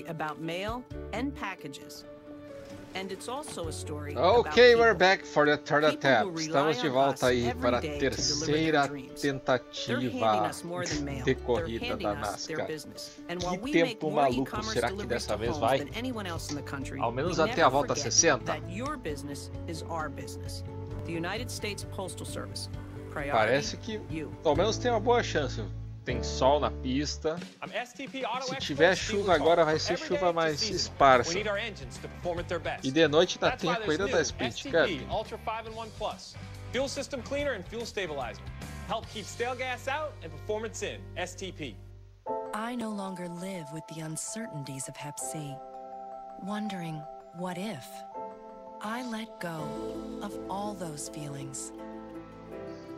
about mail and packages. And it's also a story Ok, about we're back for the third people who attempt. rely Estamos de on volta us aí every para a day to deliver terceira their dreams. They're handing tentativa us more than mail. de They're corrida handing da us their Nascar. business. And while Que we make tempo more maluco e-commerce será que deliveries dessa to vez homes vai? than anyone else in the country, Ao menos we até a never volta forget 60. that your business is our business. The United States Postal Service. Parece que ao menos tem uma boa chance. Tem sol na pista. Se tiver chuva agora vai ser chuva mais esparsa. E de noite ainda tem a corrida da Sprint Cup. Fuel system cleaner and fuel stabilizer. Help keep stale gas out and performance in. STP. I no longer live with the uncertainties of Hep C, wondering what if. I let go of all those feelings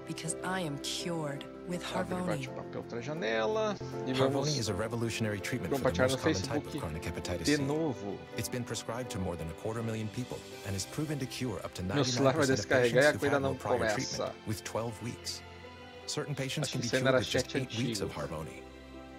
because I am cured with Harvoni. Papel pra janela e Harvoni is a revolutionary treatment for the compartilhar no most common type of Facebook chronic hepatitis de C. novo. It's been prescribed to more than 250,000 people and is proven to cure up to 99% Meu celular vai of descarregar e a patients who've coisa had no não prior começa. treatment, with 12 weeks. Certain patients Acho can que be isso cured ainda era with just chat 8 weeks of antigo. Harvoni.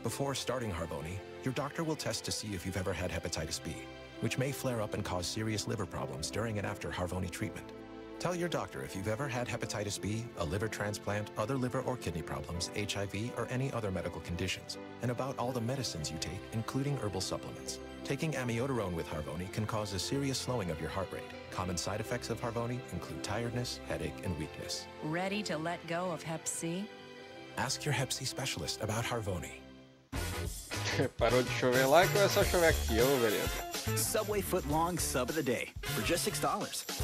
Before starting Harvoni, your doctor will test to see if you've ever had hepatitis B, which may flare up and cause serious liver problems during and after Harvoni treatment. Tell your doctor if you've ever had hepatitis B, a liver transplant, other liver or kidney problems, HIV, or any other medical conditions, and about all the medicines you take, including herbal supplements. Taking amiodarone with Harvoni can cause a serious slowing of your heart rate. Common side effects of Harvoni include tiredness, headache, and weakness. Ready to let go of Hep C? Ask your Hep C specialist about Harvoni. Parou de chover lá e começou a chover aqui, ô beleza. Subway footlong sub of the day for just $6.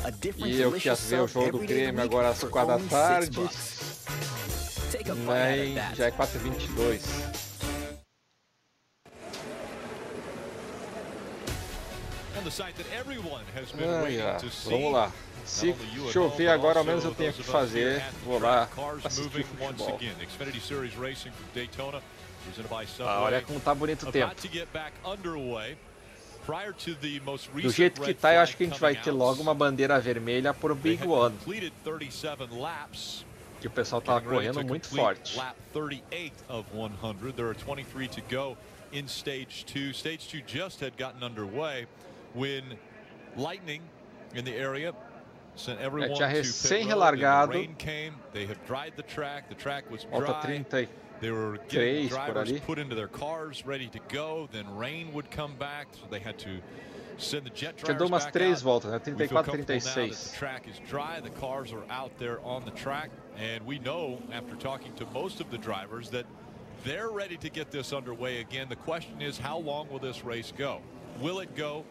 A different E eu que ia delicious ver o sub jogo do every day of the Grêmio week agora às for 4 da only tarde. $6. Take a bite out Nem, of that. já é 4h22. Vamos lá. Se chover agora, ao menos eu tenho que fazer. Vou lá assistir futebol. Olha como tá bonito o tempo. Do jeito que tá, eu acho que a gente vai ter logo uma bandeira vermelha por Big One. Que o pessoal tava correndo muito forte. Tinha recém-relargado. Volta 33 por ali. Já deu umas 3 voltas, né? 34, 36. They're ready to get this underway again. The question is, how long will this race go? Will it go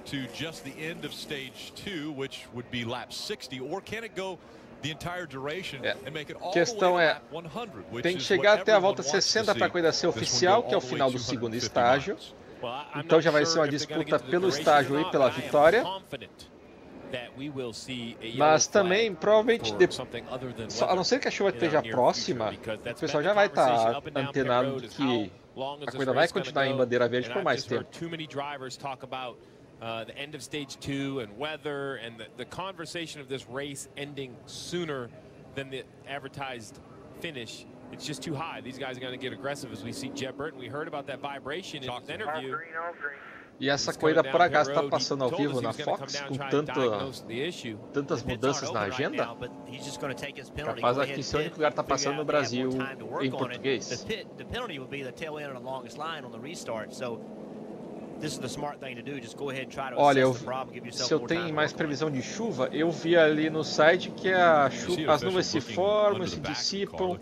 to just the end of stage 2, which would be lap 60, or can it go the entire duration and make it all the way to lap 100, which tem que is chegar what até a everyone volta wants to 60 para a see. corrida ser This one oficial, go que é o all the way final do segundo 250 estágio. miles. Então já vai ser uma disputa pelo estágio e pela vitória. Mas também, provavelmente, a não ser que a chuva esteja próxima, o pessoal já vai estar antenado de que a corrida vai continuar em bandeira verde por mais tempo. The end of stage 2 and weather and the conversation of this race ending sooner than the advertised finish. It's just too high. These guys are going to get aggressive as we see Jeb Burton. We heard about that vibration in his interview. E essa corrida por acaso está passando ao vivo na Fox com tantas mudanças na agenda? Capaz aqui ser o único lugar que está passando no Brasil em português. Olha, se eu tenho mais previsão de chuva, eu vi ali no site que as nuvens se formam, se dissipam.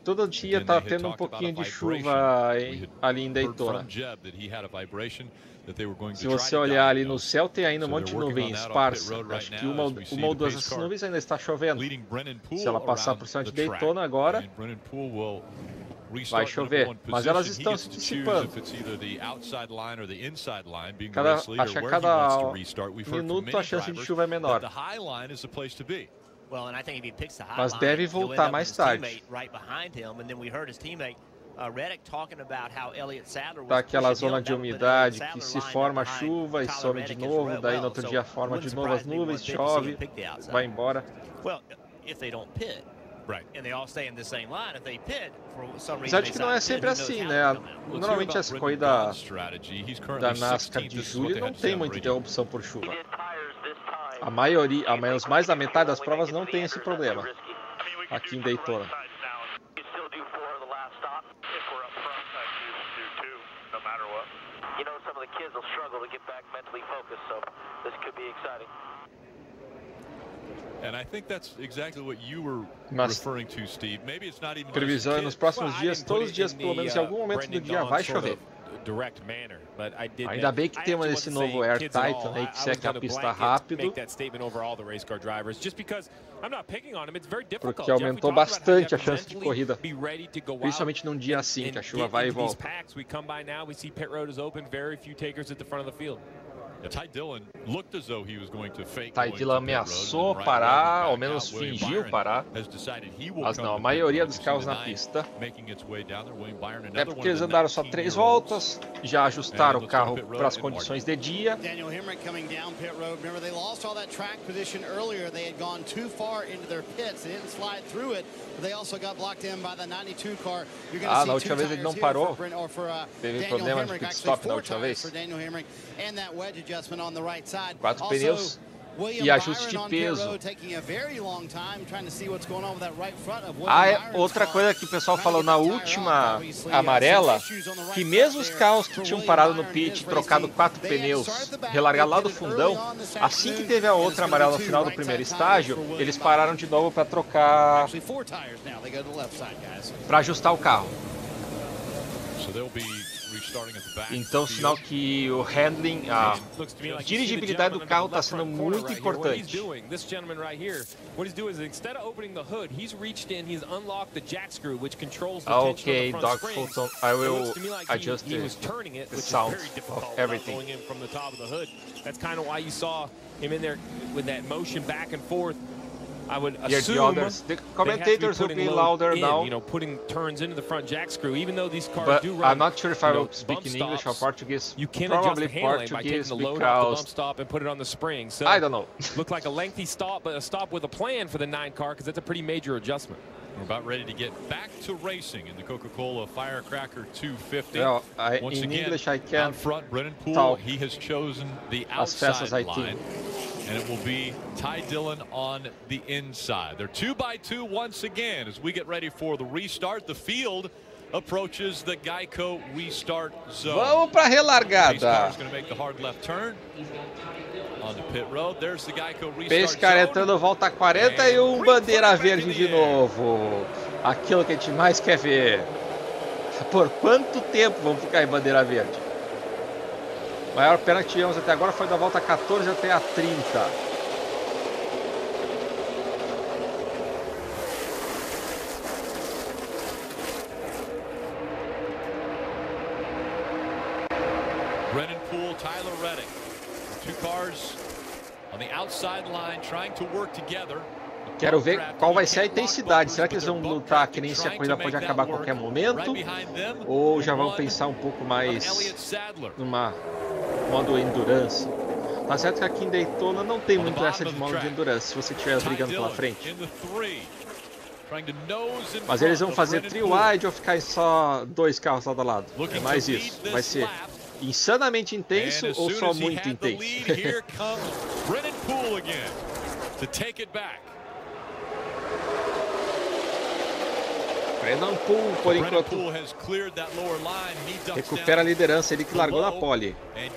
Todo dia está tendo um pouquinho de chuva ali em Daytona. Se você olhar ali no céu, tem ainda um monte de nuvem esparsa. Acho que uma ou duas dessas nuvens ainda está chovendo. Se ela passar por cima de Daytona agora, vai chover, mas elas estão se dissipando. Acho que a cada minuto a chance de chuva é menor. Mas deve voltar mais tarde. Tá aquela zona de umidade que se forma chuva e some de novo, daí no outro dia forma de novo as nuvens, chove, vai embora. Apesar de que não é sempre assim, né? Normalmente as corridas da Nascar de julho não tem muita interrupção por chuva. A maioria, ao menos mais da metade das provas não tem esse problema aqui em Daytona. Mas previsão é nos próximos dias, todos os dias, pelo menos em algum momento do dia, vai chover. Ainda bem que temos esse novo Air Titan aí, que seca a pista rápido, porque aumentou bastante a chance de corrida, principalmente num dia assim, que a chuva vai e volta. Ty Dillon ameaçou parar, ao menos fingiu parar, mas não, a maioria dos carros na pista. É porque eles andaram só 3 voltas, já ajustaram o carro para as condições de dia. Ah, na última vez ele não parou, teve problema de pit stop na última vez. 4 pneus e ajuste de peso. Outra coisa que o pessoal falou na última amarela, que mesmo os carros que tinham parado no pit, trocado 4 pneus, relargado lá do fundão, assim que teve a outra amarela no final do primeiro estágio, eles pararam de novo para trocar, para ajustar o carro. Então, sinal que o handling, a dirigibilidade do carro está sendo muito importante. Ok, Doc Fulton, I will adjust the sound of everything. That's kind of why you saw him in there with that motion back and forth. I would assume the commentators will be louder now. You know, putting turns into the front jack screw, even though these cars do run. I'm not sure if I will speak in English or Portuguese. You can adjust the handling by taking the load off the bump stop and put it on the spring. So I don't know. Looked like a lengthy stop, but a stop with a plan for the 9 car, because that's a pretty major adjustment. We're about ready to get back to racing in the Coca-Cola Firecracker 250. Well, Once in again, English I can't out front, Brennan Poole, talk he has chosen the as fast outside as I line. think. And it will be Ty Dillon on the inside. They're 2x2 once again as we get ready for the restart. The field approaches the Geico restart zone. Vamos para a relargada. Going to make the hard left turn on the pit road. There's the Geico restart Pescar entrando, volta 41, bandeira verde de novo. Aquilo que a gente mais quer ver. Por quanto tempo vamos ficar em bandeira verde? A maior pena que tivemos até agora foi da volta 14 até a 30. Brennan Poole, Tyler Reddick. 2 cars on the outside line trying to work together. Quero ver qual vai ser a intensidade. Será que eles vão lutar que nem se a corrida pode acabar a qualquer momento? Ou já vão pensar um pouco mais numa modo endurance? Tá certo que aqui em Daytona não tem muito essa de modo de endurance, se você estiver brigando pela frente. Mas eles vão fazer three-wide ou ficar em só 2 carros lado a lado? É mais isso. Vai ser insanamente intenso ou só muito intenso? Brennan Poole, por enquanto, recupera a liderança, ele que largou na pole. I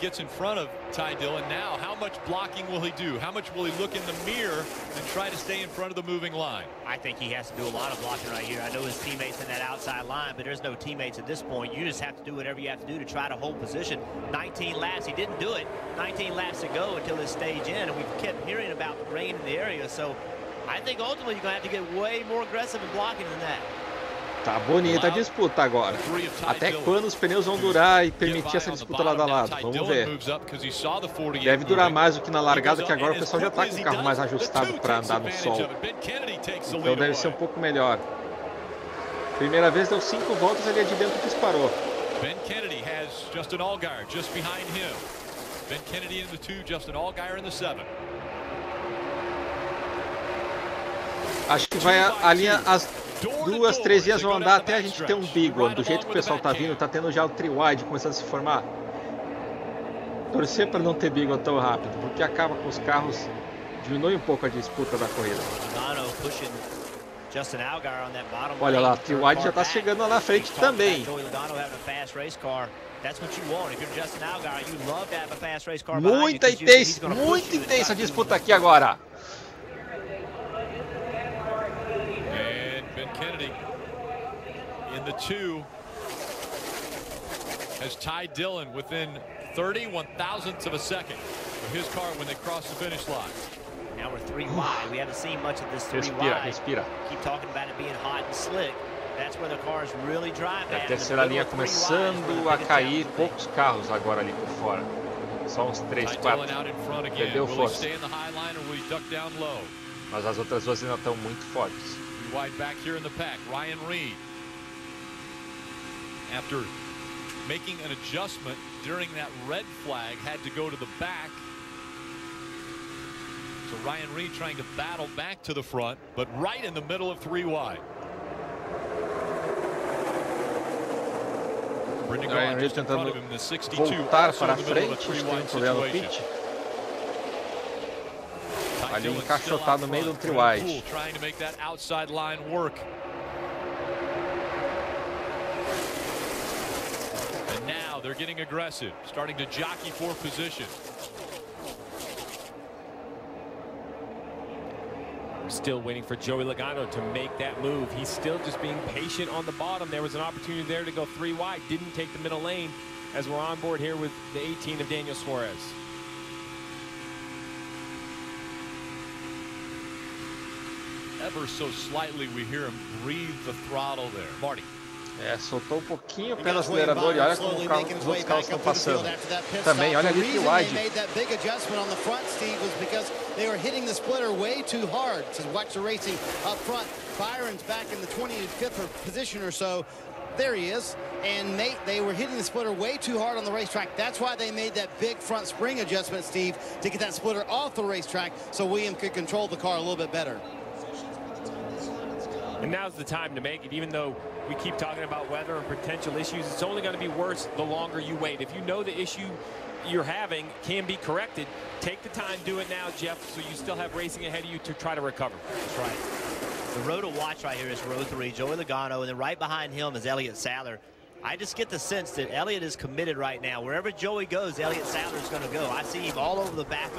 think he has to do a lot of blocking right here. I know his teammates in that outside line, but there's no teammates at this point. You just have to do whatever you have to do to try to hold position. 19 laps, he didn't do it. 19 laps to go until this stage in, and we've kept hearing about the rain in the area. So I think ultimately you're going to have to get way more aggressive in blocking than that. Tá bonita a disputa agora. Até quando os pneus vão durar e permitir essa disputa lado a lado? Vamos ver. Deve durar mais do que na largada, que agora o pessoal já está com o carro mais ajustado para andar no sol. Então deve ser um pouco melhor. Primeira vez deu 5 voltas, ali de dentro disparou. Ben Kennedy has Justin Allgaier just behind him. Ben Kennedy in the 2, Justin Allgaier in the 7. Acho que vai a linha, as 2, 3 dias vão andar até a gente ter um big one. Do jeito que o pessoal tá vindo, tá tendo já o tri-wide começando a se formar. Torcer para não ter big one tão rápido, porque acaba com os carros, diminui um pouco a disputa da corrida. Olha lá, o tri-wide já tá chegando lá na frente também. Muito intensa a disputa aqui agora. Kennedy in the 2 has tied Dillon within 31 thousandths of a second of his car when they cross the finish line. Now we're 3 wide. We haven't seen much of this 3 wide. Respira. Keep talking about it being hot and slick. That's where the cars really drive at. A terceira linha começando a cair, poucos carros agora ali por fora. Só uns 3, 4. Perdeu força. Mas as outras duas ainda estão muito fortes. Wide back here in the pack, Ryan Reed. After making an adjustment during that red flag, had to go to the back. So Ryan Reed trying to battle back to the front, but right in the middle of 3 wide. Ryan Reed tentando voltar para frente, tem um problema no pit. Ali encaixotado no meio do tri-wide. And now they're getting aggressive, starting to jockey for position. We're still waiting for Joey Logano to make that move. He's still just being patient on the bottom. There was an opportunity there to go 3 wide. Didn't take the middle lane as we're on board here with the 18 of Daniel Suarez. Ever so slightly, we hear him breathe the throttle there. Marty. Soltou um pouquinho o pé no acelerador e olha como os outros carros estão passando. Também, olha ali o wide. Big adjustment on the front, Steve, was because they were hitting the splitter way too hard. So watch the racing up front. Byron's back in the 25th position or so. There he is. And they were hitting the splitter way too hard on the racetrack. That's why they made that big front spring adjustment, Steve, to get that splitter off the racetrack so William could control the car a little bit better. And now's the time to make it, even though we keep talking about weather and potential issues. It's only going to be worse the longer you wait. If you know the issue you're having can be corrected, take the time, do it now, Jeff, so you still have racing ahead of you to try to recover. That's right. The row to watch right here is row 3, Joey Logano, and then right behind him is Elliott Sadler. I just get the sense that Elliott is committed right now. Wherever Joey goes, Elliott Sadler is going to go. I see him all over the back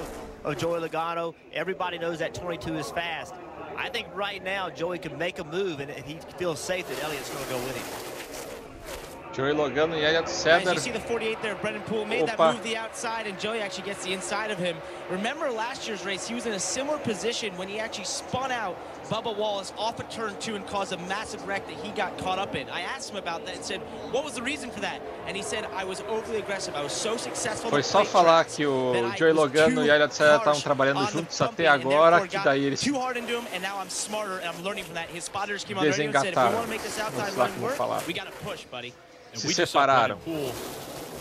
of Joey Logano. Everybody knows that 22 is fast. I think right now Joey can make a move and he feels safe that Elliott's going to go with him. Joey Logano e Elliott Sadler. You see the 48 there, Brendan Poole made that move the outside and Joey actually gets the inside of him. Remember last year's race, he was in a similar position when he actually spun out Bubba Wallace off of turn 2 and caused a massive wreck that he got caught up in. I asked him about that and said, what was the reason for that? And he said, I was overly aggressive. I was so successful. Foi só falar que o Joey Logano e Elliott Sadler estavam trabalhando juntos até agora, que daí eles desengataram. Se separaram.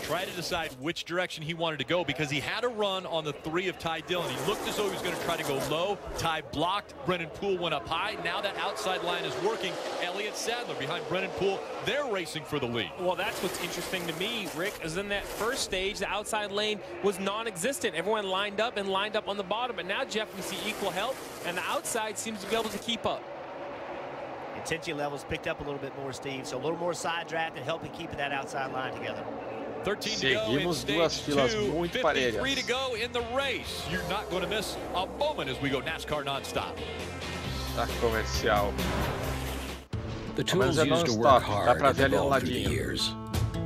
Try to decide which direction he wanted to go because he had a run on the 3 of Ty Dillon. He looked as though he was going to try to go low. Ty blocked. Brendan Poole went up high. Now that outside line is working. Elliott Sadler behind Brendan Poole. They're racing for the lead. Well, that's what's interesting to me, Rick, is in that first stage, the outside lane was non-existent. Everyone lined up on the bottom. But now, Jeff, we see equal help, and the outside seems to be able to keep up. Intention levels picked up a little bit more, Steve. So a little more side draft and helping keep that outside line together. 13 to go in stage 2, 53 to go in the race. You're not going to miss a moment as we go NASCAR nonstop. Tá comercial. The tools used to work hard have evolved through the years.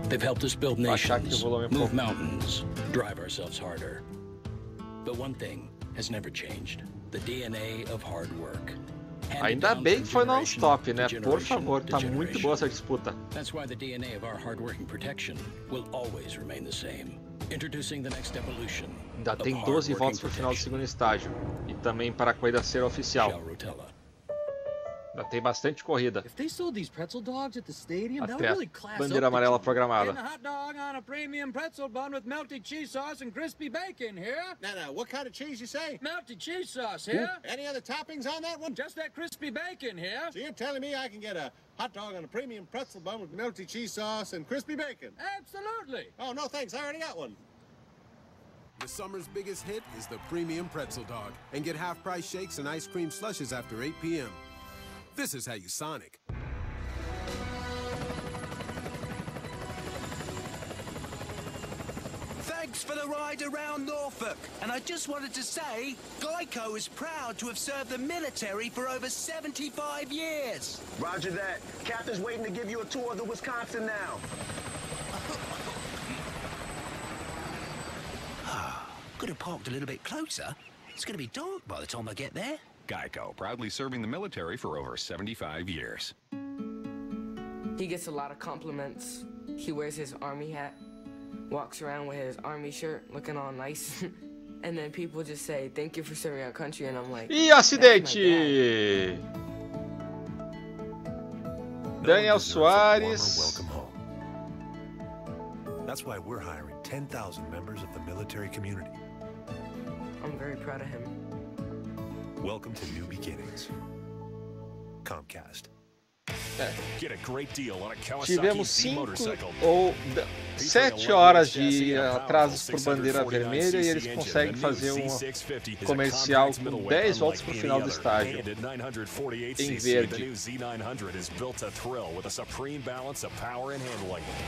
They've helped us build nations, move mountains, drive ourselves harder. But one thing has never changed: the DNA of hard work. Ainda bem que foi non-stop, né? Por favor, tá muito boa essa disputa. That's why the DNA of our hard-working protection will always remain the same. Introducing the next evolution. Ainda tem 12 voltas para o final do segundo estágio e também para a corrida ser oficial. Ainda tem bastante corrida. If they sold these pretzel dogs at the stadium, that would Até really a class bandeira up the amarela joint. programada. Getting a hot dog on a premium pretzel bun with melty cheese sauce and crispy bacon here. Now, what kind of cheese you say? Melty cheese sauce here. Any other toppings on that one? Just that crispy bacon here. So you're telling me I can get a hot dog on a premium pretzel bun with melty cheese sauce and crispy bacon? Absolutely. Oh, no thanks. I already got one. The summer's biggest hit is the premium pretzel dog. And get half-price shakes and ice cream slushes after 8 p.m. This is how you Sonic. Thanks for the ride around Norfolk. And I just wanted to say, Geico is proud to have served the military for over 75 years. Roger that. Captain's waiting to give you a tour of the Wisconsin now. Could have parked a little bit closer. It's going to be dark by the time I get there. Geico, proudly serving the military for over 75 years. He gets a lot of compliments. He wears his army hat, walks around with his army shirt, looking all nice. And then people just say, thank you for serving our country, and I'm like... E acidente! Daniel Soares. That's why we're hiring 10,000 members of the military community. I'm very proud of him. Welcome to New Beginnings. Comcast. Get a great deal on a Tivemos 7 horas de atrasos por bandeira vermelha e eles conseguem fazer um comercial com 10 voltas para o final do estágio em verde.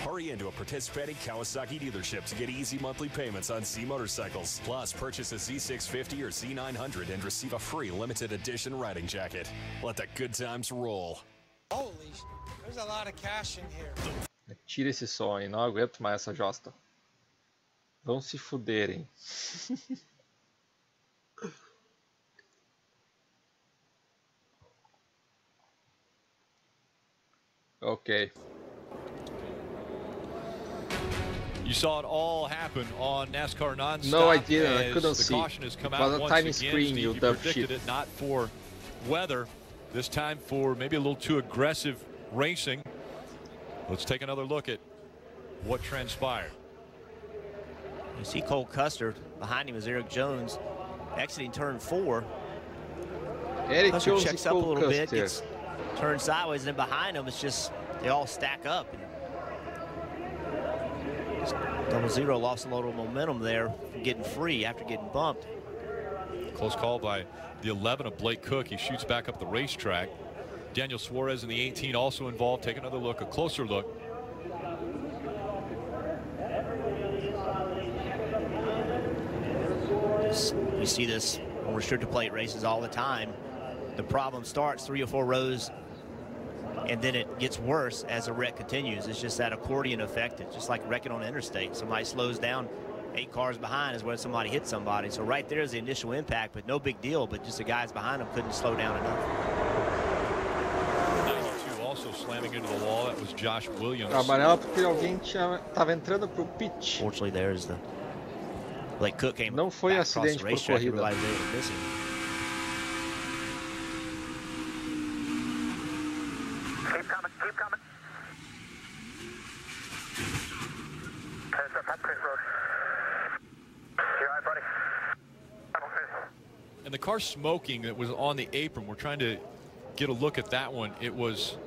Hurry into a participating Kawasaki dealership to get easy monthly payments on Z motorcycles. Plus, purchase a Z650 or Z900 and receive a free limited edition riding jacket. Let the good times roll. Holy, there's a lot of cash in here. Tira esse som aí, não aguento mais essa josta. Vão se fuderem. Okay. You saw it all happen on NASCAR nonstop. No, I didn't. I couldn't see. Caution has come it out was a once tiny again. screen, Steve, you you dumb predicted shit. it not for weather. This time for maybe a little too aggressive racing. Let's take another look at what transpired. You see Cole Custer behind him is Eric Jones exiting turn 4. Eric Custer Jones checks up a little bit, gets turned sideways, and then behind him it's just they all stack up. Double Zero lost a little momentum there, getting free after getting bumped. Close call by the 11 of Blake Cook. He shoots back up the racetrack. Daniel Suarez in the 18 also involved. Take another look, a closer look. We see this on restricted plate races all the time. The problem starts 3 or 4 rows, and then it gets worse as the wreck continues. It's just that accordion effect. It's just like wrecking on an interstate. Somebody slows down, 8 cars behind is when somebody hits somebody. So right there's the initial impact, but no big deal. But just the guys behind them couldn't slow down enough. 92 also slamming into the wall. That was Josh Williams. Amarela porque alguém estava entrando pro pit. Fortunately, there's the Blake Cook came. Não foi acidente por corrida. Keep coming, keep coming. Heads up, pit road. You all right, buddy? And the car smoking that was on the apron, we're trying to get a look at that one. It was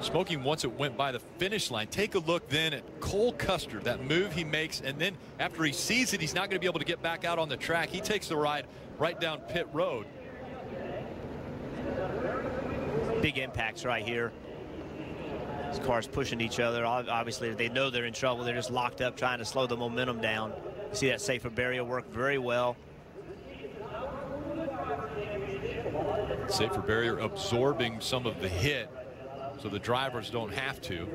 smoking once it went by the finish line. Take a look then at Cole Custer, that move he makes, and then after he sees it, he's not going to be able to get back out on the track. He takes the ride right down pit road. Big impacts right here. These cars pushing each other. Obviously, they know they're in trouble. They're just locked up trying to slow the momentum down. You see that safer barrier work very well. Safer barrier absorbing some of the hit, so the drivers don't have to.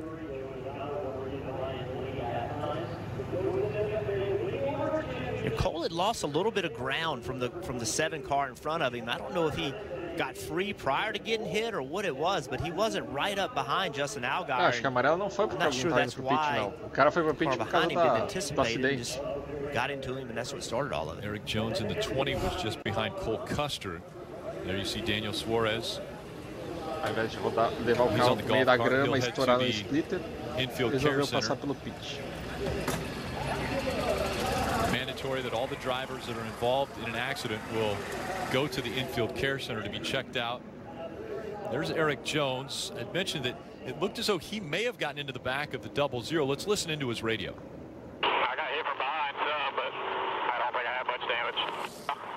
Cole had lost a little bit of ground from the 7 car in front of him. I don't know if he got free prior to getting hit or what it was, but he wasn't right up behind Justin Allgaier. Acho que a amarela não foi porque alguém estava indo pro pit, não. O cara foi pro pit por causa do acidente. Got into him, and that's what started all of it. Eric Jones in the 20 was just behind Cole Custer. There you see Daniel Suarez Ao invés de rodar, levar o carro no meio da grama e estourar no splitter, resolveu passar pelo pit. Mandatory that all the drivers that are involved in an accident will go to the infield care center to be checked out. There's Eric Jones. I mentioned that it looked as though he may have gotten into the back of the 00. Let's listen into his radio. I got hit from behind some, but I don't think I have much damage.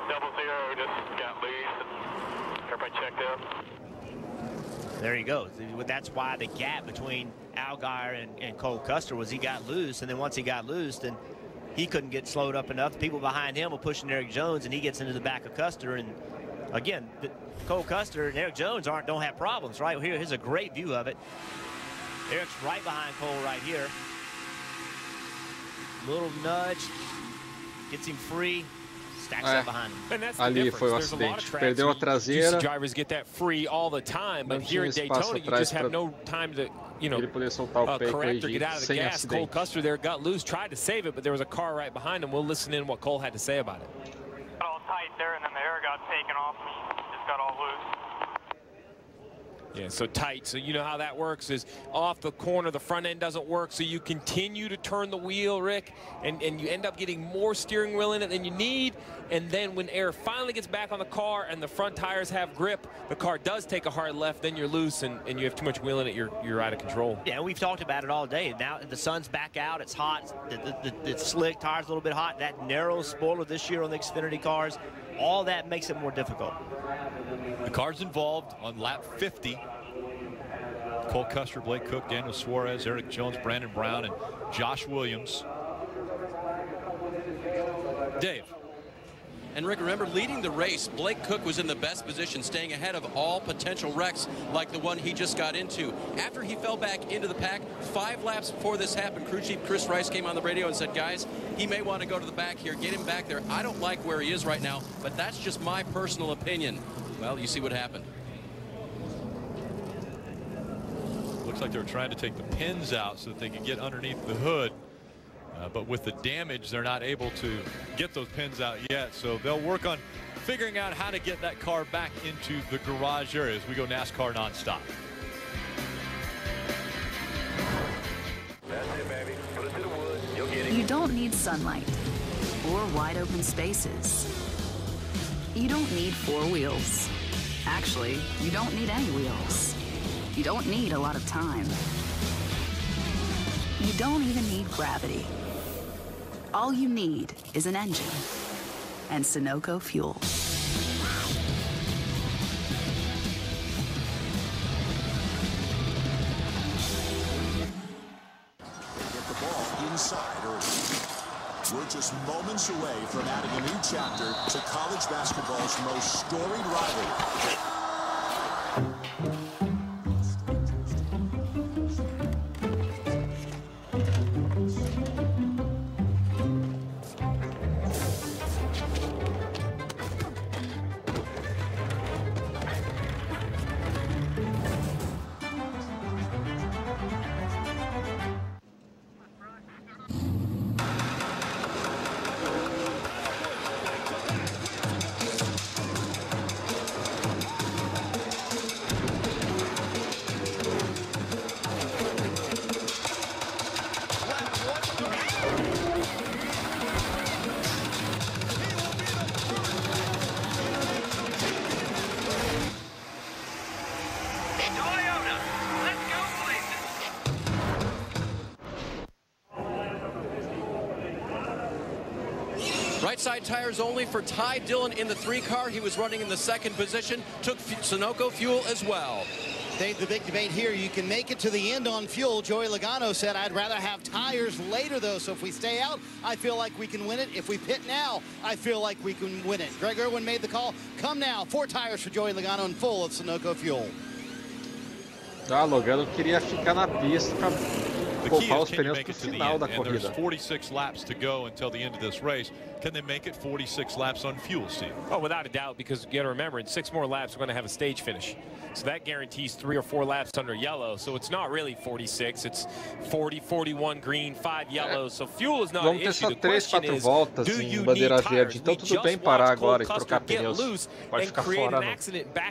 00 just got loose and everybody checked out. There he goes. That's why the gap between Allgaier and Cole Custer was he got loose, and then once he got loose, then he couldn't get slowed up enough. The people behind him were pushing Eric Jones, and he gets into the back of Custer. And again, Cole Custer and Eric Jones don't have problems right here. Here's a great view of it. Eric's right behind Cole right here. Little nudge, gets him free. Stacks up behind him. And that's ali foi o acidente. Perdeu a traseira. Drivers get that free all the time, but here in Daytona, you just have no time to, you know, correct or get out of the gas. Cole Custer there got loose, tried to save it, but there was a car right behind him. We'll listen in what Cole had to say about it. All tight there, and then the air got taken off me. Just got all loose. Yeah, so tight. So you know how that works is off the corner, the front end doesn't work, so you continue to turn the wheel, Rick, and you end up getting more steering wheel in it than you need. And then when air finally gets back on the car and the front tires have grip, the car does take a hard left, then you're loose and you have too much wheel in it, you're out of control. Yeah, we've talked about it all day. Now the sun's back out, it's hot, it's slick, tires a little bit hot. That narrow spoiler this year on the Xfinity cars, all that makes it more difficult. The cars involved on lap 50. Cole Custer, Blake Cook, Daniel Suarez, Eric Jones, Brandon Brown, and Josh Williams. Dave. And Rick, remember, leading the race, Blake Cook was in the best position, staying ahead of all potential wrecks like the one he just got into. After he fell back into the pack, 5 laps before this happened, crew chief Chris Rice came on the radio and said, guys, he may want to go to the back here, get him back there. I don't like where he is right now, but that's just my personal opinion. Well, you see what happened. Looks like they were trying to take the pins out so that they could get underneath the hood. But with the damage, they're not able to get those pins out yet. So they'll work on figuring out how to get that car back into the garage area as we go NASCAR nonstop. That's it, baby. Put it to the wood. You'll get it. You don't need sunlight or wide open spaces. You don't need 4 wheels. Actually, you don't need any wheels. You don't need a lot of time. You don't even need gravity. All you need is an engine and Sunoco fuel. Get the ball inside early. We're just moments away from adding a new chapter to college basketball's most storied rivalry. Right side tires only for Ty Dillon in the 3 car. He was running in the 2nd position, took Sunoco fuel as well. Dave, the big debate here, you can make it to the end on fuel. Joey Logano said, I'd rather have tires later, though. So if we stay out, I feel like we can win it. If we pit now, I feel like we can win it. Greg Irwin made the call. Come now, 4 tires for Joey Logano and full of Sunoco fuel. Logano queria ficar na pista poupar os pneus para o final da corrida. There's corrida. 46 laps to go until the end of this race. Can they make it 46 laps on fuel, Steve? Oh, without a doubt, because you got to remember, in 6 more laps, we're going to have a stage finish. So that guarantees 3 or 4 laps under yellow. So it's not really 46. It's 40, 41 green, 5 yellow. So fuel is not an issue. The question is, do you need tires? Então tudo bem parar agora e trocar pneus. Pode ficar fora no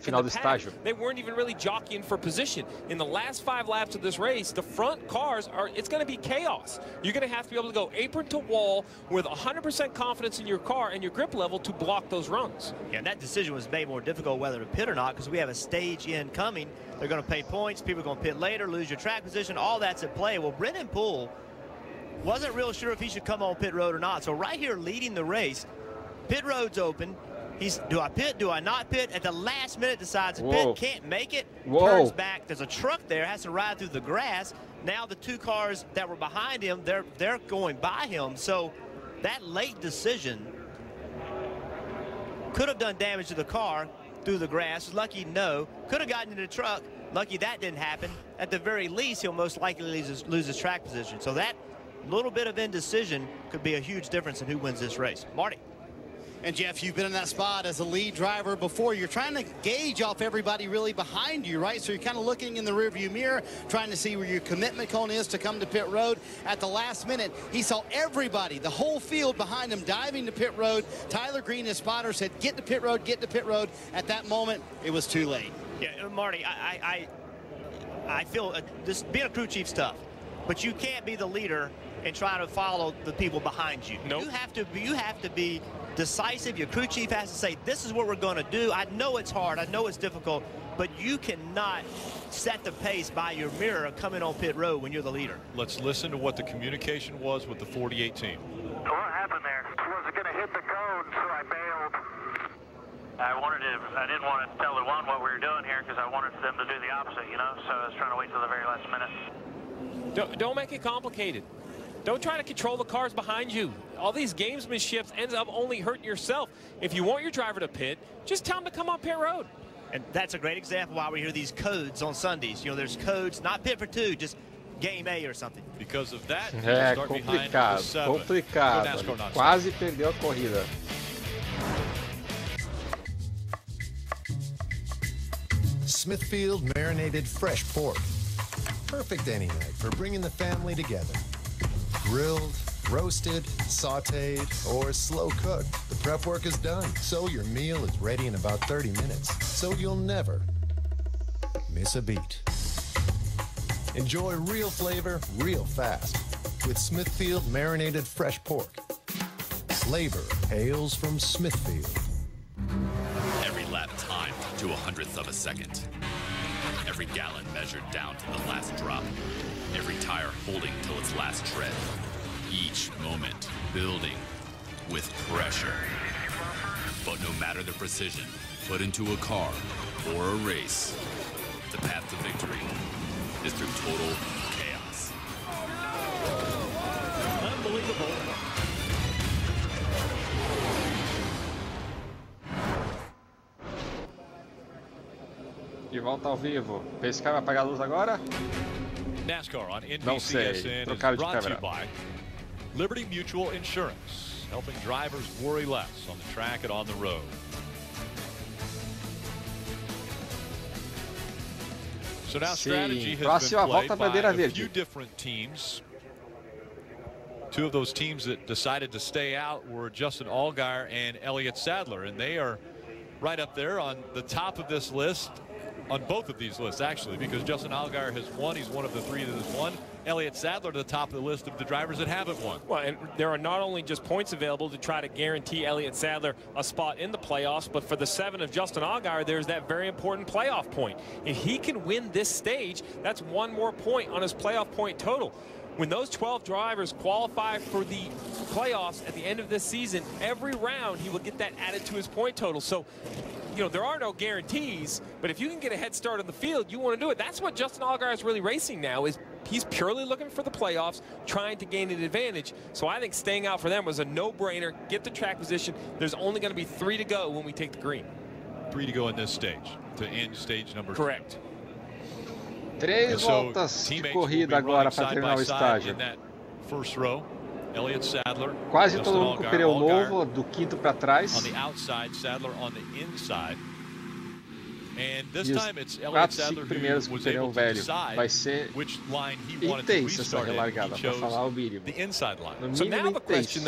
final do estágio. They weren't even really jockeying for position. In the last 5 laps of this race, the front cars are, it's going to be chaos. You're going to have to be able to go apron to wall with 100% confidence in your car and your grip level to block those runs. Yeah, and that decision was made more difficult whether to pit or not, because we have a stage in coming. They're going to pay points. People are going to pit later, lose your track position. All that's at play. Well, Brendan Poole wasn't real sure if he should come on pit road or not. So right here leading the race, pit road's open. He's, do I pit? Do I not pit? At the last minute decides to pit, can't make it, turns back. There's a truck there, has to ride through the grass. Now the 2 cars that were behind him, they're going by him. So that late decision could have done damage to the car through the grass. Lucky no. Could have gotten into the truck. Lucky that didn't happen. At the very least, he'll most likely lose his track position. So that little bit of indecision could be a huge difference in who wins this race. Marty. And Jeff, you've been in that spot as a lead driver before. You're trying to gauge off everybody really behind you, right? So you're kind of looking in the rearview mirror, trying to see where your commitment cone is to come to pit road. At the last minute, he saw everybody, the whole field behind him diving to pit road. Tyler Green, his spotter, said, get to pit road, get to pit road. At that moment, it was too late. Yeah, Marty, I feel this being a crew chief's tough, but you can't be the leader and try to follow the people behind you. Nope. You have to be decisive. Your crew chief has to say, this is what we're going to do. I know it's hard. I know it's difficult, but you cannot set the pace by your mirror coming on pit road when you're the leader. Let's listen to what the communication was with the 48 team. What happened there? Was it going to hit the cone, so I bailed. I didn't want to tell the one what we were doing here because I wanted them to do the opposite, you know, so I was trying to wait till the very last minute. Don't make it complicated. Don't try to control the cars behind you. All these gamesmanships ends up only hurting yourself. If you want your driver to pit, just tell him to come on pit road. And that's a great example why we hear these codes on Sundays. You know, there's codes, not pit for 2, just game A or something. Because of that, complicado. Quase perdeu a corrida. Smithfield marinated fresh pork. Perfect any night for bringing the family together. Grilled, roasted, sauteed, or slow cooked. The prep work is done, so your meal is ready in about 30 minutes. So you'll never miss a beat. Enjoy real flavor, real fast with Smithfield marinated fresh pork. Flavor hails from Smithfield. Every lap timed to 100th of a second. Every gallon measured down to the last drop. Every tire holding till its last tread. Each moment building with pressure. But no matter the precision put into a car or a race, the path to victory is through total chaos. Unbelievable. De volta ao vivo. Pescar vai apagar a luz agora? Nascar on Não sei. NBCSN Trocaram is de brought to you câmera. by Liberty Mutual Insurance, helping drivers worry less on the track and on the road. So now strategy has been played by a few different teams. 2 of those teams that decided to stay out were Justin Allgaier and Elliott Sadler, and they are right up there on the top of this list, on both of these lists actually, because Justin Allgaier has won. He's one of the 3 that has won. Elliott Sadler to the top of the list of the drivers that haven't won. Well, and there are not only just points available to try to guarantee Elliott Sadler a spot in the playoffs, but for the 7 of Justin Allgaier, there's that very important playoff point. If he can win this stage, that's 1 more point on his playoff point total. When those 12 drivers qualify for the playoffs at the end of this season, every round he will get that added to his point total. So, you know, there are no guarantees, but if you can get a head start on the field, you want to do it. That's what Justin Allgaier is really racing now, is he's purely looking for the playoffs, trying to gain an advantage. So I think staying out for them was a no-brainer. Get the track position. There's only going to be 3 to go when we take the green. 3 to go in this stage to end stage number 2. Correct. 3 voltas de corrida agora para terminar o estágio. Quase todo mundo com pneu novo, do quinto para trás. E os 4, 5 primeiros com pneu velho. Vai ser intensa essa relargada, para falar o mínimo. No mínimo intenso.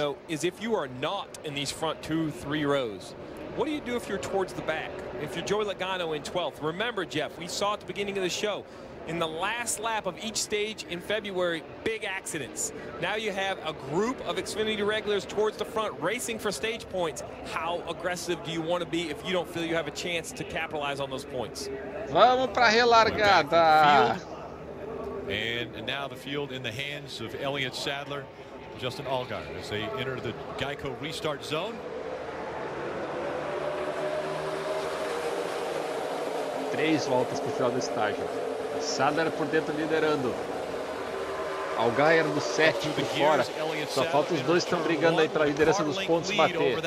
What do you do if you're towards the back? If you're Joey Logano in 12th? Remember, Jeff, we saw at the beginning of the show, in the last lap of each stage in February, big accidents. Now you have a group of Xfinity regulars towards the front racing for stage points. How aggressive do you want to be if you don't feel you have a chance to capitalize on those points? Vamos para a relargada. And now the field in the hands of Elliott Sadler, Justin Allgaier as they enter the Geico restart zone. 3 voltas para o final do estágio. Sadler por dentro liderando. Allgaier do 7 por fora. Só falta os dois que estão brigando aí pela liderança dos pontos bater.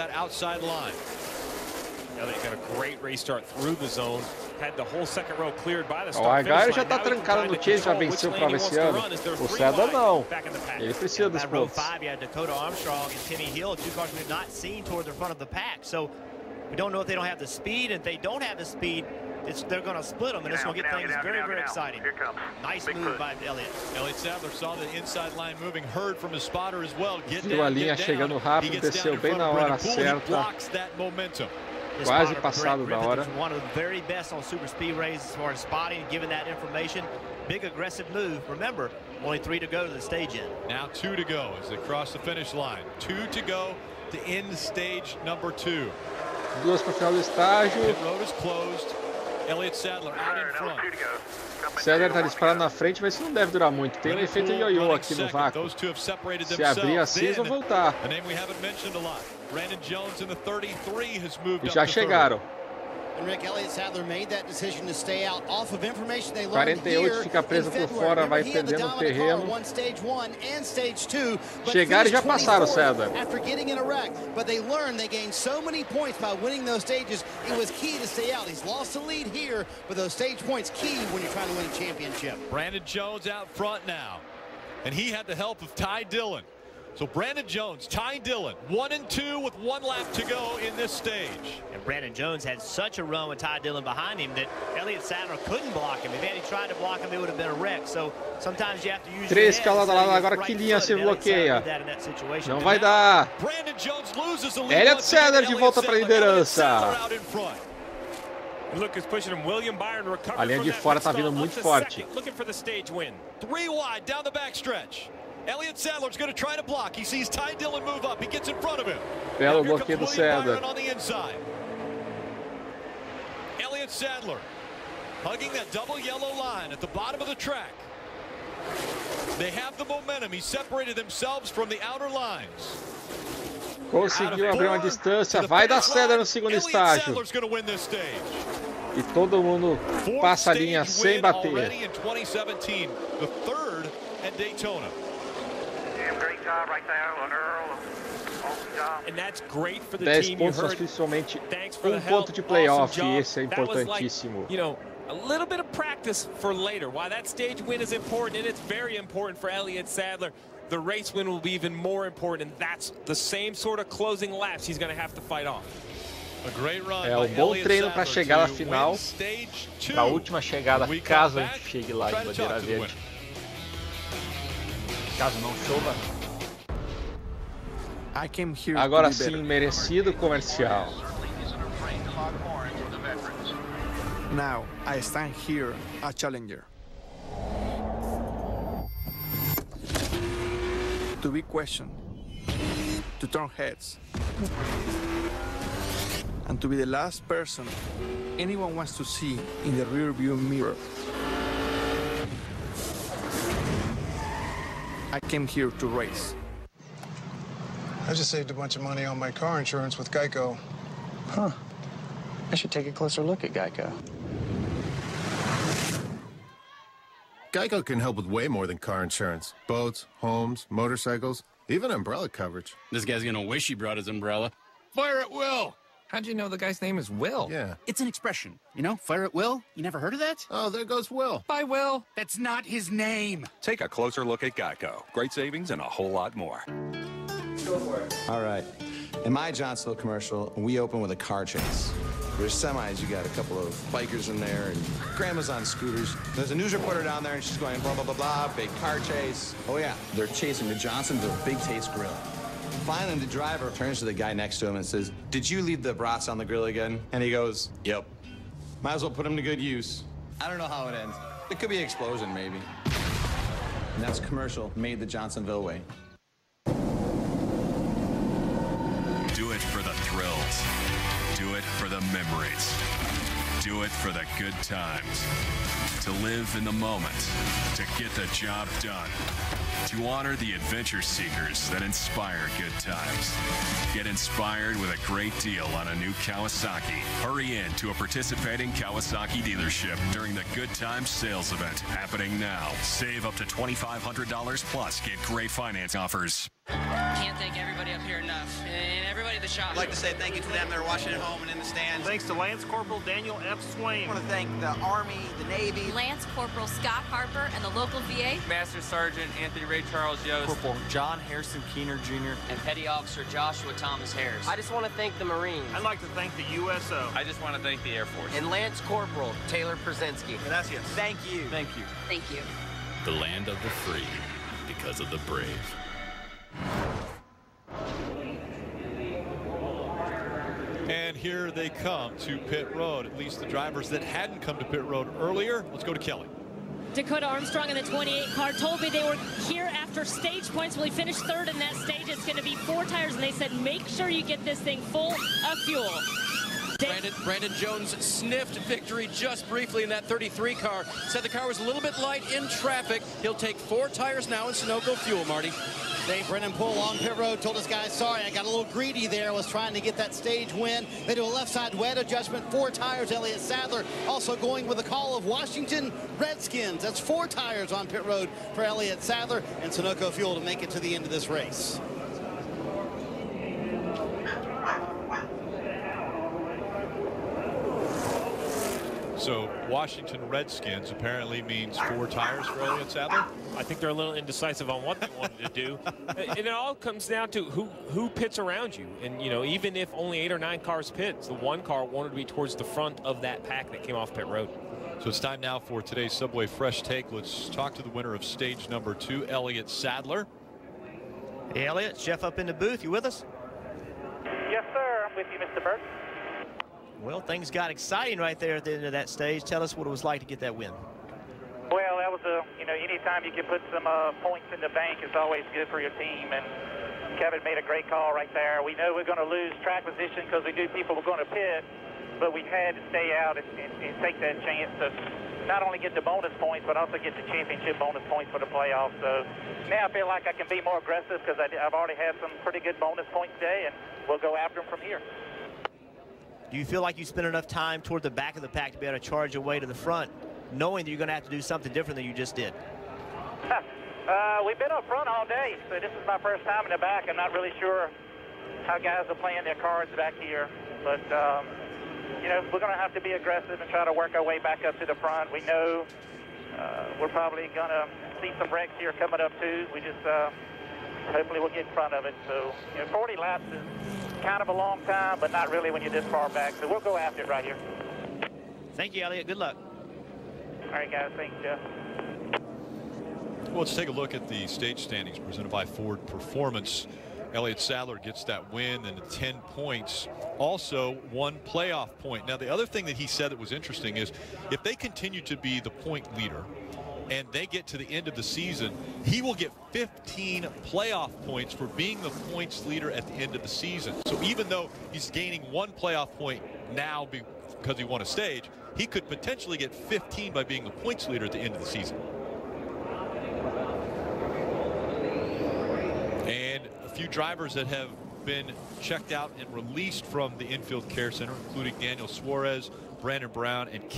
Elliott got a great race start through the zone. Had the whole second row cleared by the start. O Allgaier já está trancado no chase, já venceu prova esse ano. O Sadler não. Ele precisa dos pontos. Dakota Armstrong and Timmy Hill, 2 cars we've not seen toward the front of the pack. So we don't know if they don't have the speed. If they don't have the speed, they're going to split them, and it's going to get things very, very exciting. Nice move by Elliott. Elliott Sadler saw the inside line moving, heard from his spotter as well. Viu a linha chegando rápido, desceu bem na hora certa. Quase passado da hora. One of the very best on super speed races as far as spotting and giving that information. Big aggressive move. Remember, only 3 to go to the stage end. Now 2 to go as they cross the finish line. 2 to go to end stage number 2. 2 para o final do estágio. The road is closed. Elliott Sadler out in front. Sadler está disparando na frente, mas isso não deve durar muito. Tem um efeito ioiô aqui no vácuo. Se abrir assim, eles vão voltar. E já chegaram. 48 fica preso por fora, vai perdendo o terreno. Chegaram e já passaram o Sadler. Brandon Jones out front now, and he had the help of Ty Dillon. So Brandon Jones, Ty Dillon, 1 and 2 with 1 lap to go in this stage. And Brandon Jones had such a run with Ty Dillon behind him that Elliott Sadler couldn't block him. If he tried to block him, it would have been a wreck. So sometimes you have to use 3 escalada lá, agora que linha se bloqueia. Não vai dar. Elliott Sadler de volta para a liderança. A linha de fora está vindo muito forte. 3 wide down the backstretch. Elliott Sadler's going to try to block. He sees Ty Dillon move up. He gets in front of him. Belo bloqueio do Sadler. On the inside. Elliott Sadler hugging that double yellow line at the bottom of the track. They have the momentum. He separated themselves from the outer lines. Conseguiu abrir uma distância. Vai dar Sadler no segundo estágio. E todo mundo passa a linha sem bater. In 2017, the third at Daytona. Great job right there on Earl. 10 pontos, mas principalmente ponto de playoff, e esse é importantíssimo. A little bit of practice for later. While that stage win is important, and it's very important for Elliott Sadler, the race win will be even more important, and that's the same sort of closing laps he's going to have to fight off. É um bom treino para chegar à final, para a última chegada, caso a gente chegue lá em bandeira verde. Caso não chova. Agora sim, merecido comercial. Now I stand here a challenger. To be questioned, to turn heads, and to be the last person anyone wants to see in the rearview mirror. I came here to race. I just saved a bunch of money on my car insurance with Geico. Huh. I should take a closer look at Geico. Geico can help with way more than car insurance. Boats, homes, motorcycles, even umbrella coverage. This guy's gonna wish he brought his umbrella. Fire at will! How'd you know the guy's name is Will? Yeah. It's an expression, you know, fire at will. You never heard of that? Oh, there goes Will. Bye, Will. That's not his name. Take a closer look at Geico. Great savings and a whole lot more. Go for it. All right. In my Johnsonville commercial, we open with a car chase. There's semis, you got a couple of bikers in there, and grandmas on scooters. There's a news reporter down there, and she's going blah, blah, blah, blah, big car chase. Oh, yeah, they're chasing the Johnsonville Big Taste Grill. Finally, the driver turns to the guy next to him and says, "Did you leave the brats on the grill again?" And he goes, "Yep." Might as well put them to good use. I don't know how it ends. It could be an explosion, maybe. And that's commercial made the Johnsonville way. Do it for the thrills. Do it for the memories. Do it for the good times. To live in the moment. To get the job done. To honor the adventure seekers that inspire good times. Get inspired with a great deal on a new Kawasaki. Hurry in to a participating Kawasaki dealership during the Good Times sales event happening now. Save up to $2,500 plus. Get great finance offers. Can't thank everybody up here enough, and everybody at the shop. I'd like to say thank you to them. They're watching at home and in the stands. Thanks to Lance Corporal Daniel F. Swain. I want to thank the Army, the Navy, Lance Corporal Scott Harper, and the local VA. Master Sergeant Anthony Ray Charles Yost. Corporal John Harrison Keener Jr. And Petty Officer Joshua Thomas Harris. I just want to thank the Marines. I'd like to thank the USO. I just want to thank the Air Force. And Lance Corporal Taylor Przenski. Gracias. Thank you. Thank you. Thank you. The land of the free because of the brave. And here they come to pit road, at least the drivers that hadn't come to pit road earlier. Let's go to Kelly. Dakota Armstrong in the 28 car told me they were here after stage points. Well, he finished third in that stage. It's going to be 4 tires, and they said make sure you get this thing full of fuel. Brandon Jones sniffed victory just briefly in that 33 car. Said the car was a little bit light in traffic. He'll take 4 tires now in Sunoco fuel, Marty. Dave Brennan Poole on pit road told his guys, sorry, I got a little greedy there. I was trying to get that stage win. They do a left side wet adjustment, 4 tires. Elliott Sadler also going with a call of Washington Redskins. That's 4 tires on pit road for Elliott Sadler and Sunoco fuel to make it to the end of this race. So Washington Redskins apparently means 4 tires for Elliott Sadler. I think they're a little indecisive on what they wanted to do. And it all comes down to who pits around you. And, you know, even if only 8 or 9 cars pit, the one car wanted to be towards the front of that pack that came off pit road. So it's time now for today's Subway Fresh Take. Let's talk to the winner of stage number 2, Elliott Sadler. Hey, Elliott, Jeff up in the booth. You with us? Yes, sir. I'm with you, Mr. Burke. Well, things got exciting right there at the end of that stage. Tell us what it was like to get that win. Well, that was anytime you can put some points in the bank is always good for your team. And Kevin made a great call right there. We know we're going to lose track position because we knew people were going to pit, but we had to stay out and take that chance to not only get the bonus points, but also get the championship bonus points for the playoffs. So now I feel like I can be more aggressive because I've already had some pretty good bonus points today, and we'll go after them from here. Do you feel like you spent enough time toward the back of the pack to be able to charge your way to the front, knowing that you're going to have to do something different than you just did? We've been up front all day, so this is my first time in the back. I'm not really sure how guys are playing their cards back here. But, we're going to have to be aggressive and try to work our way back up to the front. We know we're probably going to see some wrecks here coming up, too. We just hopefully we'll get in front of it. So, 40 laps is kind of a long time, but not really when you're this far back. So we'll go after it right here. Thank you, Elliott. Good luck. All right, guys. Thanks, Jeff. Well, let's take a look at the stage standings presented by Ford Performance. Elliott Sadler gets that win and the 10 points. Also 1 playoff point. Now, the other thing that he said that was interesting is if they continue to be the point leader and they get to the end of the season, he will get 15 playoff points for being the points leader at the end of the season. So even though he's gaining 1 playoff point now because he won a stage, he could potentially get 15 by being the points leader at the end of the season. And a few drivers that have been checked out and released from the infield care center, including Daniel Suarez, Brandon Brown, and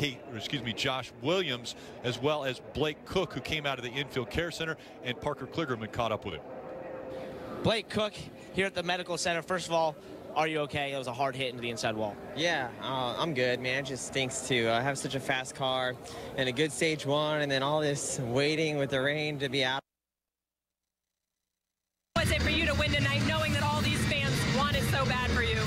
Josh Williams, as well as Blake Cook, who came out of the infield care center, and Parker Kligerman caught up with him. Blake Cook here at the medical center. First of all, Are you okay? That was a hard hit into the inside wall. Yeah, I'm good, man. It just stinks to have such a fast car and a good stage one, and then all this waiting with the rain to be out. What was it for you to win tonight, knowing that all these fans want it so bad for you?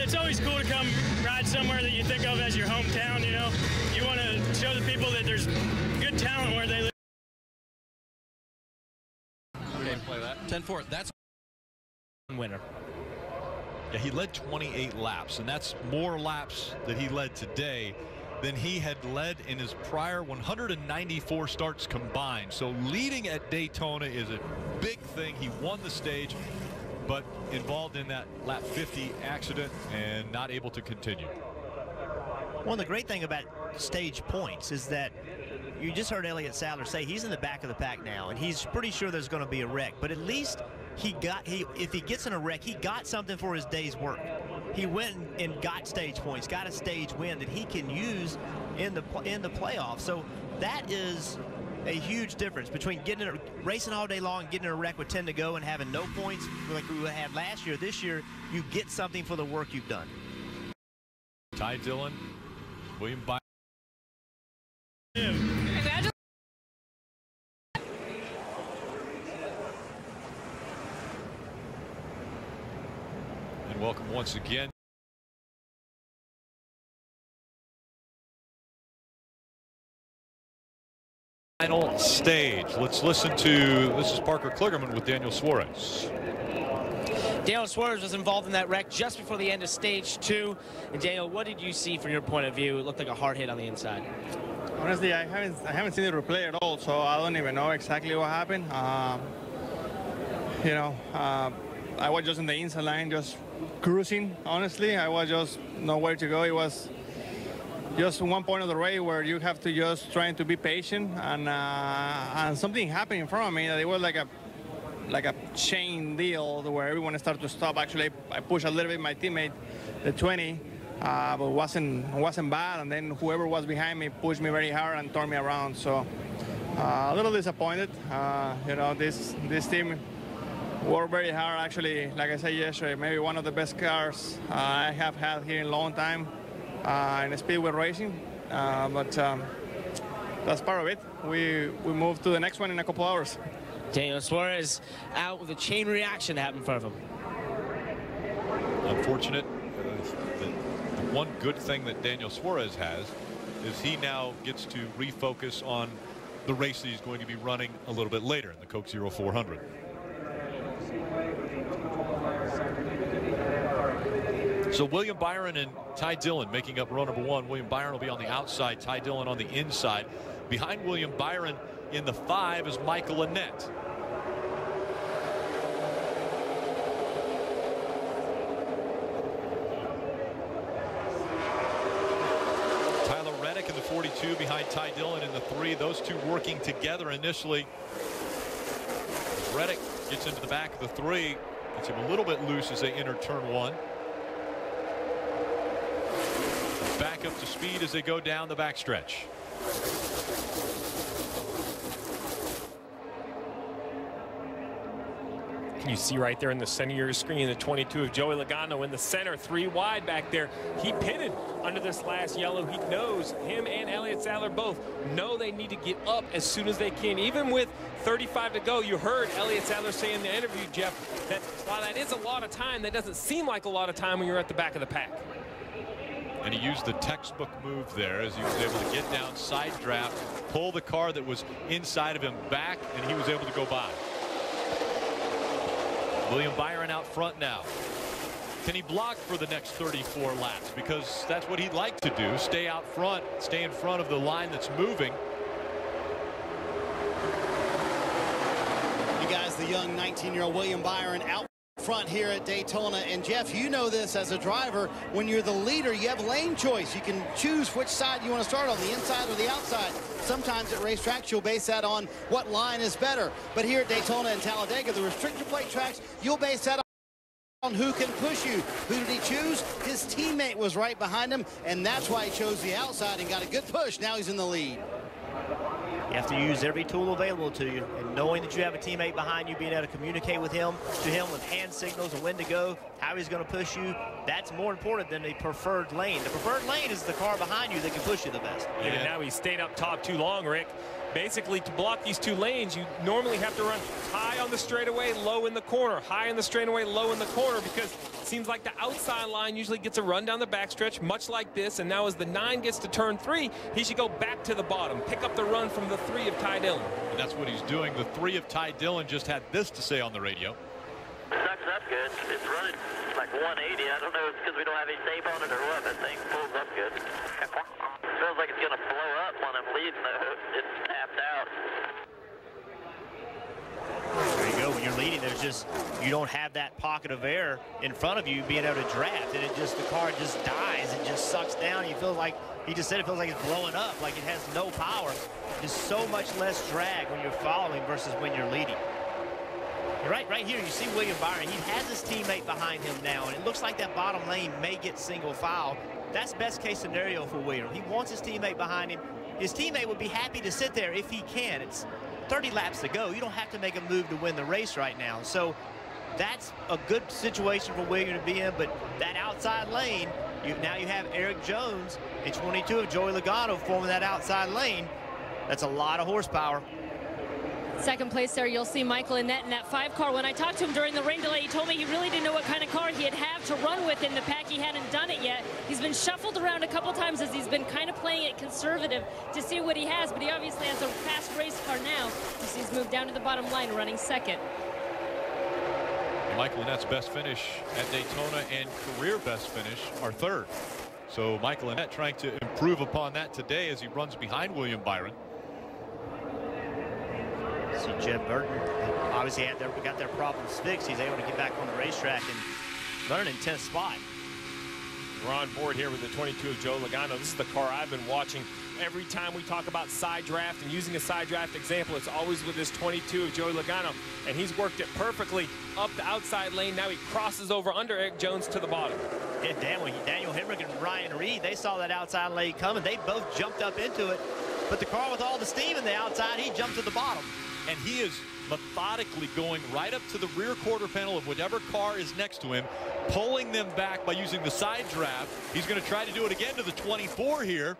It's always cool to come ride somewhere that you think of as your hometown, you know. You want to show the people that there's good talent where they live. Okay, play that. 10-4. That's winner. Yeah, he led 28 laps, and that's more laps that he led today than he had led in his prior 194 starts combined. So leading at Daytona is a big thing. He won the stage, but involved in that lap 50 accident and not able to continue. Well, the great thing about stage points is that you just heard Elliott Sadler say he's in the back of the pack now, and he's pretty sure there's going to be a wreck. But at least if he gets in a wreck, he got something for his day's work. He went and got stage points, got a stage win that he can use in the playoffs. So that is a huge difference between racing all day long and getting in a wreck with 10 to go and having no points like we had last year. This year, you get something for the work you've done. Ty Dillon, William Byron. And welcome once again. Final stage. Let's listen to, this is Parker Kligerman with Daniel Suarez. Daniel Suarez was involved in that wreck just before the end of stage 2. And Daniel, what did you see from your point of view? It looked like a hard hit on the inside. Honestly, I haven't seen the replay at all, so I don't even know exactly what happened. I was just in the inside line, just cruising. Honestly, I was just nowhere to go. It was just one point of the race where you have to just trying to be patient, and something happened in front of me that it was like a chain deal where everyone started to stop. Actually, I pushed a little bit my teammate, the 20, but it wasn't bad. And then whoever was behind me pushed me very hard and turned me around. So a little disappointed. This team worked very hard. Actually, like I said yesterday, maybe one of the best cars I have had here in a long time in speedway racing. But that's part of it. We move to the next one in a couple hours. Daniel Suarez out with a chain reaction that happened in front of him. Unfortunate. The one good thing that Daniel Suarez has is he now gets to refocus on the race that he's going to be running a little bit later in the Coke Zero 400. So William Byron and Ty Dillon making up row number 1. William Byron will be on the outside, Ty Dillon on the inside. Behind William Byron in the 5 is Michael Annett. Tyler Reddick in the 42 behind Ty Dillon in the 3. Those two working together initially. Reddick gets into the back of the 3. Gets him a little bit loose as they enter turn 1. Back up to speed as they go down the backstretch. You see right there in the center of your screen the 22 of Joey Logano in the center, 3 wide back there. He pitted under this last yellow. He knows, him and Elliott Sadler both know they need to get up as soon as they can. Even with 35 to go, you heard Elliott Sadler say in the interview, Jeff, that while that is a lot of time, that doesn't seem like a lot of time when you're at the back of the pack. And he used the textbook move there as he was able to get down, side draft, pull the car that was inside of him back, and he was able to go by. William Byron out front now. Can he block for the next 34 laps? Because that's what he'd like to do, stay out front, stay in front of the line that's moving. You guys, the young 19-year-old William Byron out front here at Daytona. And Jeff, you know this as a driver, when you're the leader, you have lane choice. You can choose which side you want to start on, the inside or the outside. Sometimes at racetracks you'll base that on what line is better, but here at Daytona and Talladega, the restrictor plate tracks, you'll base that on who can push you. Who did he choose? His teammate was right behind him, and that's why he chose the outside and got a good push. Now he's in the lead. You have to use every tool available to you, and knowing that you have a teammate behind you, being able to communicate with him with hand signals and when to go, how he's going to push you, that's more important than the preferred lane. The preferred lane is the car behind you that can push you the best. Yeah, now he stayed up top too long, Rick. Basically, to block these two lanes, you normally have to run high on the straightaway, low in the corner, high in the straightaway, low in the corner, because it seems like the outside line usually gets a run down the backstretch, much like this. And now as the 9 gets to turn 3, he should go back to the bottom, pick up the run from the 3 of Ty Dillon. And that's what he's doing. The 3 of Ty Dillon just had this to say on the radio. Sucks up good. It's running like 180. I don't know if it's because we don't have any tape on it or what. That thing pulls up good. Feels like it's going to blow up when I'm leading, though. It's tapped out. There you go. When you're leading, there's just, you don't have that pocket of air in front of you being able to draft, and it just, the car just dies and just sucks down. You feel like, he just said it feels like it's blowing up, like it has no power. Just so much less drag when you're following versus when you're leading. Right here, you see William Byron. He has his teammate behind him now, and it looks like that bottom lane may get single file. That's best case scenario for William. He wants his teammate behind him. His teammate would be happy to sit there if he can. It's 30 laps to go. You don't have to make a move to win the race right now. So that's a good situation for William to be in, but that outside lane, now you have Eric Jones and 22 of Joey Logano forming that outside lane. That's a lot of horsepower. Second place there, you'll see Michael Annett in that 5 car. When I talked to him during the rain delay, he told me he really didn't know what kind of car he'd have to run with in the pack. He hadn't done it yet. He's been shuffled around a couple times as he's been kind of playing it conservative to see what he has, but he obviously has a fast race car now. You see he's moved down to the bottom line, running second. Michael Annett's best finish at Daytona and career best finish are third. So Michael Annett trying to improve upon that today as he runs behind William Byron. See Jeb Burton obviously got their problems fixed. He's able to get back on the racetrack and run an intense spot. We're on board here with the 22 of Joe Logano. This is the car I've been watching. Every time we talk about side draft and using a side draft example, it's always with this 22 of Joey Logano, and he's worked it perfectly up the outside lane. Now he crosses over under Eric Jones to the bottom. Yeah, Daniel Hemrick and Ryan Reed, they saw that outside lane coming. They both jumped up into it, but the car with all the steam in the outside, he jumped to the bottom. And he is methodically going right up to the rear quarter panel of whatever car is next to him, pulling them back by using the side draft. He's going to try to do it again to the 24 here.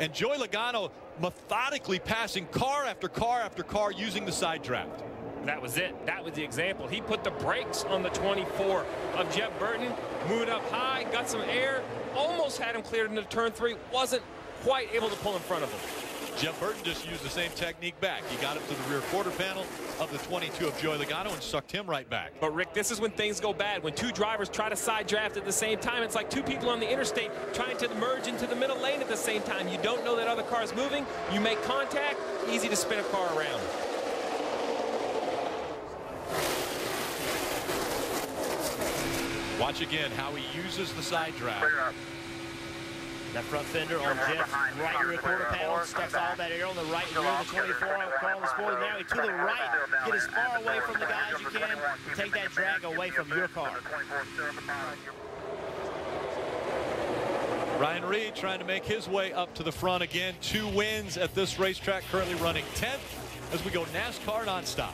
And Joey Logano methodically passing car after car after car using the side draft. That was it. That was the example. He put the brakes on the 24 of Jeb Burton, moved up high, got some air, almost had him cleared into turn 3, wasn't quite able to pull in front of him. Jeb Burton just used the same technique back. He got up to the rear quarter panel of the 22 of Joey Logano and sucked him right back. But Rick, this is when things go bad. When two drivers try to side draft at the same time, it's like two people on the interstate trying to merge into the middle lane at the same time. You don't know that other car is moving. You make contact, easy to spin a car around. Watch again how he uses the side draft. That front fender on Jeff's right rear quarter panel, stuffs all that air on the right rear of the 24 car on the spoiler. Now he to the right, get as far away from the guy as you can, take that drag away from your car. Ryan Reed trying to make his way up to the front again. 2 wins at this racetrack, currently running 10th as we go NASCAR nonstop.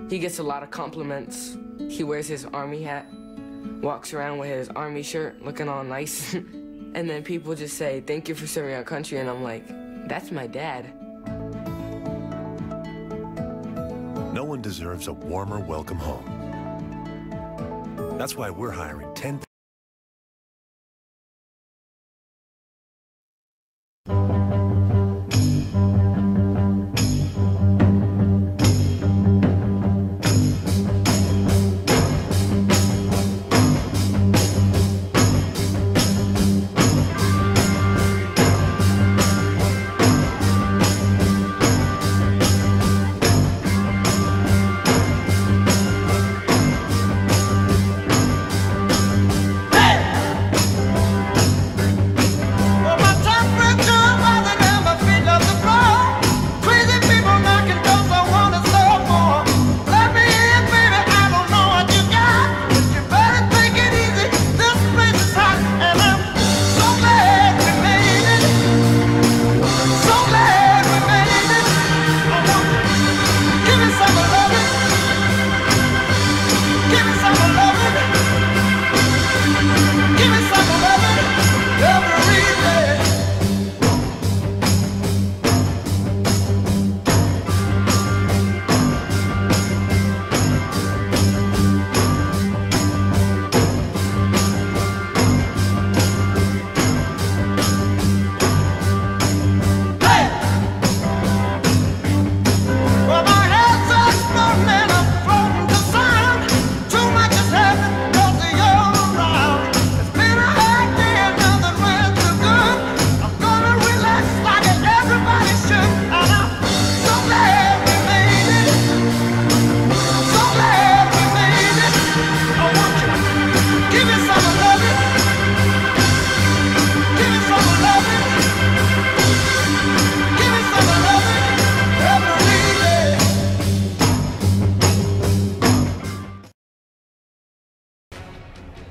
He gets a lot of compliments. He wears his Army hat, walks around with his Army shirt looking all nice. And then people just say, "Thank you for serving our country." And I'm like, that's my dad. No one deserves a warmer welcome home. That's why we're hiring 10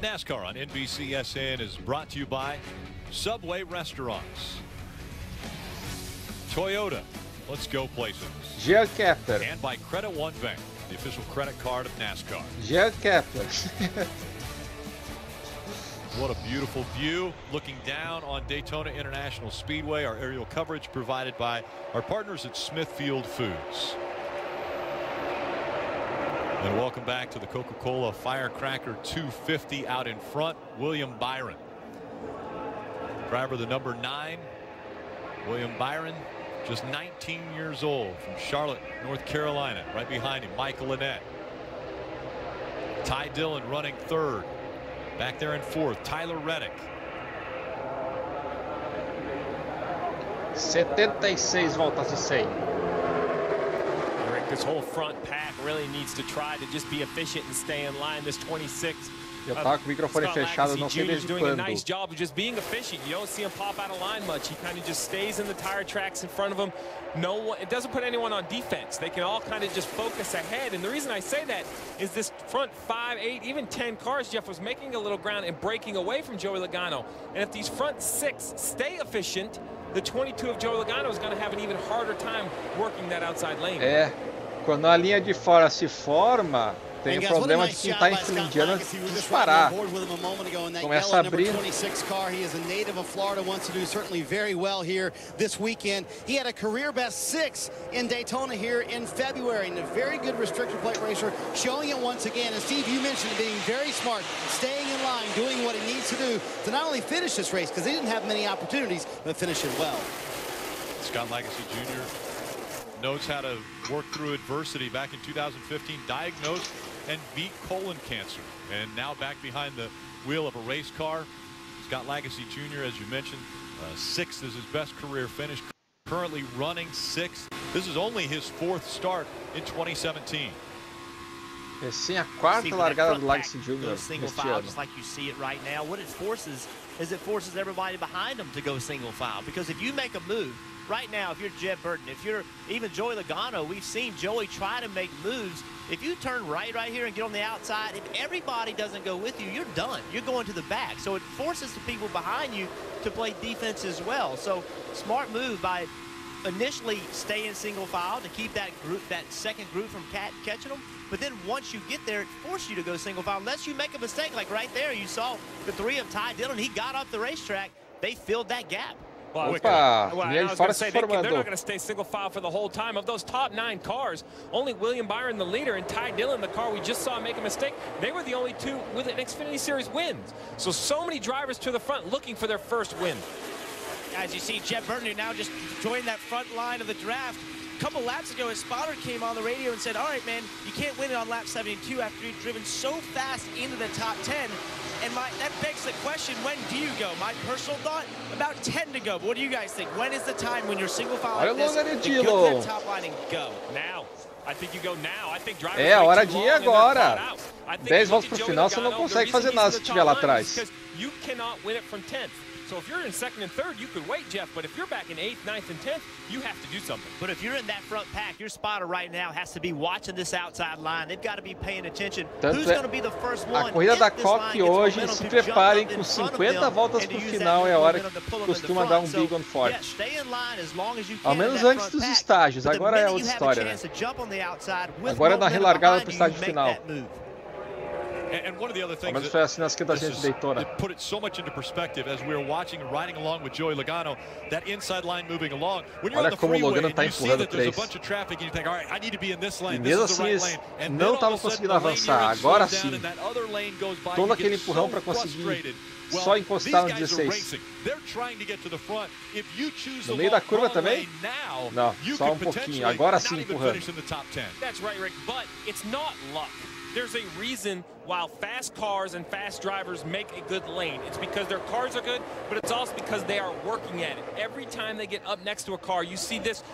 NASCAR on NBCSN is brought to you by Subway Restaurants, Toyota, let's go places, Geocaster, and by Credit One Bank, the official credit card of NASCAR. Geocaster. What a beautiful view looking down on Daytona International Speedway. Our aerial coverage provided by our partners at Smithfield Foods. And welcome back to the Coca-Cola Firecracker 250 out in front. William Byron, driver the number 9. William Byron, just 19 years old, from Charlotte, North Carolina. Right behind him, Michael Annett. Ty Dillon running 3rd. Back there in 4th, Tyler Reddick. 76 voltas de 100. Rick, this whole front pack really needs to try to just be efficient and stay in line. This 26. Eu tava com o microfone fechado, não sei desde doing quando. a nice job of just being efficient. You don't see him pop out of line much. He kind of just stays in the tire tracks in front of him. No one, it doesn't put anyone on defense. They can all kind of just focus ahead. And the reason I say that is this front 5, 8, even 10 cars, Jeff, was making a little ground and breaking away from Joey Logano. And if these front 6 stay efficient, the 22 of Joey Logano is going to have an even harder time working that outside lane. É, quando a linha de fora se forma, tem o problema de quem está infringindo disparar. Começa a abrir. 26 car. He is a native of Florida, wants to do certainly very well here this weekend. He had a career best 6 in Daytona here in February, and a very good restrictor plate racer, showing it once again. And Steve, you mentioned being very smart, staying in line, doing what he needs to do to not only finish this race, because he didn't have many opportunities, but finish it well. Scott Legacy Jr. knows how to work through adversity. Back in 2015, diagnosed and beat colon cancer, and now back behind the wheel of a race car. Scott Legacy Jr., as you mentioned, 6th is his best career finish, currently running 6th. This is only his 4th start in 2017. Sim, a quarta largada do Legacy Jr. Single file, just like you see it right now. What it forces is it forces everybody behind him to go single file, because if you make a move right now, if you're Jeb Burton, if you're even Joey Logano, we've seen Joey try to make moves. If you turn right here and get on the outside, if everybody doesn't go with you, you're done. You're going to the back. So it forces the people behind you to play defense as well. So smart move by initially staying single file to keep that group, that second group from catching them. But then once you get there, it forces you to go single file. Unless you make a mistake, like right there, you saw the 3 of Ty Dillon. He got off the racetrack. They filled that gap. Well, Opa, I was going to say, they're not going to stay single file for the whole time. Of those top 9 cars, only William Byron, the leader, and Ty Dillon, the car we just saw make a mistake, they were the only 2 with an Xfinity Series wins. So many drivers to the front looking for their first win. As you see, Jeb Burton, who now just joined that front line of the draft. A couple laps ago, his spotter came on the radio and said, all right, man, you can't win it on lap 72 after you've driven so fast into the top 10. And that begs the question, when do you go? My personal thought, about 10 to go. But what do you guys think? When is the time when you're single file like this to go to that top line and go? Now. I think you go now. I think drivers é a hora de ir agora. 10 voltas pro final, você não consegue fazer nada se estiver lá atrás. You cannot win it from 10th. So if you're in 2nd and 3rd, you could wait, Jeff. But if you're back in 8th, 9th, and 10th, you have to do something. But if you're in that front pack, your spotter right now has to be watching this outside line. They've got to be paying attention. Who's going to be the first one? A corrida da Coque hoje, se preparem com 50 voltas pro final, é a hora que costuma dar big on forte. Ao menos antes dos estágios, agora é outra história, né? Agora é na relargada pro estágio final. And one of the other things that put it so much into perspective as we were watching and riding along with Joey Logano, that inside line moving along. When you're on the freeway and you see that there's a bunch of traffic and you think, all right, I need to be in this lane. This is the right lane. And não estavam conseguindo avançar. Agora sim. Todo aquele empurrão para conseguir só encostar no 16. No meio da curva também? Não, só pouquinho. Agora sim empurrando. That's right, Rick, but it's not luck. There's a reason why fast cars and fast drivers make a good lane. It's because their cars are good, but it's also because they are working at it. Every time they get up next to a car, you see this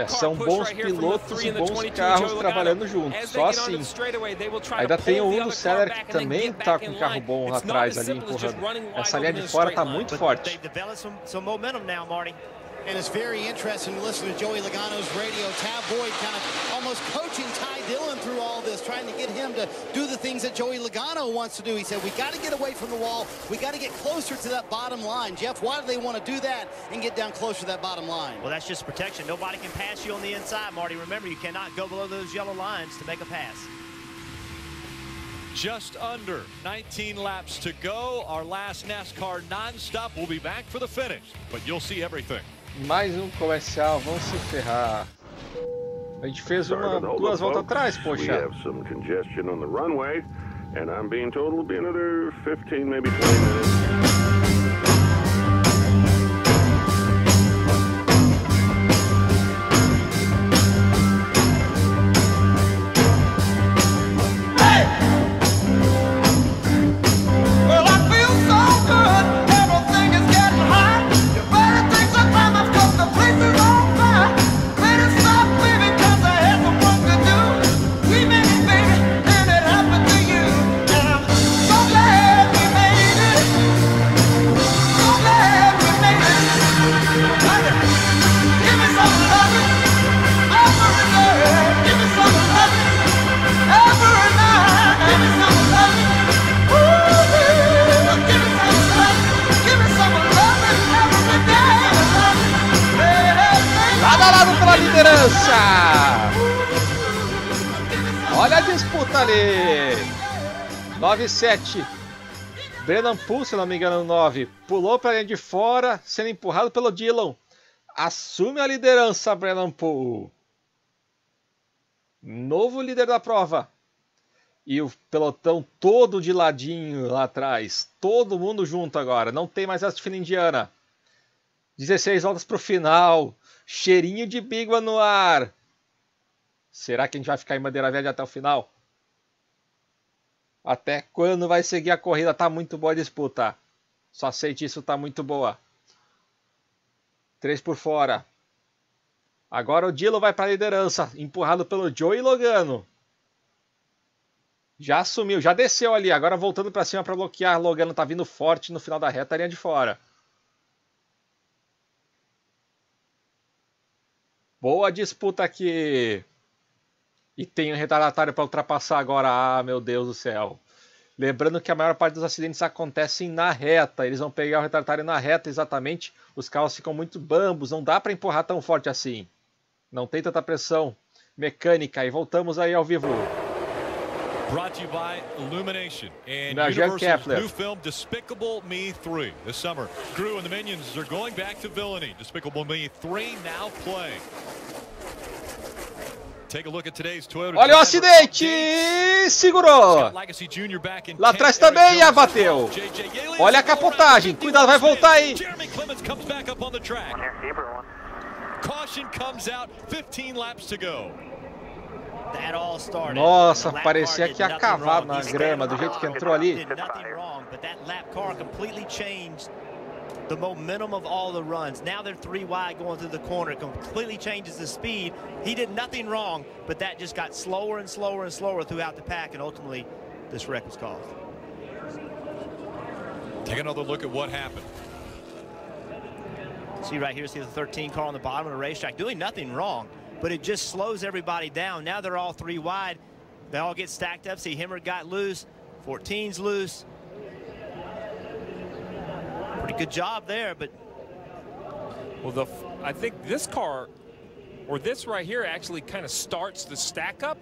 são bons pilotos e bons carros trabalhando juntos, só assim. Ainda tem o Uno Seller que também está com um carro bom atrás ali empurrando. Essa linha de fora está muito forte. And it's very interesting to listen to Joey Logano's radio. Tab Boyd kind of almost coaching Ty Dillon through all this, trying to get him to do the things that Joey Logano wants to do. He said, we got to get away from the wall. We got to get closer to that bottom line. Jeff, why do they want to do that and get down closer to that bottom line? Well, that's just protection. Nobody can pass you on the inside, Marty. Remember, you cannot go below those yellow lines to make a pass. Just under 19 laps to go. Our last NASCAR nonstop. We'll be back for the finish, but you'll see everything. Mais comercial, vamos se ferrar. A gente fez duas voltas atrás, poxa. We have some congestion on the runway, and I'm being told it'll be another 15, maybe 20 minutes. Olha a disputa ali. 9-7. Brennan Poole, se não me engano, 9. Pulou para a linha de fora, sendo empurrado pelo Dillon. Assume a liderança, Brennan Poole. Novo líder da prova. E o pelotão todo de ladinho lá atrás. Todo mundo junto agora. Não tem mais essa de fila indiana. 16 voltas para o final. Cheirinho de bigua no ar. Será que a gente vai ficar em bandeira verde até o final? Até quando vai seguir a corrida? Tá muito boa a disputa. Só aceite isso, tá muito boa. 3 por fora. Agora o Dillon vai para a liderança. Empurrado pelo Joey Logano. Já assumiu, já desceu ali. Agora voltando para cima para bloquear. Logano tá vindo forte no final da reta, linha de fora. Boa disputa aqui. E tem um retardatário para ultrapassar agora. Ah, meu Deus do céu. Lembrando que a maior parte dos acidentes acontecem na reta. Eles vão pegar o retardatário na reta exatamente. Os carros ficam muito bambos. Não dá para empurrar tão forte assim. Não tem tanta pressão mecânica. E voltamos aí ao vivo. Brought to you by Illumination and Universal's new film Despicable Me 3. This summer, Gru and the Minions are going back to villainy. Despicable Me 3 now playing. Take a look at today's Toyota. Olha o acidente! Segurou! Lá atrás também abateu. Olha a capotagem. Cuidado, vai voltar aí. Caution comes out, 15 laps to go. Nossa, parecia que ia cavar na grama do jeito que entrou ali. The momentum of all the runs. Now they're 3 wide going through the corner. It completely changes the speed. He did nothing wrong, but that just got slower and slower and slower throughout the pack, and ultimately this wreck was caused. Take another look at what happened. See right here, see the 13 car on the bottom of the racetrack doing nothing wrong, but it just slows everybody down. Now they're all 3 wide. They all get stacked up. See, Hemmer got loose. 14's loose. Pretty good job there, but well, I think this car, or this right here, actually kind of starts the stack up.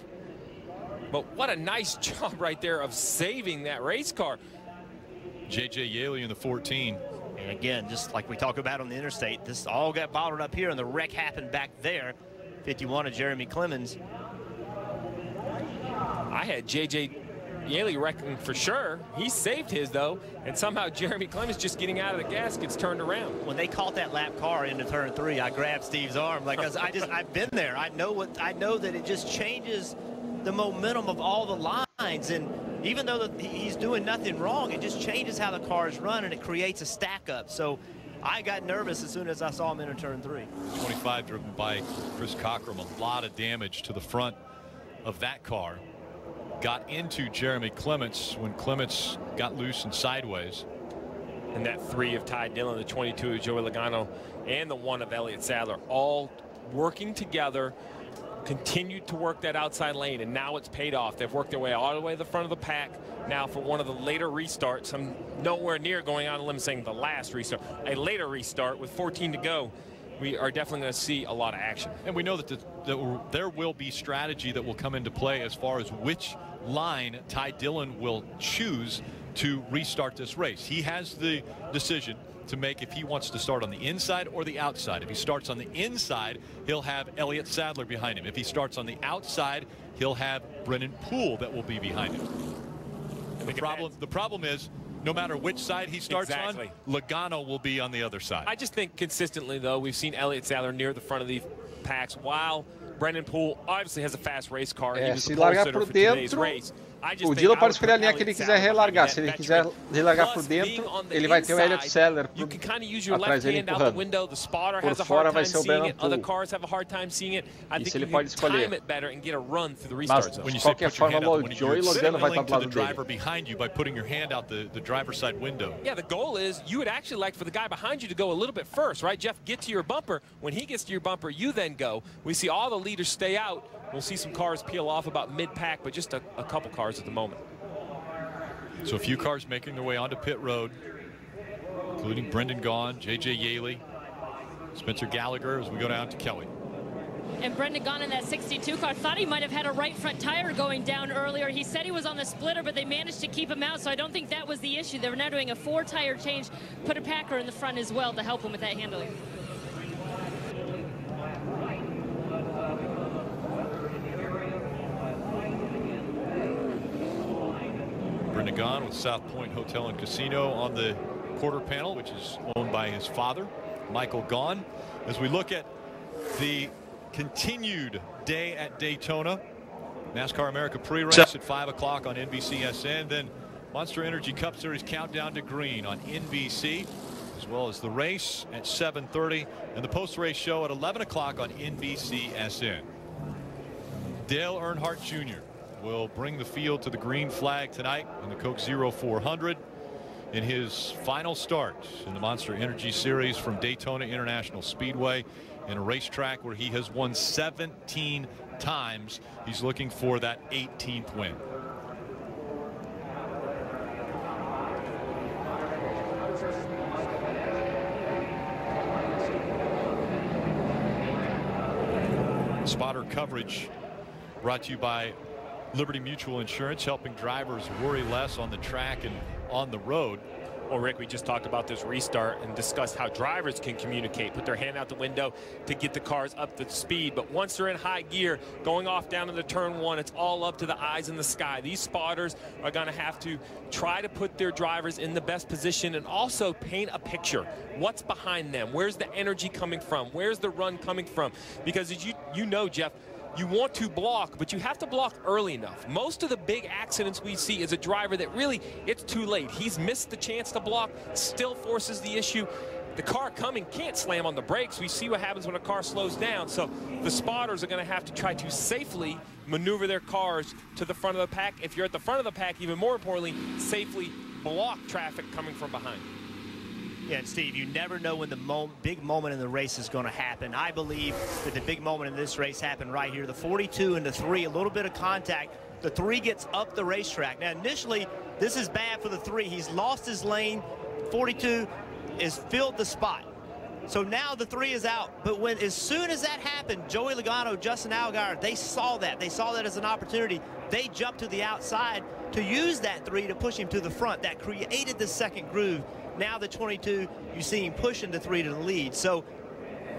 But what a nice job right there of saving that race car. J.J. Yaley in the 14. And again, just like we talk about on the interstate, this all got bottled up here, and the wreck happened back there. 51 of Jeremy Clemens. I had J.J. Yaley wrecking for sure. He saved his though, and somehow Jeremy Clemens just getting out of the gaskets turned around. When they caught that lap car into turn 3, I grabbed Steve's arm, like, cause I've been there. I know that it just changes the momentum of all the lines, and even though he's doing nothing wrong, it just changes how the car is run, and it creates a stack up. So I got nervous as soon as I saw him enter turn 3. 25 driven by Chris Cockrum. A lot of damage to the front of that car. Got into Jeremy Clements when Clements got loose and sideways. And that 3 of Ty Dillon, the 22 of Joey Logano, and the 1 of Elliott Sadler, all working together continued to work that outside lane, and now it's paid off. They've worked their way all the way to the front of the pack. Now for one of the later restarts, I'm nowhere near going on a limb saying the last restart, a later restart with 14 to go. We are definitely going to see a lot of action. And we know that there will be strategy that will come into play as far as which line Ty Dillon will choose to restart this race. He has the decision to make if he wants to start on the inside or the outside. If he starts on the inside, he'll have Elliott Sadler behind him. If he starts on the outside, he'll have Brennan Poole that will be behind him. And the problem is, no matter which side he starts on, Logano will be on the other side. I just think consistently, though, we've seen Elliott Sadler near the front of these packs, while Brennan Poole obviously has a fast race car. He was the pole sitter for today's race. O Dillon pode escolher a linha que ele quiser relargar. Se ele quiser relargar por dentro, ele vai ter o Elliott Sadler atrás dele empurrando. Por fora vai ser o Brennan Poole. Isso ele pode escolher. Mas, de qualquer forma, o Joey Logano vai estar do lado dele. Behind you by putting your hand out the driver's side window. Yeah, the goal is you would actually like for the guy behind you to go a little bit first, right? Jeff, get to your bumper. When he gets to your bumper, you then go. We see all the leaders stay out. We'll see some cars peel off about mid-pack, but just a couple cars at the moment. So a few cars making their way onto pit road, including Brendan Gaughan, J.J. Yaley, Spencer Gallagher as we go down to Kelly. And Brendan Gaughan in that 62 car thought he might have had a right front tire going down earlier. He said he was on the splitter, but they managed to keep him out, so I don't think that was the issue. They were now doing a 4-tire change, put a Packer in the front as well to help him with that handling. Brendan Gaughan with South Point Hotel and Casino on the quarter panel, which is owned by his father, Michael Gaughan. As we look at the continued day at Daytona, NASCAR America pre-race at 5 o'clock on NBCSN, then Monster Energy Cup Series countdown to green on NBC, as well as the race at 7:30 and the post-race show at 11 o'clock on NBCSN. Dale Earnhardt Jr. will bring the field to the green flag tonight in the Coke Zero 400 in his final start in the Monster Energy Series from Daytona International Speedway, in a racetrack where he has won 17 times. He's looking for that 18th win. Spotter coverage brought to you by Liberty Mutual Insurance, helping drivers worry less on the track and on the road. Well, Rick, we just talked about this restart and discussed how drivers can communicate, put their hand out the window to get the cars up to speed. But once they're in high gear, going off down into turn one, it's all up to the eyes in the sky. These spotters are going to have to try to put their drivers in the best position and also paint a picture. What's behind them? Where's the energy coming from? Where's the run coming from? Because as you know, Jeff, you want to block, but you have to block early enough. Most of the big accidents we see is a driver that really, it's too late. He's missed the chance to block, still forces the issue. The car coming can't slam on the brakes. We see what happens when a car slows down. So the spotters are going to have to try to safely maneuver their cars to the front of the pack. If you're at the front of the pack, even more importantly, safely block traffic coming from behind. Yeah, and Steve, you never know when the big moment in the race is going to happen. I believe that the big moment in this race happened right here. The 42 and the 3, a little bit of contact. The 3 gets up the racetrack. Now, initially, this is bad for the 3. He's lost his lane. 42 is filled the spot. So now the 3 is out. But as soon as that happened, Joey Logano, Justin Allgaier, they saw that. They saw that as an opportunity. They jumped to the outside to use that 3 to push him to the front. That created the second groove. Now the 22, you see him pushing the 3 to the lead. So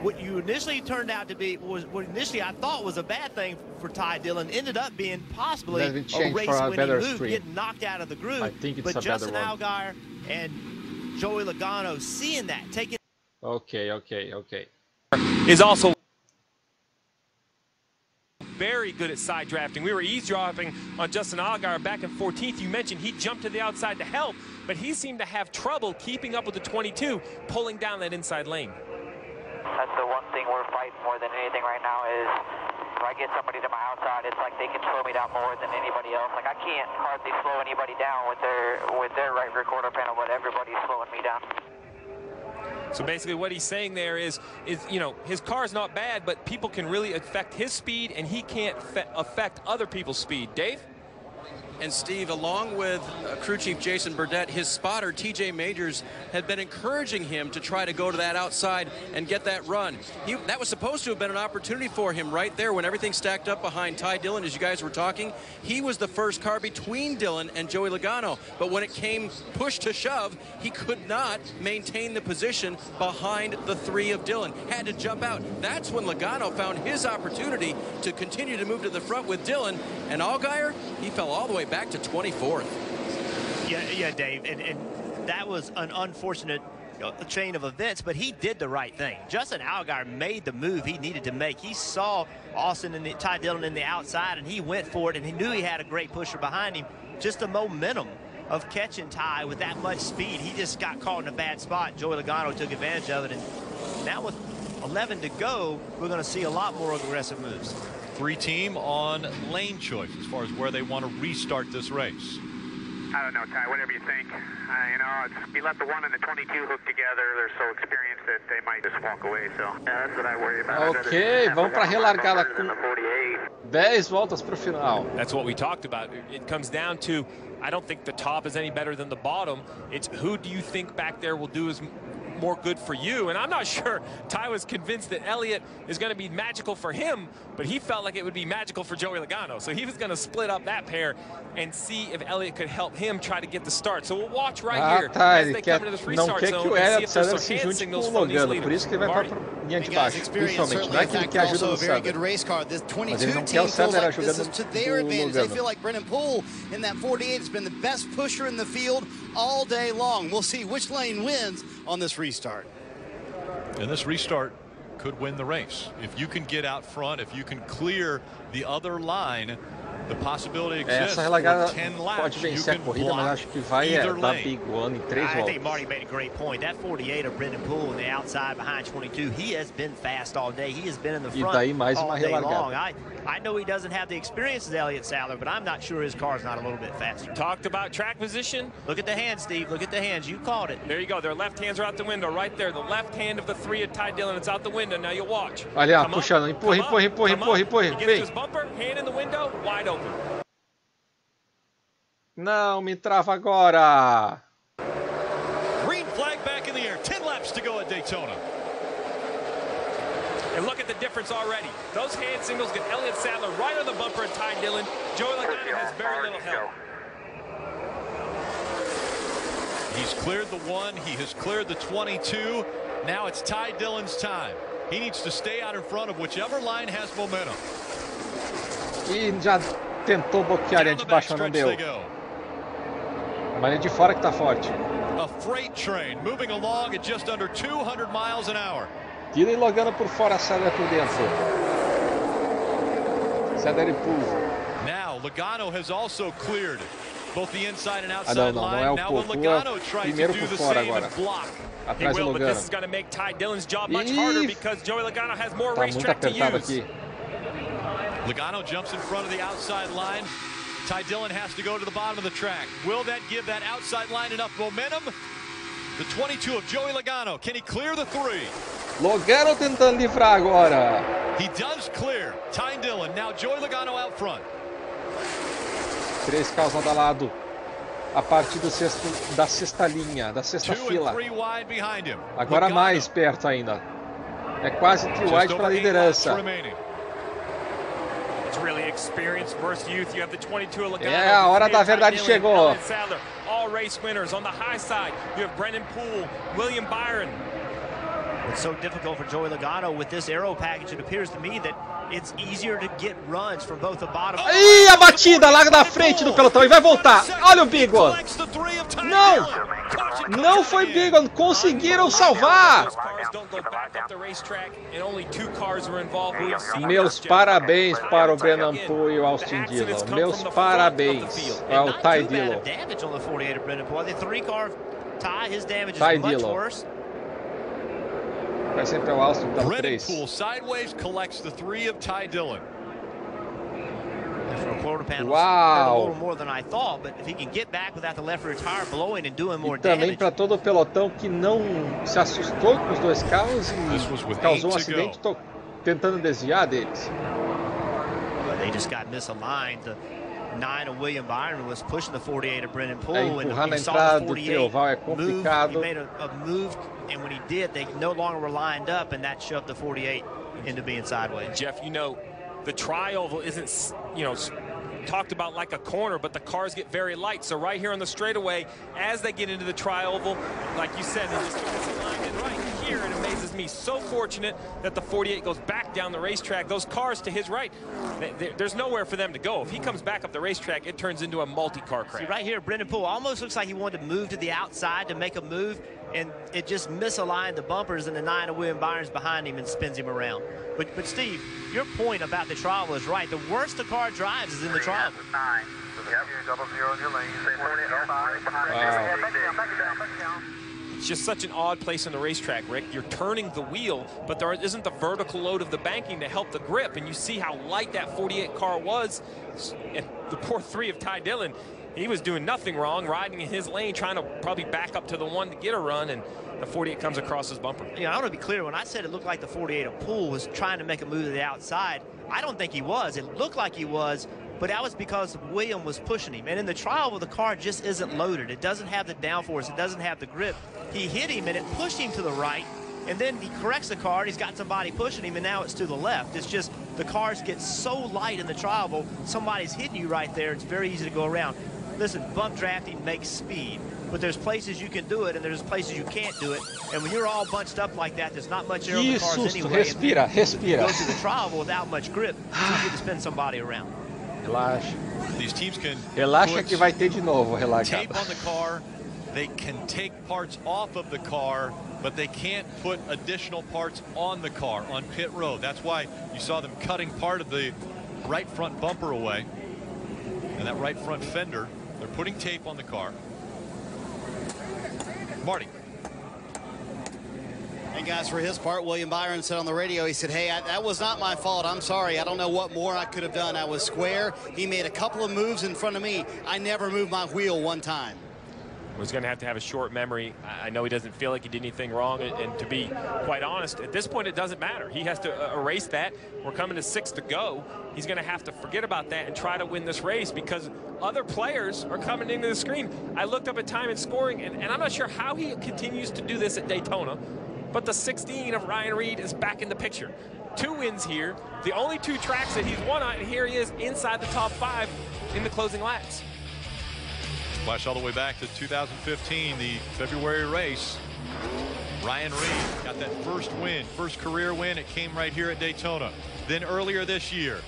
what you initially turned out to be was what initially I thought was a bad thing for Ty Dillon ended up being possibly a race-winning move, getting knocked out of the groove. I think it's but Justin Allgaier and Joey Logano seeing that, taking. Okay. Is also very good at side drafting. We were eavesdropping on Justin Allgaier back in 14th. You mentioned he jumped to the outside to help, but he seemed to have trouble keeping up with the 22, pulling down that inside lane. That's the one thing we're fighting more than anything right now is if I get somebody to my outside, it's like they can slow me down more than anybody else. Like I can't hardly slow anybody down with their right rear quarter panel, but everybody's slowing me down. So basically what he's saying there is you know, his car's not bad, but people can really affect his speed, and he can't affect other people's speed. Dave? And Steve, along with crew chief Jason Burdett, his spotter, TJ Majors, had been encouraging him to try to go to that outside and get that run. That was supposed to have been an opportunity for him right there when everything stacked up behind Ty Dillon, as you guys were talking. He was the first car between Dillon and Joey Logano, but when it came push to shove, he could not maintain the position behind the 3 of Dillon. Had to jump out. That's when Logano found his opportunity to continue to move to the front with Dillon, and Allgaier, he fell all the way back to 24th. Yeah, Dave, and that was an unfortunate chain of events, but he did the right thing. Justin Allgaier made the move he needed to make. He saw Austin and Ty Dillon in the outside, and he went for it, and he knew he had a great pusher behind him. Just the momentum of catching Ty with that much speed, he just got caught in a bad spot. Joey Logano took advantage of it, and now with 11 to go, we're going to see a lot more aggressive moves. 3-team on lane choice as far as where they want to restart this race. I don't know, Ty, whatever you think. You know, you let the 1 and the 22 hook together. They're so experienced that they might just walk away. So yeah, that's what I worry about. Ok, vamos para a relargada com 10 voltas para o final. That's what we talked about. It comes down to, I don't think the top is any better than the bottom. It's who do you think back there will do as more good for you? And I'm not sure Ty was convinced that Elliott is going to be magical for him, but he felt like it would be magical for Joey Logano. So he was going to split up that pair and see if Elliott could help him try to get the start. So we'll watch right here tá, as they come into this restart zone and see if there's some hand signals from these leaders. Por isso que ele vai para a linha de baixo, principalmente. Não é que ele quer ajuda do Sander, mas ele não quer o Sander ajudando o Logano. They feel like Brennan Poole in that 48 has been the best pusher in the field all day long. We'll see which lane wins on this restart. And this restart could win the race. If you can get out front, if you can clear the other line, the possibility exists Essa relargada for 10 laps. Pode vencer a corrida, mas acho que vai dar big one em 3 voltas. I think Marty made a great point. That 48 of Brendan Poole on the outside behind 22, he has been fast all day. He has been in the front all day long. I know he doesn't have the experience as Elliott Sadler, but I'm not sure his car's not a little bit faster. Talked about track position. Look at the hands, Steve. Look at the hands. You called it. There you go. Their left hands are out the window right there. The left hand of the 3 of Ty Dillon. It's out the window. Now you watch. Olha, puxando. Empurra. He gets his bumper, hand in the window, wide open. Não, me trava agora. Green flag back in the air. 10 laps to go at Daytona. And look at the difference already. Those hand signals get Elliott Sadler right on the bumper and Ty Dillon. Joey Logano has very little help. He's cleared the 1. He has cleared the 22. Now it's Ty Dillon's time. He needs to stay out in front of whichever line has momentum. E já tentou bloquear a de baixo, não deu. Mas é de fora que tá forte. A freight train moving along at just under 200 miles an hour. Tira e Logano por fora, Sadler por dentro. Sadler e Poole. Now Logano has also cleared both the inside and outside não line. é o Now Poole. Logano tries to do the same and block. Atrás do But Logano. this is going to make Ty Dillon's job much harder because Joey Logano has more racetrack to use. Aqui. Logano jumps in front of the outside line. Ty Dillon has to go to the bottom of the track. Will that give that outside line enough momentum? The 22 of Joey Logano. Can he clear the 3? Logano tentando livrar agora. He does clear. Ty Dillon. Now Joey Logano out front. 3 carros lado a lado. A partir da sexta linha, da sexta fila. Agora mais perto ainda. É quase 3 wide para a liderança. É, a hora da verdade chegou. All race winners on the high side. You have Brennan Poole, William Byron. It's so difficult for Joey Logano with this aero package. It appears to me that it's easier to get runs from both the bottom. Ih, a batida lá na frente do pelotão e vai voltar. Olha o Big One. Não! Não foi Big One. Conseguiram salvar. Meus parabéns para o Brennan Poole e o Austin Dillon. Meus parabéns ao Ty Dillon. Ty Dillon. Vai sempre ao Austin pelo 3. Poole sideways collects the 3 of Ty Dillon. quarter panel Uau! a little more than I thought, but if he can get back without the left rear tire blowing and doing more E também damage. para todo o pelotão que não se assustou com os dois carros e causou um acidente tentando desviar deles. They just got misaligned. The 9 of William Byron was pushing the 48 of Brendan Poole, and empurrar na you saw entrada the do 48 trioval é move. complicado. He made a move, and when he did, they no longer were lined up, and that shoved the 48 into being sideways. Jeff, you know, the tri-oval isn't, you know, talked about like a corner, but the cars get very light. So right here on the straightaway, as they get into the tri-oval, like you said, they just get misaligned. And right here, it amazes me. So fortunate that the 48 goes back down the racetrack. Those cars to his right, there's nowhere for them to go. If he comes back up the racetrack, it turns into a multi-car crash. See, right here, Brendan Poole almost looks like he wanted to move to the outside to make a move, and it just misaligned the bumpers, and the 9 of William Byron's behind him and spins him around. But Steve, your point about the trial is right. The worse the car drives is in the trial. It's just such an odd place on the racetrack, Rick. You're turning the wheel, but there isn't the vertical load of the banking to help the grip, and you see how light that 48 car was. And the poor 3 of Ty Dillon, he was doing nothing wrong, riding in his lane, trying to probably back up to the 1 to get a run, and the 48 comes across his bumper. Yeah, I want to be clear. When I said it looked like the 48 of Poole was trying to make a move to the outside, I don't think he was. It looked like he was, but that was because William was pushing him. And in the trial, the car just isn't loaded. It doesn't have the downforce. It doesn't have the grip. He hit him, and it pushed him to the right, and then he corrects the car, and he's got somebody pushing him, and now it's to the left. It's just the cars get so light in the trial, somebody's hitting you right there. It's very easy to go around. Listen, bump drafting makes speed, but there's places you can do it and there's places you can't do it. And when you're all bunched up like that, there's not much air on the cars anyway. Respira. You go through the trial without much grip, it's easy to spin somebody around. Relaxa. These teams can Relaxa que vai ter de novo, relaxa. Tape on the car. They can take parts off of the car, but they can't put additional parts on the car on pit road. That's why you saw them cutting part of the right front bumper away and that right front fender. They're putting tape on the car. Marty. And guys, for his part, William Byron said on the radio, he said, hey, that was not my fault. I'm sorry. I don't know what more I could have done. I was square. He made a couple of moves in front of me. I never moved my wheel one time. He's going to have a short memory. I know he doesn't feel like he did anything wrong, and to be quite honest, at this point it doesn't matter. He has to erase that. We're coming to 6 to go. He's going to have to forget about that and try to win this race because other players are coming into the screen. I looked up at time and scoring, and I'm not sure how he continues to do this at Daytona, but the 16 of Ryan Reed is back in the picture. 2 wins here, the only 2 tracks that he's won on, and here he is inside the top 5 in the closing laps. Flash all the way back to 2015, the February race. Ryan Reed got that first win, first career win. It came right here at Daytona. Then earlier this year,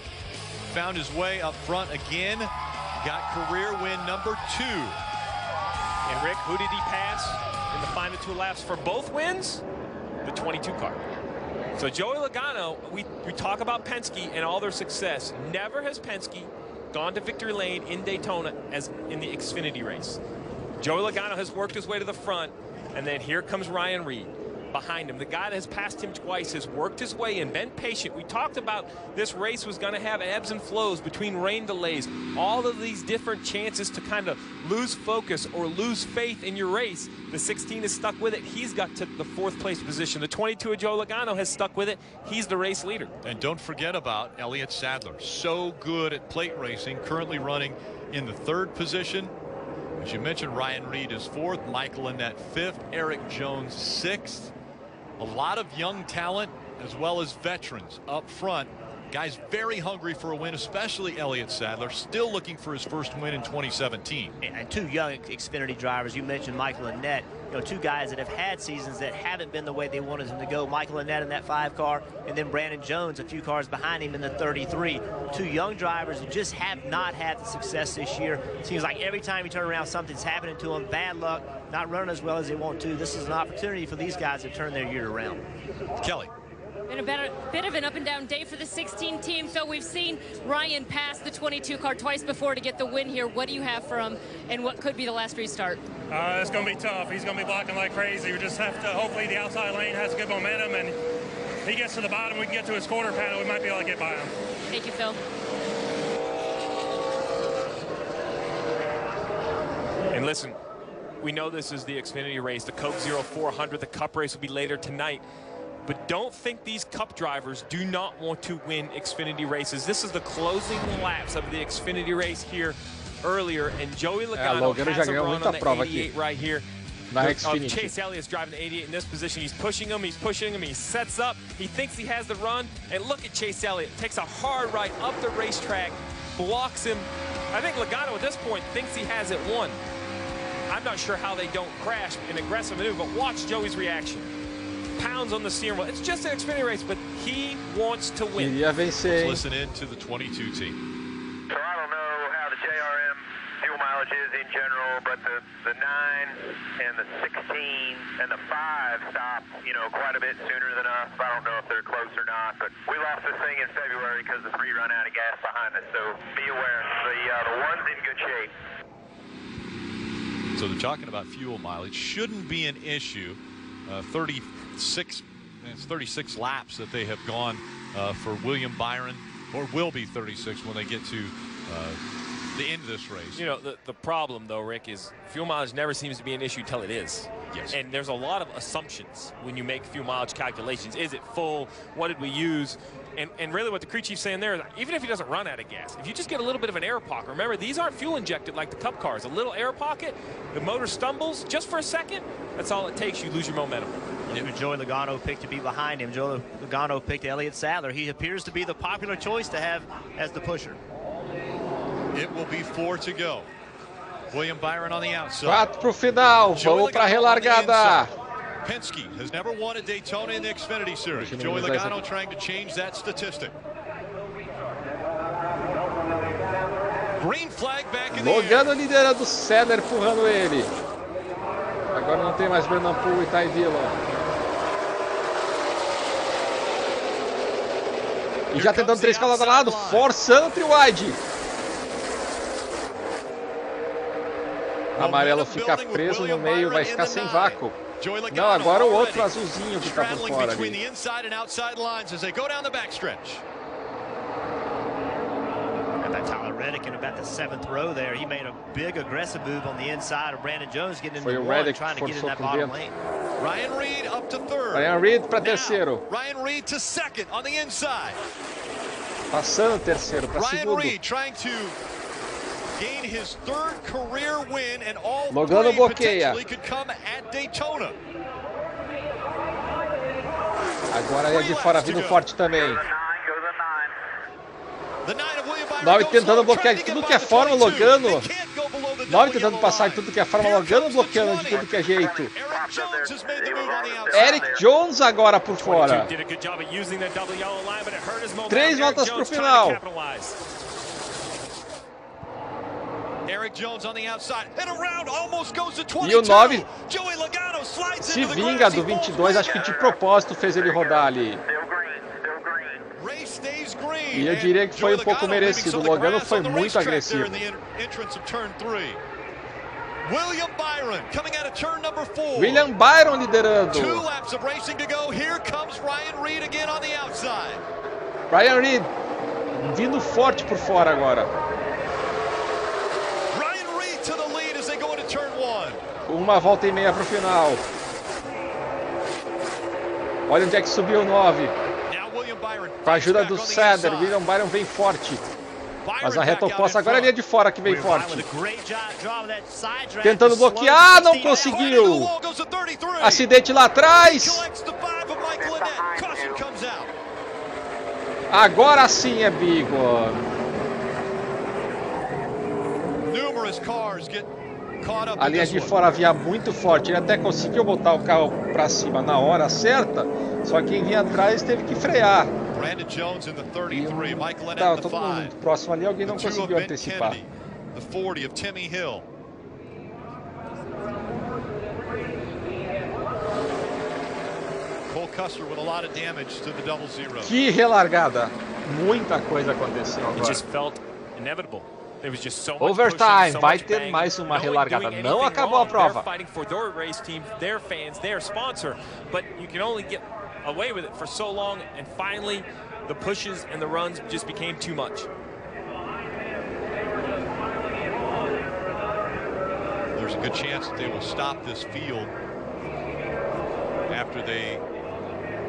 found his way up front again, got career win number 2. And Rick, who did he pass in the final 2 laps for both wins? The 22 car. So Joey Logano, we talk about Penske and all their success. Never has Penske gone to victory lane in Daytona as in the Xfinity race. Joey Logano has worked his way to the front, and then here comes Ryan Reed behind him. The guy that has passed him twice has worked his way in, been patient. We talked about this race was going to have ebbs and flows between rain delays, all of these different chances to kind of lose focus or lose faith in your race. The 16 is stuck with it. He's got to the 4th place position. The 22 of Joe Logano has stuck with it. He's the race leader. And don't forget about Elliott Sadler. So good at plate racing, currently running in the 3rd position. As you mentioned, Ryan Reed is 4th, Michael Annett 5th, Eric Jones 6th. A lot of young talent as well as veterans up front. Guys very hungry for a win, especially Elliott Sadler, still looking for his first win in 2017. And 2 young Xfinity drivers. You mentioned Michael Annett. You know, 2 guys that have had seasons that haven't been the way they wanted them to go. Michael Annett in that 5 car, and then Brandon Jones a few cars behind him in the 33. 2 young drivers who just have not had the success this year. Seems like every time you turn around, something's happening to them. Bad luck, not running as well as they want to. This is an opportunity for these guys to turn their year around. Kelly. Been a bit of an up-and-down day for the 16 team. Phil, we've seen Ryan pass the 22 car twice before to get the win here. What do you have for him, and what could be the last restart? It's going to be tough. He's going to be blocking like crazy. We just have to, hopefully the outside lane has good momentum, and he gets to the bottom, we can get to his quarter panel, we might be able to get by him. Thank you, Phil. And listen, we know this is the Xfinity race, the Coke 0400, the Cup race will be later tonight. But don't think these Cup drivers do not want to win Xfinity races. This is the closing laps of the Xfinity race here earlier, and Joey Logano has a run on the 88 right here. Chase Elliott's driving the 88 in this position. He's pushing him, he sets up, he thinks he has the run, and look at Chase Elliott. Takes a hard right up the racetrack, blocks him. I think Logano at this point thinks he has it won. I'm not sure how they don't crash an aggressive maneuver, but watch Joey's reaction. Pounds on the steering wheel. It's just an Xfinity race, but he wants to win. Let's listen in to the 22 team. So I don't know how the JRM fuel mileage is in general, but the 9 and the 16 and the 5 stop, you know, quite a bit sooner than us. I don't know if they're close or not, but we lost this thing in February because the 3 run out of gas behind us. So be aware, the 1's in good shape. So they're talking about fuel mileage. Shouldn't be an issue. 36 laps that they have gone for William Byron, or will be 36 when they get to the end of this race. You know, the problem though, Rick, is fuel mileage never seems to be an issue till it is. Yes. And there's a lot of assumptions when you make fuel mileage calculations. Is it full? What did we use? And really what the crew chief's saying there is, even if he doesn't run out of gas, if you just get a little bit of an air pocket, remember, these aren't fuel injected like the Cup cars. A little air pocket, the motor stumbles just for a second, that's all it takes. You lose your momentum. Joey Logano picked to be behind him. Joey Logano picked Elliott Sadler. He appears to be the popular choice to have as the pusher. It will be 4 to go. William Byron on the outside. 4 pro final. Vamos para a relargada. Penske has never won a Daytona in the Xfinity Series. Joey Logano trying to change that statistic. Green flag back in the air. Logano liderando, Sadler empurrando ele. Agora não tem mais Brennan Poole e Ty Dillon. E já tentando 3 para cada lado, forçando o trio-wide. Amarelo fica preso no meio, vai ficar sem vácuo. Não, agora o outro azulzinho que está por fora ali. That Tyler Reddick in about the 7th row there. He made a big aggressive move on the inside of Brandon Jones, getting in the one, trying to get in that bottom lane. Ryan Reed up to 3rd. Ryan Reed para terceiro. Ryan Reed to 2nd on the inside. Passando terceiro para segundo. Ryan Reed trying to gain his 3rd career win, and all Logano 3 bloqueia. potentially could come at Daytona. Agora ali de fora vindo forte também. 9 tentando bloquear de tudo que é forma, Logano. 9 tentando passar de tudo que é forma, Logano bloqueando de tudo que é jeito. Eric Jones agora por fora. 3 voltas para o final. E o 9 se vinga do 22, acho que de propósito fez ele rodar ali. E eu diria que foi um pouco merecido. O Logano foi muito agressivo. William Byron liderando. Ryan Reed vindo forte por fora agora. 1 volta e meia para o final. Olha onde é que subiu o 9. Com a ajuda do Sadler, William Byron vem forte. Mas na reta oposta agora é a linha de fora que vem forte. Tentando bloquear, não conseguiu. Acidente lá atrás. Agora sim é Bigo. A linha de fora vinha muito forte. Ele até conseguiu botar o carro para cima na hora certa. Só que quem vinha atrás teve que frear. Tá, todo mundo próximo ali, alguém não conseguiu antecipar. Que relargada! Muita coisa aconteceu agora. Overtime, vai ter mais uma relargada. Não acabou a prova. Away with it for so long, and finally the pushes and the runs just became too much. There's a good chance that they will stop this field after they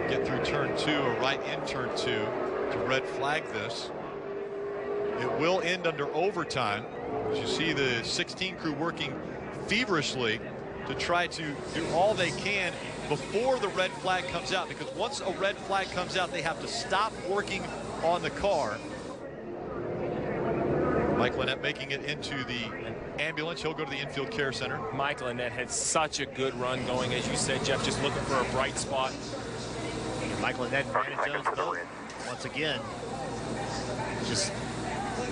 get through turn 2 or right in turn 2 to red flag this. It will end under overtime. As you see the 16 crew working feverishly to try to do all they can before the red flag comes out, because once a red flag comes out, they have to stop working on the car. Michael Annett making it into the ambulance. He'll go to the infield care center. Michael Annett had such a good run going, as you said, Jeff, just looking for a bright spot. And Michael Annett and Brandon Jones both, once again, just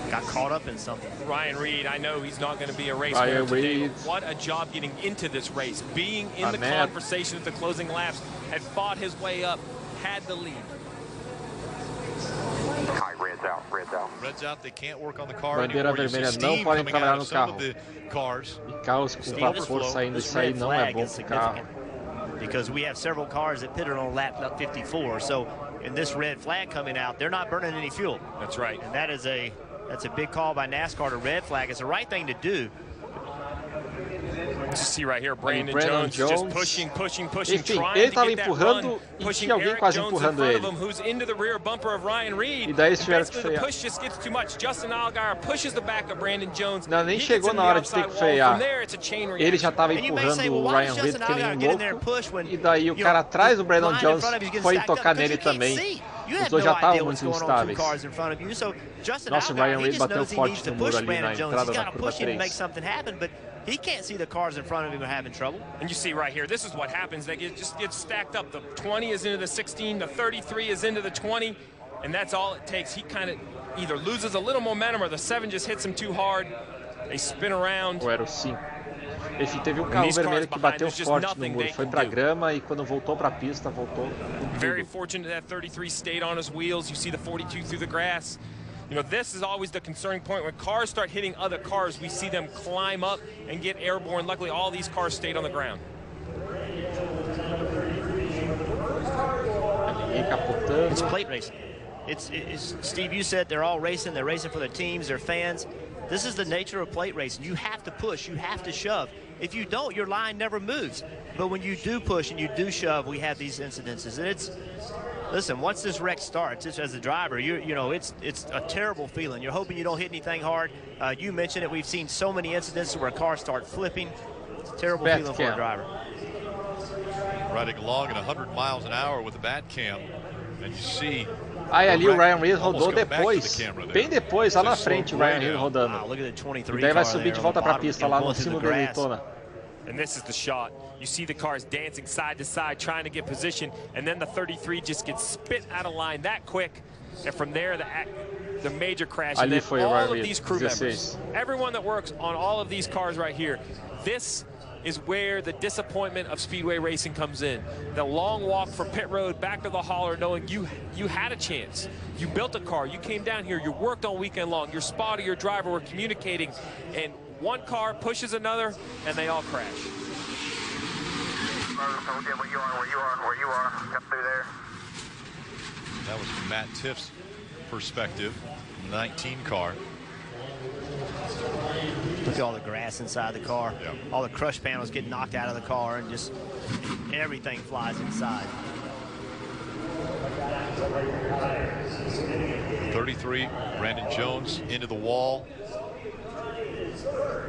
got caught up in something. Ryan Reed, I know he's not going to be a race winner today. What a job getting into this race, being in the conversation at the closing laps, had fought his way up, had the lead. Red's out, red's out. Red's out, they can't work on the car Bandeira vermelha, não podem trabalhar no carro. E carros com vapor saindo, isso aí não é bom pro carro. Because we have several cars that pitted on lap 54, so in this red flag coming out, they're not burning any fuel. That's right. And that's a big call by NASCAR to red flag. It's the right thing to do. You see right here, Brandon Jones just pushing, Enfim, trying ele to estava get that empurrando run, e pushing tinha alguém Eric quase Jones empurrando in front ele. of him, who's into the rear bumper of Ryan Reed. E daí eles tiveram que Basically, the frear. push just gets too much. Justin Allgaier pushes the back of Brandon Jones. Não, nem He chegou gets na into hora the de ter que outside wall. frear. From there, it's a chain reaction. Ele já estava empurrando o Ryan Reed que nem um louco. E daí o cara atrás do Brandon Jones foi tocar nele também. Os dois já estavam muito instáveis. Nossa, o Ryan Reed bateu forte no muro ali na entrada da curva 3. He can't see the cars in front of him are having trouble. And you see right here, this is what happens. They just get stacked up. The 20 is into the 16, the 33 is into the 20, and that's all it takes. He kind of either loses a little momentum or the 7 just hits him too hard. They spin around. Ou era o 5. Enfim, teve um carro vermelho que bateu forte no muro, foi pra grama e quando voltou pra pista, voltou com tudo. Very fortunate that 33 stayed on his wheels. You see the 42 through the grass. You know, this is always the concerning point. When cars start hitting other cars, we see them climb up and get airborne. Luckily, all these cars stayed on the ground. It's plate racing. It's Steve, you said they're all racing. They're racing for their teams, their fans. This is the nature of plate racing. You have to push. You have to shove. If you don't, your line never moves. But when you do push and you do shove, we have these incidences. And it's... Listen, once this wreck starts, just as a driver, you know, it's a terrible feeling. You're hoping you don't hit anything hard. You mentioned it. We've seen so many incidents where cars start flipping. It's a terrible feeling for a driver. Riding along at 100 miles an hour with a bat cam, and you see. Aí ali o Ryan Reed rodou depois, bem depois, lá na frente o Ryan Reed rodando. E daí vai subir de volta para a pista lá no cima do Daytona. And this is the shot. You see the cars dancing side to side, trying to get position, and then the 33 just gets spit out of line that quick. And from there, the major crash. And then all of these crew members, everyone that works on all of these cars right here, this is where the disappointment of speedway racing comes in. The long walk from pit road back to the hauler, knowing you had a chance. You built a car, you came down here, you worked all weekend long, your spotter, your driver were communicating, and one car pushes another, and they all crash. Where you are. Got through there. That was from Matt Tiff's perspective, 19 car. Look at all the grass inside the car. Yeah. All the crush panels get knocked out of the car, and just everything flies inside. 33, Brandon Jones into the wall.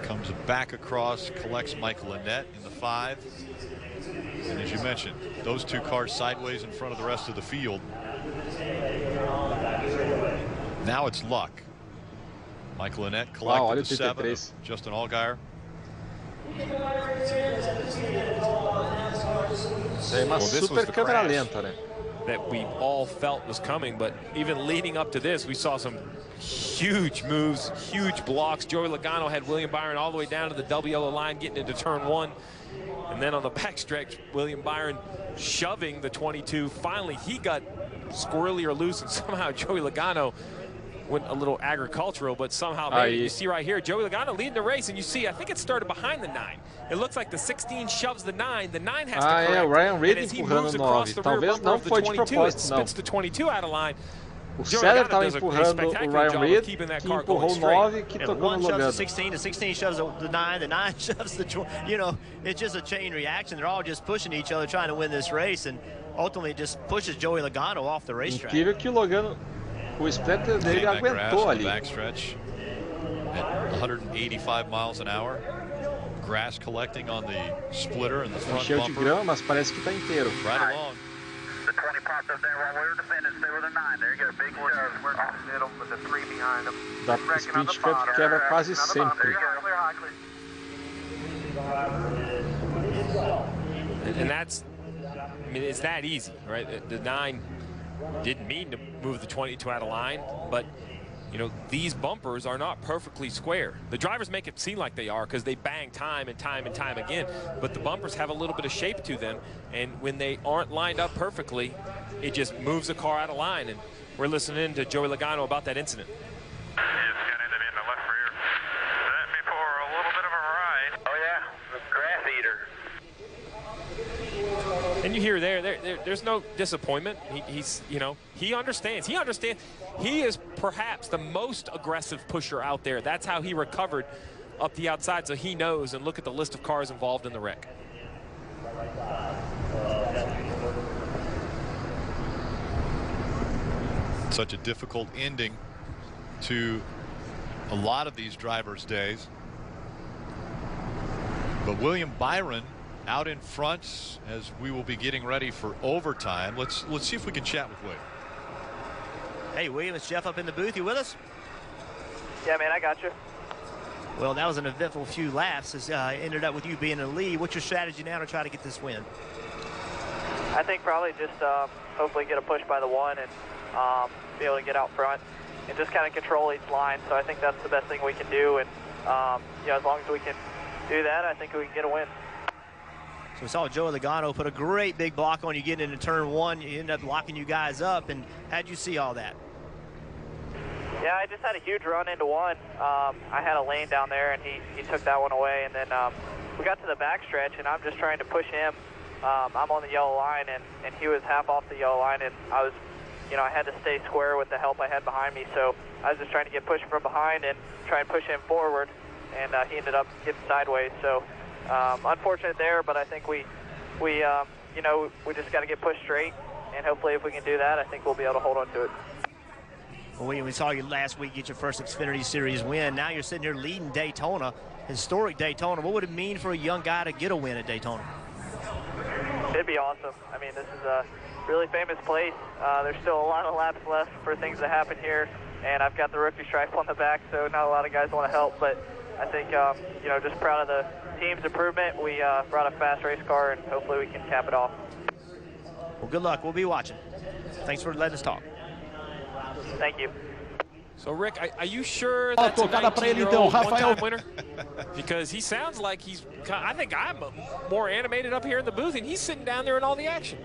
Comes back across, collects Michael Annett in the 5. And as you mentioned, those two cars sideways in front of the rest of the field. Now it's luck. Michael Annett collected the 7. Justin Allgaier. É uma super câmera lenta, né? That we all felt was coming, but even leading up to this, we saw some huge moves, huge blocks. Joey Logano had William Byron all the way down to the double yellow line, getting into turn 1. And then on the backstretch, William Byron shoving the 22. Finally, he got squirrely or loose, and somehow Joey Logano went a little agricultural, but somehow you see right here, Joey Logano leading the race, and you see, I think it started behind the 9. It looks like the 16 shoves the 9, the 9 has to correct, o Ryan Reed and as he empurrando moves o across 9. the rear Talvez bumper não of the foi de 22, propósito, it spits the 22 out of line. O Seller estava empurrando o Ryan Reed, que empurrou o 9, que tocou no Logano. 16, the 16 shoves the 9, the 9 shoves the 20. You know, it's just a chain reaction. They're all just pushing each other, trying to win this race, and ultimately it just pushes Joey Logano off the racetrack. Incrível que o Logano, o splitter dele aguentou ali. Backstretch at 185 miles an hour. Grass collecting on the splitter and the front Encheu de bumper. grama, mas parece que está inteiro. Right along. The 20 popped up there while we were defending. Stay with a 9. There you go. Big shove. We're off middle with the 3 behind them. Da speed cut quebra quase sempre. And that's, I mean, it's that easy, right? The 9 didn't mean to move the 22 out of line, but you know, these bumpers are not perfectly square. The drivers make it seem like they are because they bang time and time and time again, but the bumpers have a little bit of shape to them, and when they aren't lined up perfectly, it just moves the car out of line. And we're listening to Joey Logano about that incident. It's going to end up in the left rear. Set me for a little bit of a ride. Oh yeah, the grass eater. And you hear there's no disappointment. He's, you know, he understands. He understands. He is perhaps the most aggressive pusher out there. That's how he recovered up the outside, so he knows. And look at the list of cars involved in the wreck. Such a difficult ending to a lot of these drivers' days. But William Byron out in front as we will be getting ready for overtime. Let's see if we can chat with William. Hey, William, it's Jeff up in the booth. You with us? Yeah, man, I got you. Well, that was an eventful few laps. As ended up with you being in the lead. What's your strategy now to try to get this win? I think probably just hopefully get a push by the 1 and be able to get out front and just kind of control each line. So I think that's the best thing we can do. And you know, as long as we can do that, I think we can get a win. So we saw Joey Logano put a great big block on you getting into turn 1. You ended up locking you guys up. And how'd you see all that? Yeah, I just had a huge run into 1. I had a lane down there, and he took that one away. And then we got to the backstretch, and I'm just trying to push him. I'm on the yellow line, and he was half off the yellow line, and I was, you know, I had to stay square with the help I had behind me. So I was just trying to get pushed from behind and try and push him forward, and he ended up getting sideways. So unfortunate there, but I think we you know, we just got to get pushed straight, and hopefully if we can do that, I think we'll be able to hold on to it. Well, William, we saw you last week get your first Xfinity Series win. Now you're sitting here leading Daytona, historic Daytona. What would it mean for a young guy to get a win at Daytona? It'd be awesome. I mean, this is a really famous place. There's still a lot of laps left for things to happen here, and I've got the rookie stripe on the back, so not a lot of guys want to help. But I think, you know, just proud of the team's improvement. We brought a fast race car, and hopefully we can cap it off. Well, good luck. We'll be watching. Thanks for letting us talk. Thank you. So, Rick, are you sure that's a 19-year-old one-time winner? Because he sounds like he's, I think I'm more animated up here in the booth, and he's sitting down there in all the action.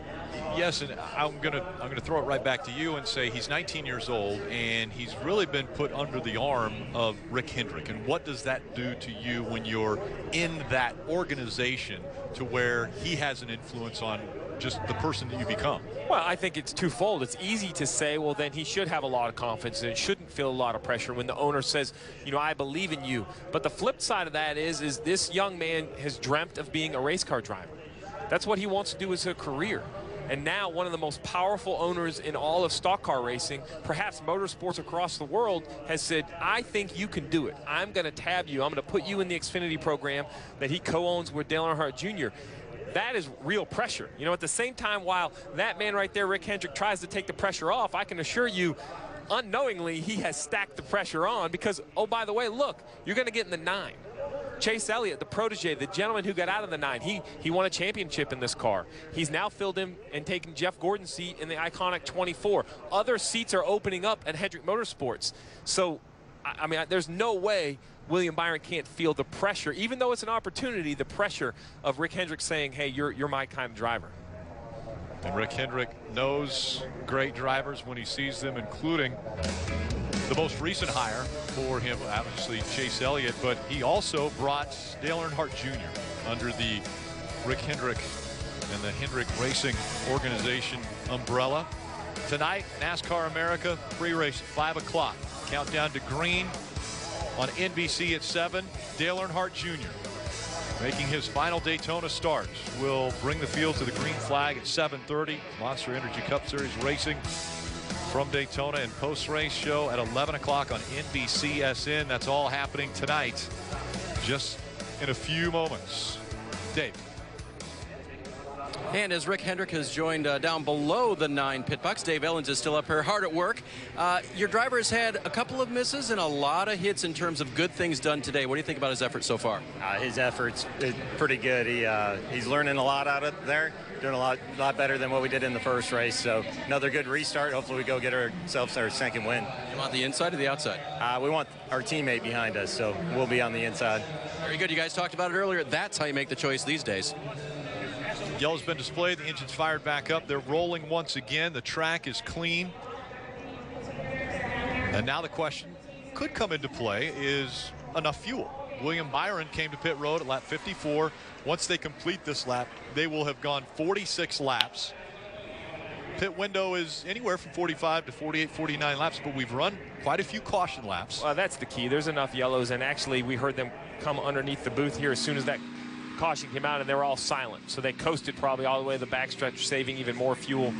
Yes, and I'm gonna throw it right back to you and say he's 19 years old, and he's really been put under the arm of Rick Hendrick. And what does that do to you when you're in that organization to where he has an influence on just the person that you become? Well, I think it's twofold. It's easy to say, well, then he should have a lot of confidence and shouldn't feel a lot of pressure when the owner says, you know, I believe in you. But the flip side of that is this young man has dreamt of being a race car driver. That's what he wants to do as a career. And now one of the most powerful owners in all of stock car racing, perhaps motorsports across the world, has said, I think you can do it. I'm going to tab you. I'm going to put you in the Xfinity program that he co-owns with Dale Earnhardt Jr. That is real pressure. You know, at the same time, while that man right there, Rick Hendrick, tries to take the pressure off, I can assure you, unknowingly, he has stacked the pressure on because, oh, by the way, look, you're going to get in the 9. Chase Elliott, the protege, the gentleman who got out of the 9, he won a championship in this car. He's now filled in and taken Jeff Gordon's seat in the iconic 24. Other seats are opening up at Hendrick Motorsports. So, I mean, there's no way William Byron can't feel the pressure, even though it's an opportunity, the pressure of Rick Hendrick saying, hey, you're my kind of driver. And Rick Hendrick knows great drivers when he sees them, including the most recent hire for him, obviously Chase Elliott, but he also brought Dale Earnhardt Jr. under the Rick Hendrick and the Hendrick Racing Organization umbrella. Tonight, NASCAR America pre-race at 5 o'clock. Countdown to green on NBC at 7. Dale Earnhardt Jr. making his final Daytona start will bring the field to the green flag at 7:30. Monster Energy Cup Series racing from Daytona, and post-race show at 11 o'clock on NBCSN. That's all happening tonight, just in a few moments. Dave. And as Rick Hendrick has joined down below the 9 pit box, Dave Ellens is still up here hard at work. Your driver has had a couple of misses and a lot of hits in terms of good things done today. What do you think about his effort so far? His effort's pretty good. He's learning a lot out of there, doing a lot better than what we did in the first race. So another good restart. Hopefully we go get ourselves our second win. You want the inside or the outside? We want our teammate behind us, so we'll be on the inside. Very good. You guys talked about it earlier. That's how you make the choice these days. Yellow's been displayed. The engine's fired back up. They're rolling once again. The track is clean. And now the question could come into play is enough fuel. William Byron came to pit road at lap 54. Once they complete this lap, they will have gone 46 laps. Pit window is anywhere from 45 to 48, 49 laps, but we've run quite a few caution laps. Well, that's the key. There's enough yellows, and actually we heard them come underneath the booth here as soon as that caution came out, and they were all silent. So they coasted probably all the way to the backstretch, saving even more fuel.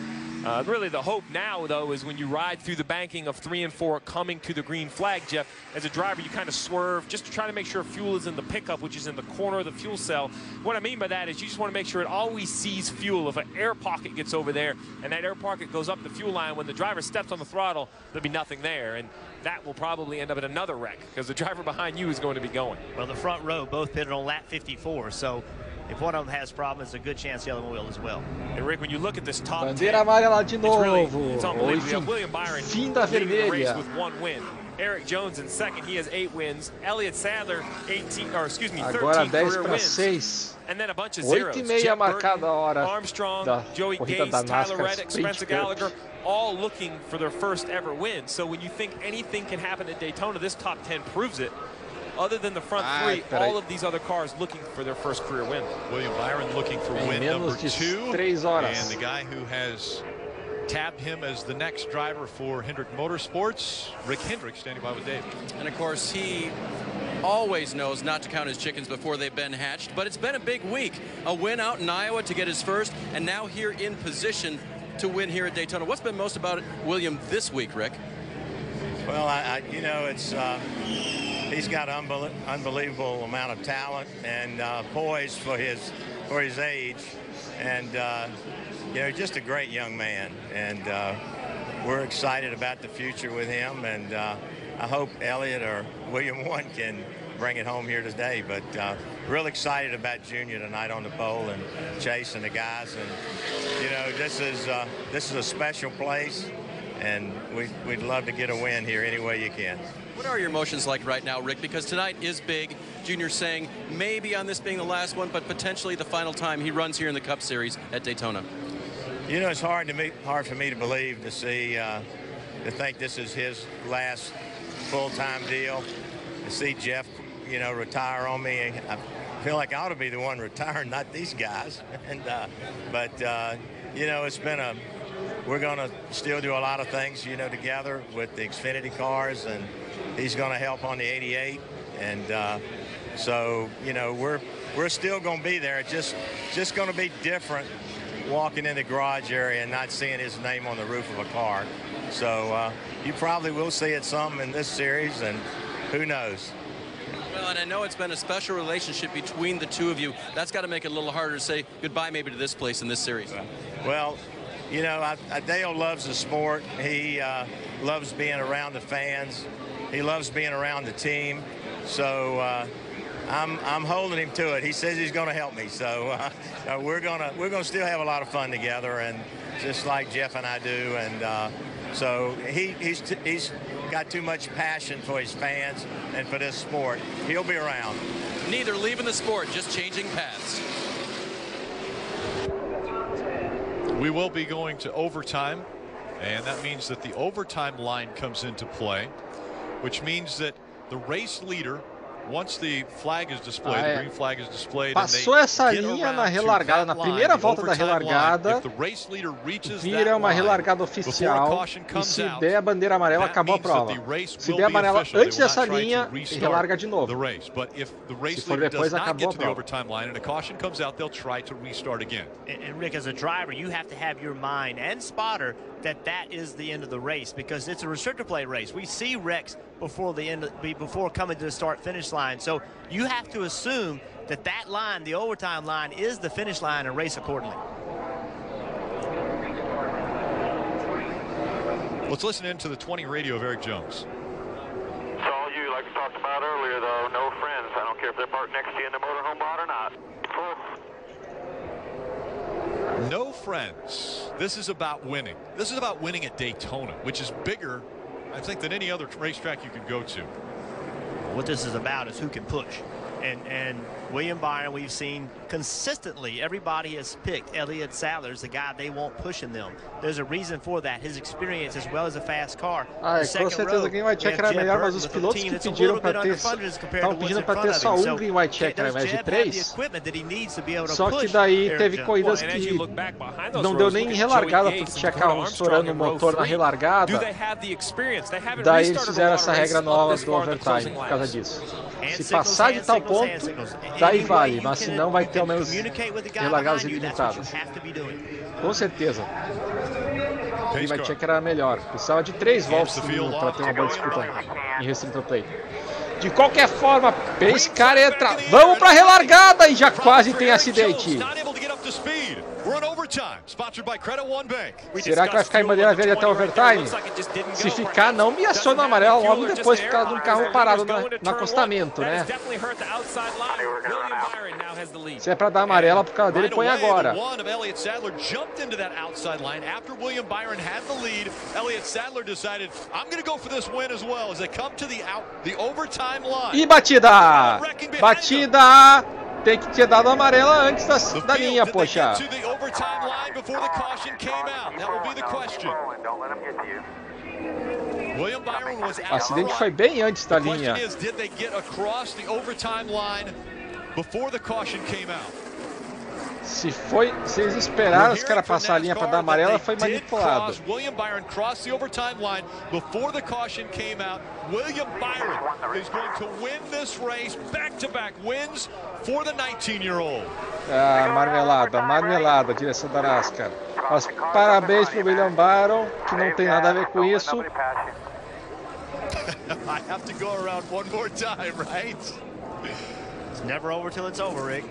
Really the hope now, though, is when you ride through the banking of 3 and 4 coming to the green flag, Jeff, as a driver, you kind of swerve just to try to make sure fuel is in the pickup, which is in the corner of the fuel cell. What I mean by that is you just want to make sure it always sees fuel. If an air pocket gets over there and that air pocket goes up the fuel line, when the driver steps on the throttle, there'll be nothing there. And that will probably end up at another wreck because the driver behind you is going to be going. Well, the front row both pitted on lap 54, so if one of them has problems, there's a good chance the other one will as well. And Rick, when you look at this top 10, Bandeira amarela de novo. It's unbelievable. You have William Byron Fim da leading the race vermelha. with 1 win. Eric Jones in second, he has 8 wins. Elliott Sadler, 13 Agora 10 career para wins. 6. And then a bunch of zeros. 8:30 marcada a hora Armstrong, da Joey corrida Gase, da Tyler NASCAR Reddick, Sprint Spencer Cup. Gallagher, all looking for their first ever win. So when you think anything can happen at Daytona, this top 10 proves it. Other than the front 3, all of these other cars looking for their first career win. William Byron looking for win number 2. 3 horas. And the guy who has tabbed him as the next driver for Hendrick Motorsports, Rick Hendrick, standing by with Dave. And of course, he always knows not to count his chickens before they've been hatched, but it's been a big week. A win out in Iowa to get his first, and now here in position to win here at Daytona. What's been most about it, William, this week, Rick? Well, you know, it's he's got unbelievable amount of talent and poise for his age, and you know, just a great young man. And we're excited about the future with him, and I hope Elliott or William One can bring it home here today. But real excited about Junior tonight on the pole and Chase and the guys. And you know, this is a special place, and we'd love to get a win here any way you can. What are your emotions like right now, Rick? Because tonight is big. Junior saying maybe on this being the last one, but potentially the final time he runs here in the Cup Series at Daytona. You know, it's hard for me to believe, to see, to think this is his last full-time deal. To see Jeff, you know, retire on me, I feel like I ought to be the one retiring, not these guys. And but you know, it's been we're going to still do a lot of things, you know, together with the Xfinity cars, and he's going to help on the 88. And so, you know, we're still going to be there. It's just going to be different walking in the garage area and not seeing his name on the roof of a car. So you probably will see it some in this series, and who knows. Well, and I know it's been a special relationship between the two of you. That's got to make it a little harder to say goodbye maybe to this place in this series. Well, you know, Dale loves the sport. He loves being around the fans. He loves being around the team. So I'm holding him to it. He says he's going to help me. So we're gonna still have a lot of fun together, and just like Jeff and I do. And so he's got too much passion for his fans and for this sport. He'll be around. Neither leaving the sport, just changing paths. We will be going to overtime, and that means that the overtime line comes into play, which means that the race leader once the flag is displayed, the green flag is displayed, passou essa linha na relargada, na primeira volta da relargada, vira uma relargada oficial, e se der a bandeira amarela, acabou a prova. Se der amarela antes dessa linha, relarga de novo. Se for depois, acabou a prova. And Rick, as a driver, you have to have your mind and spotter that is the end of the race, because it's a restrictor plate race. We see wrecks before coming to the start-finish line. So you have to assume that line, the overtime line, is the finish line and race accordingly. Let's listen into the 20 radio of Eric Jones. So all you, like we talked about earlier, though, no friends. I don't care if they're parked next to you in the motorhome lot or not. No friends. This is about winning. This is about winning at Daytona, which is bigger, I think, than any other racetrack you could go to. What this is about is who can push. And William Byron, we've seen consistently, everybody has picked Elliott Sadler's the guy they want pushing them. There's a reason for that, his experience as well as a fast car. Com certeza o green white checker era melhor, mas os pilotos que pediram para ter, estavam pedindo para ter só um green white checker ao invés de 3. Só que daí teve corridas que não deu nem relargada porque tinha carro estourando o motor na relargada. Daí eles fizeram essa regra nova do overtime por causa disso. Se passar de tal ponto, daí vale, mas se não vai ter ao menos relargadas ilimitadas. Com certeza. O green white checker era melhor. Precisava de 3 voltas para ter uma boa disputa em restrictor plate. De qualquer forma, esse cara entra. Vamos para a relargada e já quase tem acidente. Será que vai ficar em bandeira verde até o overtime? Se ficar, não me aciona amarela logo depois por causa de um carro parado no acostamento, né? Se é para dar amarela por causa dele, põe agora. E batida! Batida! Tem que ter dado amarela antes da linha, poxa. O acidente foi bem antes da linha. Se eles esperaram os caras passar a linha para dar amarela, foi manipulado. William Byron crossed the overtime line before the caution came out. William Byron is going to win this race, back-to-back wins for the 19-year-old. Ah, marmelada, direção da Nascar. Mas parabéns pro William Byron, que não tem nada a ver com isso. I have to go around one more time, right? It's never over till it's over, Rick.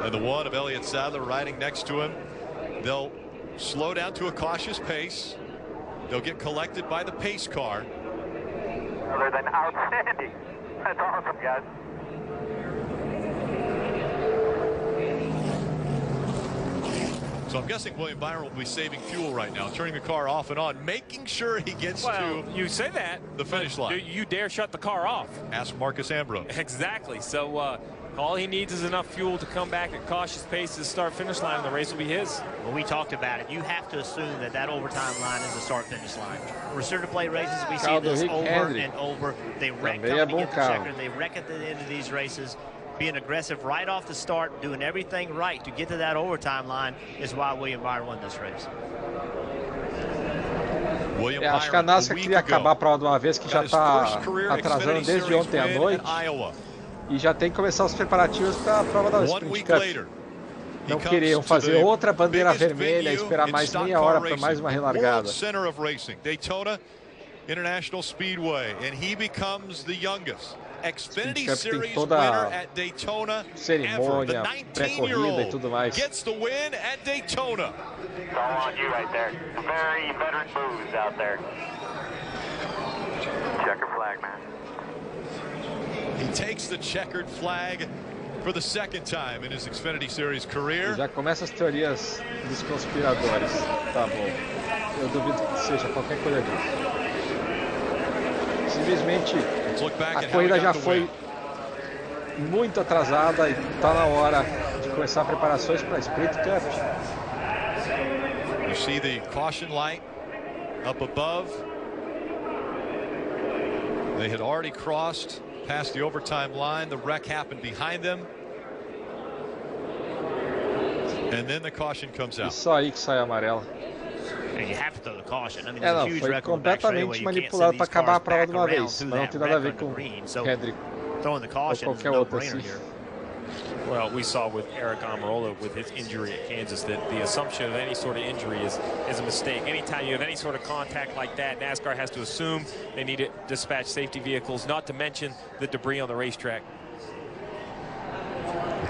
And the one of Elliott Sadler riding next to him. They'll slow down to a cautious pace. They'll get collected by the pace car. Other than outstanding. That's awesome, guys. So I'm guessing William Byron will be saving fuel right now, turning the car off and on, making sure he gets to you say that, the finish line. Do you dare shut the car off? Ask Marcus Ambrose. Exactly. So all he needs is enough fuel to come back at cautious pace to the start-finish line, and the race will be his. Well, we talked about it. You have to assume that overtime line is the start-finish line. Restrictor plate races, we see this over and over. They wreck coming to get the checker. They wreck at the end of these races. Being aggressive right off the start, doing everything right to get to that overtime line is why William Byron won this race. Acho que a Nascar queria acabar a prova de uma vez, que já está atrasando desde ontem à noite. E já tem que começar os preparativos para a prova da Sprint Cup. Não queriam fazer outra bandeira vermelha e esperar mais meia hora para mais uma relargada. Center of racing, Daytona International Speedway, and he becomes the youngest Xfinity Series winner at Daytona ever. The 19-year-old gets the win at Daytona. It's all on you right there. Very veteran moves out there. Checker flag, man. He takes the checkered flag for the second time in his Xfinity Series career. Já começa as teorias dos conspiradores. Tá bom. Eu duvido que seja qualquer coisa disso. Simplesmente a corrida já foi muito atrasada e está na hora de começar preparações para a Sprint Cup. You see the caution light up above. They had already crossed past the overtime line. The wreck happened behind them. And then the caution comes out. E só aí que sai a amarela. And you have to throw the caution. I mean, Não, foi completamente manipulado para acabar a prova de uma vez. Mas não tem nada a ver com o Hendrick ou qualquer outro assim. Well, we saw with Eric Almirola with his injury at Kansas that the assumption of any sort of injury is a mistake. Anytime you have any sort of contact like that, NASCAR has to assume they need to dispatch safety vehicles, not to mention the debris on the racetrack.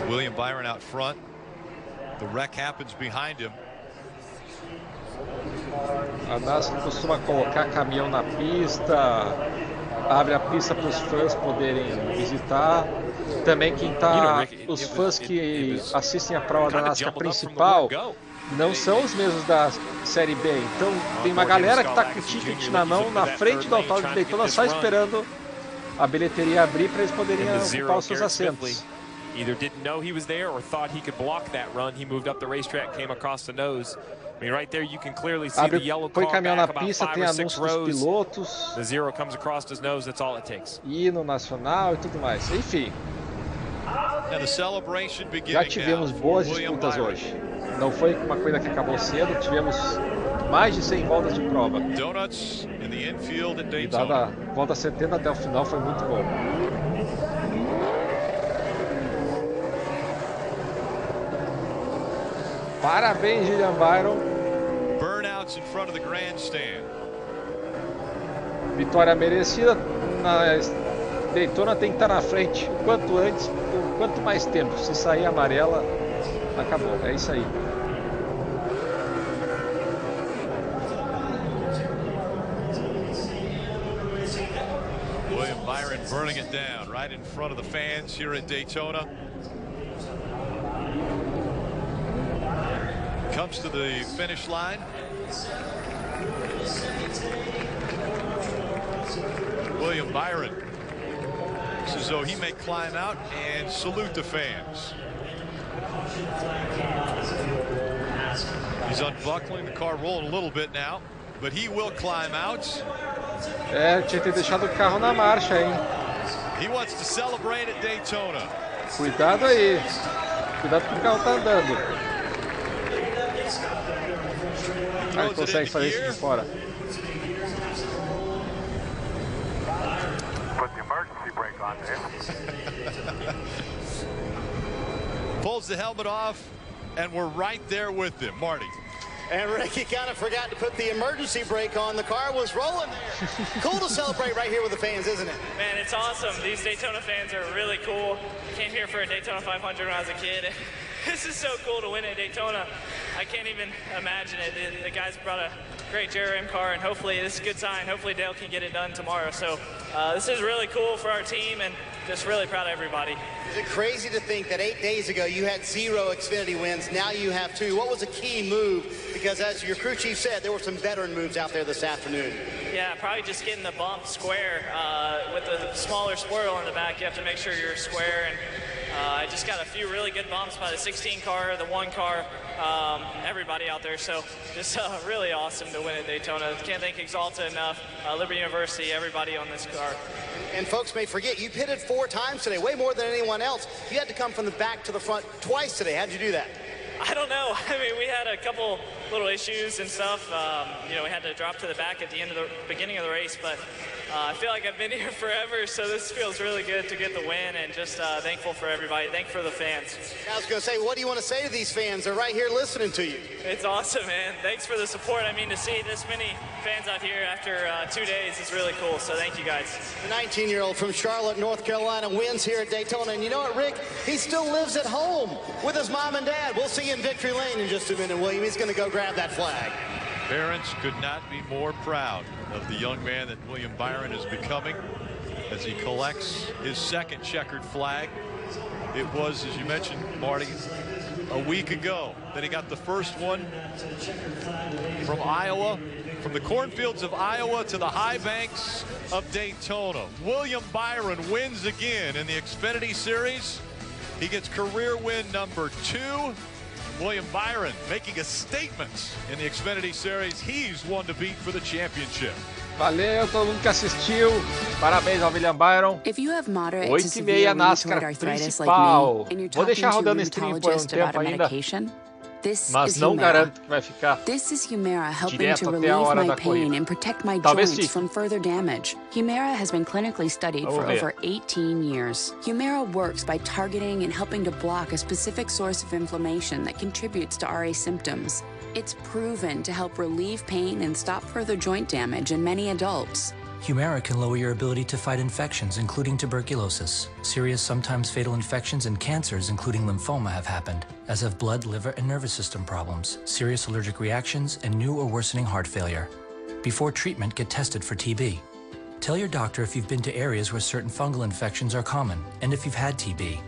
William Byron out front. The wreck happens behind him. A NASCAR costuma colocar caminhão na pista, abre a pista para os fãs poderem visitar. Também quem tá, os fãs que assistem a prova da NASCAR principal não são os mesmos da Série B. Então tem uma galera que está com o ticket na mão na frente do autódromo de Daytona só esperando a bilheteria abrir para eles poderem ocupar os seus assentos. Either didn't know he was there or thought he could block that run. He moved up the racetrack, came across the nose. I mean, right there you can clearly see the yellow car back about 5 or 6 rows. Pilotos. The zero comes across his nose, that's all it takes. Hino nacional e tudo mais. Enfim. Já tivemos boas disputas hoje. Não foi uma coisa que acabou cedo, tivemos mais de 100 voltas de prova. E dada a volta 70 até o final foi muito bom. Parabéns, William Byron. Burnouts in front of the grandstand. Vitória merecida. Na Daytona tem que estar na frente o quanto antes, por quanto mais tempo. Se sair amarela, acabou. É isso aí. William Byron burning it down right in front of the fans here at Daytona. Comes to the finish line. William Byron. It's as though he may climb out and salute the fans. He's unbuckling the car, rolling a little bit now, but he will climb out. É, tinha que ter deixado o carro na marcha, hein? He wants to celebrate at Daytona. Cuidado aí. Cuidado com o carro tá andando. Ah, ele consegue fazer isso de fora. Put the emergency brake on there. Pulls the helmet off, and we're right there with him. Marty. And Ricky kind of forgot to put the emergency brake on. The car was rolling there. Cool to celebrate right here with the fans, isn't it? Man, it's awesome. These Daytona fans are really cool. Came here for a Daytona 500 when I was a kid. This is so cool to win at Daytona. I can't even imagine it. The guys brought a great JRM car, and hopefully this is a good sign. Hopefully Dale can get it done tomorrow. So this is really cool for our team, and just really proud of everybody. Is it crazy to think that 8 days ago you had 0 Xfinity wins, now you have 2? What was a key move? Because as your crew chief said, there were some veteran moves out there this afternoon. Yeah, probably just getting the bump square. With the smaller spoil in the back, you have to make sure you're square. And I just got a few really good bumps by the 16 car, the 1 car, everybody out there. So just really awesome to win at Daytona. Can't thank Exalta enough, Liberty University, everybody on this car. And folks may forget, you pitted 4 times today, way more than anyone else. You had to come from the back to the front twice today. How'd you do that? I don't know. I mean, we had a couple little issues and stuff. You know, we had to drop to the back at the end of the beginning of the race, but I feel like I've been here forever, so this feels really good to get the win, and just thankful for everybody. Thankful for the fans. I was going to say, what do you want to say to these fans? They're right here listening to you. It's awesome, man. Thanks for the support. I mean, to see this many fans out here after 2 days is really cool, so thank you guys. The 19-year-old from Charlotte, North Carolina, wins here at Daytona, and you know what, Rick? He still lives at home with his mom and dad. We'll see you in Victory Lane in just a minute, William. He's going to go grab that flag. Parents could not be more proud of the young man that William Byron is becoming as he collects his second checkered flag. It was, as you mentioned, Marty, a week ago that he got the first one from Iowa, from the cornfields of Iowa to the high banks of Daytona. William Byron wins again in the Xfinity Series. He gets career win number 2. William Byron making a statement in the Xfinity Series. He's one to beat for the championship. Valeu todo mundo que assistiu. Parabéns ao William Byron. 8h30 Nascar principal. Vou deixar rodando stream por um tempo ainda, mas não garanto que vai ficar direto até a hora da corrida. Talvez fique. Humira has been clinically studied for over 18 years. Humira works by targeting and helping to block a specific source of inflammation that contributes to RA symptoms. It's proven to help relieve pain and stop further joint damage in many adults. Humira can lower your ability to fight infections, including tuberculosis. Serious, sometimes fatal infections and cancers, including lymphoma, have happened, as have blood, liver, and nervous system problems, serious allergic reactions, and new or worsening heart failure. Before treatment, get tested for TB. Tell your doctor if you've been to areas where certain fungal infections are common, and if you've had TB.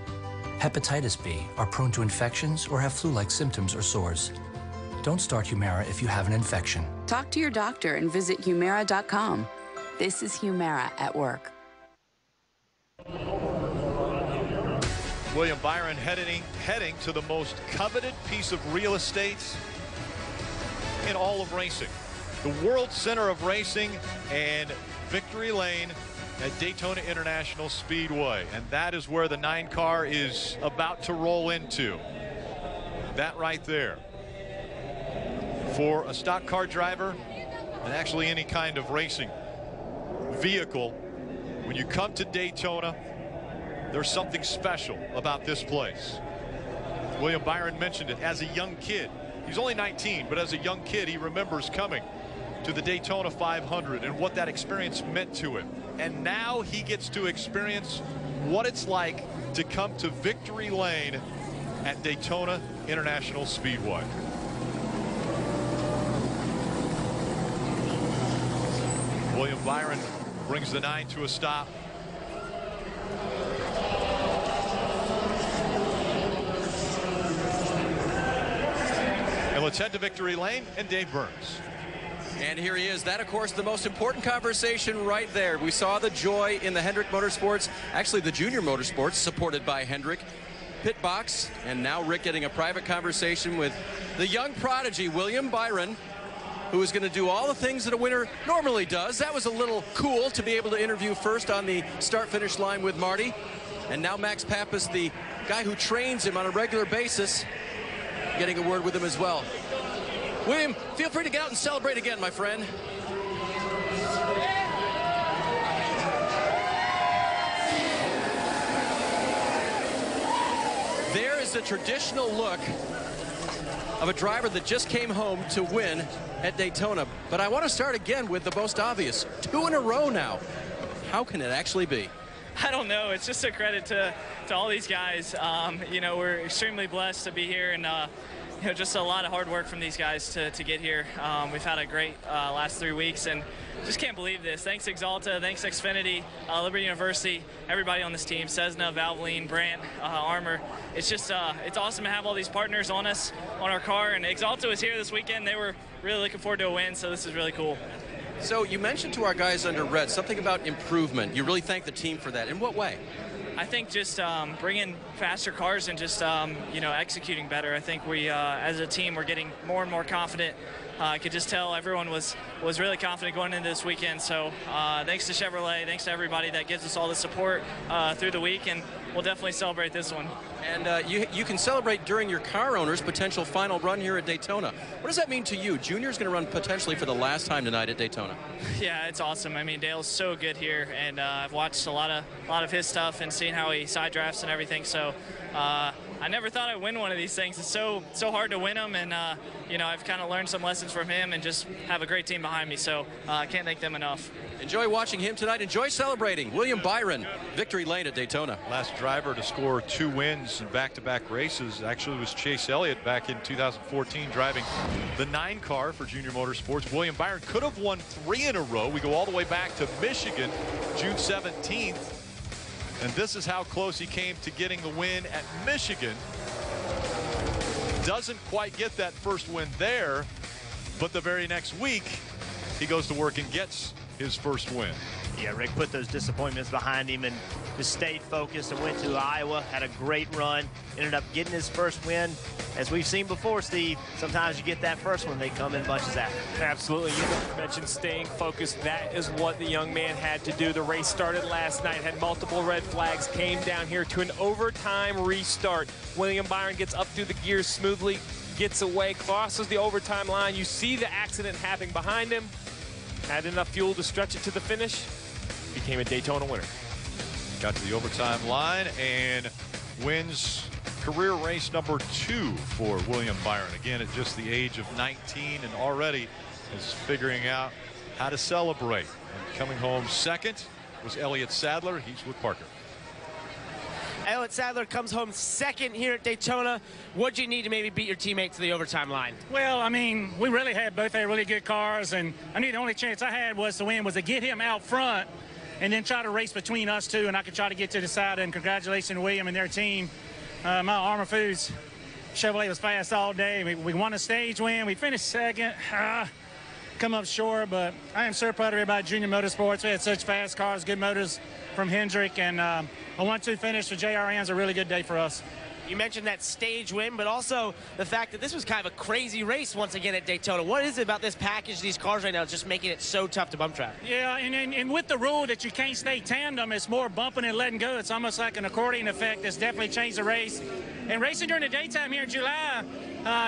Hepatitis B, are prone to infections, or have flu-like symptoms or sores. Don't start Humira if you have an infection. Talk to your doctor and visit Humira.com. This is Humira at work. William Byron heading to the most coveted piece of real estate in all of racing. The world center of racing and Victory Lane at Daytona International Speedway. And that is where the 9 car is about to roll into. That right there. For a stock car driver, and actually any kind of racing vehicle, when you come to Daytona, there's something special about this place. William Byron mentioned it as a young kid. He's only 19, but as a young kid, he remembers coming to the Daytona 500 and what that experience meant to him. And now he gets to experience what it's like to come to Victory Lane at Daytona International Speedway. William Byron brings the 9 to a stop. And let's head to Victory Lane and Dave Burns. And here he is. That, of course, the most important conversation right there. We saw the joy in the Hendrick Motorsports, actually the Junior Motorsports, supported by Hendrick pit box. And now Rick getting a private conversation with the young prodigy, William Byron, who is going to do all the things that a winner normally does. That was a little cool to be able to interview first on the start-finish line with Marty. And now Max Pappas, the guy who trains him on a regular basis, getting a word with him as well. William, feel free to get out and celebrate again, my friend. There is the traditional look of a driver that just came home to win at Daytona. But I want to start again with the most obvious. 2 in a row now. How can it actually be? I don't know. It's just a credit to all these guys. You know, we're extremely blessed to be here, and you know, just a lot of hard work from these guys to get here. We've had a great last 3 weeks, and just can't believe this. Thanks Exalta, thanks Xfinity, Liberty University, everybody on this team, Cessna, Valvoline, Brandt, Armor. It's just, it's awesome to have all these partners on us, on our car, and Exalta was here this weekend. They were really looking forward to a win, so this is really cool. So you mentioned to our guys under red something about improvement. You really thank the team for that. In what way? I think just bringing faster cars and just you know, executing better. I think we, as a team, we're getting more and more confident. I could just tell everyone was really confident going into this weekend. So thanks to Chevrolet, thanks to everybody that gives us all the support through the week, and we'll definitely celebrate this one. And you can celebrate during your car owner's potential final run here at Daytona. What does that mean to you? Junior's going to run potentially for the last time tonight at Daytona. Yeah, it's awesome. I mean, Dale's so good here, and I've watched a lot of his stuff and seen how he side drafts and everything. So I never thought I'd win one of these things. It's so hard to win them, and you know, I've kind of learned some lessons from him and just have a great team behind me. So I can't thank them enough. Enjoy watching him tonight. Enjoy celebrating. William Byron, Victory Lane at Daytona. Last driver to score 2 wins in back-to-back races actually was Chase Elliott back in 2014, driving the 9 car for Junior Motorsports. William Byron could have won 3 in a row. We go all the way back to Michigan, June 17th. And this is how close he came to getting the win at Michigan. Doesn't quite get that first win there, but the very next week, he goes to work and gets his first win. Yeah, Rick put those disappointments behind him, and just stayed focused and went to Iowa, had a great run, ended up getting his first win. As we've seen before, Steve, sometimes you get that first one, they come in bunches after. Absolutely. You mentioned staying focused. That is what the young man had to do. The race started last night, had multiple red flags, came down here to an overtime restart. William Byron gets up through the gears smoothly, gets away, crosses the overtime line. You see the accident happening behind him. Had enough fuel to stretch it to the finish. Became a Daytona winner. Got to the overtime line and wins career race number 2 for William Byron. Again, at just the age of 19, and already is figuring out how to celebrate. And coming home second was Elliott Sadler. He's with Parker. Elliott Sadler comes home second here at Daytona. What'd you need to maybe beat your teammate to the overtime line? Well, I mean, we really both had really good cars, and I knew the only chance I had was to win was to get him out front and then try to race between us two, and I could try to get to the side. And congratulations to William and their team. My Armor Foods Chevrolet was fast all day. We won a stage win. We finished second. Come up short, but I am so proud of everybody at Junior Motorsports. We had such fast cars, good motors from Hendrick, and a 1-2 finish for JRM is a really good day for us. You mentioned that stage win, but also the fact that this was kind of a crazy race once again at Daytona. What is it about this package, these cars right now, just making it so tough to bump track? Yeah, and with the rule that you can't stay tandem, it's more bumping and letting go. It's almost like an accordion effect that's definitely changed the race. And racing during the daytime here in July,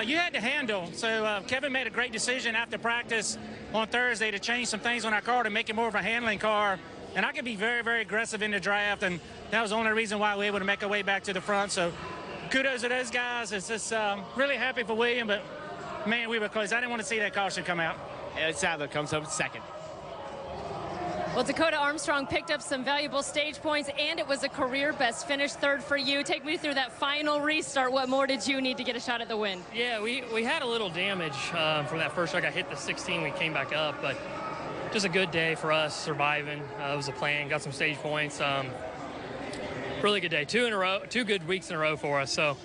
you had to handle. So Kevin made a great decision after practice on Thursday to change some things on our car to make it more of a handling car. And I could be very, very aggressive in the draft, and that was the only reason why we were able to make our way back to the front. So kudos to those guys. It's just really happy for William, but man, we were close. I didn't want to see that caution come out. Elliott Sadler comes home second. Well, Dakota Armstrong picked up some valuable stage points, and it was a career best finish, third for you. Take me through that final restart. What more did you need to get a shot at the win? Yeah, we had a little damage from that first truck. I hit the 16, we came back up, but just a good day for us, surviving. It was a plan, got some stage points. Really good day, 2 in a row, 2 good weeks in a row for us. So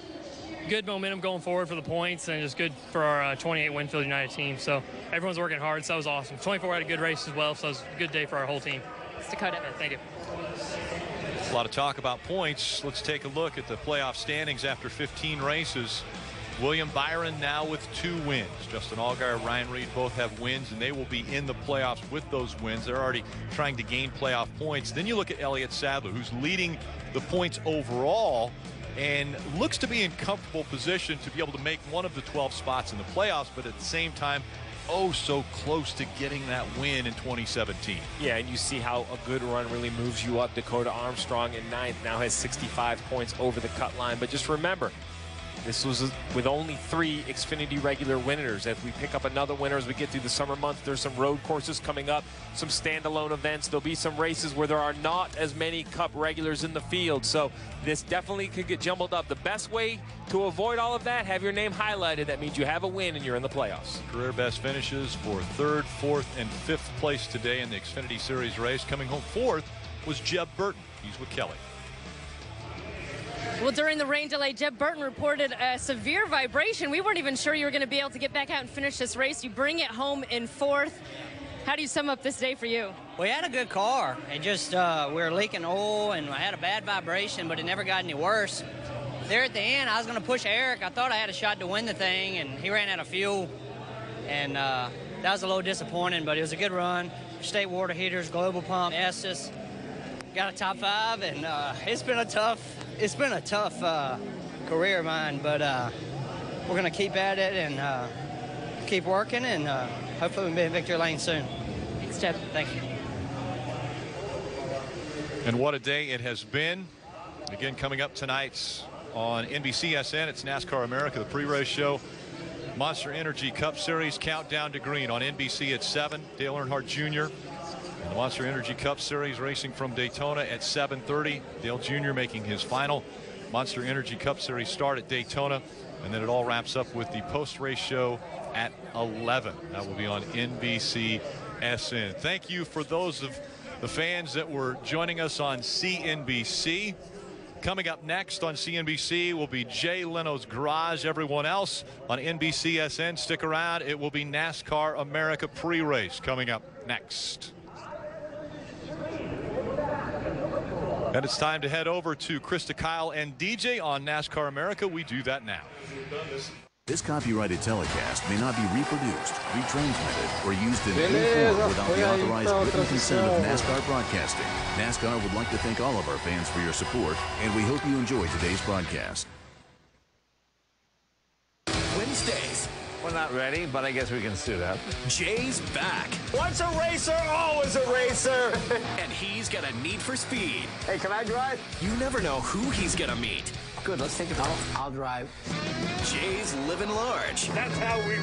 good momentum going forward for the points, and just good for our 28 Winfield United team. So everyone's working hard, so that was awesome. 24 had a good race as well, so it was a good day for our whole team. It's Dakota. Thank you. A lot of talk about points. Let's take a look at the playoff standings after 15 races. William Byron now with 2 wins. Justin Allgaier, Ryan Reed both have wins, and they will be in the playoffs with those wins. They're already trying to gain playoff points. Then you look at Elliott Sadler, who's leading the points overall and looks to be in comfortable position to be able to make one of the 12 spots in the playoffs, but at the same time, oh so close to getting that win in 2017. Yeah, and you see how a good run really moves you up. Dakota Armstrong in 9th now has 65 points over the cut line. But just remember, this was with only 3 Xfinity regular winners. As we pick up another winner as we get through the summer months, there's some road courses coming up, some standalone events. There'll be some races where there are not as many Cup regulars in the field. So this definitely could get jumbled up. The best way to avoid all of that, have your name highlighted. That means you have a win and you're in the playoffs. Career best finishes for 3rd, 4th, and 5th place today in the Xfinity Series race. Coming home 4th was Jeb Burton. He's with Kelly. Well, during the rain delay, Jeb Burton reported a severe vibration. We weren't even sure you were going to be able to get back out and finish this race. You bring it home in 4th. How do you sum up this day for you? We had a good car. It just, we were leaking oil, and I had a bad vibration, but it never got any worse. There at the end, I was going to push Eric. I thought I had a shot to win the thing, and he ran out of fuel. And that was a little disappointing, but it was a good run. State water heaters, global pump, Estes. Got a top 5, and it's been a tough career of mine, but we're going to keep at it and keep working, and hopefully we'll be in victory lane soon. Thanks, Jeb. Thank you. And what a day it has been. Again, coming up tonight on NBCSN, it's NASCAR America, the pre-race show. Monster Energy Cup Series Countdown to Green on NBC at 7. Dale Earnhardt Jr. The Monster Energy Cup Series racing from Daytona at 7:30. Dale Jr. making his final Monster Energy Cup Series start at Daytona. And then it all wraps up with the post-race show at 11. That will be on NBCSN. Thank you for those of the fans that were joining us on CNBC. Coming up next on CNBC will be Jay Leno's Garage. Everyone else on NBCSN, stick around. It will be NASCAR America pre-race coming up next. And it's time to head over to Krista, Kyle, and DJ on NASCAR America. We do that now. This copyrighted telecast may not be reproduced, retransmitted, or used in any form without the authorized written consent of NASCAR Broadcasting. NASCAR would like to thank all of our fans for your support, and we hope you enjoyed today's broadcast. Wednesdays. We're not ready, but I guess we can suit up. Jay's back. Once a racer, always a racer. And he's got a need for speed. Hey, can I drive? You never know who he's gonna meet. Good, let's take it off. I'll drive. Jay's living large. That's how we...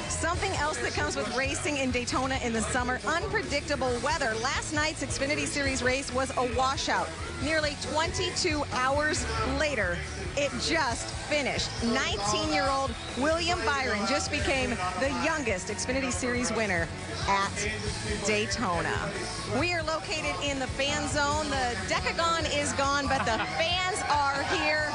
Something else that comes with racing in Daytona in the summer, unpredictable weather. Last night's Xfinity Series race was a washout. Nearly 22 hours later, it just finished. 19-year-old William Byron just became the youngest Xfinity Series winner at Daytona. We are located in the fan zone. The decagon is gone, but the fans are here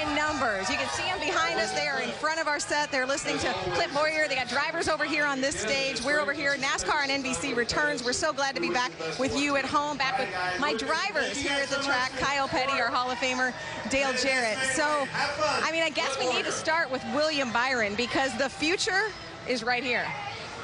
in numbers. You can see them behind us. They are in front of our set. They're listening to Clip Boyer. They got drivers over here on this stage. We're over here. NASCAR and NBC returns. We're so glad to be back with you at home, back with my drivers here at the track, Kyle Petty, our Hall of Famer, Dale Jarrett. So, I mean, I guess we need to start with William Byron because the future is right here.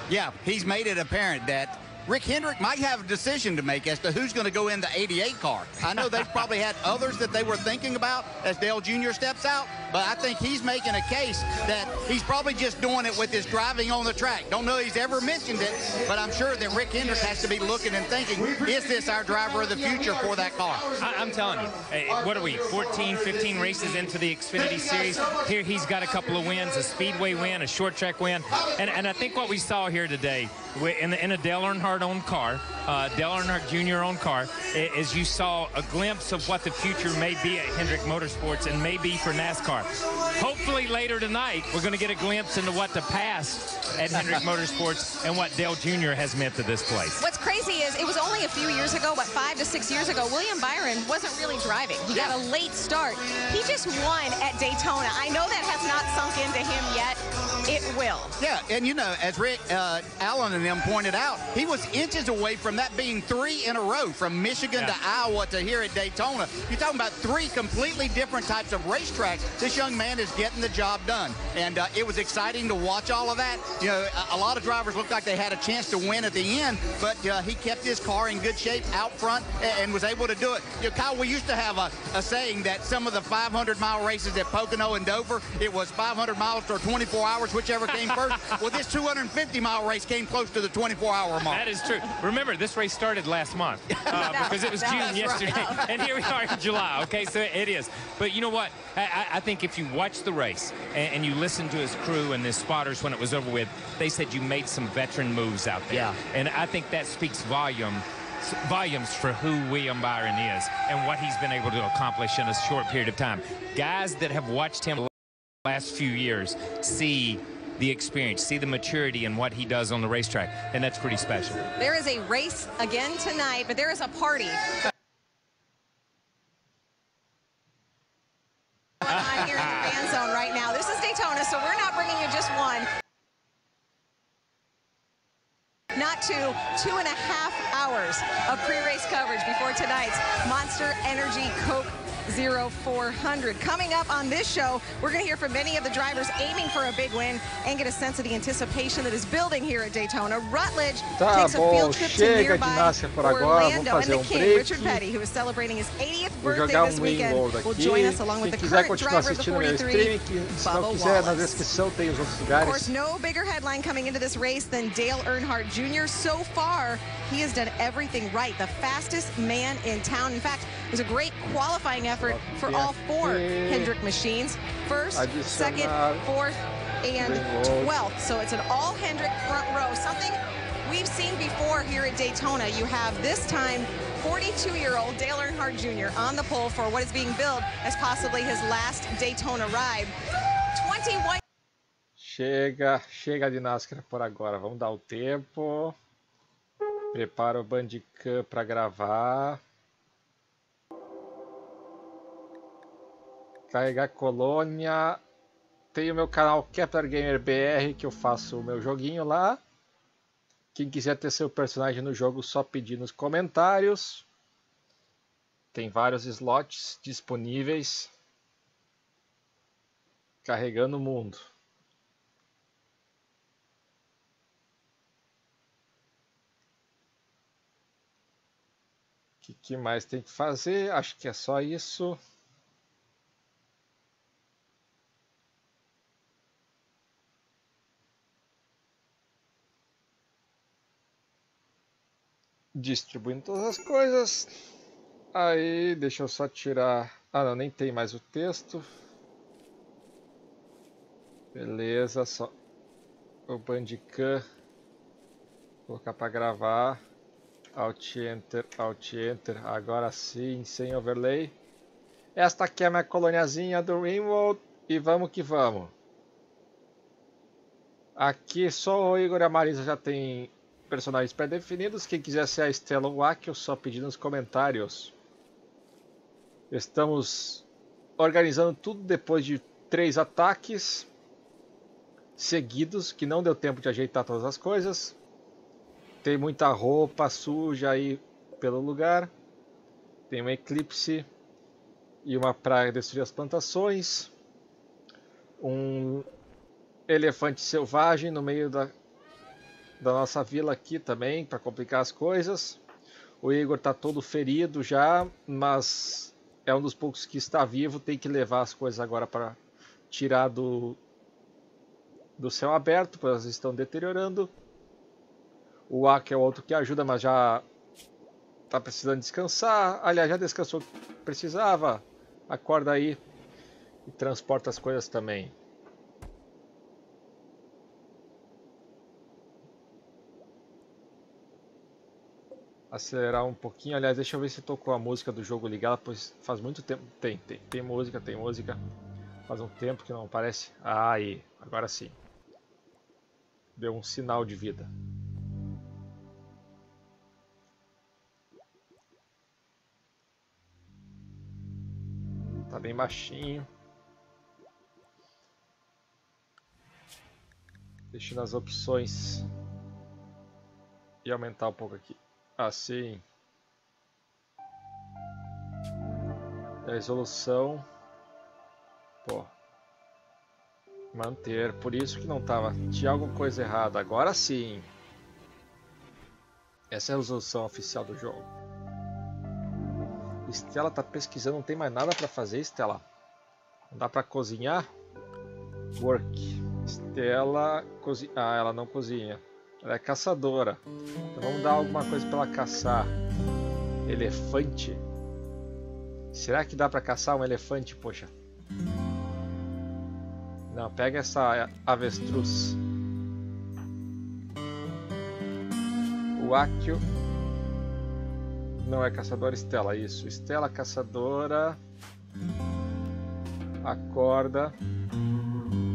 Yeah, he's made it apparent that Rick Hendrick might have a decision to make as to who's going to go in the 88 car. I know they've probably had others that they were thinking about as Dale Jr. steps out, but I think he's making a case that he's probably just doing it with his driving on the track. Don't know he's ever mentioned it, but I'm sure that Rick Hendrick has to be looking and thinking, is this our driver of the future for that car? I'm telling you, what are we, 14, 15 races into the Xfinity Series? Here he's got a couple of wins, a speedway win, a short track win, and I think what we saw here today in a Dale Earnhardt-owned car, Dale Earnhardt Jr. owned car, is you saw a glimpse of what the future may be at Hendrick Motorsports and may be for NASCAR. Hopefully later tonight, we're going to get a glimpse into what the past at Hendrick Motorsports and what Dale Jr. has meant to this place. What's crazy is it was only a few years ago, 5 to 6 years ago, William Byron wasn't really driving. He got a late start. He just won at Daytona. I know that has not sunk into him yet. It will. Yeah, and you know, as Rick Allen and them pointed out, he was inches away from that being 3 in a row, from Michigan to Iowa to here at Daytona. You're talking about 3 completely different types of racetracks. This young man is getting the job done, and it was exciting to watch all of that. You know, a lot of drivers looked like they had a chance to win at the end, but he kept his car in good shape out front and was able to do it. You know, Kyle, we used to have a saying that some of the 500-mile races at Pocono and Dover, it was 500 miles or 24 hours, whichever came first. Well, this 250-mile race came close to the 24-hour mark. That is true. Remember, this race started last month because it was June yesterday, right. And here we are in July. Okay, so it is. But you know what? I think if you watch the race and you listen to his crew and his spotters when it was over with, they said you made some veteran moves out there. Yeah. And I think that speaks volumes for who William Byron is and what he's been able to accomplish in a short period of time. Guys that have watched him the last few years see the experience, see the maturity in what he does on the racetrack, and that's pretty special. There is a race again tonight, but there is a party. I'm here in the fan zone right now. This is Daytona, so we're not bringing you just one. Not 2.5 hours of pre-race coverage before tonight's Monster Energy Coke 0400. Coming up on this show, we're going to hear from many of the drivers aiming for a big win and get a sense of the anticipation that is building here at Daytona. Rutledge takes a field trip to nearby Orlando, and the king, Richard Petty, who is celebrating his 80th birthday this weekend, will join us along with the current driver of the 43, Bubba Wallace. Of course, no bigger headline coming into this race than Dale Earnhardt Jr. So far, he has done everything right. The fastest man in town. In fact, it was a great qualifying effort for all 4 Hendrick machines. First, second, fourth, and 12th. So it's an all Hendrick front row. Something we've seen before here at Daytona. You have this time 42-year-old Dale Earnhardt Jr. on the pole for what is being billed as possibly his last Daytona ride. 21. Chega de NASCAR por agora. Vamos dar o tempo. Prepara o Bandicam para gravar. Carregar colônia. Tem o meu canal Kepler Gamer BR, que eu faço o meu joguinho lá. Quem quiser ter seu personagem no jogo, só pedir nos comentários. Tem vários slots disponíveis. Carregando o mundo. O que mais tem que fazer? Acho que é só isso. Distribuindo todas as coisas. Aí, deixa eu só tirar... Ah, não, nem tem mais o texto. Beleza, só o Bandicam. Colocar para gravar. Alt Enter, Alt Enter. Agora sim, sem overlay. Esta aqui é a minha coloniazinha do Rimworld. E vamos que vamos. Aqui só o Igor e a Marisa já tem personagens pré-definidos. Quem quiser ser a Estela ou o Akio, só pedir nos comentários. Estamos organizando tudo depois de 3 ataques seguidos, que não deu tempo de ajeitar todas as coisas. Tem muita roupa suja aí pelo lugar. Tem um eclipse e uma praga destruir as plantações. Um elefante selvagem no meio da nossa vila aqui também, para complicar as coisas. O Igor está todo ferido já, mas é um dos poucos que está vivo. Tem que levar as coisas agora para tirar do céu aberto, porque elas estão deteriorando. O Ak é o outro que ajuda, mas já está precisando descansar. Aliás, já descansou o que precisava. Acorda aí e transporta as coisas também. Acelerar um pouquinho. Aliás, deixa eu ver se tocou a música do jogo ligada, pois faz muito tempo. Tem música, tem música. Faz um tempo que não aparece. Ah, aí, agora sim. Deu um sinal de vida. Tá bem baixinho. Deixa nas opções e aumentar um pouco aqui. Assim. A resolução. Pô. Manter. Por isso que não tava. Tinha alguma coisa errada. Agora sim. Essa é a resolução oficial do jogo. Estela tá pesquisando. Não tem mais nada para fazer, Estela. Não dá para cozinhar? Work. Estela cozinha. Ah, ela não cozinha. Ela é caçadora. Então vamos dar alguma coisa para ela caçar. Elefante. Será que dá para caçar um elefante? Poxa. Não, pega essa avestruz. O Akio. Não é caçadora, Estela. Isso. Estela, caçadora. Acorda.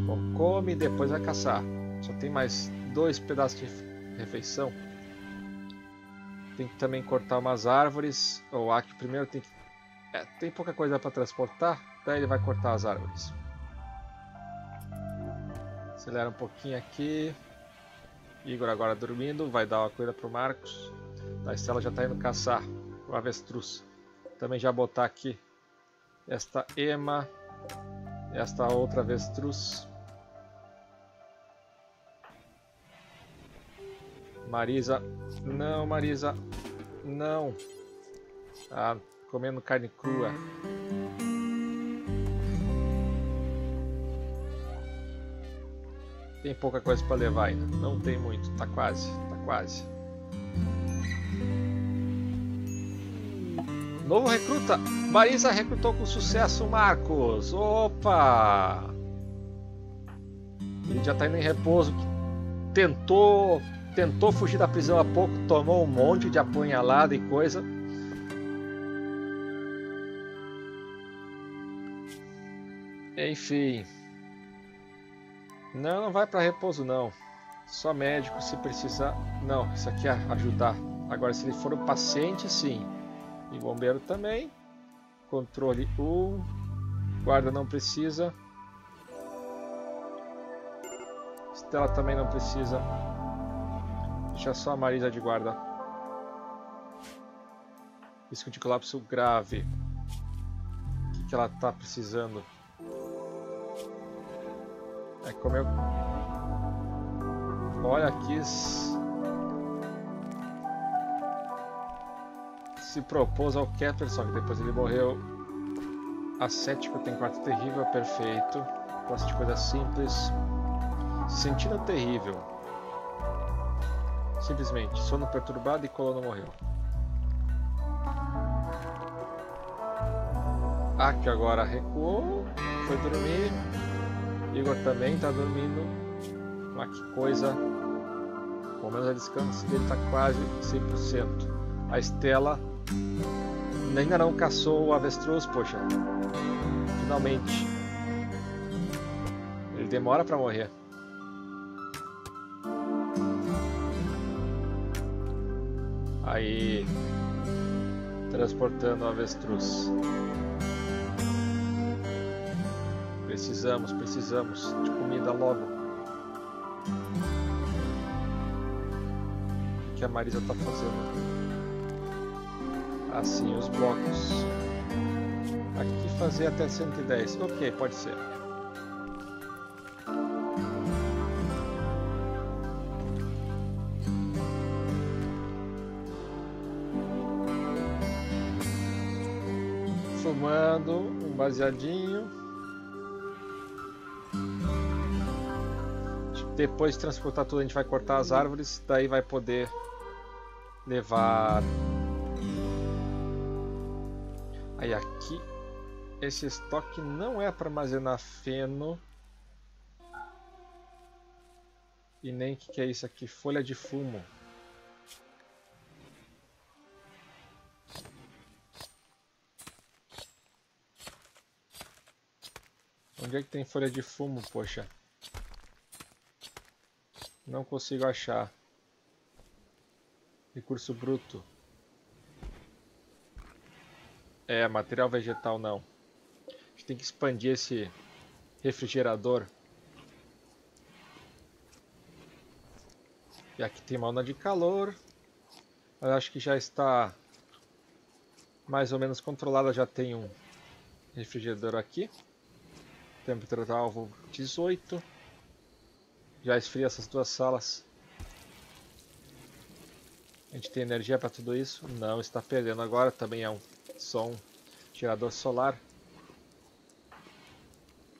Bom, come e depois vai caçar. Só tem mais 2 pedaços de refeição. Tem que também cortar umas árvores. O Akio primeiro tem que... tem pouca coisa para transportar. Daí ele vai cortar as árvores. Acelera um pouquinho aqui. Igor agora dormindo. Vai dar uma coisa pro Marcos. A Estela já está indo caçar o avestruz. Também já botar aqui esta ema. Esta outra avestruz. Marisa. Não, Marisa. Não. Ah, comendo carne crua. Tem pouca coisa para levar ainda. Não tem muito. Tá quase. Tá quase. Novo recruta. Marisa recrutou com sucesso o Marcos. Opa! Ele já está indo em repouso. Tentou fugir da prisão há pouco. Tomou um monte de apunhalada e coisa. Enfim. Não vai para repouso não. Só médico se precisar. Não, isso aqui é ajudar. Agora se ele for um paciente, sim. E bombeiro também. Controle 1. Guarda não precisa. Estela também não precisa. Deixa só a Marisa de guarda. Risco de colapso grave. O que ela tá precisando? É como eu... Olha, quis... Se propôs ao Kepler, só que depois ele morreu. Ascético, tem quarto terrível, perfeito. Gosto de coisa simples. Sentindo terrível. Simplesmente, sono perturbado e colono morreu. Akio agora recuou, foi dormir. Igor também está dormindo. Mas que coisa. Pelo menos a descanso dele está quase 100%. A Estela ainda não caçou o avestruz, poxa. Finalmente. Ele demora para morrer. Aí, transportando o avestruz. Precisamos de comida logo. O que a Marisa tá fazendo? Assim, os blocos. Aqui fazer até 110. Ok, pode ser. Fumando um baseadinho. Depois de transportar tudo, a gente vai cortar as árvores. Daí vai poder levar. Aí aqui, esse estoque não é para armazenar feno. E nem o que é isso aqui? Folha de fumo. Onde é que tem folha de fumo, poxa? Não consigo achar. Recurso bruto. É, material vegetal não. A gente tem que expandir esse refrigerador. E aqui tem uma onda de calor. Eu acho que já está mais ou menos controlada. Já tem um refrigerador aqui. Temperatura alvo 18. Já esfria essas duas salas. A gente tem energia para tudo isso? Não, está perdendo agora. Também é um som gerador solar.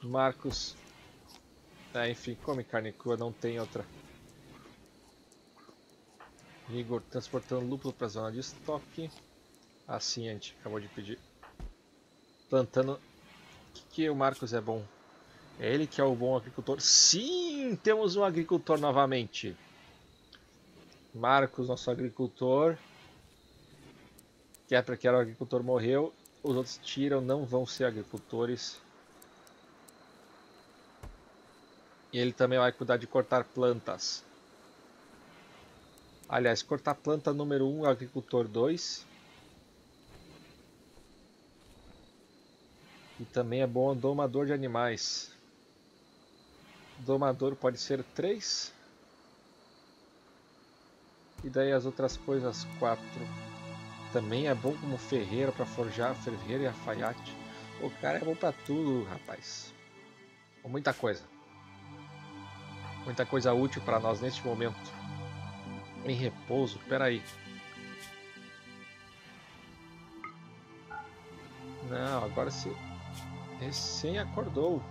Marcos. Enfim, come carne crua, não tem outra. Igor transportando lúpulo para a zona de estoque. Assim a gente acabou de pedir. Plantando. Que o Marcos é bom. É ele que é o bom agricultor. Sim, temos um agricultor novamente. Marcos, nosso agricultor. Que é porque o agricultor morreu. Os outros tiram, não vão ser agricultores. E ele também vai cuidar de cortar plantas. Aliás, cortar planta número 1, agricultor 2. E também é bom domador de animais. Domador pode ser 3. E daí as outras coisas 4. Também é bom como ferreiro para forjar, ferreiro e alfaiate. O cara é bom para tudo, rapaz. Muita coisa. Muita coisa útil para nós neste momento. Em repouso, peraí. Não, agora se recém acordou.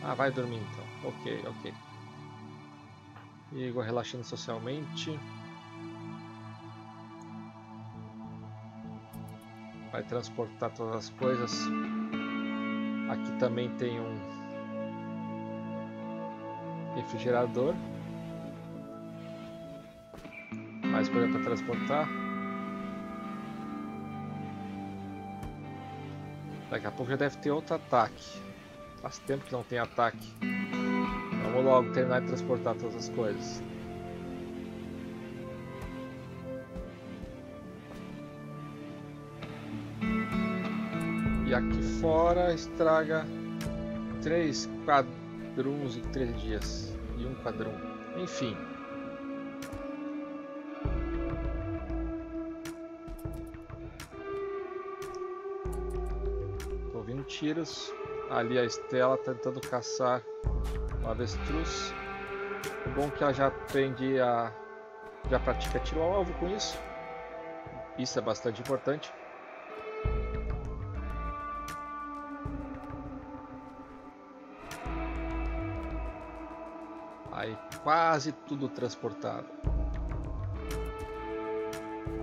Ah, vai dormir então. Ok. Igor relaxando socialmente. Vai transportar todas as coisas. Aqui também tem um refrigerador. Mais coisa para transportar. Daqui a pouco já deve ter outro ataque. Faz tempo que não tem ataque. Vamos logo terminar de transportar todas as coisas. E aqui fora estraga 3 quadruns em 13 dias. E um quadrum. Enfim. ouvindo tiros. Ali a Estela tentando caçar o avestruz. O bom é que ela já aprende já pratica tiro ao alvo com isso. Isso é bastante importante. Aí quase tudo transportado.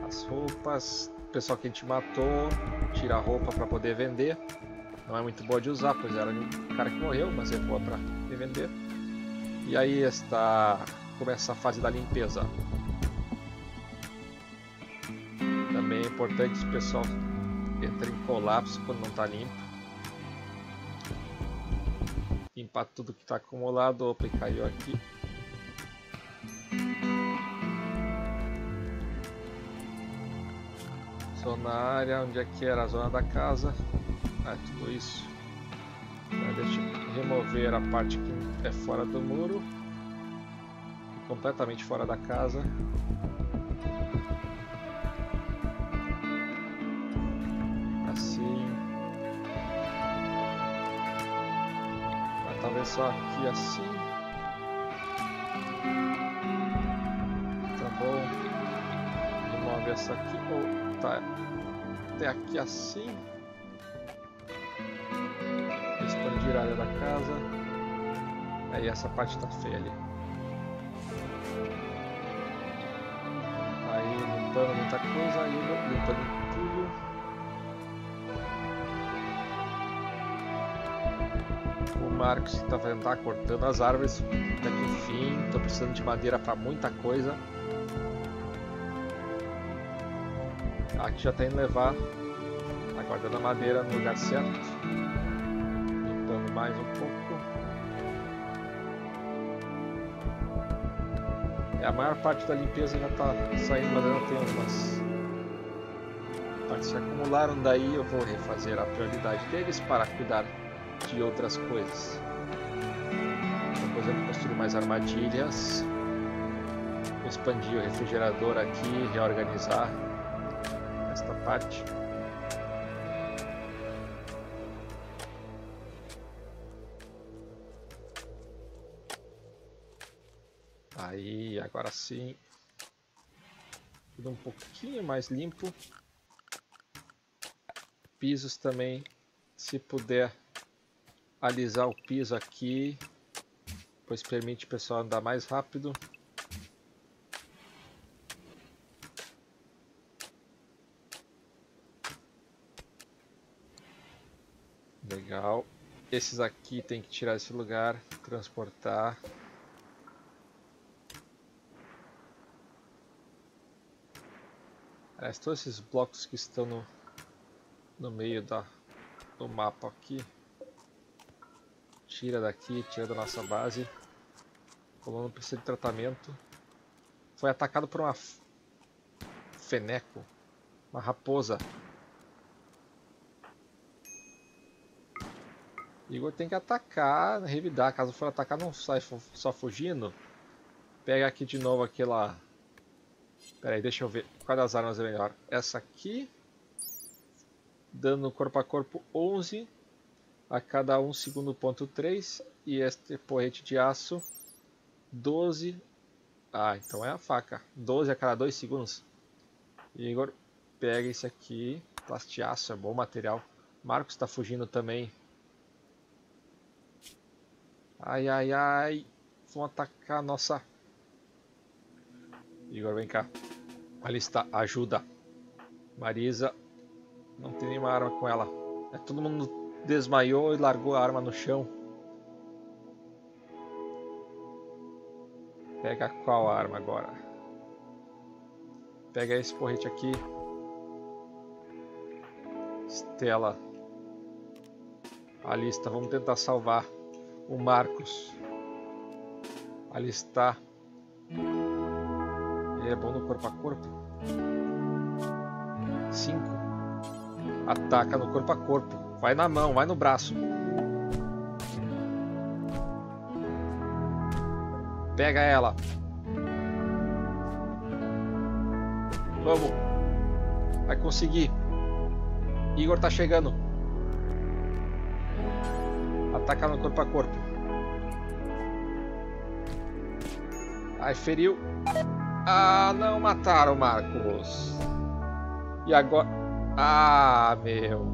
As roupas, o pessoal que a gente matou, tira a roupa para poder vender. Não é muito boa de usar, pois era um cara que morreu, mas é boa para vender. E aí começa a fase da limpeza. Também é importante que o pessoal entre em colapso quando não está limpo. Limpar tudo que está acumulado. Opa, caiu aqui. Zona área, onde é que era a zona da casa? Tudo isso. Deixa eu remover a parte que é fora do muro. Completamente fora da casa. Assim. Talvez só aqui assim. Tá bom. Remove essa aqui. Tá até aqui assim. Expandir a área da casa. Aí essa parte tá feia ali. Aí limpando muita coisa, aí limpando tudo. O Marcos está fazendo, tá cortando as árvores. Até que enfim, tô precisando de madeira para muita coisa. Aqui já tem que levar, aguardando a madeira no lugar certo. Limpando mais um pouco. A maior parte da limpeza já está saindo, mas ainda tem algumas partes que acumularam. Daí eu vou refazer a prioridade deles para cuidar de outras coisas. Então, por exemplo, construir mais armadilhas. Expandir o refrigerador aqui, reorganizar esta parte. Aí, agora sim, tudo um pouquinho mais limpo. Pisos também, se puder alisar o piso aqui, pois permite o pessoal andar mais rápido. Legal. Esses aqui tem que tirar desse lugar, transportar. Todos esses blocos que estão no meio do mapa aqui, tira daqui, tira da nossa base. O colono precisa de tratamento. Foi atacado por uma feneco, uma raposa. Igor tem que atacar, revidar. Caso for atacar, não sai só fugindo. Pega aqui de novo aquela... Pera aí, deixa eu ver qual das armas é melhor. Essa aqui, dano corpo a corpo 11 a cada 1 segundo ponto 3. E este porrete de aço 12. Ah, então é a faca. 12 a cada 2 segundos. Igor, pega esse aqui. Plastiaço, é bom material. Marcos está fugindo também. Ai, ai, ai. Vão atacar a nossa... Igor, vem cá. Ali está, ajuda. Marisa. Não tem nenhuma arma com ela. Todo mundo desmaiou e largou a arma no chão. Pega qual arma agora? Pega esse porrete aqui. Estela. Ali está, vamos tentar salvar o Marcos. Ali está. Ele é bom no corpo a corpo. 5. Ataca no corpo a corpo. Vai na mão, vai no braço. Pega ela. Vamos. Vai conseguir. Igor tá chegando. Ataca no corpo a corpo. Ai, feriu. Ah, não mataram o Marcos. E agora... Ah, meu.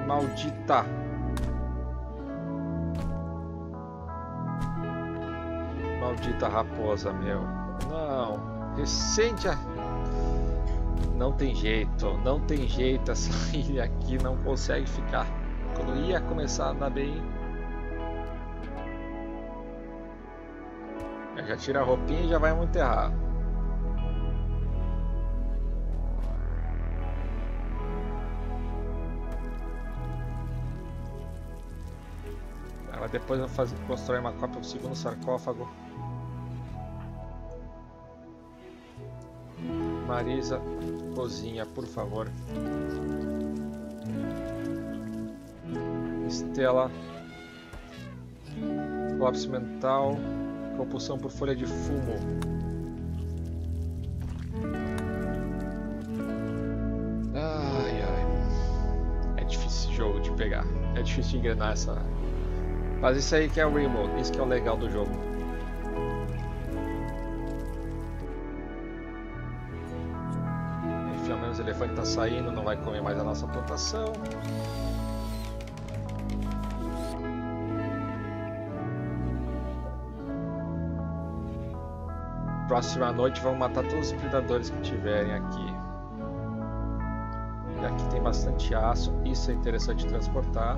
Maldita. Maldita raposa, meu. Não. Recente. Não tem jeito. Não tem jeito. Essa ilha aqui não consegue ficar. Quando ia começar a andar bem... Já tira a roupinha e já vai muito errado. Ela depois vai constrói uma cópia do segundo sarcófago. Marisa, cozinha, por favor. Estela, colapso mental, compulsão por folha de fumo. Ai, ai. É difícil esse jogo de pegar. É difícil de engrenar essa. Mas isso aí que é o Rainbow, isso que é o legal do jogo. Enfim, ao menos o elefante tá saindo, não vai comer mais a nossa plantação. Próxima noite vamos matar todos os predadores que tiverem aqui. E aqui tem bastante aço, isso é interessante transportar.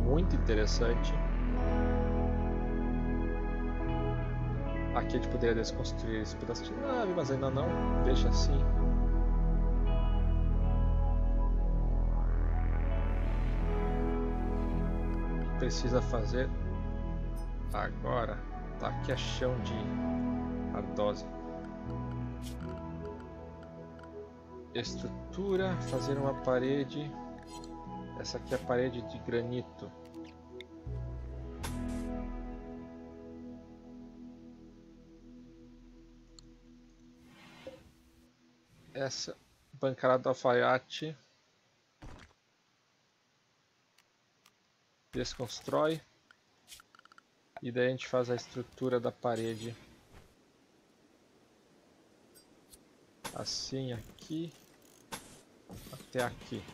Muito interessante. Aqui a gente poderia desconstruir esse pedaço de nave, mas ainda não. Deixa assim. O que precisa fazer agora? Tá aqui a chão de ardose. Estrutura, fazer uma parede. Essa aqui é a parede de granito. Essa bancada do alfaiate. Desconstrói. E daí a gente faz a estrutura da parede. Assim aqui. Até aqui.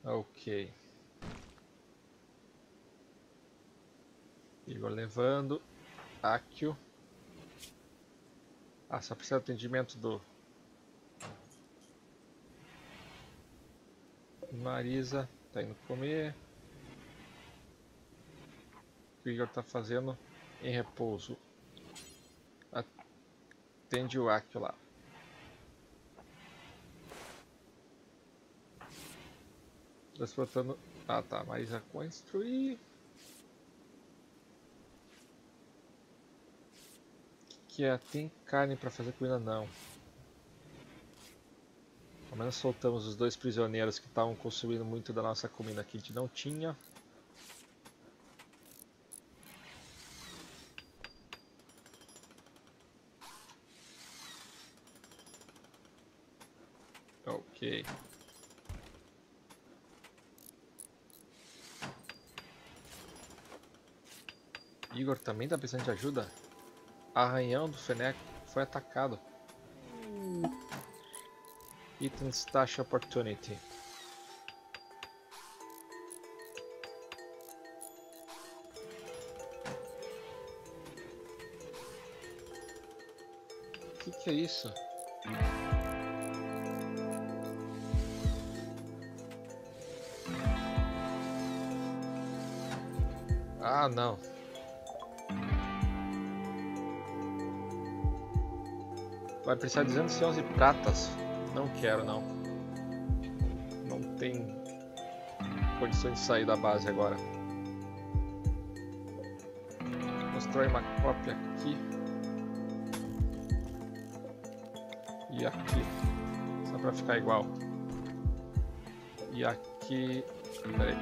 Ok. Igor levando. Akio. Ah, só precisa do atendimento do Marisa. Tá indo comer. O que o Igor tá fazendo em repouso? Atende o Akio lá. Transportando. Ah, tá. Marisa construir. Que é? Tem carne para fazer comida? Não. Ao menos soltamos os dois prisioneiros que estavam consumindo muito da nossa comida que a gente não tinha. Ok. Igor também está precisando de ajuda? Arranhão do Feneco foi atacado. Item Stash Opportunity. O que é isso? Ah, não. Vai precisar de 211 pratas. Não quero, não. Não tem condições de sair da base agora. Constrói uma cópia aqui. E aqui. Só pra ficar igual. E aqui... Peraí.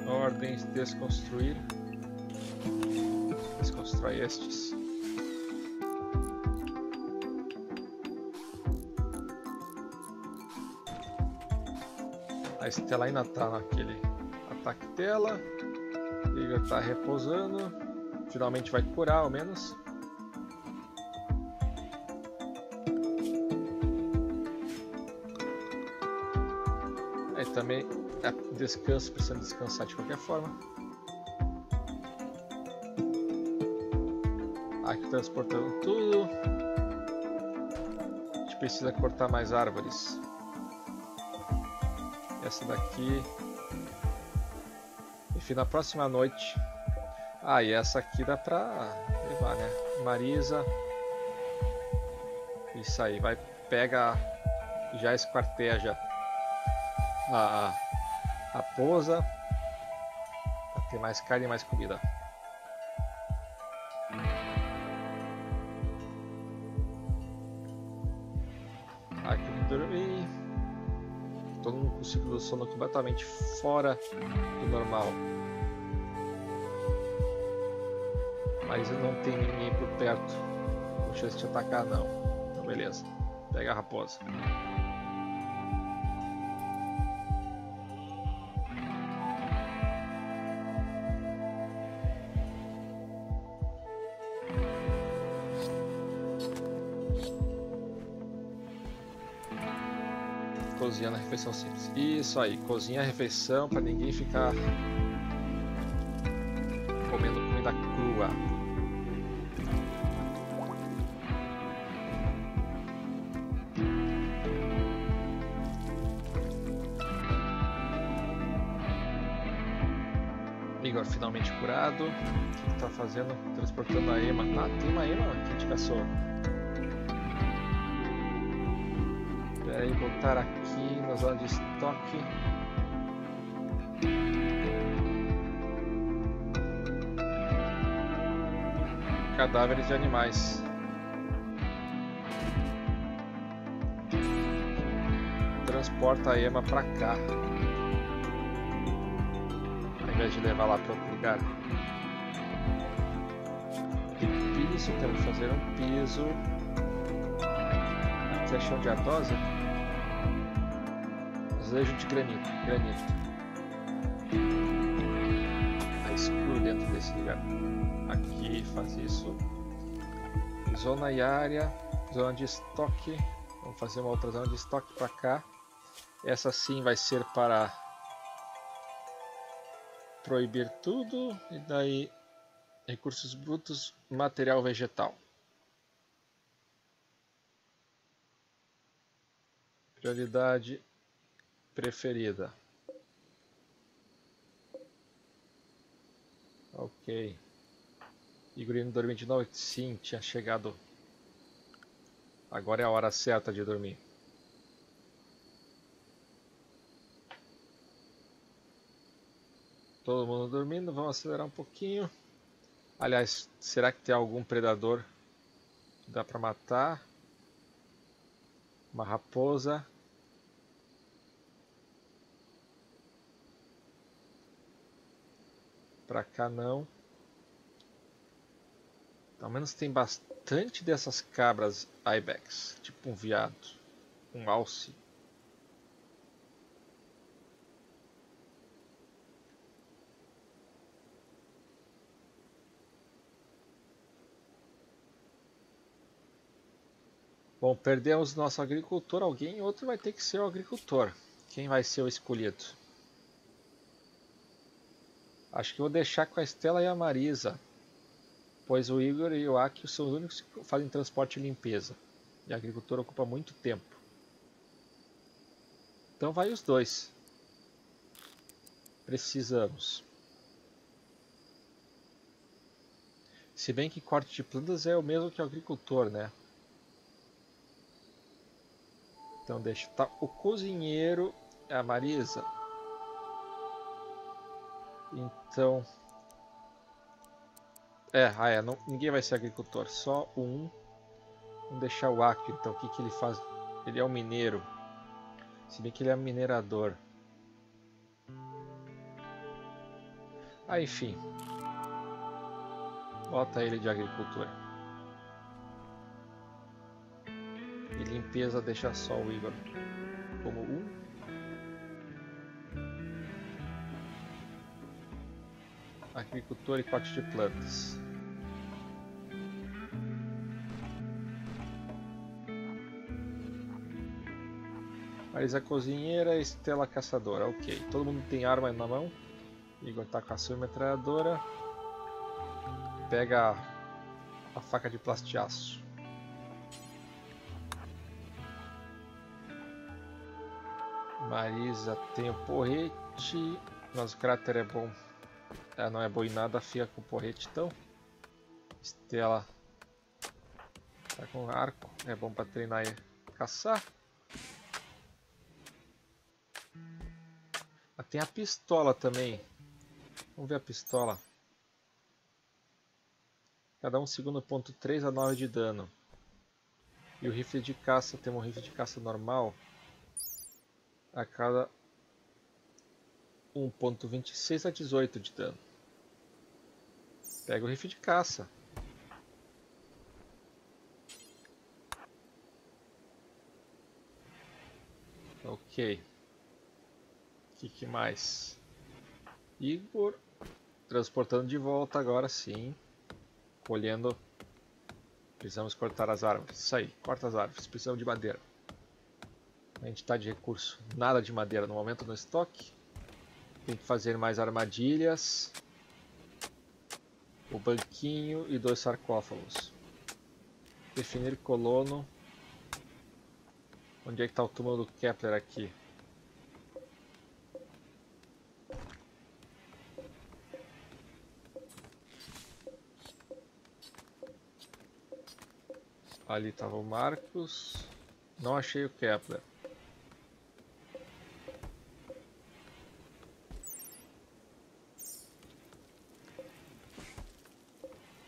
Ordens, desconstruir. Desconstrói estes. Estela ainda tá naquele ataque dela. O Igor tá repousando. Finalmente vai curar, ao menos. Aí também descanso, precisando descansar de qualquer forma. Aqui transportando tudo. A gente precisa cortar mais árvores. Essa daqui. Enfim, na próxima noite. Ah, e essa aqui dá pra levar, né? Marisa. Isso aí, vai, pega, já esquarteja a raposa. Pra ter mais carne e mais comida. Aqui eu dormi. Todo mundo com o ciclo do sono completamente fora do normal. Mas não tem ninguém por perto com chance de atacar, não. Então beleza, pega a raposa. Cozinhando a refeição simples. Isso aí, cozinha a refeição para ninguém ficar comendo comida crua. Igor finalmente curado. O que ele tá fazendo? Transportando a Ema. Ah, tem uma Ema que a gente caçou. Espera aí, voltar aqui na zona de estoque. Cadáveres de animais. Transporta a Ema pra cá. Ao invés de levar lá para outro lugar. E piso, temos que fazer um piso. Aqui é chão de ardosa. Azulejo de granito. Tá escuro dentro desse lugar. Aqui faz isso. Zona e área. Zona de estoque. Vamos fazer uma outra zona de estoque para cá. Essa sim vai ser para proibir tudo. E daí recursos brutos, material vegetal. Prioridade preferida. Ok. Igorino dormir de noite? Sim, tinha chegado. Agora é a hora certa de dormir. Todo mundo dormindo, vamos acelerar um pouquinho. Aliás, será que tem algum predador que dá para matar? Uma raposa. Pra cá não. Ao menos tem bastante dessas cabras ibex, tipo um veado, um alce. Bom, perdemos nosso agricultor, outro vai ter que ser o agricultor. Quem vai ser o escolhido? Acho que vou deixar com a Estela e a Marisa, pois o Igor e o Akio são os únicos que fazem transporte e limpeza. E a agricultura ocupa muito tempo. Então vai os dois. Precisamos. Se bem que corte de plantas é o mesmo que o agricultor, né? Então deixa. Tá, o cozinheiro é a Marisa. Então... não, ninguém vai ser agricultor, só um. Vamos deixar o Akio, então. O que ele faz? Ele é um mineiro. Se bem que ele é minerador. Enfim. Bota ele de agricultura. E limpeza deixa só o Igor como um. agricultor e corte de plantas. Marisa cozinheira, Estela caçadora. Ok, todo mundo tem arma na mão. Igor tá com a sua metralhadora. Pega a faca de plastiaço. Marisa tem o porrete. Nosso cráter é bom. Não é bom em nada, fica com o porrete então. Estela tá com arco. É bom para treinar e caçar. Tem a pistola também. Vamos ver a pistola. Cada 1 segundo, ponto 3 a 9 de dano. E o rifle de caça, temos um rifle de caça normal. A cada 1.26 a 18 de dano. Pega o rifle de caça. Ok. O que mais? Igor transportando de volta agora sim. Colhendo. Precisamos cortar as árvores. Isso aí, corta as árvores. Precisamos de madeira. A gente está de recurso. Nada de madeira no momento no estoque. Tem que fazer mais armadilhas. O banquinho e 2 sarcófagos. Definir colono. Onde é que está o túmulo do Kepler aqui? Ali estava o Marcos. Não achei o Kepler.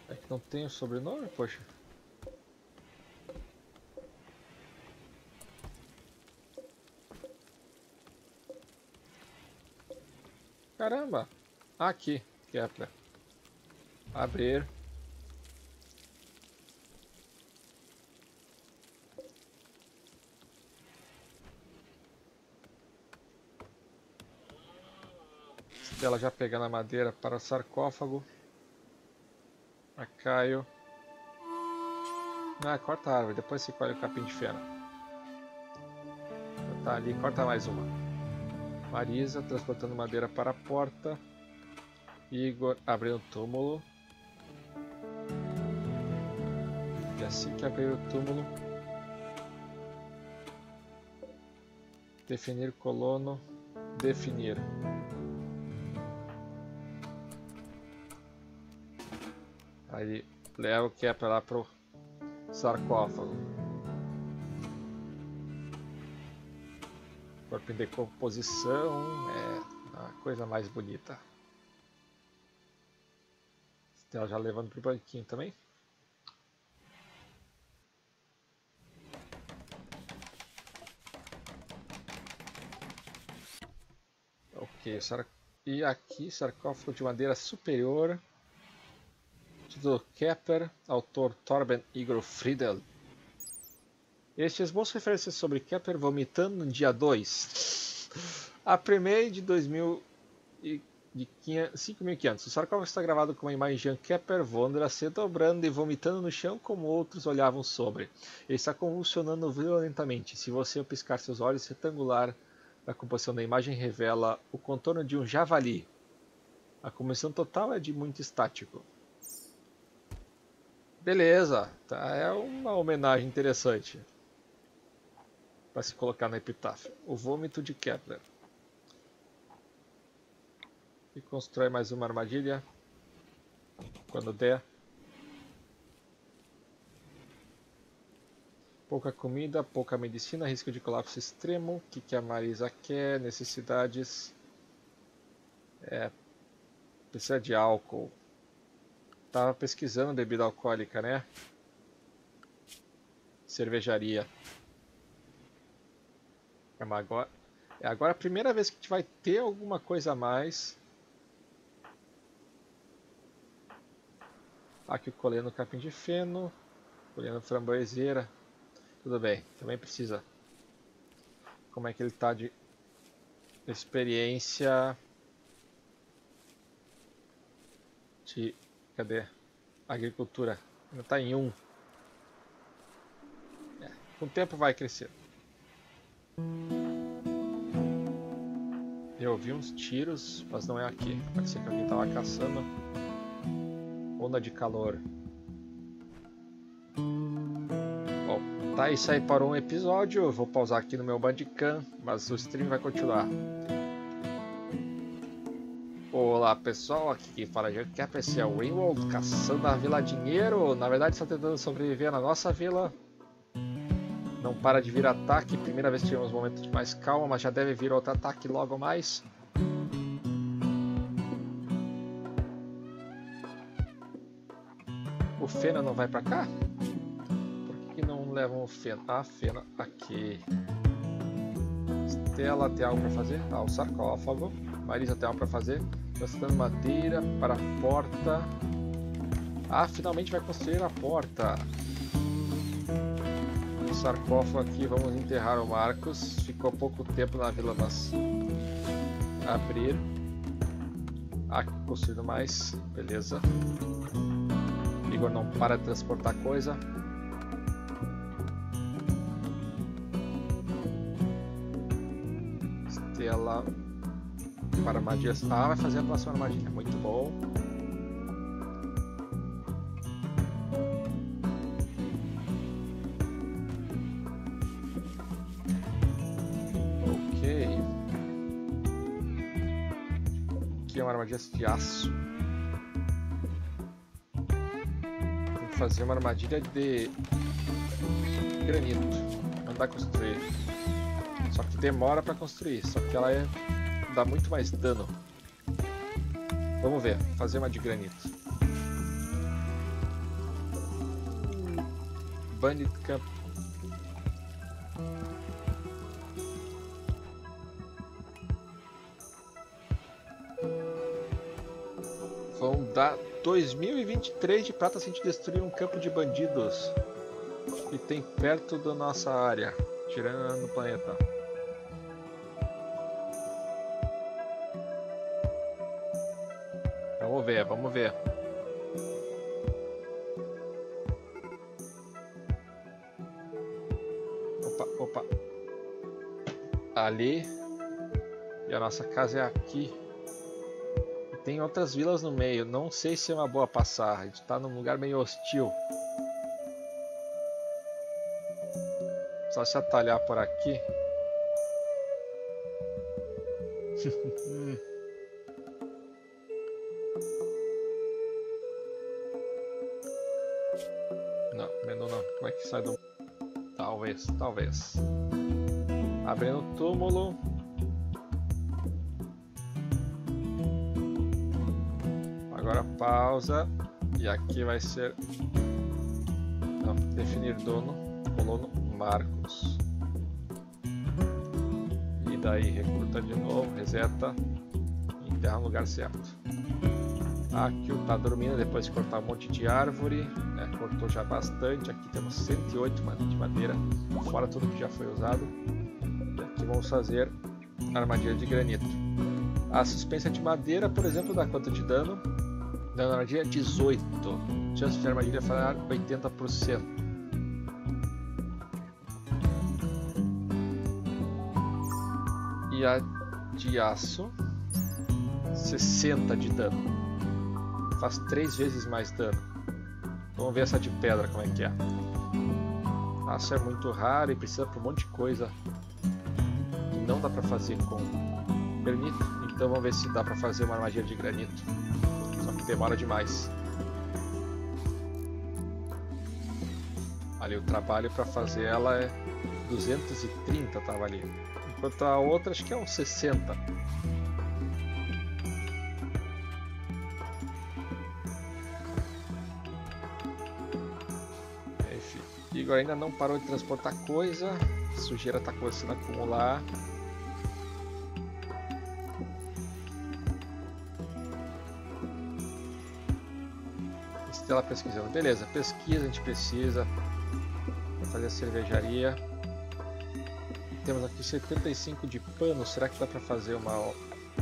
É que não tem o sobrenome, poxa. Caramba! Aqui, Kepler. Abrir. Ela já pegando a madeira para o sarcófago. A Caio. Corta a árvore, depois se colhe o capim de feno. Tá ali, corta mais uma. Marisa transportando madeira para a porta. Igor abrindo o túmulo. E assim que abrir o túmulo, definir colono, definir. Aí leva o Kepler lá pro sarcófago. Corpo em decomposição é a coisa mais bonita. Estela já levando pro banquinho também. Ok, e aqui sarcófago de madeira superior. Título Kepler, autor Torben Igor Friedel. Estes bons referências sobre Kepler vomitando no dia 2. A primeira de 5.500. O sarcófago está gravado com uma imagem de Jan Kepler Vondra se dobrando e vomitando no chão como outros olhavam sobre. Ele está convulsionando violentamente. Se você piscar seus olhos, retangular da composição da imagem revela o contorno de um javali. A composição total é de muito estático. Beleza, tá, é uma homenagem interessante para se colocar no epitáfio. O vômito de Kepler. E constrói mais uma armadilha quando der. Pouca comida, pouca medicina, risco de colapso extremo. O que a Marisa quer? Necessidades. Precisa de álcool. Tava pesquisando bebida alcoólica, né? Cervejaria. Agora a primeira vez que a gente vai ter alguma coisa a mais. Aqui colhendo capim de feno. Colhendo framboeseira. Tudo bem, também precisa. Como é que ele tá de experiência? de... Cadê? Agricultura. Ainda está em 1. Com o tempo vai crescer. Eu ouvi uns tiros, mas não é aqui. Parece que alguém estava caçando. Onda de calor. Bom, tá, isso aí parou um episódio. Eu vou pausar aqui no meu Bandicam, mas o stream vai continuar. Olá pessoal, aqui quem fala é o esse é o Winwold, caçando a Vila Dinheiro. Na verdade, está tentando sobreviver na nossa vila. Não para de vir ataque. Primeira vez que tivemos um momento de mais calma, mas já deve vir outro ataque logo mais. O Fena não vai pra cá? Por que não levam o Fena? Ah, Fena aqui. Stella tem algo pra fazer? Ah, o sarcófago. Marisa tem algo pra fazer. Gastando madeira para a porta. Ah, finalmente vai construir a porta. O sarcófago aqui, vamos enterrar o Marcos. Ficou pouco tempo na vila, mas abrir. Ah, construindo mais. Beleza. Igor não para de transportar coisa. Estela para armadilhas. Ah, vai fazer a próxima armadilha. Muito bom. Armadilhas de aço. Tem que fazer uma armadilha de granito. Mandar construir. Só que demora para construir. Só que ela dá muito mais dano. Vamos ver. Fazer uma de granito. Bandit Camp. Vão dar 2023 de prata se a gente destruir um campo de bandidos que tem perto da nossa área, tirando no planeta. Vamos ver, vamos ver. Opa, opa. Ali. E a nossa casa é aqui. Tem outras vilas no meio, não sei se é uma boa passar, a gente está num lugar meio hostil. Só se atalhar por aqui. Não, menu não, como é que sai do... Talvez, talvez. Abrindo o túmulo. Agora pausa e aqui vai ser não, definir dono, colono Marcos. E daí recruta de novo, reseta e enterra no lugar certo. Aqui o tá dormindo depois de cortar um monte de árvore, né? Cortou já bastante. Aqui temos 108 de madeira, fora tudo que já foi usado. E aqui vamos fazer armadilha de granito. A suspensão de madeira, por exemplo, dá quanto de dano? Dano armadilha 18. Chance de armadilha falhar 80%. E a de aço 60 de dano. Faz 3 vezes mais dano. Vamos ver essa de pedra como é que é. Aço é muito raro e precisa para um monte de coisa que não dá para fazer com granito. Então vamos ver se dá para fazer uma armadilha de granito. Só que demora demais. Ali o trabalho para fazer ela é 230, tava ali. Enquanto a outra acho que é uns 60. Enfim, Igor ainda não parou de transportar coisa. A sujeira está começando a acumular. Estela pesquisando. Beleza, pesquisa, a gente precisa para fazer a cervejaria. Temos aqui 75 de pano. Será que dá para fazer uma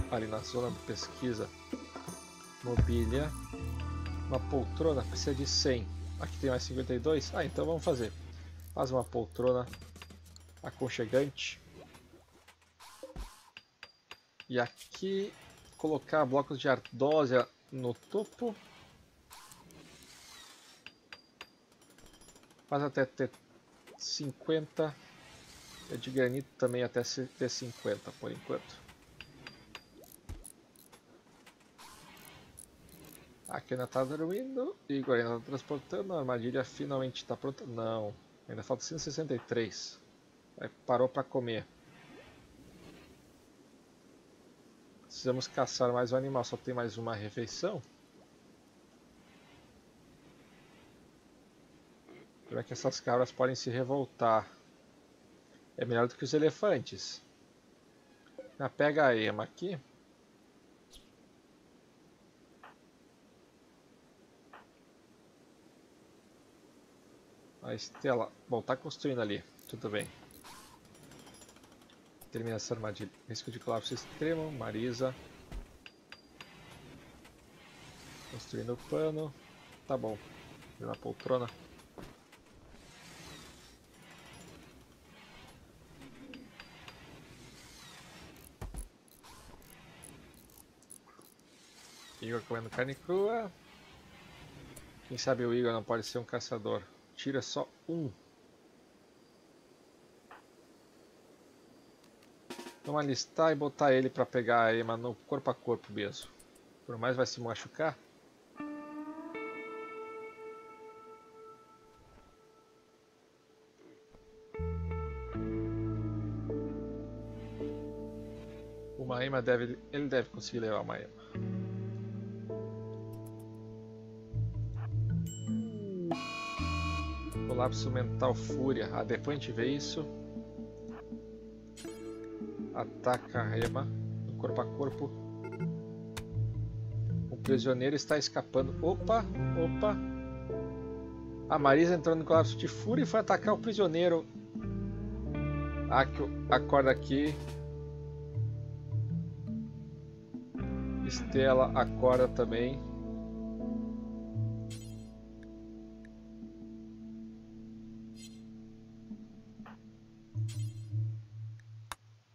ali na zona de pesquisa? Mobília. Uma poltrona precisa de 100. Aqui tem mais 52. Ah, então vamos fazer. Faz uma poltrona aconchegante. E aqui colocar blocos de ardósia no topo. Faz até ter 50. E de granito também até ter 50 por enquanto. Aqui ainda está dormindo. Igor ainda está transportando. A armadilha finalmente está pronta. Não, ainda falta 163. Aí parou para comer. Precisamos caçar mais um animal. Só tem mais uma refeição. Como é que essas cabras podem se revoltar? É melhor do que os elefantes. Pega a ema aqui. A Estela. Bom, tá construindo ali. Tudo bem. Termina essa armadilha. Risco de colapso extremo. Marisa. Construindo o pano. Tá bom. Na poltrona. Igor comendo carne crua. Quem sabe o Igor não pode ser um caçador. Tira só um. Vamos alistar e botar ele para pegar a ema no corpo a corpo mesmo. Por mais vai se machucar. Uma ema ele deve conseguir levar uma ema. Colapso mental, fúria. Ah, depois a gente vê isso. Ataca a ema no corpo a corpo. O prisioneiro está escapando. Opa, opa. A Marisa entrou no colapso de fúria e foi atacar o prisioneiro. Acorda aqui. Estela acorda também.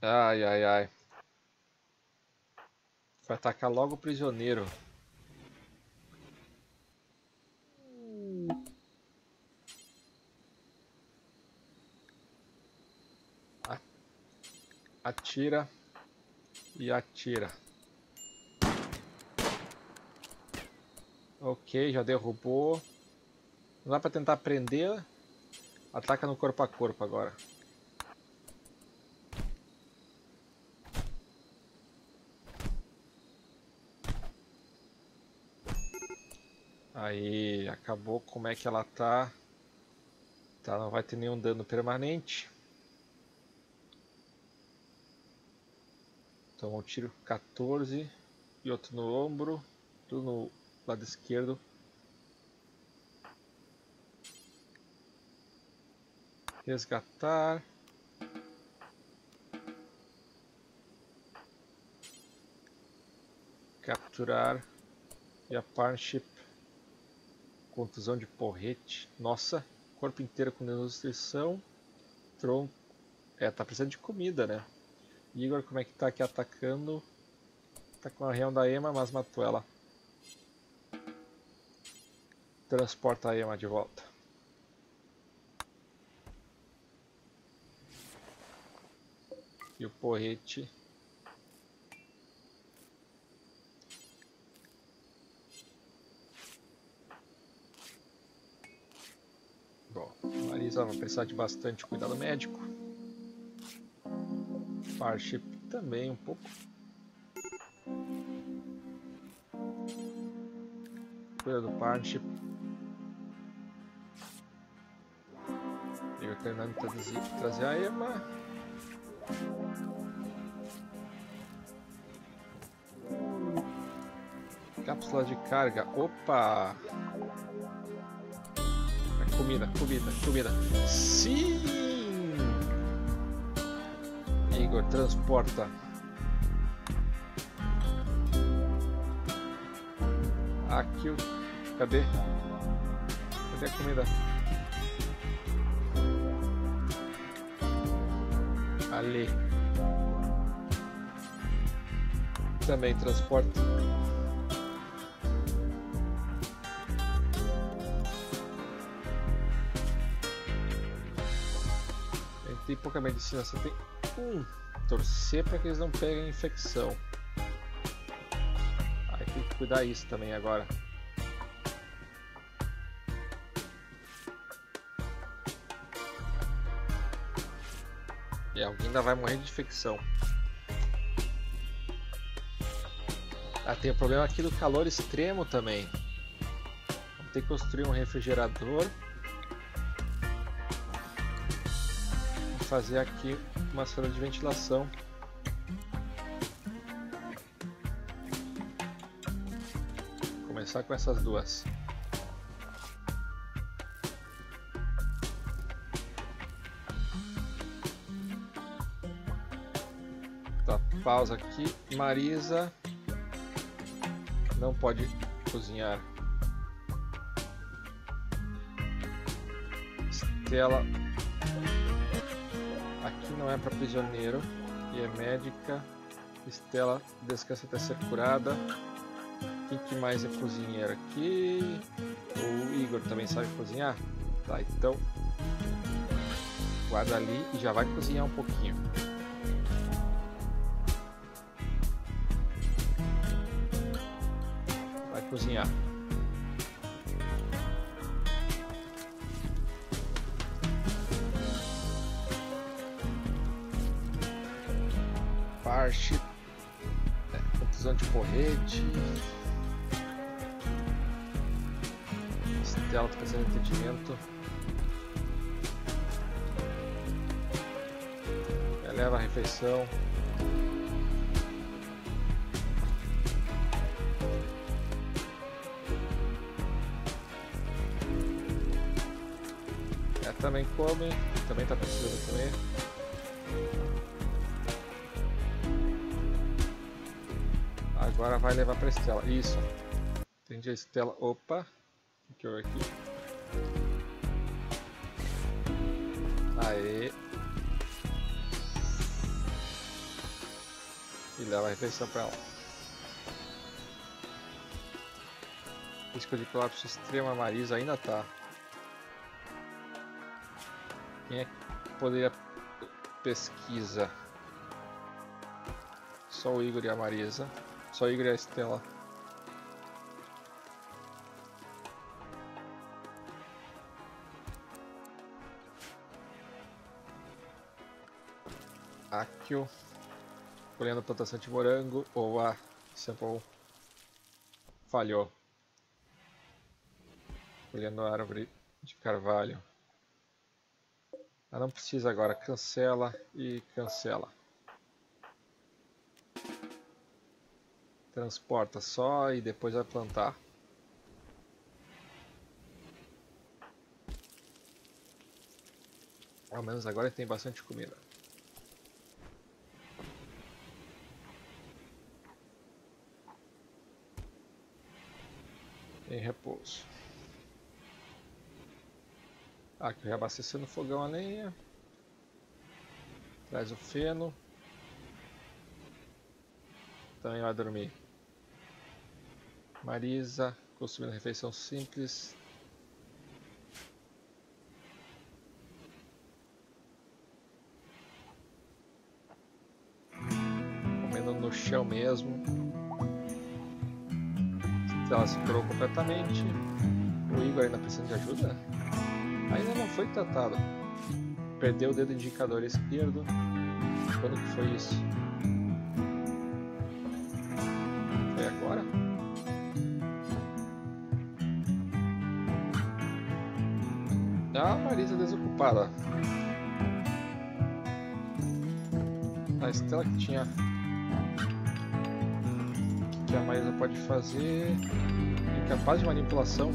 Ai, ai, ai. Vai atacar logo o prisioneiro. Atira. E atira. Ok, já derrubou. Não dá pra tentar prender. Ataca no corpo a corpo agora. Aí, acabou. Como é que ela tá? Tá, não vai ter nenhum dano permanente. Tomou um tiro 14 e outro no ombro, tudo no lado esquerdo. Resgatar. Capturar. E a partnership. Contusão de porrete. Nossa, corpo inteiro com desnutrição. Tronco. Tá precisando de comida, né? Igor, como é que tá aqui atacando? Tá com a reão da ema, mas matou ela. Transporta a ema de volta. E o porrete. Bom, Marisa vai precisar de bastante cuidado médico. Partnership também um pouco. Cuida do partnership. Liga treinando trazer a ema. Cápsula de carga. Opa! Comida, comida, comida. Sim! Igor, transporta. Aqui Cadê? Cadê a comida? Ali. Também transporte. Tem pouca medicina, só tem torcer para que eles não peguem infecção. Aí tem que cuidar isso também agora. E alguém ainda vai morrer de infecção. Ah, tem o problema aqui do calor extremo também. Vamos ter que construir um refrigerador. E fazer aqui uma sala de ventilação. Vou começar com essas duas. Tá, pausa aqui. Marisa não pode cozinhar. Estela aqui não é para prisioneiro e é médica. Estela descansa até ser curada. Quem que mais é cozinheiro aqui? O Igor também sabe cozinhar? Tá, então guarda ali e já vai cozinhar um pouquinho. Cozinhar. Parte. Contusão de porrete. Estela tá fazendo atendimento. Leva a refeição. Também come, também tá precisando comer. Agora vai levar pra Estela. Isso. Entendi a Estela. Opa. O que eu aqui? Aê. E leva a refeição pra ela. Risco de colapso extremo, a Marisa ainda tá. Quem é que poderia pesquisa? Só o Igor e a Marisa. Só o Igor e a Estela. Akio. Colhendo plantação de morango. Ou a sample falhou. Colhendo a árvore de carvalho. Não precisa agora, cancela e cancela. Transporta só e depois vai plantar. Ao menos agora tem bastante comida. Em repouso. Aqui reabastecendo o fogão a lenha. Traz o feno. Também vai dormir. Marisa, construindo refeição simples. Comendo no chão mesmo. Ela se curou completamente. O Igor ainda precisa de ajuda? Ainda não foi tratado. Perdeu o dedo indicador esquerdo. Quando que foi isso? Foi agora? Ah, Marisa desocupada. A Estela que tinha... O que a Marisa pode fazer? Incapaz de manipulação.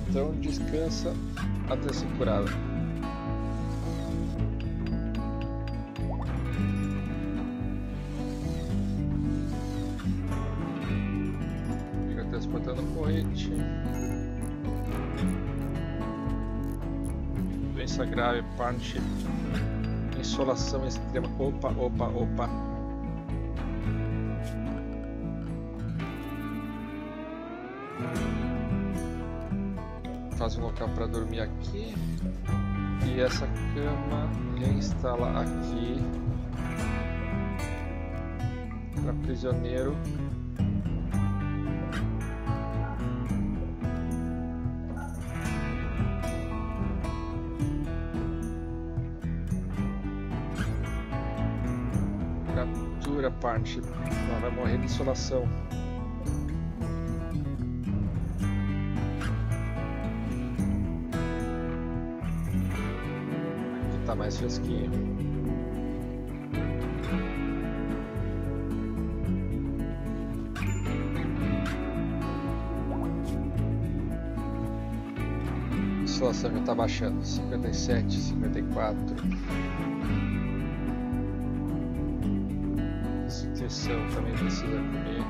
Então descansa até ser curada. Transportando corrente. Doença grave, partnership. Insolação extrema. Opa. Faz um local para dormir aqui. E essa cama reinstala aqui. Para prisioneiro. Captura partnership. Ela vai morrer de insolação. Aqui tá mais fresquinho. A insolação já está baixando, 57, 54. Nutrição também precisa comer.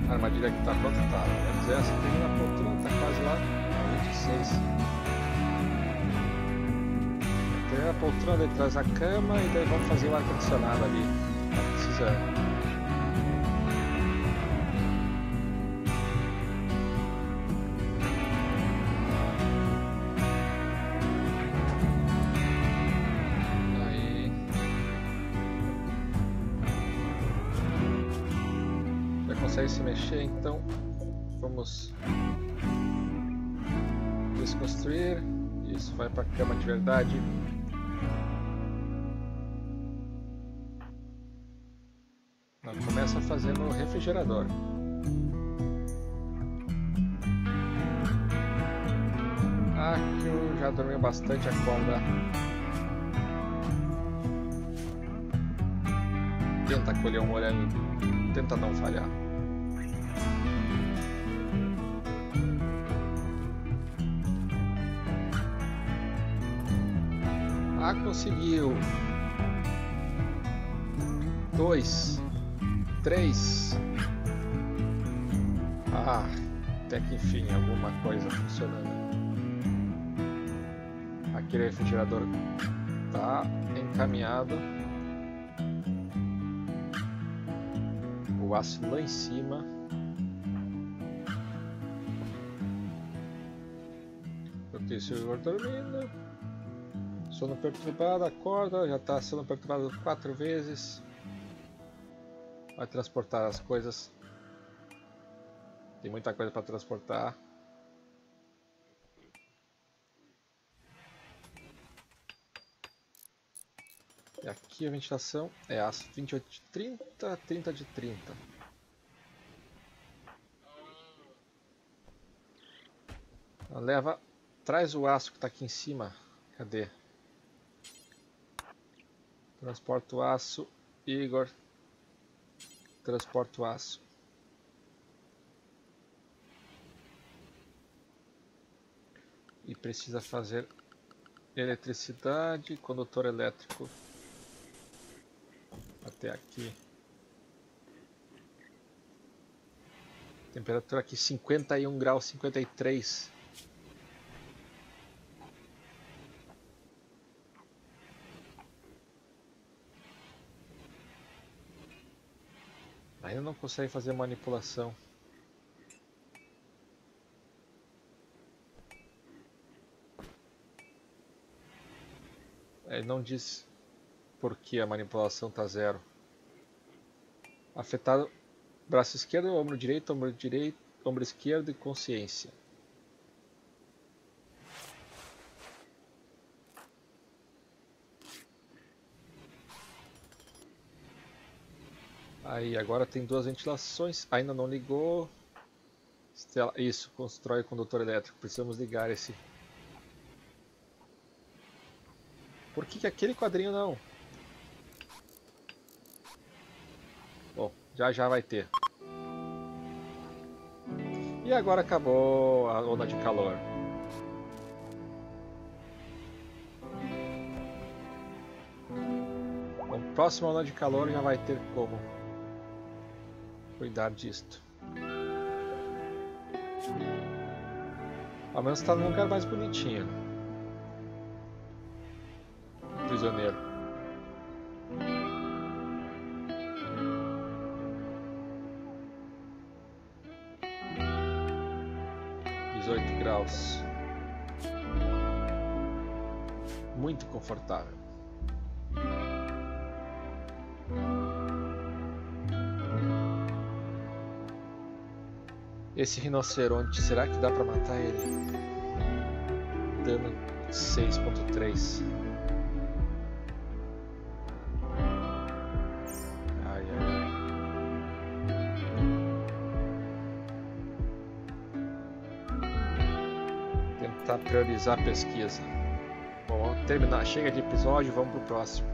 A armadilha que está pronta, tá. Mas essa tem na poltrona, tá quase lá, 26. Tem a poltrona, ele traz a cama e daí vamos fazer o ar-condicionado ali. Tá precisando. Aí. Já consegue se mexer, então vamos desconstruir. Isso vai para a cama de verdade. Começa fazendo o refrigerador. Aqui já dormiu bastante, acorda. Tenta colher um morango, tenta não falhar. Ah, conseguiu. 2, 3. Ah, até que enfim, alguma coisa funcionando. Aquele refrigerador tá encaminhado. O aço lá em cima. Enquanto isso, o Igor dormindo. Sono perturbado, acorda, já está sendo perturbado 4 vezes. Vai transportar as coisas. Tem muita coisa para transportar. E aqui a ventilação é aço 28 de 30, 30 de 30. Leva, traz o aço que está aqui em cima. Cadê? Transporta o aço, Igor. Transporta o aço. E precisa fazer eletricidade, condutor elétrico. Até aqui. Temperatura aqui 51 graus, 53. Ainda não consegue fazer manipulação. Ele não diz por que a manipulação está 0. Afetado braço esquerdo, ombro direito, ombro esquerdo e consciência. Aí agora tem 2 ventilações, ainda não ligou. Isso, constrói o condutor elétrico. Precisamos ligar esse. Por que aquele quadrinho não? Bom, já vai ter. E agora acabou a onda de calor. próxima onda de calor já vai ter como cuidar disto. Ao menos está num lugar mais bonitinho. Prisioneiro. Graus. Muito confortável. Esse rinoceronte, será que dá para matar ele? Dano 6.3. Ai, ai, ai. Tentar priorizar a pesquisa. Bom, vamos terminar. Chega de episódio, vamos pro próximo.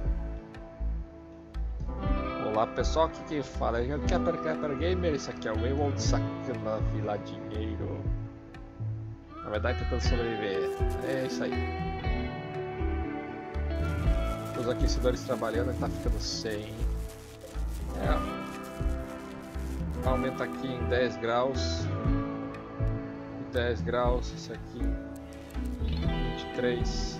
Olá pessoal, aqui quem fala é o Capper Gamer. Isso aqui é o Wayward Sacana Vila Dinheiro. Na verdade, tentando sobreviver. É isso aí. Os aquecedores trabalhando, tá ficando sem. Aumenta aqui em 10 graus. 10 graus, isso aqui 23.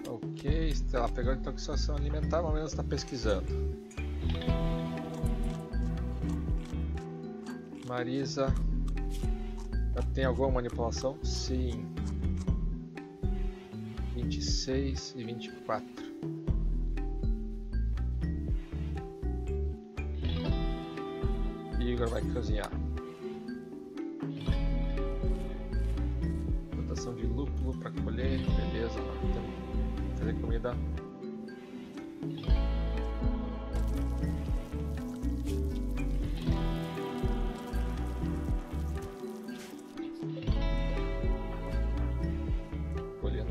Ok, ela pegou a intoxicação alimentar, mas menos está pesquisando. Marisa, já tem alguma manipulação? Sim. 26 e 24. Igor vai cozinhar. Plantação de lúpulo para colher, beleza. Fazer comida.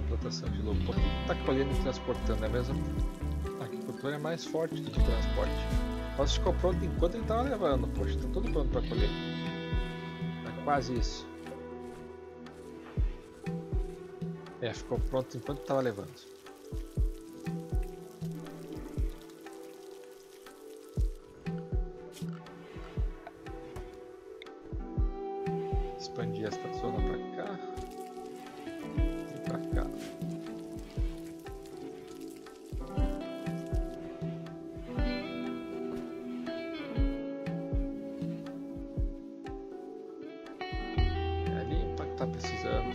Plantação de lúpulo. Por que está colhendo e transportando? É mesmo? A agricultura é mais forte do que transporte. Mas ficou pronto enquanto ele estava levando. Poxa, está tudo pronto para colher. É quase isso. É, ficou pronto enquanto estava levando. Expandir esta zona para cá. Cá. É limpa que tá precisando.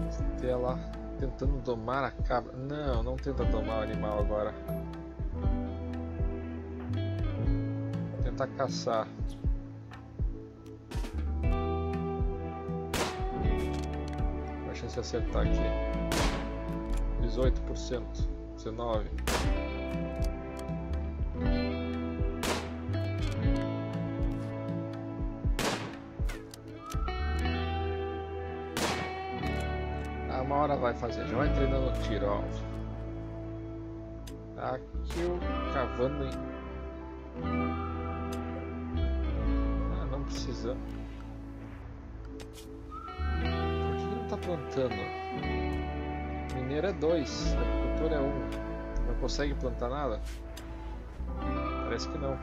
Estela tentando domar a cabra. Não, não tenta domar o animal agora. Tenta caçar. Se acertar aqui 18%, 19%. Uma hora vai fazer, já vai treinando o tiro, ó. Aqui o cavando em... não precisa. Tá plantando. Mineiro é 2, agricultura é 1. Não consegue plantar nada? Parece que não.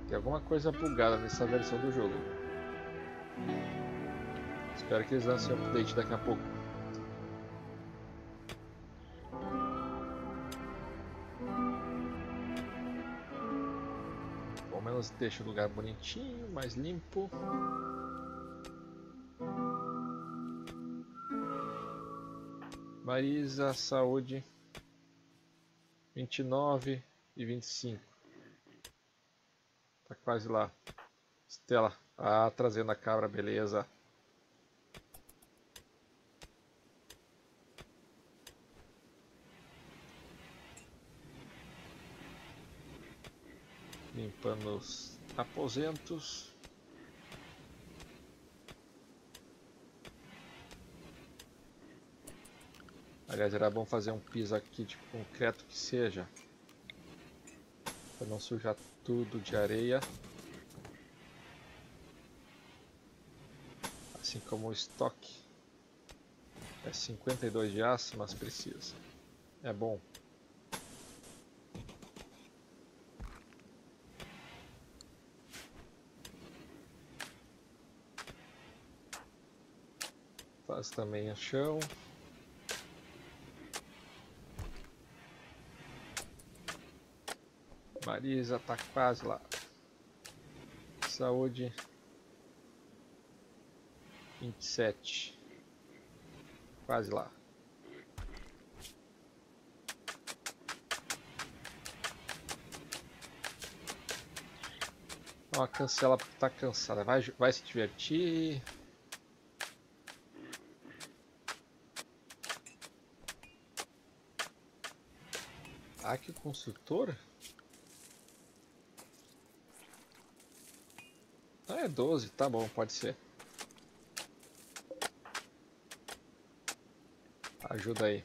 Tem alguma coisa bugada nessa versão do jogo. Espero que eles lancem um update daqui a pouco. Deixa o lugar bonitinho, mais limpo. Marisa, saúde 29 e 25. Tá quase lá. Estela, trazendo a cabra, beleza. Limpando os aposentos. Aliás, era bom fazer um piso aqui de concreto que seja. Para não sujar tudo de areia. Assim como o estoque. É 52 de aço, mas precisa. É bom. Faz também o chão. Marisa tá quase lá. Saúde 27. Quase lá. Ó, cancela porque tá cansada. Vai se divertir. Ah, que construtor? Ah, é 12, tá bom, pode ser. Ajuda aí.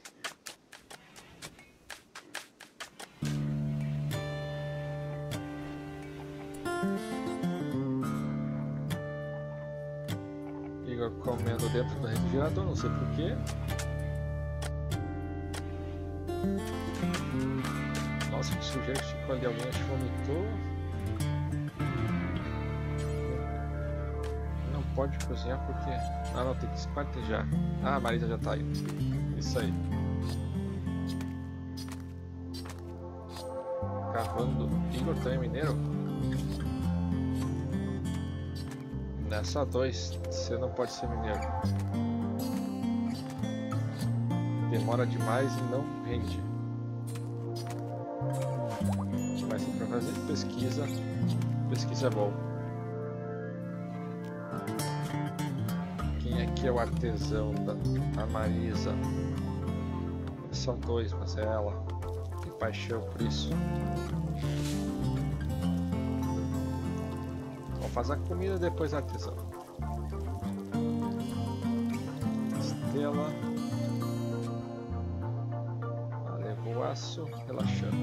Igor comendo dentro do refrigerador, não sei porquê. Nossa, que sujeira que ficou ali, alguém acho que vomitou. Não pode cozinhar porque... Ah não, tem que esquartejar. Ah, a Marisa já tá indo. Isso aí. Cavando. Igor também mineiro? Nessa 2, você não pode ser mineiro. Demora demais e não rende. Mas para fazer pesquisa, pesquisa é bom. Quem aqui é o artesão da Marisa? São 2, mas é ela. Tem paixão por isso. Vamos fazer a comida depois artesão. Estela. Levou o aço, relaxando.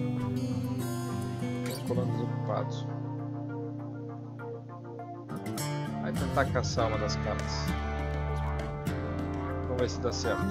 Colonos ocupados. Vai tentar caçar uma das camas. Vamos ver se dá certo.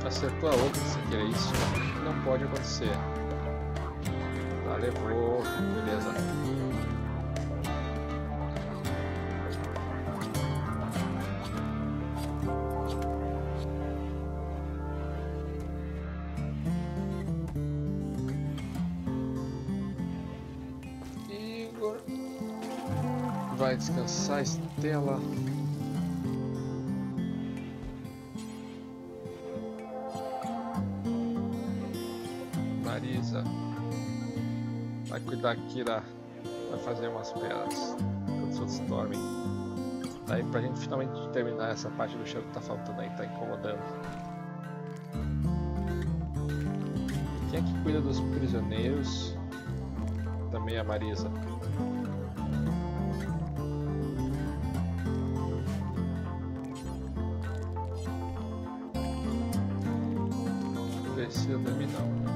Acertou a outra sem querer, isso não pode acontecer. Tá, levou, beleza. Igor vai descansar, Estela. Marisa vai cuidar aqui vai fazer umas pedras quando os outros dormem. Daí pra gente finalmente terminar essa parte do chão que tá faltando aí, tá incomodando. Quem é que cuida dos prisioneiros? Também a Marisa. Precisa dormir não.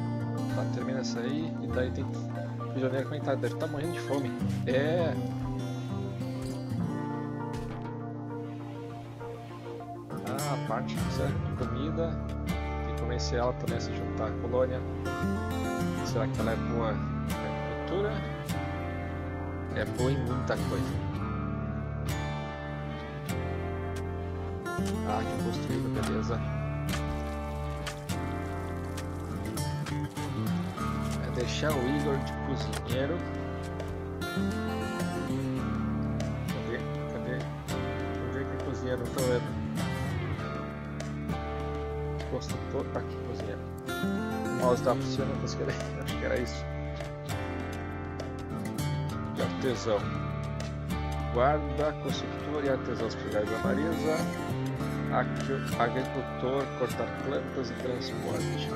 Tá, termina essa aí e daí tem prisioneiro comentado, deve estar morrendo de fome. É. Ah, a parte de comida. Tem que convencer ela também a se juntar à colônia. Será que ela é boa na agricultura? É boa em muita coisa. Ah, que construído, beleza. Deixar o Igor de cozinheiro. Cadê? Onde é que é cozinheiro? Não tô vendo. Construtor, aqui cozinheiro. O mouse tá funcionando, acho que era isso. E artesão. Guarda, construtor e artesão, os lugares da Marisa. Agricultor, cortar plantas e transporte.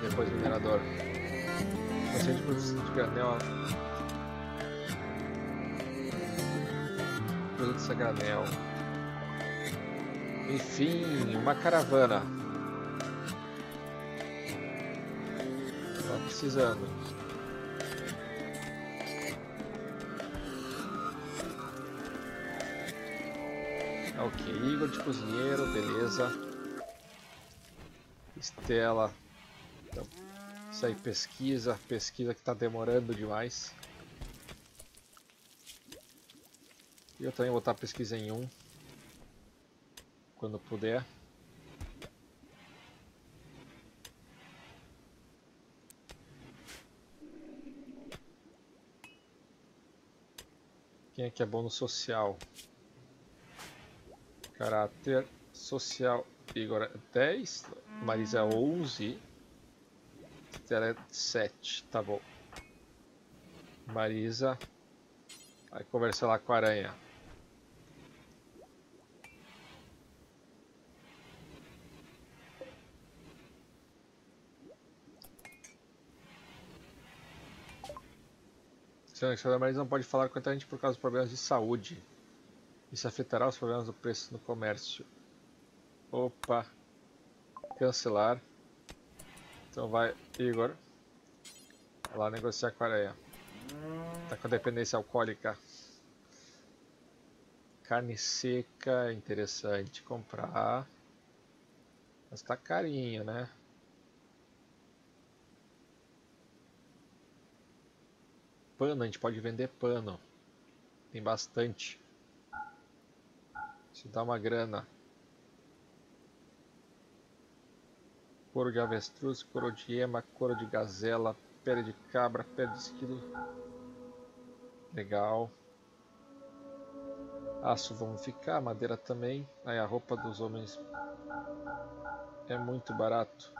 Depois minerador. Você de produção de granel. Produtos a granel. Enfim, uma caravana. Tá precisando. Ok, Igor de cozinheiro, beleza. Estela. Então, isso aí, pesquisa que tá demorando demais. E eu também vou botar a pesquisa em 1. Quando puder. Quem é que é bom no social? Caráter social. Igor é 10. Marisa é 11. Estela é 7. Tá bom. Marisa. Vai conversar lá com a aranha. A Marisa não pode falar com a gente por causa dos problemas de saúde. Isso afetará os problemas do preço no comércio. Opa. Cancelar. Então vai, Igor. Vai lá negociar com a aranha. Tá com dependência alcoólica. Carne seca, interessante comprar. Mas tá carinho, né? Pano, a gente pode vender pano. Tem bastante. Isso dá uma grana. Couro de avestruz, couro de ema, couro de gazela, pele de cabra, pele de esquilo. Legal. Aço vamos ficar, madeira também. Aí a roupa dos homens é muito barato.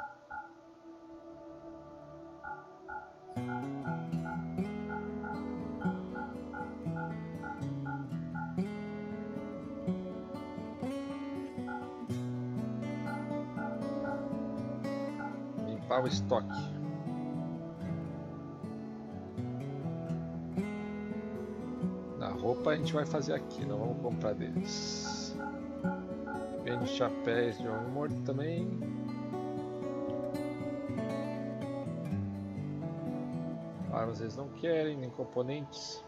Limpar o estoque. Na roupa a gente vai fazer aqui, não vamos comprar deles. Vende chapéus de homem morto também. Armas eles não querem, nem componentes.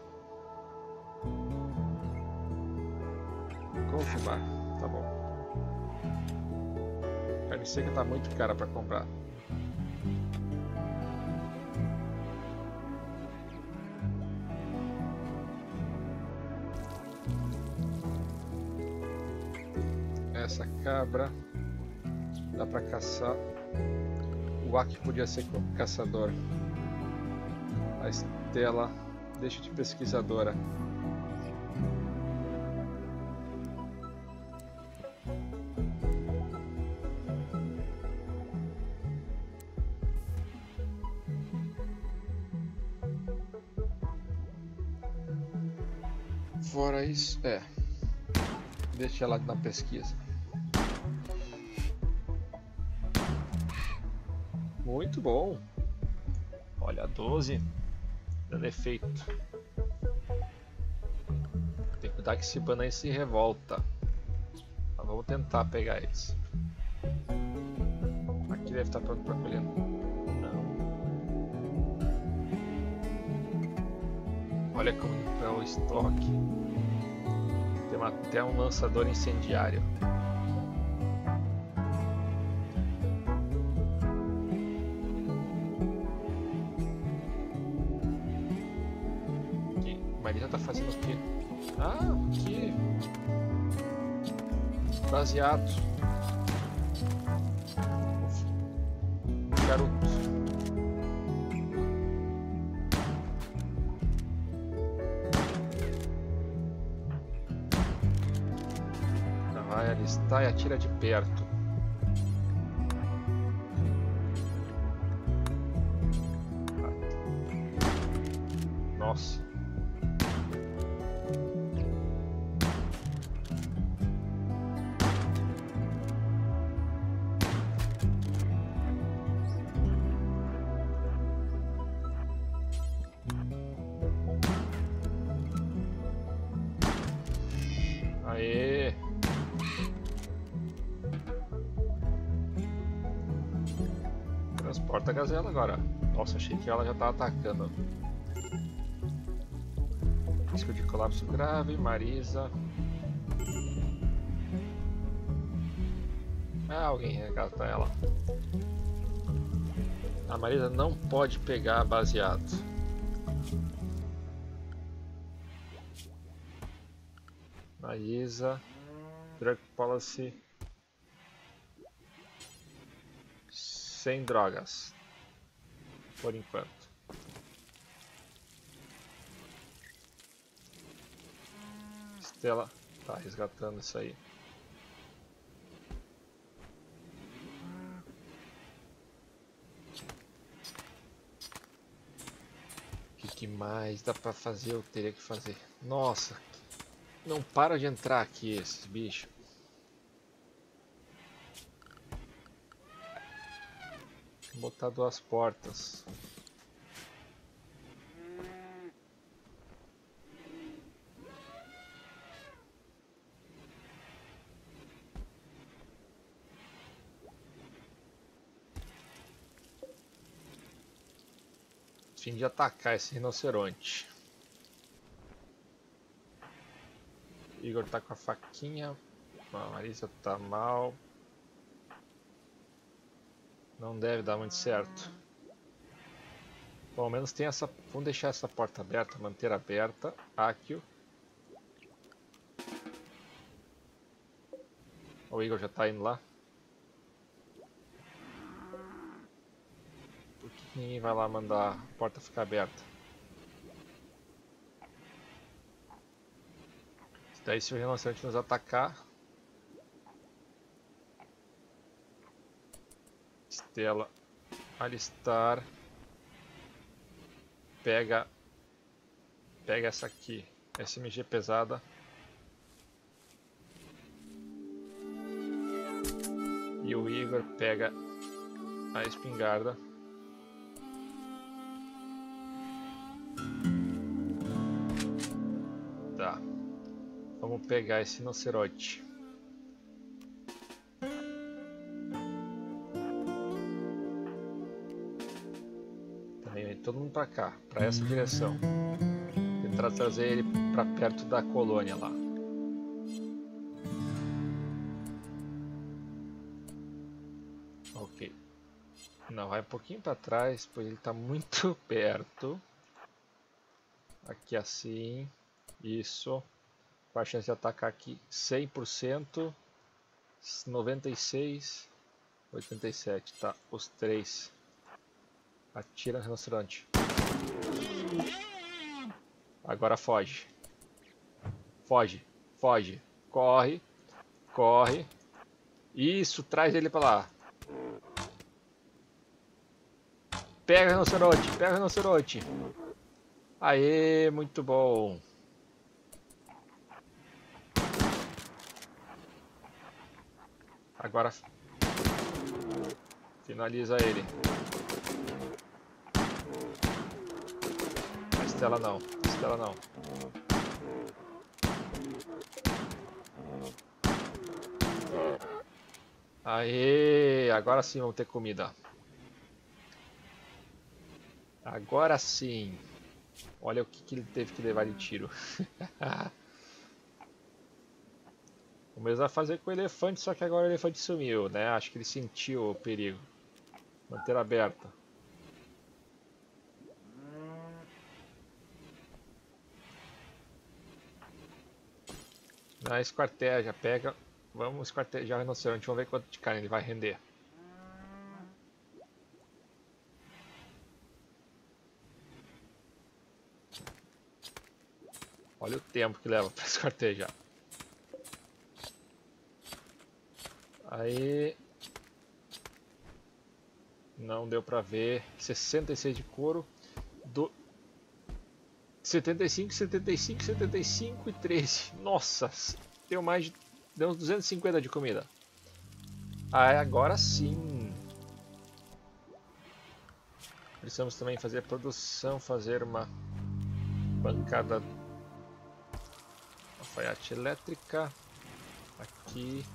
Confirmar, tá bom. Carne seca tá muito cara para comprar. Essa cabra dá para caçar. O Aki podia ser caçador. A Estela deixa de pesquisadora. Fora isso, deixa ela na pesquisa. Muito bom. Olha, 12 dando efeito. Tem que cuidar que esse pano aí se revolta. Mas vamos tentar pegar eles. Aqui deve estar pronto para colher. Não. Olha como é o estoque. Tem até um lançador incendiário. Marisa tá fazendo o quê? Ah, aqui. Baseado. Garoto. Vai alistar e atira de perto. Nossa. Aê! Transporta a gazela agora. Nossa, achei que ela já estava atacando. Risco de colapso grave, Marisa. Ah, alguém resgata ela. A Marisa não pode pegar baseado. Marisa. Drug Policy. Sem drogas. Por enquanto. Estela tá resgatando isso aí. O que mais dá pra fazer? Eu teria que fazer. Nossa, não para de entrar aqui esses bichos. Vou botar 2 portas. Fim de atacar esse rinoceronte. Igor tá com a faquinha. A Marisa tá mal. Não deve dar muito certo. Bom, ao menos tem essa. Vamos deixar essa porta aberta, manter aberta. Aqui. O Igor já tá indo lá. Por que ninguém vai lá mandar a porta ficar aberta? Daí se o rinoceronte nos atacar. Estela. Alistar. Pega essa aqui. SMG pesada. E o Igor pega a espingarda. Tá. Vamos pegar esse rinoceronte. Todo mundo pra cá, pra essa direção. Tentar trazer ele pra perto da colônia lá. Ok. Não, vai um pouquinho pra trás, pois ele tá muito perto. Aqui assim. Isso. Qual a chance de atacar aqui? 100%. 96%. 87%. Tá, os 3. Atira no rinoceronte. Agora foge. Foge. Foge. Corre. Corre. Isso, traz ele pra lá. Pega o rinoceronte. Pega o rinoceronte. Aê, muito bom. Agora finaliza ele. Estela não, Estela não. Aê, agora sim vamos ter comida. Agora sim. Olha o que ele teve que levar de tiro. O mesmo vai fazer com o elefante, só que agora o elefante sumiu, né? Acho que ele sentiu o perigo. Manter aberta. Na esquarteja, pega. Vamos esquartejar o rinoceronte, vamos ver quanto de carne ele vai render. Olha o tempo que leva para esquartejar. Aí. Não deu pra ver. 66 de couro. 75, 75, 75 e 13. Nossa, deu mais de. Deu uns 250 de comida. Ah, agora sim. Precisamos também fazer a produção, fazer uma bancada alfaiate elétrica. Aqui.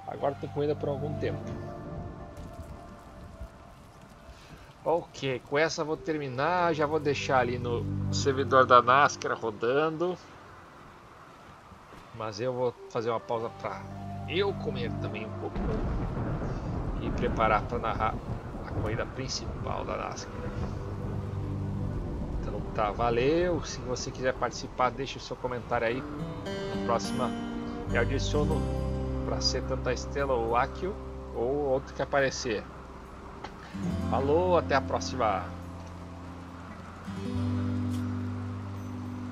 Agora tem corrida por algum tempo. Ok, com essa eu vou terminar. Já vou deixar ali no servidor da Nascar rodando. Mas eu vou fazer uma pausa para eu comer também um pouco e preparar para narrar a corrida principal da Nascar. Então tá, valeu. Se você quiser participar, deixe o seu comentário aí. Na próxima eu adiciono para ser tanto a Estela ou o Akio ou outro que aparecer. Falou, até a próxima.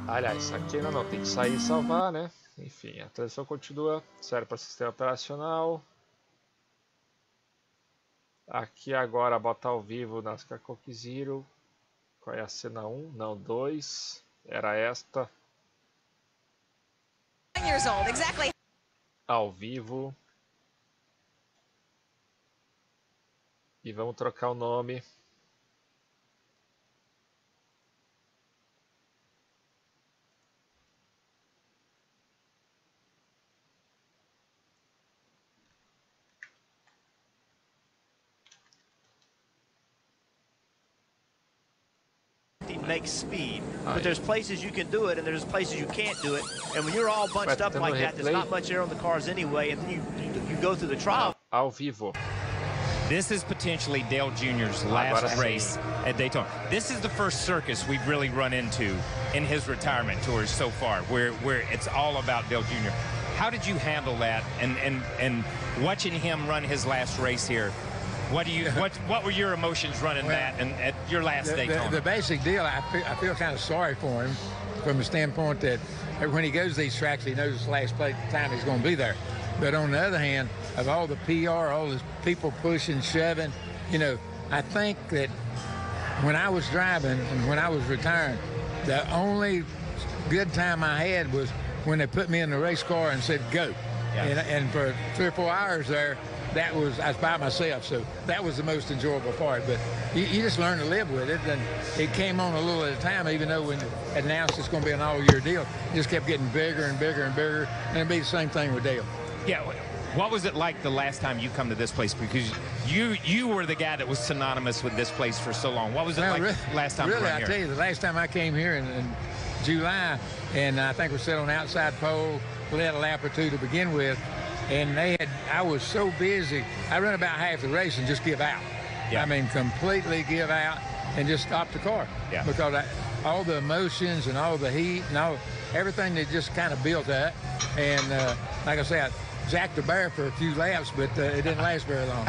Aliás, isso aqui ainda não, tem que sair e salvar, né? Enfim, a transição continua. Serve para sistema operacional. Aqui agora botar ao vivo Nascar Coke Zero. Qual é a cena 1? Não, 2. Era esta. Ao vivo. E vamos trocar o nome. Makes speed, but there's places you can do it and there's places you can't do it, and when you're all bunched up like that, there's not much air on the cars anyway, and then you go through the trial. Ao vivo. This is potentially Dale Jr.'s last race at Daytona. This is the first circus we've really run into in his retirement tours so far, where it's all about Dale Jr. How did you handle that, and watching him run his last race here? What were your emotions running that and at your last Daytona? The basic deal, I feel kind of sorry for him from the standpoint that when he goes to these tracks, he knows his last time he's going to be there. But on the other hand, of all the PR, all these people pushing, shoving, you know, I think that when I was driving and when I was retiring, the only good time I had was when they put me in the race car and said, go. Yeah. And for 3 or 4 hours there, I was by myself, so that was the most enjoyable part. But you just learn to live with it, and it came on a little at a time, even though when it announced it's going to be an all-year deal, it just kept getting bigger and bigger and bigger, and it'll be the same thing with Dale. Yeah, what was it like the last time you come to this place? Because you were the guy that was synonymous with this place for so long. What was it like last time? Really, I tell you, the last time I came here in July, and I think we sat on the outside pole, led a lap or two to begin with, and I was so busy, I run about half the race and just give out. Yeah. I mean, completely give out and just stop the car. Yeah. Because all the emotions and all the heat and everything that just kind of built up. And like I said, I jacked the bear for a few laps, but it didn't last very long.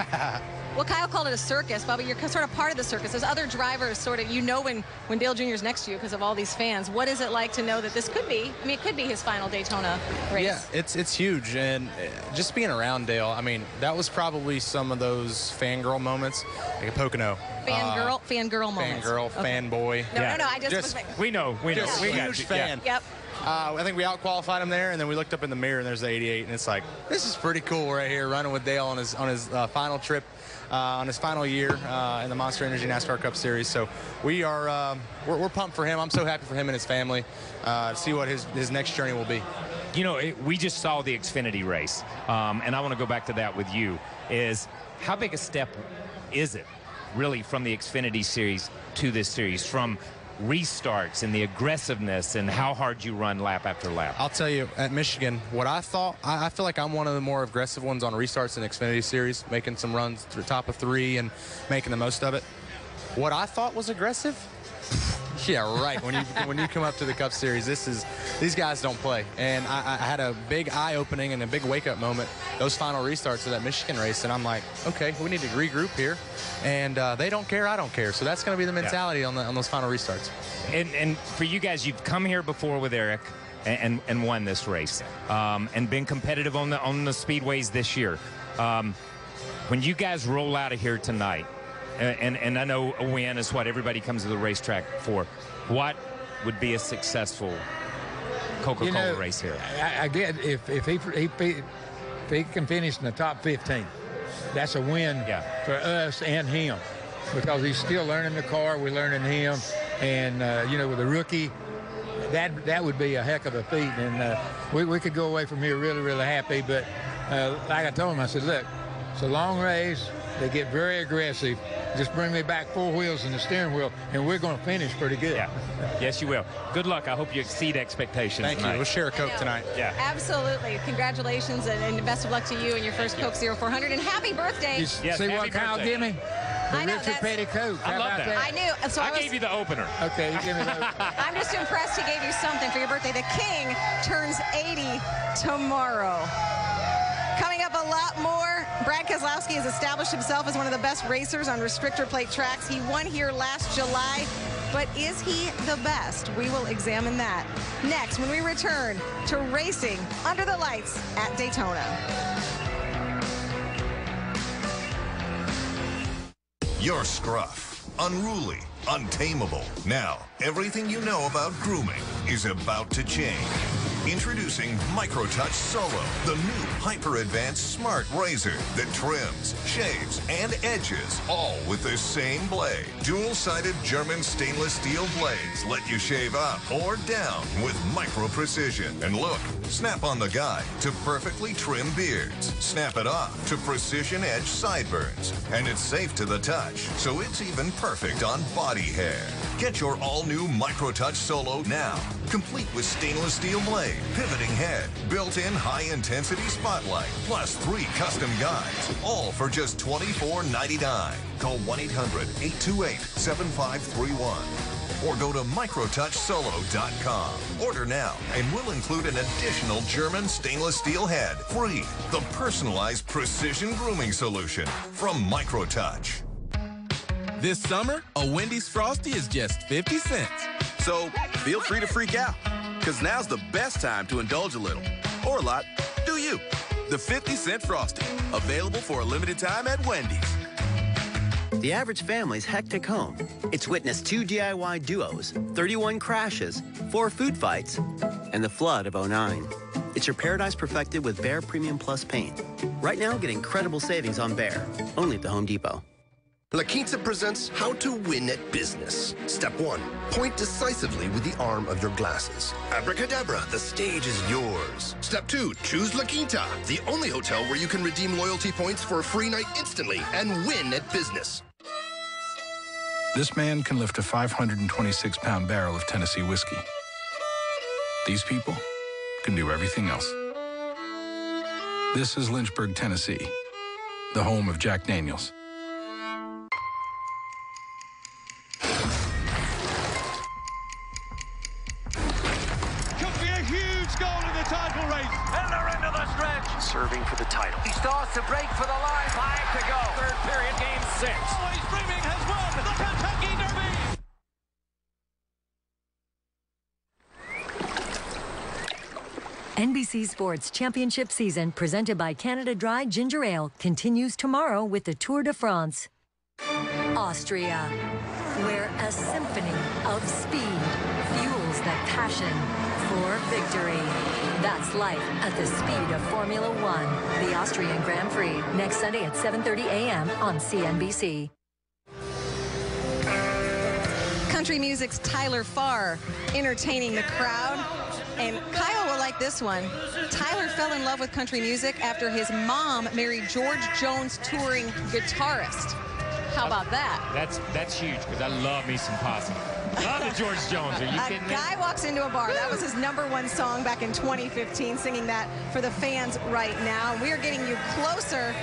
Well, Kyle called it a circus, Bubba. You're sort of part of the circus. There's other drivers sort of, you know, when Dale Jr. is next to you because of all these fans. What is it like to know that this could be, I mean, it could be his final Daytona race? Yeah, it's huge. And just being around Dale, I mean, that was probably some of those fangirl moments, like a Pocono. Fangirl moments. Fangirl, fanboy. No, I just we know. Just we huge fan. Yep. I think we out-qualified him there, and then we looked up in the mirror, and there's the 88, and it's like, this is pretty cool right here, running with Dale on his final trip, on his final year in the Monster Energy NASCAR Cup Series. So we're pumped for him. I'm so happy for him and his family to see what his next journey will be. You know, we just saw the Xfinity race, and I want to go back to that with you. Is how big a step is it, really, from the Xfinity Series to this series, from restarts and the aggressiveness and how hard you run lap after lap? I'll tell you, at Michigan, what I thought, I feel like I'm one of the more aggressive ones on restarts in the Xfinity Series, making some runs to the top of 3 and making the most of it. What I thought was aggressive, yeah, right. When you come up to the Cup Series, these guys don't play. And I had a big eye-opening and a big wake-up moment, those final restarts of that Michigan race, and I'm like, okay, we need to regroup here. And they don't care, I don't care. So that's going to be the mentality on those final restarts. And for you guys, you've come here before with Eric and won this race, and been competitive on the speedways this year. When you guys roll out of here tonight, and I know a win is what everybody comes to the racetrack for, what would be a successful Coca-Cola race here? I get if he can finish in the top 15, that's a win for us and him, because he's still learning the car, we're learning him, And, you know, with a rookie, that would be a heck of a feat. And we could go away from here really, really happy. But like I told him, I said, look, it's a long race. They get very aggressive. Just bring me back 4 wheels and the steering wheel, and we're going to finish pretty good. Yeah. Yes, you will. Good luck. I hope you exceed expectations Thank tonight. you. We'll share a Coke tonight. Yeah. Absolutely. Congratulations, and best of luck to you and your first Coke 0400. And happy birthday. You see what Kyle gave me? The Richard Petty Coke. I love that. I knew. So I gave you the opener. Okay, you give me the opener. I'm just impressed he gave you something for your birthday. The King turns 80 tomorrow. Coming up a lot more. Brad Keselowski has established himself as one of the best racers on restrictor plate tracks. He won here last July, but is he the best? We will examine that next when we return to racing under the lights at Daytona. You're scruff, unruly, untamable. Now, everything you know about grooming is about to change. Introducing Microtouch Solo, the new hyper-advanced smart razor that trims, shaves, and edges, all with the same blade. Dual-sided German stainless steel blades let you shave up or down with micro-precision. And look, snap on the guide to perfectly trim beards. Snap it off to precision edge sideburns. And it's safe to the touch, so it's even perfect on body hair. Get your all-new Microtouch Solo now, complete with stainless steel blade, pivoting head, built-in high-intensity spotlight, plus 3 custom guides, all for just $24.99. Call 1-800-828-7531 or go to microtouchsolo.com. Order now, and we'll include an additional German stainless steel head, free. The personalized precision grooming solution from Microtouch. This summer, a Wendy's Frosty is just 50 cents. So feel free to freak out, because now's the best time to indulge a little, or a lot. Do you? The 50-cent Frosty, available for a limited time at Wendy's. The average family's hectic home. It's witnessed 2 DIY duos, 31 crashes, 4 food fights, and the flood of '09. It's your paradise perfected with Behr Premium Plus paint. Right now, get incredible savings on Behr, only at the Home Depot. La Quinta presents How to Win at Business. Step 1, point decisively with the arm of your glasses. Abracadabra, the stage is yours. Step 2, choose La Quinta, the only hotel where you can redeem loyalty points for a free night instantly and win at business. This man can lift a 526-pound barrel of Tennessee whiskey. These people can do everything else. This is Lynchburg, Tennessee, the home of Jack Daniels. Serving for the title. He starts to break for the line. 5 to go. Third period, game 6. Always Dreaming has won the Kentucky Derby. NBC Sports Championship season, presented by Canada Dry Ginger Ale, continues tomorrow with the Tour de France. Austria, where a symphony of speed fuels the passion for victory. That's life at the speed of Formula One. The Austrian Grand Prix, next Sunday at 7:30 a.m. on CNBC. Country music's Tyler Farr entertaining the crowd. And Kyle will like this one. Tyler fell in love with country music after his mom married George Jones' touring guitarist. How about that? That's huge, because I love me some possum. Love the George Jones. Are you kidding me? A guy walks into a bar. That was his #1 song back in 2015, singing that for the fans right now. We are getting you closer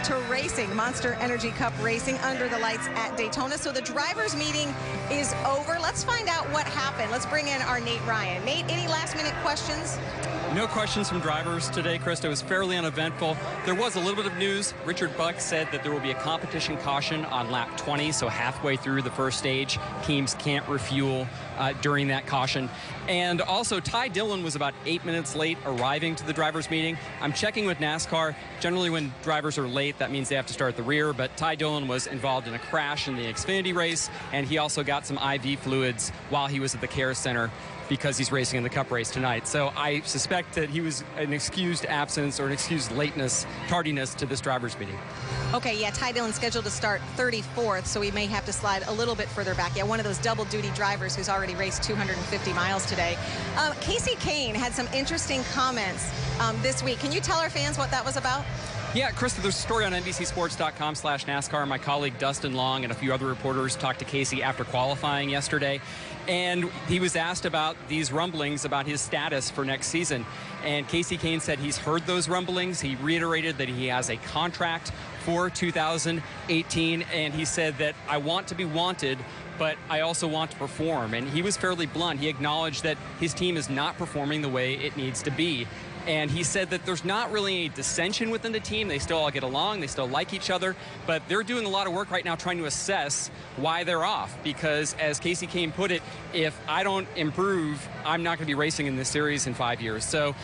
to racing, Monster Energy Cup racing under the lights at Daytona. So the drivers' meeting is over. Let's find out what happened. Let's bring in our Nate Ryan. Nate, any last-minute questions? No questions from drivers today, Krista. It was fairly uneventful. There was a little bit of news. Richard Buck said that there will be a competition caution on lap 20, so halfway through the first stage, teams can't refuel during that caution. And also, Ty Dillon was about 8 minutes late arriving to the drivers' meeting. I'm checking with NASCAR. Generally, when drivers are late, late. That means they have to start at the rear, but Ty Dillon was involved in a crash in the Xfinity race, and he also got some IV fluids while he was at the care center because he's racing in the Cup race tonight. So I suspect that he was an excused absence or an excused lateness, tardiness to this driver's meeting. Okay, yeah, Ty Dillon's scheduled to start 34th, so we may have to slide a little bit further back. Yeah, one of those double-duty drivers who's already raced 250 miles today. Casey Kane had some interesting comments this week. Can you tell our fans what that was about? Yeah, Krista, there's a story on NBCSports.com/NASCAR. My colleague Dustin Long and a few other reporters talked to Casey after qualifying yesterday, and he was asked about these rumblings about his status for next season. And Casey Kane said he's heard those rumblings. He reiterated that he has a contract for 2018, and he said that I want to be wanted, but I also want to perform. And he was fairly blunt. He acknowledged that his team is not performing the way it needs to be. And he said that there's not really a dissension within the team. They still all get along. They still like each other. But they're doing a lot of work right now trying to assess why they're off. Because as Casey Kane put it, if I don't improve, I'm not going to be racing in this series in 5 years. So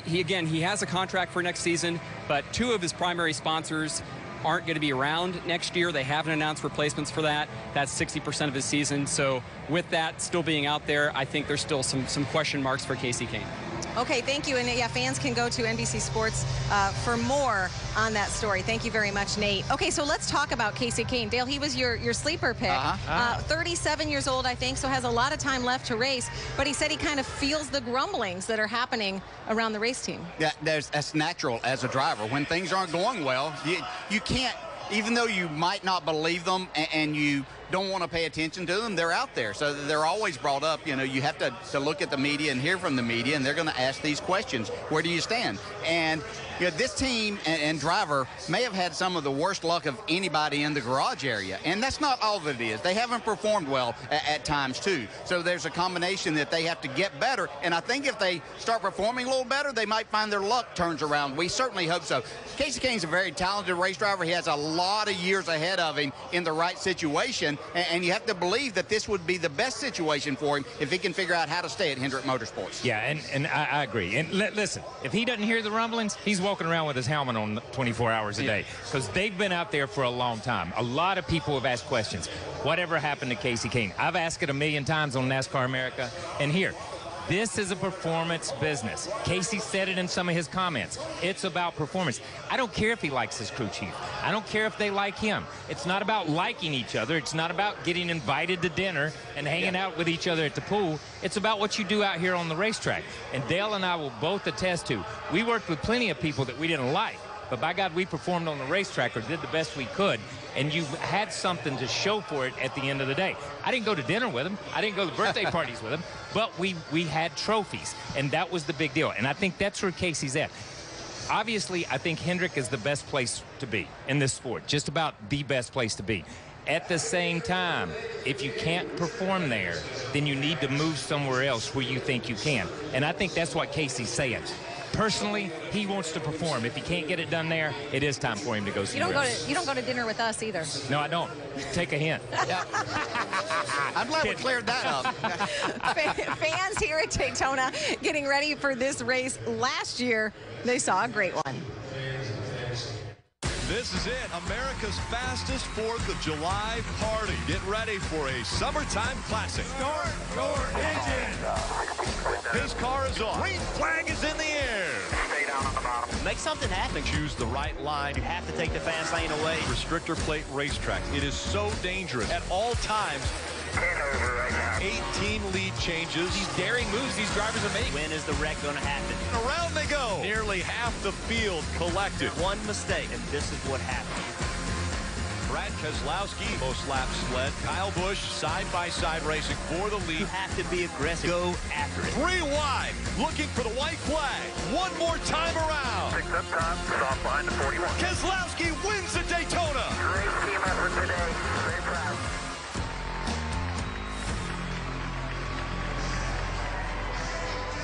he has a contract for next season, but two of his primary sponsors aren't going to be around next year. They haven't announced replacements for that. That's 60% of his season. So with that still being out there, I think there's still some question marks for Casey Kane. Okay, thank you. And yeah, fans can go to NBC Sports for more on that story. Thank you very much, Nate. Okay, so let's talk about Casey Kane. Dale, he was your sleeper pick. 37 years old, I think, so has a lot of time left to race. But he said he kind of feels the grumblings that are happening around the race team. Yeah, that's natural as a driver. When things aren't going well, you can't, even though you might not believe them and you don't want to pay attention to them, they're out there. So they're always brought up. You know, you have to look at the media and hear from the media, and they're going to ask these questions. Where do you stand? And you know, this team and driver may have had some of the worst luck of anybody in the garage area. And that's not all that it is. They haven't performed well at times, too. So there's a combination that they have to get better. And I think if they start performing a little better, they might find their luck turns around. We certainly hope so. Casey Kane's a very talented race driver. He has a lot of years ahead of him in the right situation. And you have to believe that this would be the best situation for him if he can figure out how to stay at Hendrick Motorsports. Yeah, and I agree. And listen, if he doesn't hear the rumblings, he's walking around with his helmet on 24 hours a day, because they've been out there for a long time. A lot of people have asked questions. Whatever happened to Casey Kane? I've asked it a million times on NASCAR America. And here, this is a performance business. Casey said it in some of his comments. It's about performance. I don't care if he likes his crew chief. I don't care if they like him. It's not about liking each other. It's not about getting invited to dinner and hanging out with each other at the pool. It's about what you do out here on the racetrack. And Dale and I will both attest to, we worked with plenty of people that we didn't like. But by God, we performed on the racetrack or did the best we could, and you had something to show for it at the end of the day. I didn't go to dinner with him. I didn't go to birthday parties with him, but we had trophies, and that was the big deal. And I think that's where Casey's at. Obviously, I think Hendrick is the best place to be in this sport, just about the best place to be. At the same time, if you can't perform there, then you need to move somewhere else where you think you can. And I think that's what Casey's saying. Personally, he wants to perform. If he can't get it done there, it is time for him to go somewhere else. You don't go to dinner with us either. No, I don't. Take a hint. I'm glad we cleared that up. Fans here at Daytona getting ready for this race. Last year, they saw a great one. This is it, America's fastest 4th of July party. Get ready for a summertime classic. Start engine. His car is on. Green flag is in the air. Stay down on the bottom. Make something happen. Choose the right line. You have to take the fast lane away. Restrictor plate racetrack. It is so dangerous at all times. 18 lead changes. These daring moves these drivers are making. When is the wreck going to happen? And around they go. Nearly half the field collected. One mistake, and this is what happened. Brad Keselowski, most laps led. Kyle Busch, side-by-side racing for the lead. You have to be aggressive. Go after it. 3 wide, looking for the white flag. One more time around. Picks up top, stop behind the 41. Keselowski wins at Daytona. Great team effort today. Very proud.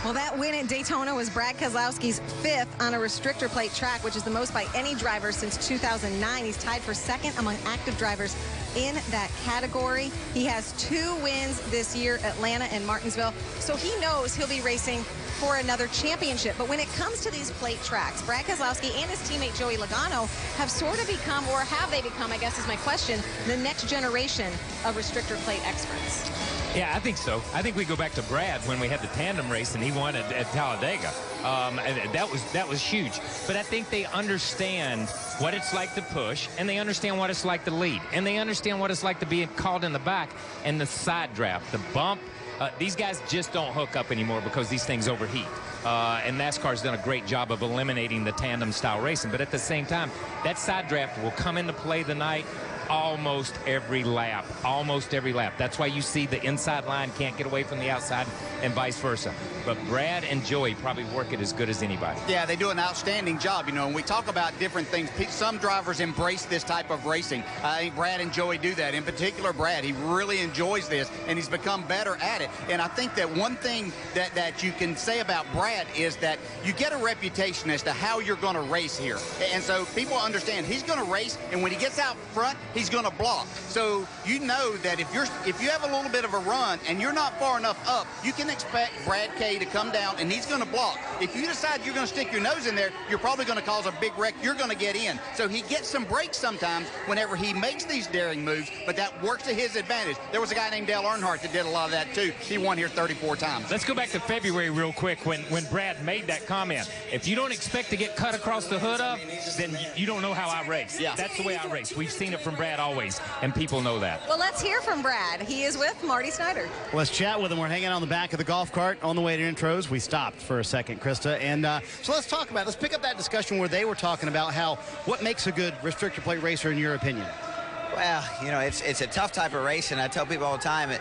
Well, that win at Daytona was Brad Keselowski's 5th on a restrictor plate track, which is the most by any driver since 2009. He's tied for 2nd among active drivers in that category. He has 2 wins this year, Atlanta and Martinsville. So he knows he'll be racing for another championship. But when it comes to these plate tracks, Brad Keselowski and his teammate Joey Logano have sort of become, or have they become, I guess is my question, the next generation of restrictor plate experts? Yeah, I think so. I think we go back to Brad when we had the tandem race and he won at Talladega. That was huge. But I think they understand what it's like to push, and they understand what it's like to lead, and they understand what it's like to be called in the back and the side draft, the bump. These guys just don't hook up anymore because these things overheat. And NASCAR's done a great job of eliminating the tandem style racing. But at the same time, that side draft will come into play tonight almost every lap. Almost every lap. That's why you see the inside line can't get away from the outside and vice versa. But Brad and Joey probably work it as good as anybody. Yeah, they do an outstanding job, you know, and we talk about different things. Some drivers embrace this type of racing. I think Brad and Joey do that. In particular, Brad, he really enjoys this, and he's become better at it. And I think that one thing that you can say about Brad is that you get a reputation as to how you're going to race here. And so people understand he's going to race, and when he gets out front, he's going to block. So you know that if you have a little bit of a run and you're not far enough up, you can expect Brad K to come down and he's going to block. If you decide you're going to stick your nose in there, you're probably going to cause a big wreck. You're going to get in. So he gets some breaks sometimes whenever he makes these daring moves, but that works to his advantage. There was a guy named Dale Earnhardt that did a lot of that too. He won here 34 times. Let's go back to February real quick when Brad made that comment. If you don't expect to get cut across the hood up, then you don't know how I race. Yeah. That's the way I race. We've seen it from Brad always, and people know that. Well, let's hear from Brad. He is with Marty Snyder. Let's chat with him. We're hanging on the back of the golf cart on the way to intros. We stopped for a second, Krista. And so let's talk about, let's pick up that discussion where they were talking about what makes a good restrictor plate racer in your opinion. Well, you know, it's a tough type of race, and I tell people all the time,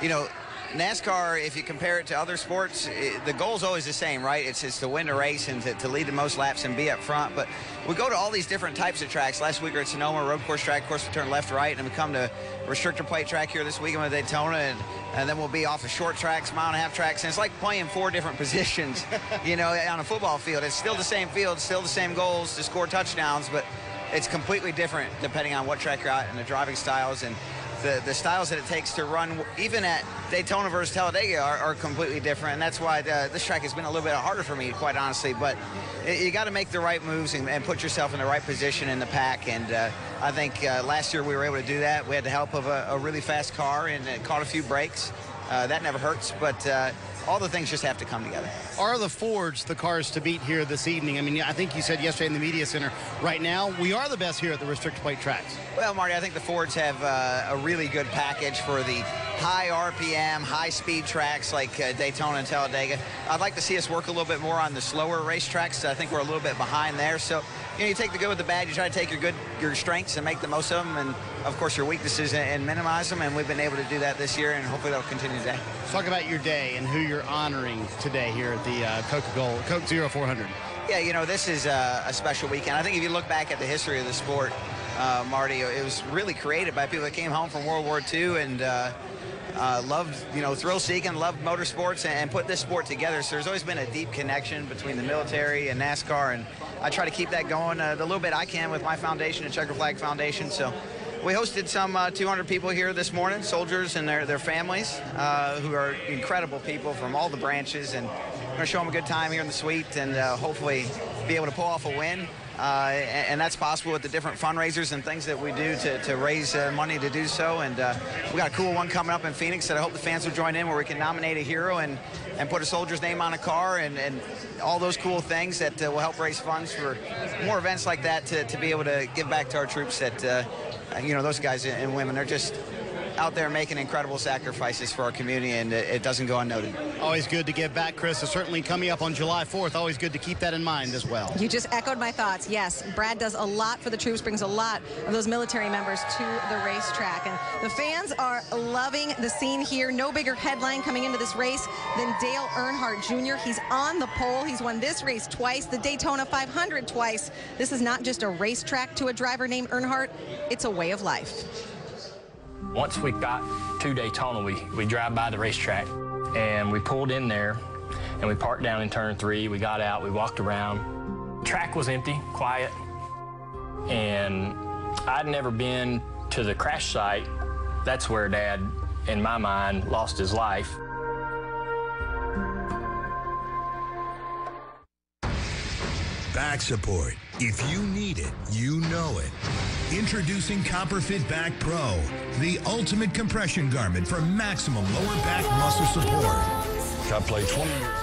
you know, NASCAR, if you compare it to other sports, the goal's always the same, right? It's to win the race and to lead the most laps and be up front. But we go to all these different types of tracks. Last week we were at Sonoma, road course track. Of course, we turn left, right, and we come to restrictor plate track here this weekend with Daytona, and then we'll be off of short tracks, mile-and-a-half tracks. And it's like playing 4 different positions, you know, on a football field. It's still the same field, still the same goals to score touchdowns, but it's completely different depending on what track you're at and the driving styles and the styles that it takes to run, even at Daytona versus Talladega, are completely different. And that's why this track has been a little bit harder for me, quite honestly. But you got to make the right moves and put yourself in the right position in the pack. And I think last year we were able to do that. We had the help of a really fast car and caught a few breaks. That never hurts, but all the things just have to come together. Are the Fords the cars to beat here this evening? I mean, I think you said yesterday in the media center, right now, we are the best here at the restrictor plate tracks. Well, Marty, I think the Fords have a really good package for the high RPM, high-speed tracks like Daytona and Talladega. I'd like to see us work a little bit more on the slower racetracks. I think we're a little bit behind there. So, you know, you take the good with the bad. You try to take your strengths and make the most of them, and, of course, your weaknesses and minimize them, and we've been able to do that this year, and hopefully that'll continue today. Let's talk about your day and who you're honoring today here at the Coke 0400. Yeah, you know, this is a special weekend. I think if you look back at the history of the sport, Marty, it was really created by people that came home from World War II and loved, you know, thrill-seeking, loved motorsports, and put this sport together. So there's always been a deep connection between the military and NASCAR, and I try to keep that going the little bit I can with my foundation, the Checker Flag Foundation. So we hosted some 200 people here this morning, soldiers and their families, who are incredible people from all the branches, and we're going to show them a good time here in the suite and hopefully be able to pull off a win. And that's possible with the different fundraisers and things that we do to raise money to do so. And we got a cool one coming up in Phoenix that I hope the fans will join in, where we can nominate a hero and put a soldier's name on a car and all those cool things that will help raise funds for more events like that to be able to give back to our troops that, you know, those guys and women, they're just out there making incredible sacrifices for our community, and it doesn't go unnoted. Always good to give back, Chris. So certainly coming up on July 4th, always good to keep that in mind as well. You just echoed my thoughts. Yes, Brad does a lot for the troops, brings a lot of those military members to the racetrack. And the fans are loving the scene here. No bigger headline coming into this race than Dale Earnhardt Jr. He's on the pole. He's won this race twice, the Daytona 500 twice. This is not just a racetrack to a driver named Earnhardt. It's a way of life. Once we got to Daytona, we drive by the racetrack, and we pulled in there, and we parked down in turn 3. We got out, we walked around. The track was empty, quiet, and I'd never been to the crash site. That's where Dad, in my mind, lost his life. back support. If you need it, you know it. Introducing CopperFit Back Pro, the ultimate compression garment for maximum lower back muscle support. I played 20 years.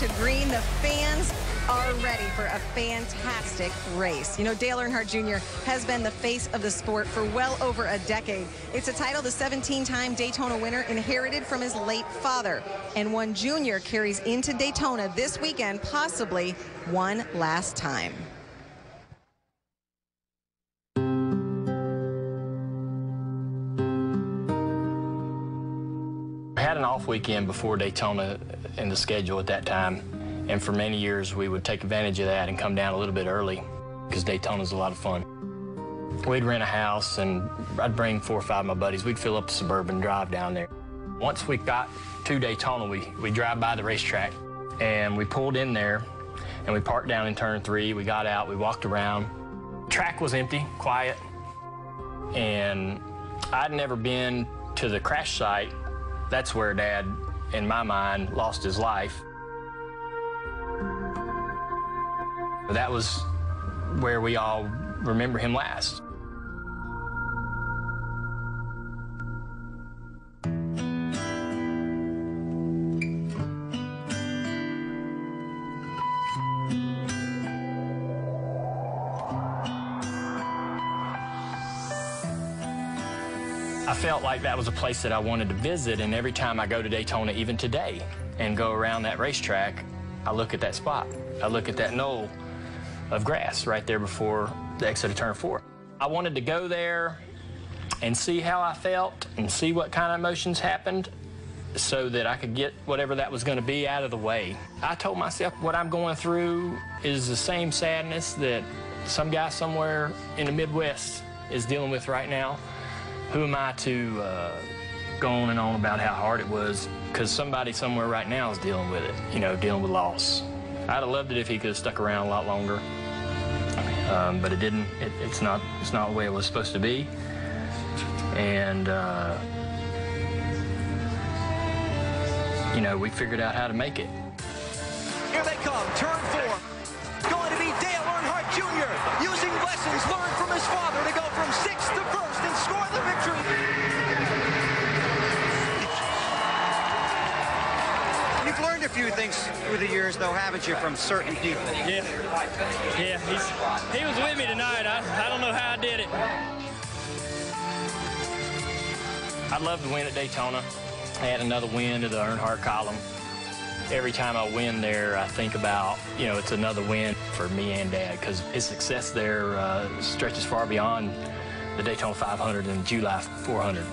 To green, the fans are ready for a fantastic race. You know, Dale Earnhardt Jr. has been the face of the sport for well over a decade. It's a title the 17-time Daytona winner inherited from his late father. And one Jr. carries into Daytona this weekend, possibly one last time. I had an off weekend before Daytona in the schedule at that time, and for many years we would take advantage of that and come down a little bit early because Daytona's a lot of fun. We'd rent a house and I'd bring 4 or 5 of my buddies. We'd fill up the Suburban, drive down there. Once we got to Daytona, we drive by the racetrack and we pulled in there and we parked down in turn 3. We got out, we walked around. The track was empty, quiet, and I'd never been to the crash site. That's where Dad, in my mind, lost his life. That was where we all remember him last. I felt like that was a place that I wanted to visit, and every time I go to Daytona, even today, and go around that racetrack, I look at that spot. I look at that knoll of grass right there before the exit of turn 4. I wanted to go there and see how I felt and see what kind of emotions happened so that I could get whatever that was going to be out of the way. I told myself what I'm going through is the same sadness that some guy somewhere in the Midwest is dealing with right now. Who am I to go on and on about how hard it was? Because somebody somewhere right now is dealing with it, you know, dealing with loss. I'd have loved it if he could have stuck around a lot longer, but it didn't. It's not the way it was supposed to be. And you know, we figured out how to make it. Here they come, turn 4. Going to be Dale Earnhardt Jr. using lessons learned from his father to go from 6th to 1st and score the victory. You've learned a few things through the years, though, haven't you, from certain people? Yeah, he was with me tonight. I don't know how I did it. I'd love to win at Daytona. Add another win to the Earnhardt column. Every time I win there, I think about, you know, it's another win for me and Dad, because his success there stretches far beyond the Daytona 500 and July 400.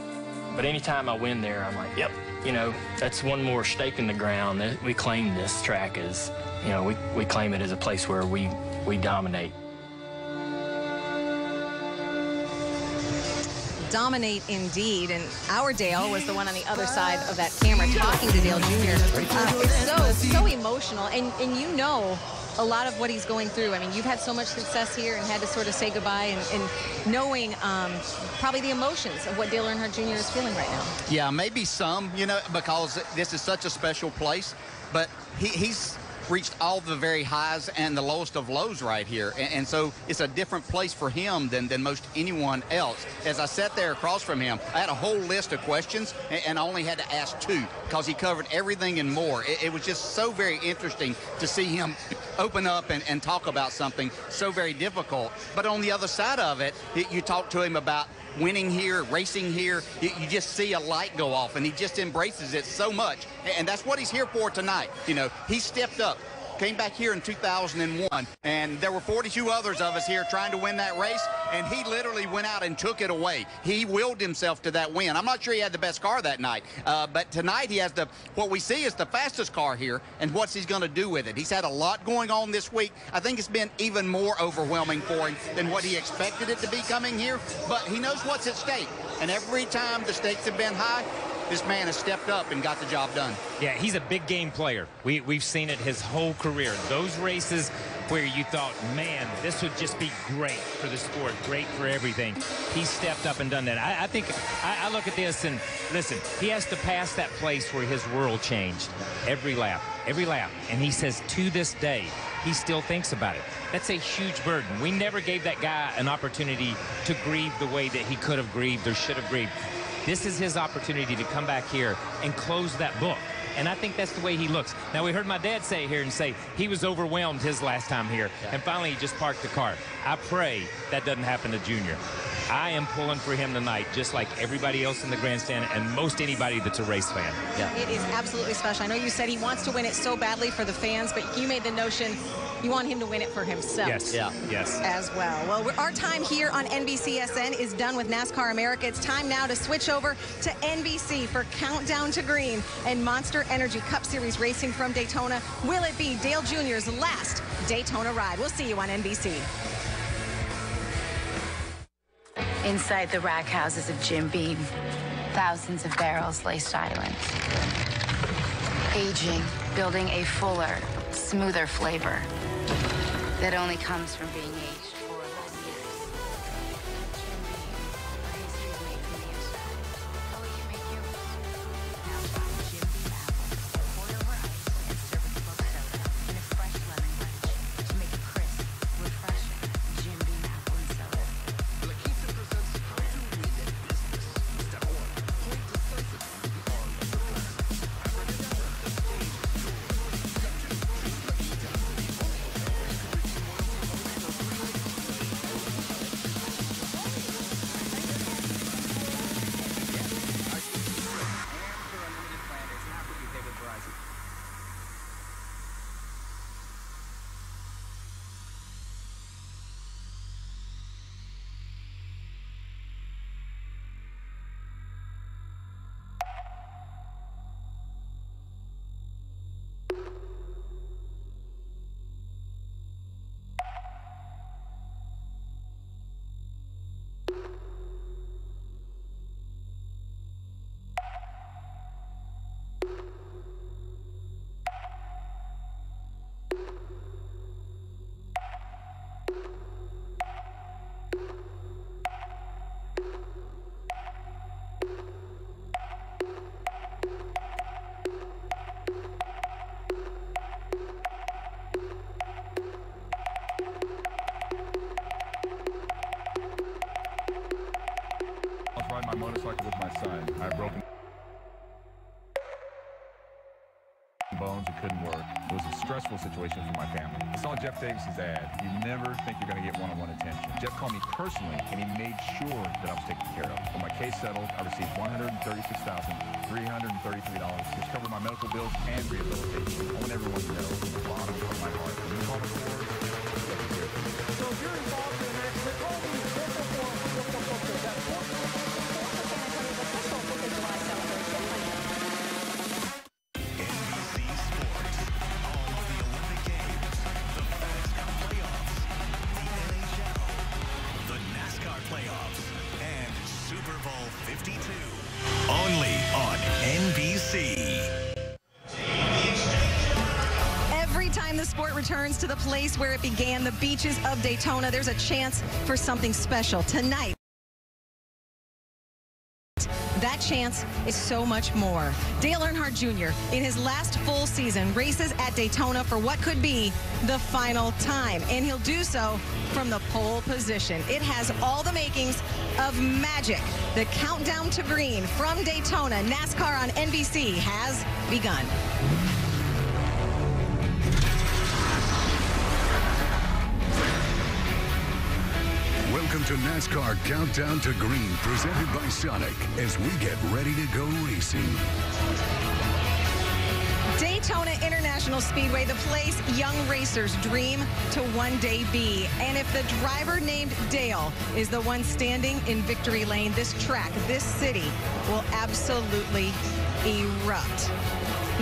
But anytime I win there, I'm like, yep, you know, that's one more stake in the ground. We claim this track as, you know, we claim it as a place where we dominate. Dominate indeed, and our Dale was the one on the other side of that camera talking to Dale Jr. It's so emotional, and you know a lot of what he's going through. I mean, you've had so much success here and had to sort of say goodbye, and knowing probably the emotions of what Dale Earnhardt Jr. is feeling right now. Yeah, maybe some, you know, because this is such a special place, but he's reached all the very highs and the lowest of lows right here, and so it's a different place for him than most anyone else. As I sat there across from him, I had a whole list of questions, and I only had to ask 2 because he covered everything and more. It was just so very interesting to see him open up and talk about something so very difficult. But on the other side of it, you talk to him about winning here, racing here, you just see a light go off, and he just embraces it so much. And that's what he's here for tonight. You know, he stepped up, came back here in 2001, and there were 42 others of us here trying to win that race, and he literally went out and took it away. He willed himself to that win. I'm not sure he had the best car that night, but tonight he has what we see is the fastest car here, and what's he's going to do with it. He's had a lot going on this week. I think it's been even more overwhelming for him than what he expected it to be coming here, but he knows what's at stake, and every time the stakes have been high, this man has stepped up and got the job done. Yeah, he's a big game player. We've seen it his whole career. Those races where you thought, man, this would just be great for the sport, great for everything. He stepped up and done that. I think I look at this and listen, he has to pass that place where his world changed every lap. And he says to this day, he still thinks about it. That's a huge burden. We never gave that guy an opportunity to grieve the way that he could have grieved or should have grieved. This is his opportunity to come back here and close that book. And I think that's the way he looks. Now, we heard my dad say he was overwhelmed his last time here, and finally he just parked the car. I pray that doesn't happen to Junior. I am pulling for him tonight, just like everybody else in the grandstand and most anybody that's a race fan. Yeah. It is absolutely special. I know you said he wants to win it so badly for the fans, but you made the notion you want him to win it for himself. Yes. Yeah. Yes. As well. Well, our time here on NBCSN is done with NASCAR America. It's time now to switch over to NBC for Countdown to Green and Monster Energy Cup Series racing from Daytona. Will it be Dale Jr.'s last Daytona ride? We'll see you on NBC. Inside the rack houses of Jim Beam, thousands of barrels lay silent. Aging, building a fuller, smoother flavor that only comes from being aged 4 whole years. Jim Beam, where history's made from the inside. Oh, you make yours. Now find Jim Beam apple, pour it over ice, and serve with club soda in a fresh lemon quench to make it crisp, refreshing. Jim Beam apple and soda. I had broken bones. It couldn't work. It was a stressful situation for my family. I saw Jeff Davis's ad. You never think you're going to get one-on-one attention. Jeff called me personally, and he made sure that I was taken care of. When my case settled, I received $136,333, which covered my medical bills and rehabilitation. I want everyone to know from the bottom of my heart. When you call the Ford, Jeff is here for you. So if you're involved in an accident, call me 444-444. That's 52. Only on NBC. Every time the sport returns to the place where it began, the beaches of Daytona, there's a chance for something special. Tonight, that chance is so much more. Dale Earnhardt Jr., in his last full season, races at Daytona for what could be the final time. And he'll do so from the pole position. It has all the makings of magic. The countdown to green from Daytona, NASCAR on NBC, has begun. Welcome to NASCAR Countdown to Green, presented by Sonic, as we get ready to go racing. Daytona International Speedway, the place young racers dream to one day be. And if the driver named Dale is the one standing in victory lane, this track, this city, will absolutely erupt.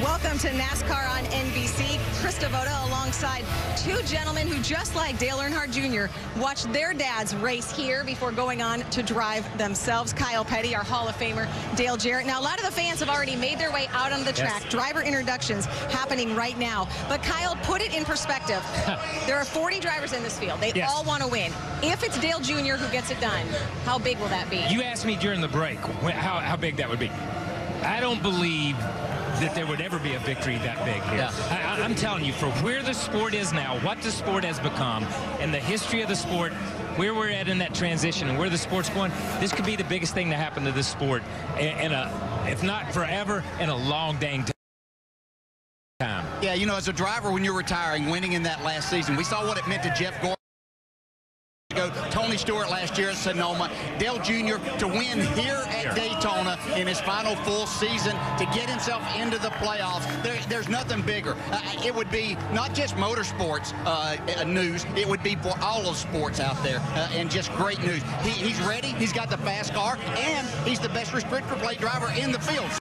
Welcome to NASCAR on NBC. Chris Devoto alongside two gentlemen who, just like Dale Earnhardt Jr., watched their dads race here before going on to drive themselves. Kyle Petty, our Hall of Famer, Dale Jarrett. Now, a lot of the fans have already made their way out on the track. Yes. Driver introductions happening right now. But Kyle, put it in perspective. There are 40 drivers in this field. They all want to win. If it's Dale Jr. who gets it done, how big will that be? You asked me during the break how big that would be. I don't believe that there would ever be a victory that big here. Yeah. I'm telling you, for where the sport is now, what the sport has become, and the history of the sport, where we're at in that transition and where the sport's going, this could be the biggest thing to happen to this sport in if not forever, in a long dang time. Yeah, you know, as a driver, when you're retiring, winning in that last season, we saw what it meant to Jeff Gordon. Tony Stewart last year at Sonoma, Dale Jr. to win here at Daytona in his final full season, to get himself into the playoffs. There's nothing bigger. It would be not just motorsports news, it would be for all of sports out there, and just great news. He's ready, he's got the fast car, and he's the best restrictor plate driver in the field.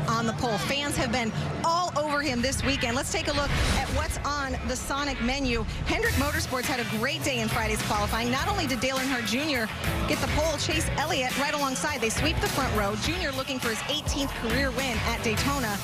On the pole. Fans have been all over him this weekend. Let's take a look at what's on the Sonic menu. Hendrick Motorsports had a great day in Friday's qualifying. Not only did Dale Earnhardt Jr. get the pole, Chase Elliott right alongside. They sweep the front row. Jr. looking for his 18th career win at Daytona.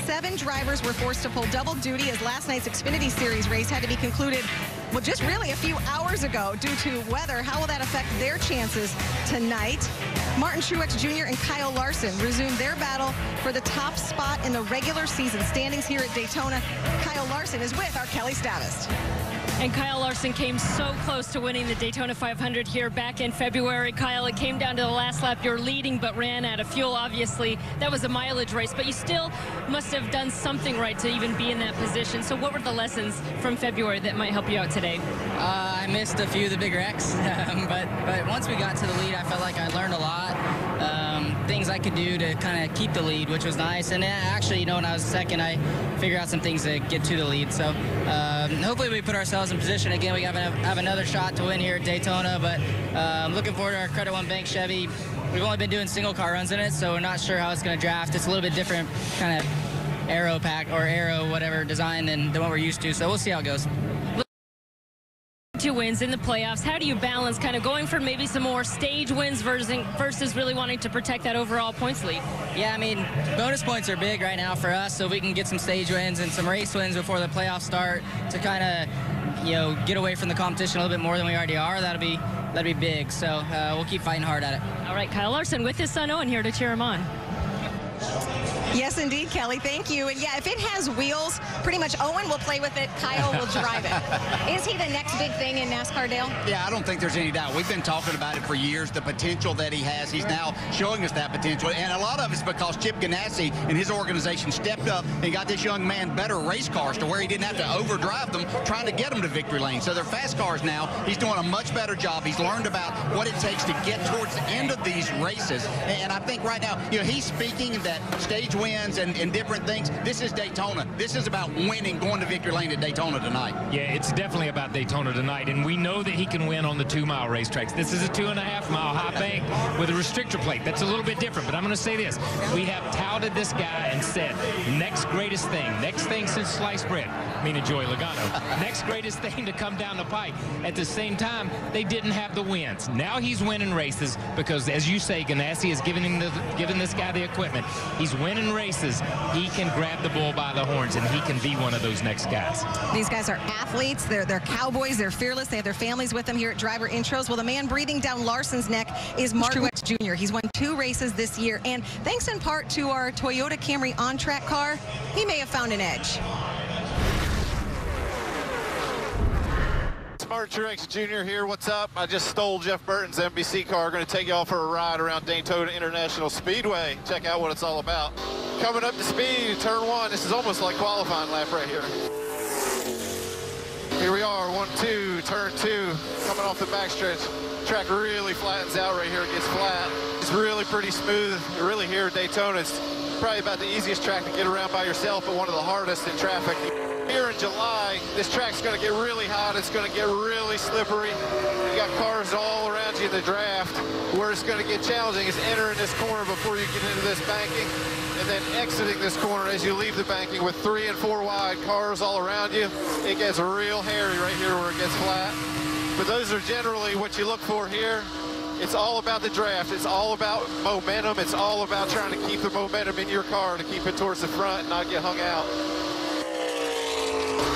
7 drivers were forced to pull double duty as last night's Xfinity Series race had to be concluded, well, just really a few hours ago due to weather. How will that affect their chances tonight? Martin Truex Jr. and Kyle Larson resume their battle for the top spot in the regular season standings here at Daytona. Kyle Larson is with our Kelly Stavist. And Kyle Larson came so close to winning the Daytona 500 here back in February. Kyle, it came down to the last lap. You're leading but ran out of fuel. Obviously, that was a mileage race, but you still must have done something right to even be in that position. So what were the lessons from February that might help you out today? I missed a few of the big wrecks, but once we got to the lead, I felt like I learned a lot. Things I could do to kind of keep the lead, which was nice. And actually, you know, when I was second, I figured out some things to get to the lead. So hopefully we put ourselves in position again. We have another shot to win here at Daytona, but looking forward to our Credit One Bank Chevy. We've only been doing single car runs in it, so we're not sure how it's going to draft. It's a little bit different kind of aero pack or aero whatever design than what we're used to. So we'll see how it goes. 2 wins in the playoffs. How do you balance kind of going for maybe some more stage wins versus really wanting to protect that overall points lead? Yeah, I mean, bonus points are big right now for us, so if we can get some stage wins and some race wins before the playoffs start to kind of, you know, get away from the competition a little bit more than we already are, that'd be big. So we'll keep fighting hard at it. All right, Kyle Larson with his son Owen here to cheer him on. Yes, indeed, Kelly. Thank you. And yeah, if it has wheels, pretty much Owen will play with it, Kyle will drive it. Is he the next big thing in NASCAR, Dale? Yeah, I don't think there's any doubt. We've been talking about it for years, the potential that he has. He's now showing us that potential. And a lot of it's because Chip Ganassi and his organization stepped up and got this young man better race cars to where he didn't have to overdrive them trying to get them to victory lane. So they're fast cars now. He's doing a much better job. He's learned about what it takes to get towards the end of these races. And I think right now, you know, he's speaking that stage wins and different things. This is Daytona. This is about winning, going to victory lane at Daytona tonight. Yeah, it's definitely about Daytona tonight, and we know that he can win on the 2-mile racetracks. This is a 2.5-mile high bank with a restrictor plate. That's a little bit different, but I'm going to say this. We have touted this guy and said, next greatest thing, next thing since sliced bread, Joey Logano, next greatest thing to come down the pike. At the same time, they didn't have the wins. Now he's winning races because, as you say, Ganassi is giving this guy the equipment. He's winning races. He can grab the bull by the horns, and he can be one of those next guys. These guys are athletes. They're cowboys. They're fearless. They have their families with them here at Driver Intros. Well, the man breathing down Larson's neck is Mark Wex Jr. He's won 2 races this year, and thanks in part to our Toyota Camry on-track car, he may have found an edge. Mark Truex Jr. here. What's up? I just stole Jeff Burton's NBC car. Going to take y'all for a ride around Daytona International Speedway. Check out what it's all about. Coming up to speed, turn 1. This is almost like qualifying lap right here. Here we are, 1, 2, turn 2, coming off the backstretch. Track really flattens out right here. It gets flat. It's really pretty smooth. Really here at Daytona, it's probably about the easiest track to get around by yourself, but one of the hardest in traffic. Here in July, this track's going to get really hot. It's going to get really slippery. You got cars all around you in the draft. Where it's going to get challenging is entering this corner before you get into this banking, and then exiting this corner as you leave the banking with 3 and 4 wide cars all around you. It gets real hairy right here where it gets flat. But those are generally what you look for here. It's all about the draft. It's all about momentum. It's all about trying to keep the momentum in your car to keep it towards the front and not get hung out.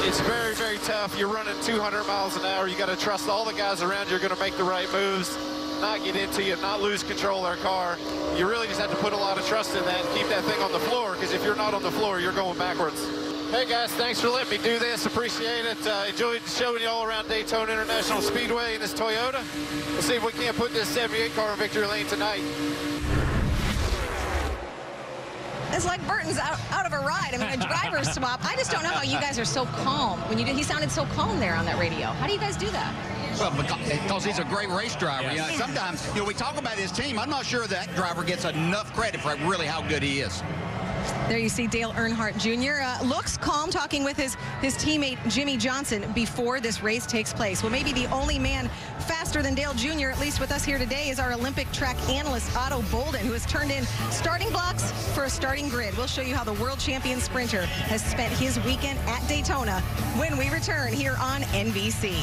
It's very, very tough. You're running 200 miles an hour. You got to trust all the guys around you are going to make the right moves, not get into you, not lose control of their car. You really just have to put a lot of trust in that and keep that thing on the floor, because if you're not on the floor, you're going backwards. Hey guys, thanks for letting me do this. Appreciate it. Enjoyed showing you all around Daytona International Speedway in this Toyota. We'll see if we can't put this 78 car in victory lane tonight. It's like Burton's out of a ride. I mean, a driver's swap. I just don't know how you guys are so calm. When you did, he sounded so calm there on that radio. How do you guys do that? Well, because he's a great race driver. Yes. You know, sometimes, we talk about his team. I'm not sure that driver gets enough credit for really how good he is. There you see Dale Earnhardt Jr. Looks calm, talking with his teammate Jimmy Johnson before this race takes place. Well, maybe the only man faster than Dale Jr., at least with us here today, is our Olympic track analyst Otto Bolden, who has turned in starting blocks for a starting grid. We'll show you how the world champion sprinter has spent his weekend at Daytona when we return here on NBC.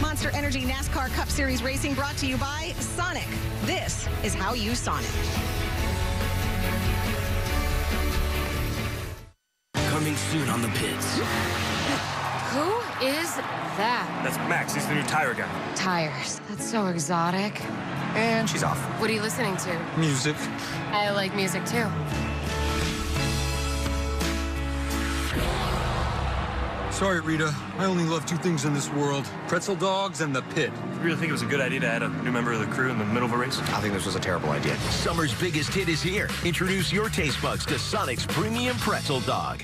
Monster Energy NASCAR Cup Series Racing brought to you by Sonic. This is how you Sonic. Coming soon on the pits. Who is that? That's Max. He's the new tire guy. Tires. That's so exotic. And she's off. What are you listening to? Music. I like music too. Sorry, Rita. I only love 2 things in this world: pretzel dogs and the pit. You really think it was a good idea to add a new member of the crew in the middle of a race? I think this was a terrible idea. Summer's biggest hit is here. Introduce your taste buds to Sonic's Premium Pretzel Dog.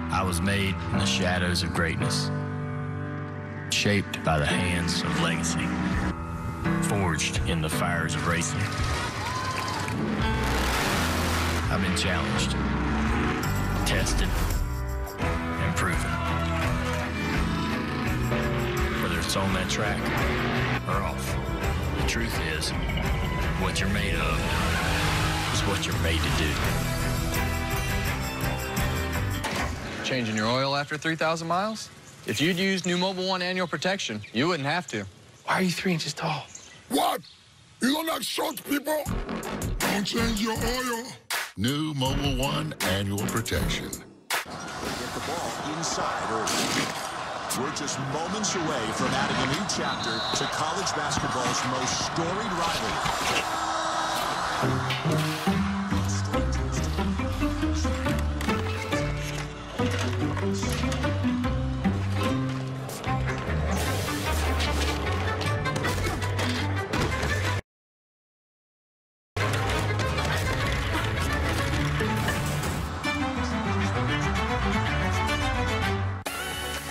I was made in the shadows of greatness, shaped by the hands of legacy, forged in the fires of racing. I've been challenged, tested, and proven. Whether it's on that track or off, the truth is, what you're made of is what you're made to do. Changing your oil after 3,000 miles? If you'd used new Mobil 1 annual protection, you wouldn't have to. Why are you 3 inches tall? What? You don't like short people? Don't change your oil. New Mobil 1 annual protection. Get the ball inside early. We're just moments away from adding a new chapter to college basketball's most storied rivalry.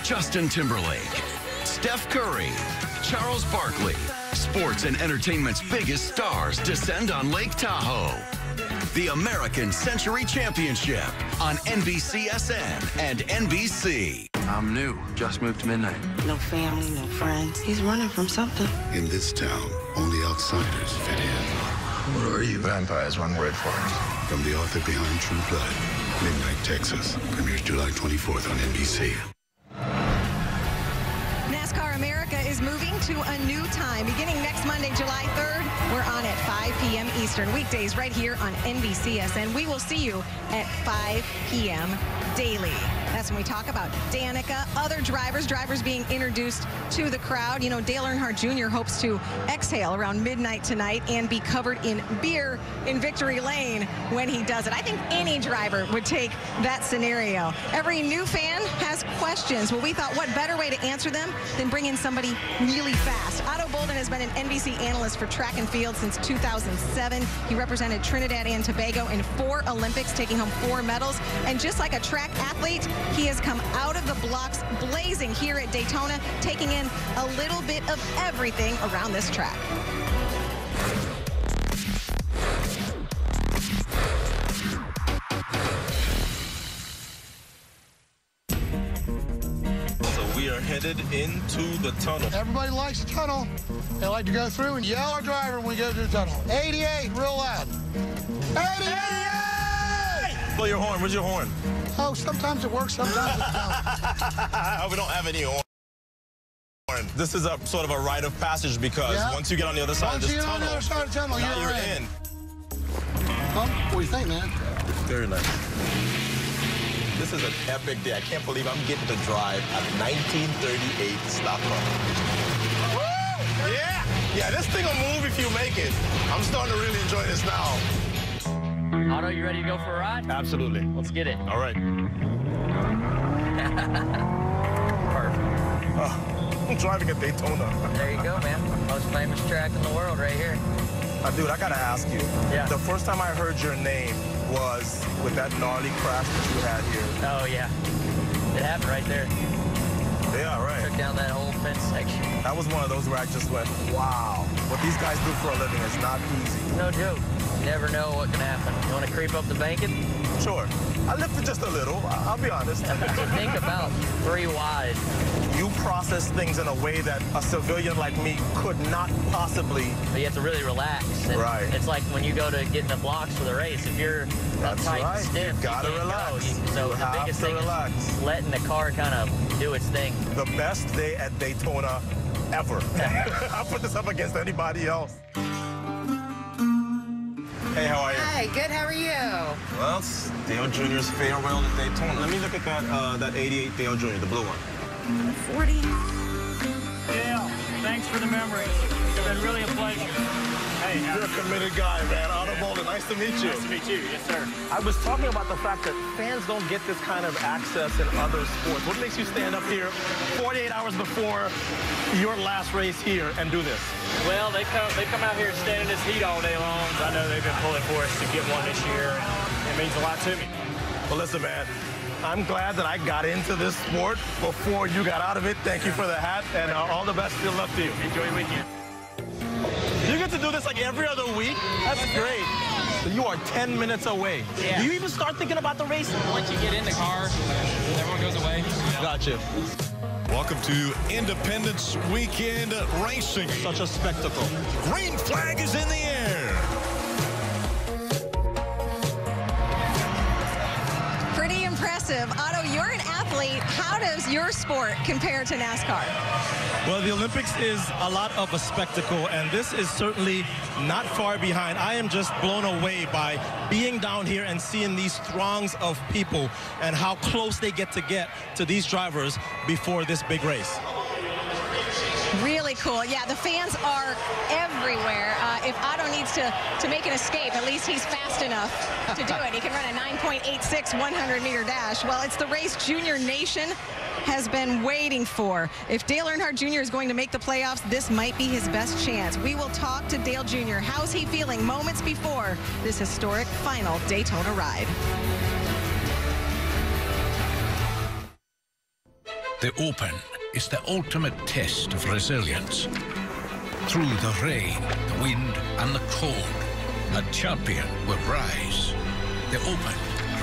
Justin Timberlake, Steph Curry, Charles Barkley. Sports and entertainment's biggest stars descend on Lake Tahoe. The American Century Championship on NBCSN and NBC. I'm new. Just moved to Midnight. No family, no friends. He's running from something. In this town, only outsiders fit in. What are you? Vampires, one word for it. From the author behind True Blood, Midnight, Texas. Premieres July 24th on NBC. NASCAR America is moving to a new time. Beginning next Monday, July 3rd, we're on at 5 p.m. Eastern. Weekdays right here on NBCSN. We will see you at 5 p.m. daily. That's when we talk about Danica, other drivers being introduced to the crowd. You know, Dale Earnhardt Jr. hopes to exhale around midnight tonight and be covered in beer in Victory Lane when he does it. I think any driver would take that scenario. Every new fan has questions. Well, we thought what better way to answer them than bring in somebody really fast. Otto Bolden has been an NBC analyst for track and field since 2007. He represented Trinidad and Tobago in 4 Olympics, taking home 4 medals. And just like a track athlete, he has come out of the blocks blazing here at Daytona, taking in a little bit of everything around this track. We are headed into the tunnel. Everybody likes the tunnel. They like to go through and yell our driver when we go through the tunnel. 88, real loud. 88! Blow your horn. Where's your horn? Oh, sometimes it works, sometimes it don't. We don't have any horn. This is a sort of a rite of passage because once you get on the other side of this tunnel, on the other side of the tunnel, now you're in. What do you think, man? Very nice. This is an epic day. I can't believe I'm getting to drive a 1938 stock car. Woo! Yeah! Yeah, this thing will move if you make it. I'm starting to really enjoy this now. Otto, you ready to go for a ride? Absolutely. Let's get it. All right. Perfect. I'm driving at Daytona. There you go, man. Most famous track in the world right here. Dude, I gotta ask you. Yeah. The first time I heard your name was with that gnarly crash that you had here. Oh, yeah. It happened right there. Yeah, right. Took down that whole fence section. That was one of those where I just went, wow. What these guys do for a living is not easy. No joke. You never know what can happen. You want to creep up the banking? Sure. I lifted just a little, I'll be honest. Think about 3 wide. You process things in a way that a civilian like me could not possibly. But you have to really relax. And right. It's like when you go to get in the blocks for the race. If you're uptight and stiff, you gotta relax. So the biggest thing is letting the car kind of do its thing. The best day at Daytona ever. I'll put this up against anybody else. Hey, how are you? Hi, good, how are you? Well, it's Dale Jr.'s farewell to Daytona. Let me look at that 88 Dale Jr., the blue one. 40. Dale, thanks for the memories. It's been really a pleasure. Hey, you're a committed guy, man. Otto Bolden, nice to meet you. Nice to meet you, yes, sir. I was talking about the fact that fans don't get this kind of access in other sports. What makes you stand up here 48 hours before your last race here and do this? Well, they come out here and stand in this heat all day long. I know they've been pulling for us to get one this year, and it means a lot to me. Well, listen, man. I'm glad that I got into this sport before you got out of it. Thank you for the hat, and all the best. Good luck to you. Enjoy your weekend. You get to do this like every other week? That's great. So you are 10 minutes away. Yeah. Do you even start thinking about the race? Once you get in the car, everyone goes away. Gotcha. Welcome to Independence Weekend Racing. Such a spectacle. Green flag is in the air. Pretty impressive. Otto, you're an athlete. How does your sport compare to NASCAR? Well, the Olympics is a lot of a spectacle, and this is certainly not far behind. I am just blown away by being down here and seeing these throngs of people and how close they get to these drivers before this big race. Really cool. Yeah, the fans are everywhere. If Otto needs to make an escape, at least he's fast enough to do it. He can run a 9.86 100-meter dash. Well, it's the race Junior Nation has been waiting for. If Dale Earnhardt Jr. is going to make the playoffs, this might be his best chance. We will talk to Dale Jr. How's he feeling moments before this historic final Daytona ride? The Open is the ultimate test of resilience. Through the rain, the wind, and the cold, a champion will rise. The Open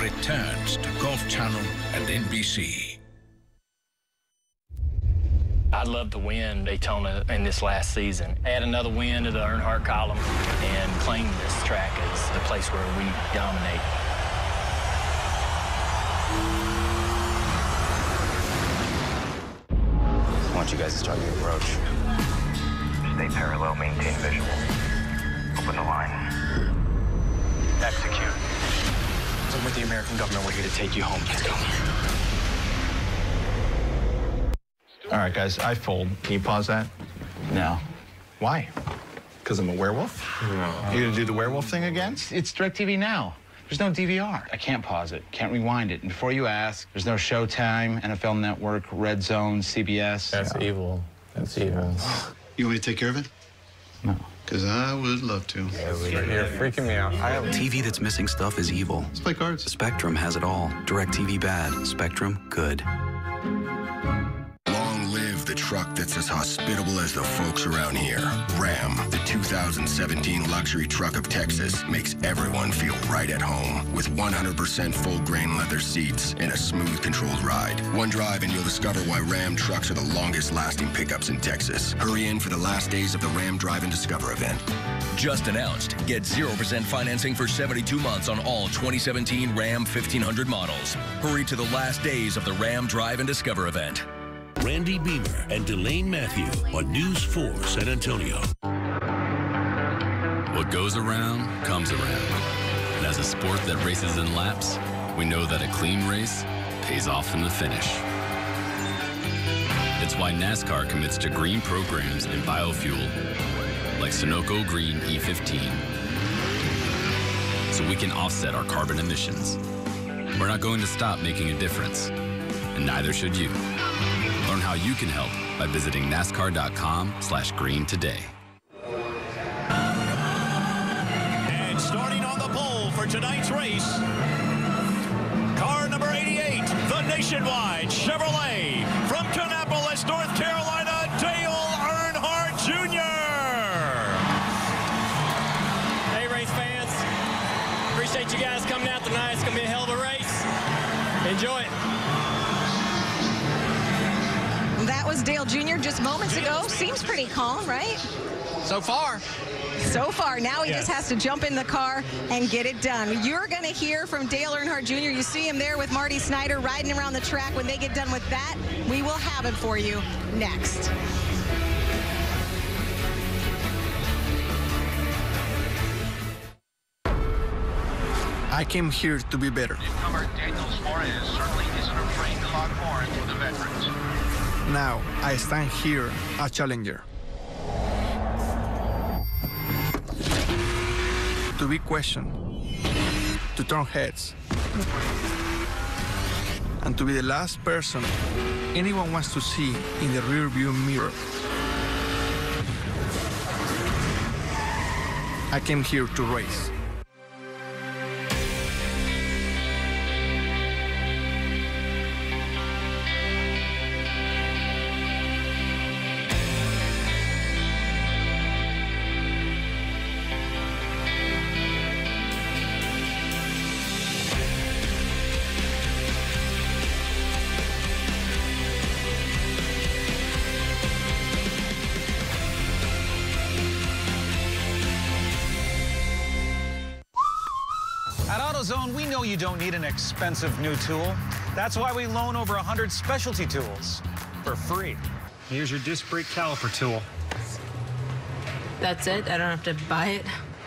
returns to Golf Channel and NBC. I'd love to win Daytona in this last season. Add another win to the Earnhardt column and claim this track as the place where we dominate. I want you guys to start your approach. Stay parallel, maintain visual. Open the line. Execute. So with the American government, we're here to take you home. Let's go. All right, guys, I fold. Can you pause that? No. Why? Because I'm a werewolf? No. You gonna do the werewolf thing again? It's DirecTV Now. There's no DVR. I can't pause it, can't rewind it. And before you ask, there's no Showtime, NFL Network, Red Zone, CBS. That's evil. That's evil. You want me to take care of it? No. Because I would love to. You're freaking me out. TV that's missing stuff is evil. Let's play cards. Spectrum has it all. DirecTV bad. Spectrum good. Long live the truck that's as hospitable as the folks around here. Ram, the 2017 luxury truck of Texas, makes everyone feel right at home with 100% full-grain leather seats and a smooth, controlled ride. One drive and you'll discover why Ram trucks are the longest-lasting pickups in Texas. Hurry in for the last days of the Ram Drive and Discover event. Just announced. Get 0% financing for 72 months on all 2017 Ram 1500 models. Hurry to the last days of the Ram Drive and Discover event. Randy Beamer and Delane Matthew on News 4 San Antonio. What goes around comes around. And as a sport that races in laps, we know that a clean race pays off in the finish. It's why NASCAR commits to green programs and biofuel, like Sunoco Green E15, so we can offset our carbon emissions. We're not going to stop making a difference, and neither should you. Learn how you can help by visiting NASCAR.com/green today. And starting on the pole for tonight's race, car number 88, the Nationwide Chevrolet from Kannapolis, North Carolina, Dale Earnhardt Jr. Hey, race fans. Appreciate you guys coming out tonight. It's going to be a hell of a race. Enjoy it. That was Dale Jr. just moments ago. Seems pretty calm, right? So far. So far. Now he just has to jump in the car and get it done. You're going to hear from Dale Earnhardt Jr. You see him there with Marty Snyder riding around the track. When they get done with that, we will have it for you next. I came here to be better. Newcomer Daniel Suarez certainly isn't afraid to lock horns with the veterans. Now, I stand here a challenger. To be questioned, to turn heads, and to be the last person anyone wants to see in the rearview mirror. I came here to race. At AutoZone, we know you don't need an expensive new tool. That's why we loan over 100 specialty tools for free. Here's your disc brake caliper tool. That's it? I don't have to buy it?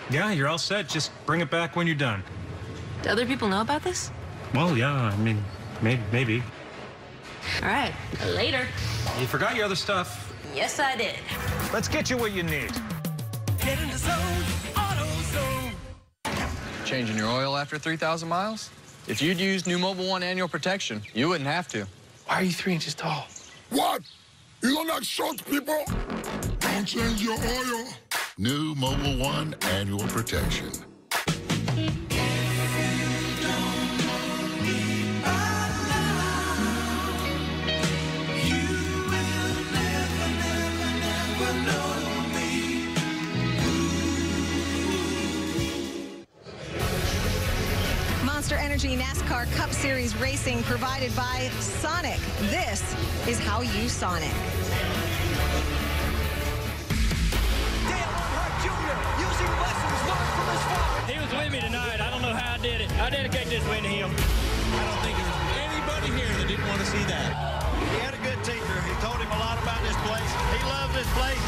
Yeah, you're all set. Just bring it back when you're done. Do other people know about this? Well, yeah, I mean, maybe. All right, later. You forgot your other stuff. Yes, I did. Let's get you what you need. Get in the zone, AutoZone. Changing your oil after 3,000 miles? If you'd used new Mobile One annual protection, you wouldn't have to. Why are you 3 inches tall? What? You don't like short people? Don't change your oil. New Mobile One annual protection. Energy NASCAR Cup Series racing provided by Sonic. This is how you Sonic. Using lessons learned from his father. He was with me tonight. I don't know how I did it. I dedicate this win to him. I don't think there's anybody here that didn't want to see that. He had a good teacher. He told him a lot about this place. He loves this place.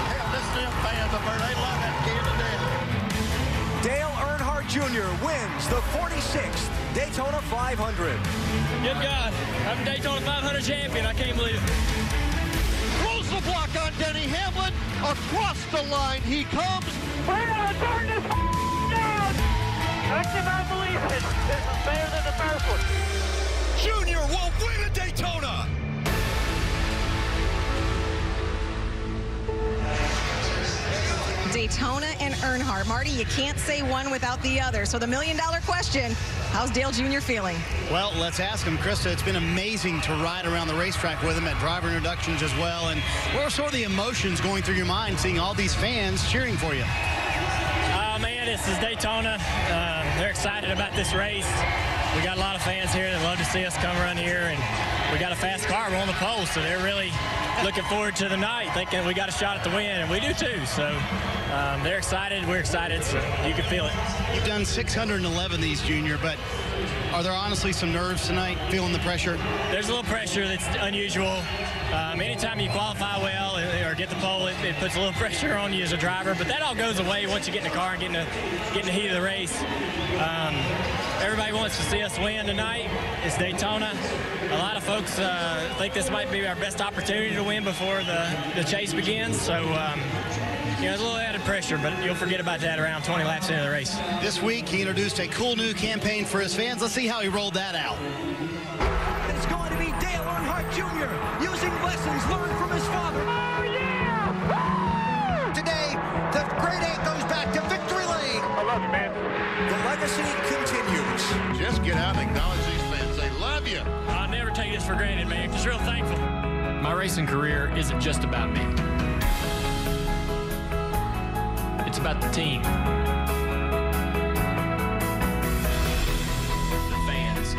Hell, this is them fans up there. They love that kid to death. Dale Earnhardt Jr. wins the 46th Daytona 500. Good God. I'm a Daytona 500 champion. I can't believe it. Close the block on Denny Hamlin. Across the line he comes. We're going to turn this down. I cannot believe it. This is better than the first one. Junior will win a Daytona. Daytona and Earnhardt. Marty, you can't say one without the other. So the million-dollar question, how's Dale Jr. feeling? Well, let's ask him, Krista. It's been amazing to ride around the racetrack with him at driver introductions as well. And what are sort of the emotions going through your mind seeing all these fans cheering for you? Oh, man, this is Daytona. They're excited about this race. We got a lot of fans here that love to see us come run here, and we got a fast car. We're on the pole, so they're really looking forward to the night, thinking we got a shot at the win, and we do too. So they're excited. We're excited, so you can feel it. You've done 611 of these, Junior, but are there honestly some nerves tonight, feeling the pressure? There's a little pressure that's unusual. Anytime you qualify well or get the pole, it puts a little pressure on you as a driver, but that all goes away once you get in the car and get in the heat of the race. Everybody wants to see us win tonight. It's Daytona. A lot of folks think this might be our best opportunity to win before the chase begins. So, there's a little added pressure, but you'll forget about that around 20 laps into the race. This week, he introduced a cool new campaign for his fans. Let's see how he rolled that out. It's going to be Dale Earnhardt Jr. using lessons learned from his father. Oh, yeah! Today, the Great 8 goes back to victory lane. I love you, man. The legacy continues. Just get out and acknowledge these fans. They love you. I'll never take this for granted, man. Just real thankful. My racing career isn't just about me. It's about the team. The fans.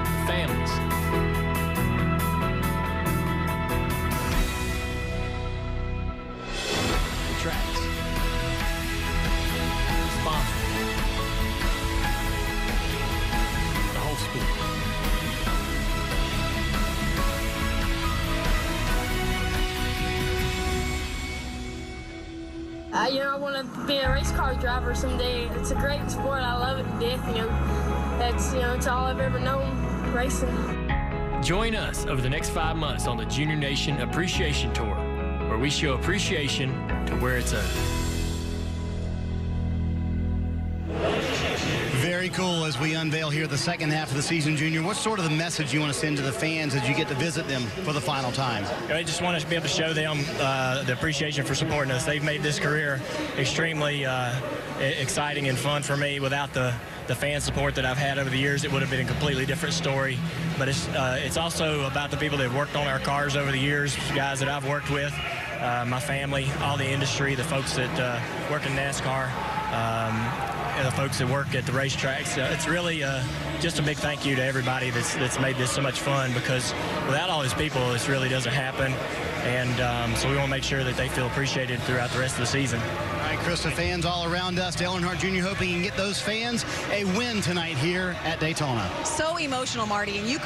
The families. The tracks. The sponsors. The whole sport. I want to be a race car driver someday. It's a great sport. I love it to death. That's it's all I've ever known, racing. Join us over the next 5 months on the Junior Nation Appreciation Tour, where we show appreciation to where it's owed. Very cool as we unveil here the second half of the season, Junior. What's sort of the message you want to send to the fans as you get to visit them for the final time? I just want to be able to show them the appreciation for supporting us. They've made this career extremely exciting and fun for me. Without the fan support that I've had over the years, it would have been a completely different story. But it's also about the people that have worked on our cars over the years, guys that I've worked with, my family, all the industry, the folks that work in NASCAR, and the folks that work at the racetracks. It's really just a big thank you to everybody that's made this so much fun, because without all these people, this really doesn't happen. And so we want to make sure that they feel appreciated throughout the rest of the season. All right, Krista, fans all around us. Dale Earnhardt Jr. hoping he can get those fans a win tonight here at Daytona. So emotional, Marty, and you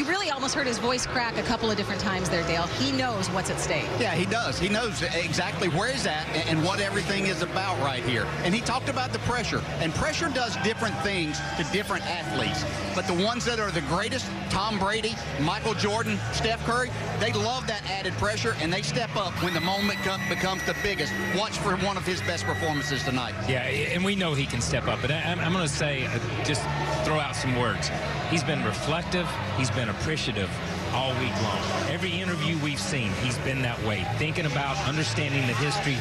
really almost heard his voice crack a couple of different times there, Dale. He knows what's at stake. Yeah, he does. He knows exactly where he's at and what everything is about right here. And he talked about the pressure. And pressure does different things to different athletes. But the ones that are the greatest, Tom Brady, Michael Jordan, Steph Curry, they love that added pressure, and they step up when the moment becomes the biggest. Watch for one of his best performances tonight. Yeah, and we know he can step up. But I'm going to say, just throw out some words. He's been reflective. He's been appreciative. all week long. Every interview we've seen, he's been that way, thinking about understanding the history,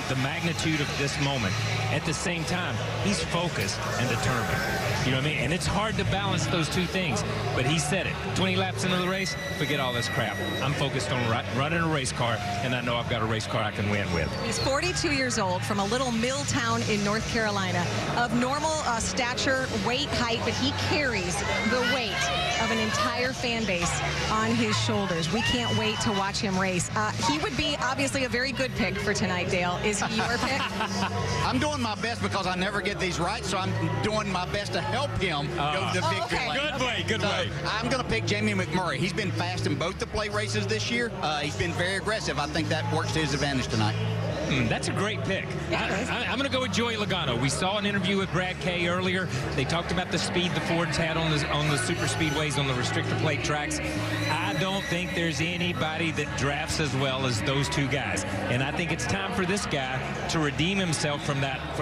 the magnitude of this moment. At the same time, he's focused and determined. You know what I mean? And it's hard to balance those two things. But he said it. 20 laps into the race, forget all this crap. I'm focused on running a race car, and I know I've got a race car I can win with. He's 42 years old, from a little mill town in North Carolina, of normal stature, weight, height, but he carries the weight of an entire fan base on his shoulders. We can't wait to watch him race. He would be obviously a very good pick for tonight, Dale. Is he your pick? I'm doing my best because I never get these right, so I'm doing my best to help him go to the victory lane. Good way. I'm going to pick Jamie McMurray. He's been fast in both the plate races this year. He's been very aggressive. I think that works to his advantage tonight. That's a great pick. I'm going to go with Joey Logano. We saw an interview with Brad Kay earlier. They talked about the speed the Fords had on the super speedways, on the restrictor plate tracks. I don't think there's anybody that drafts as well as those two guys. And I think it's time for this guy to redeem himself for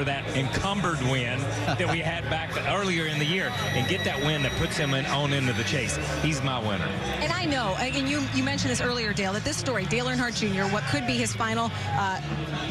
that encumbered win that we had back earlier in the year and get that win that puts him on into the chase. He's my winner. And I know, and you mentioned this earlier, Dale, that this story, Dale Earnhardt Jr., what could be his final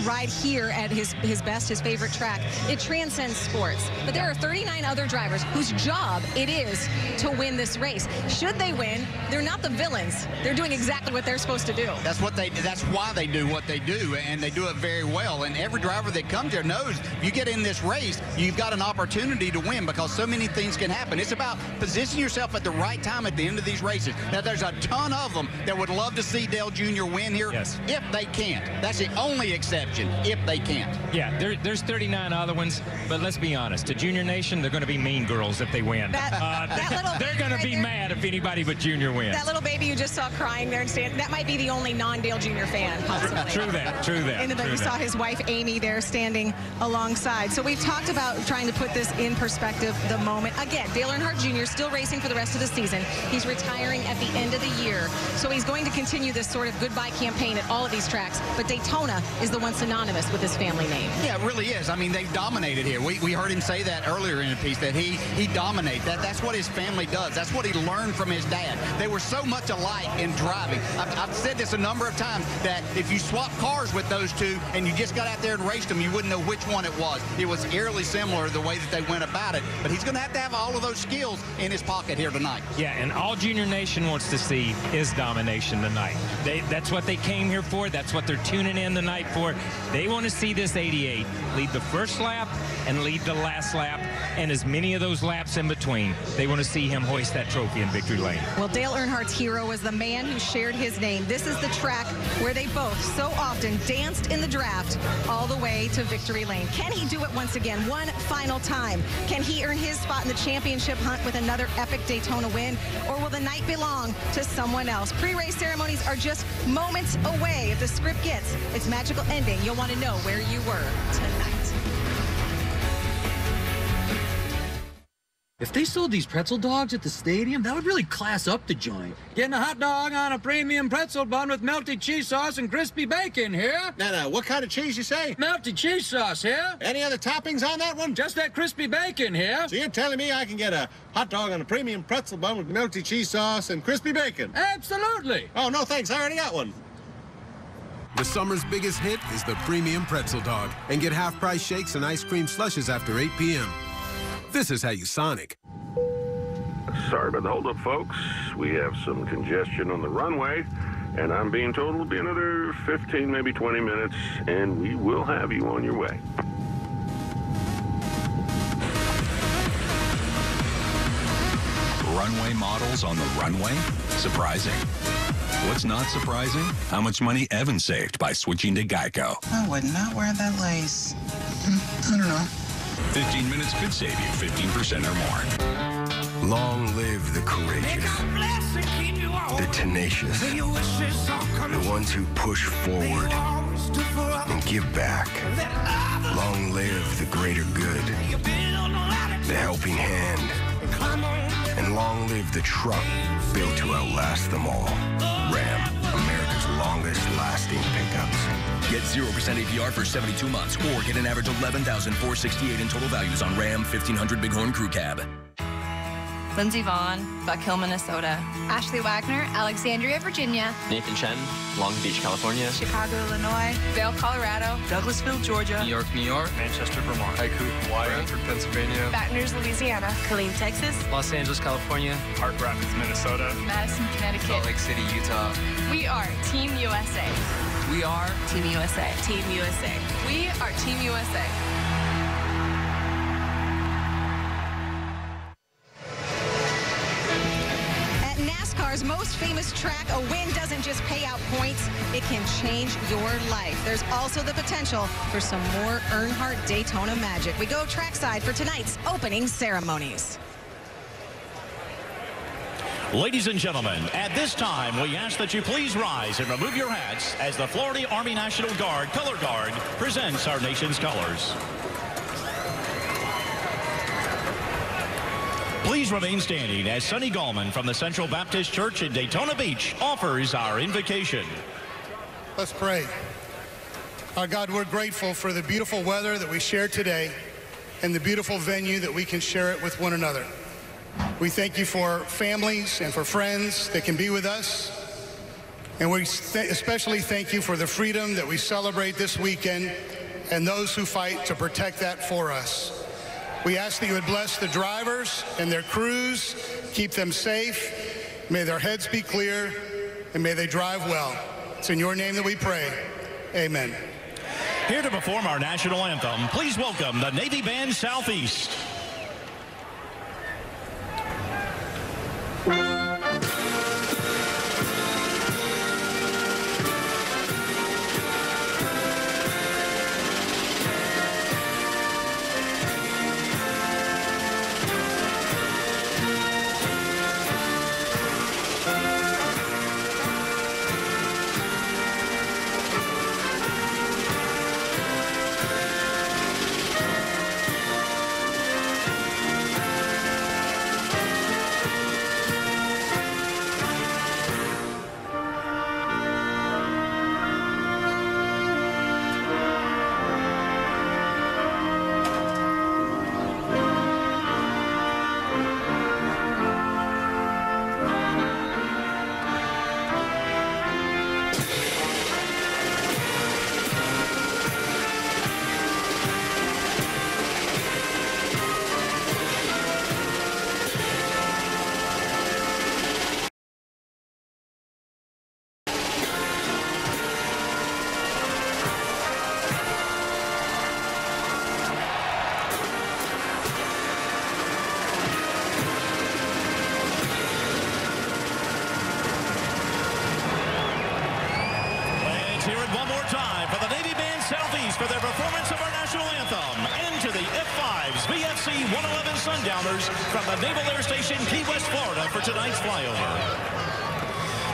ride here at his best, his favorite track, it transcends sports. But there are 39 other drivers whose job it is to win this race. Should they win, they're not the villains. They're doing exactly what they're supposed to do. That's why they do what they do, and they do it very well. And every driver that comes here knows if you get in this race, you've got an opportunity to win because so many things can happen. It's about positioning yourself at the right time at the end of these races. Now, there's a ton of them that would love to see Dale Jr. win here if they can't. That's the only exception, if they can't. Yeah, there's 39 other ones, but let's be honest. To Junior Nation, they're going to be mean girls if they win. They're going to be mad if anybody but Junior wins. That little baby you just saw crying there and standing, that might be the only non-Dale Jr. fan, possibly. True that. You saw his wife, Amy, there standing alongside. So we've talked about trying to put this in perspective, the moment. Again, Dale Earnhardt Jr. still racing for the rest of the season. He's retiring at the end of the year. So he's going to continue this sort of goodbye campaign at all of these tracks. But Daytona is the one synonymous with his family name. Yeah, it really is. I mean, they've dominated here. We heard him say that earlier in the piece, that he dominates. That's what his family does. That's what he learned from his dad. They were so much alike in driving. I've said this a number of times, that if you swap cars with those two and you just got out there and raced them, you wouldn't know which one it was. It was eerily similar the way that they went about it. But he's going to have all of those skills in his pocket here tonight. Yeah, and all Junior Nation wants to see is domination tonight. That's what they came here for. That's what they're tuning in tonight for. They want to see this 88 lead the first lap and lead the last lap, and as many of those laps in between. They want to see him hoist that trophy in victory lane. Well, Dale Earnhardt's hero was the man who shared his name. This is the track where they both so often danced in the draft all the way to victory lane. Can he do it once again, one final time? Can he earn his spot in the championship hunt with another epic Daytona win, or will the night belong to someone else? Pre-race ceremonies are just moments away. If the script gets its magical ending, you'll want to know where you were tonight. If they sold these pretzel dogs at the stadium, that would really class up the joint. Getting a hot dog on a premium pretzel bun with melty cheese sauce and crispy bacon here. Now, what kind of cheese you say? Melty cheese sauce here. Any other toppings on that one? Just that crispy bacon here. So you're telling me I can get a hot dog on a premium pretzel bun with melty cheese sauce and crispy bacon? Absolutely. Oh, no thanks. I already got one. The summer's biggest hit is the premium pretzel dog. And get half-price shakes and ice cream slushes after 8 p.m. This is how you Sonic. Sorry about the holdup, folks. We have some congestion on the runway, and I'm being told it'll be another 15, maybe 20 minutes, and we will have you on your way. Runway models on the runway? Surprising. What's not surprising? How much money Evan saved by switching to Geico. I would not wear that lace. I don't know. 15 minutes could save you 15% or more. Long live the courageous, the tenacious, the ones who push forward and give back. Long live the greater good, the helping hand, and long live the truck built to outlast them all. Ram, America's longest lasting pickups. Get 0% APR for 72 months or get an average $11,468 in total values on Ram 1500 Bighorn Crew Cab. Lindsey Vaughn, Buck Hill, Minnesota. Ashley Wagner, Alexandria, Virginia. Nathan Chen, Long Beach, California. Chicago, Illinois. Vail, Colorado. Douglasville, Georgia. New York, New York. Manchester, Vermont. Haiku, Hawaii. Brantford, Pennsylvania. Baton Rouge, Louisiana. Killeen, Texas. Los Angeles, California. Park Rapids, Minnesota. Madison, Connecticut. Salt Lake City, Utah. We are Team USA. We are Team USA. Team USA. We are Team USA. At NASCAR's most famous track, a win doesn't just pay out points, it can change your life. There's also the potential for some more Earnhardt Daytona magic. We go trackside for tonight's opening ceremonies. Ladies and gentlemen, at this time, we ask that you please rise and remove your hats as the Florida Army National Guard Color Guard presents our nation's colors. Please remain standing as Sonny Gallman from the Central Baptist Church in Daytona Beach offers our invocation. Let's pray. Our God, we're grateful for the beautiful weather that we share today and the beautiful venue that we can share it with one another. We thank you for families and for friends that can be with us. And we especially thank you for the freedom that we celebrate this weekend and those who fight to protect that for us. We ask that you would bless the drivers and their crews, keep them safe, may their heads be clear, and may they drive well. It's in your name that we pray. Amen. Here to perform our national anthem, please welcome the Navy Band Southeast. For their performance of our national anthem, into the F5's VFC 111 Sundowners from the Naval Air Station, Key West, Florida, for tonight's flyover.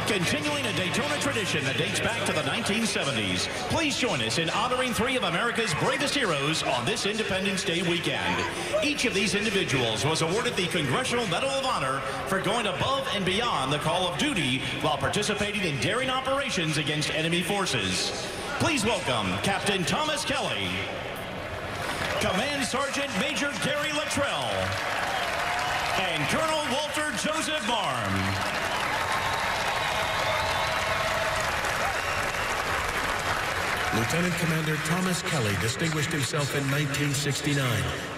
Continuing a Daytona tradition that dates back to the 1970s, please join us in honoring three of America's bravest heroes on this Independence Day weekend. Each of these individuals was awarded the Congressional Medal of Honor for going above and beyond the call of duty while participating in daring operations against enemy forces. Please welcome Captain Thomas Kelly, Command Sergeant Major Gary Luttrell, and Colonel Walter Joseph Barm. Lieutenant Commander Thomas Kelly distinguished himself in 1969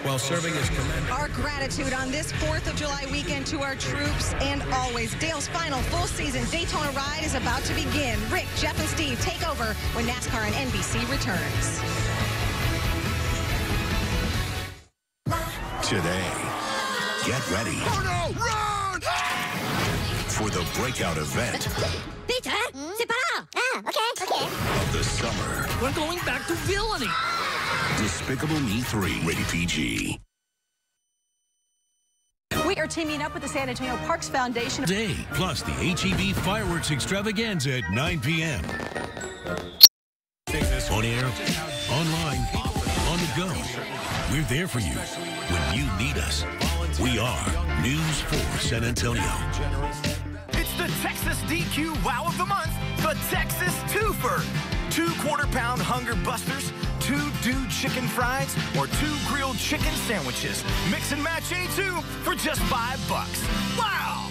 while serving as commander. Our gratitude on this 4th of July weekend to our troops and always. Dale's final full season Daytona ride is about to begin. Rick, Jeff, and Steve take over when NASCAR on NBC returns. Today, get ready for the breakout event Peter, c'est pas là. Ah, okay. of the summer. We're going back to villainy. Despicable Me 3, rated PG. We are teaming up with the San Antonio Parks Foundation. Day, plus the HEB fireworks extravaganza at 9 p.m. On air, online, on the go. We're there for you when you need us. We are News 4 San Antonio. It's the Texas DQ Wow of the Month, the Texas Twofer. 2 quarter-pound Hunger Busters, 2 dude chicken fries or 2 grilled chicken sandwiches. Mix and match any 2 for just $5. Wow!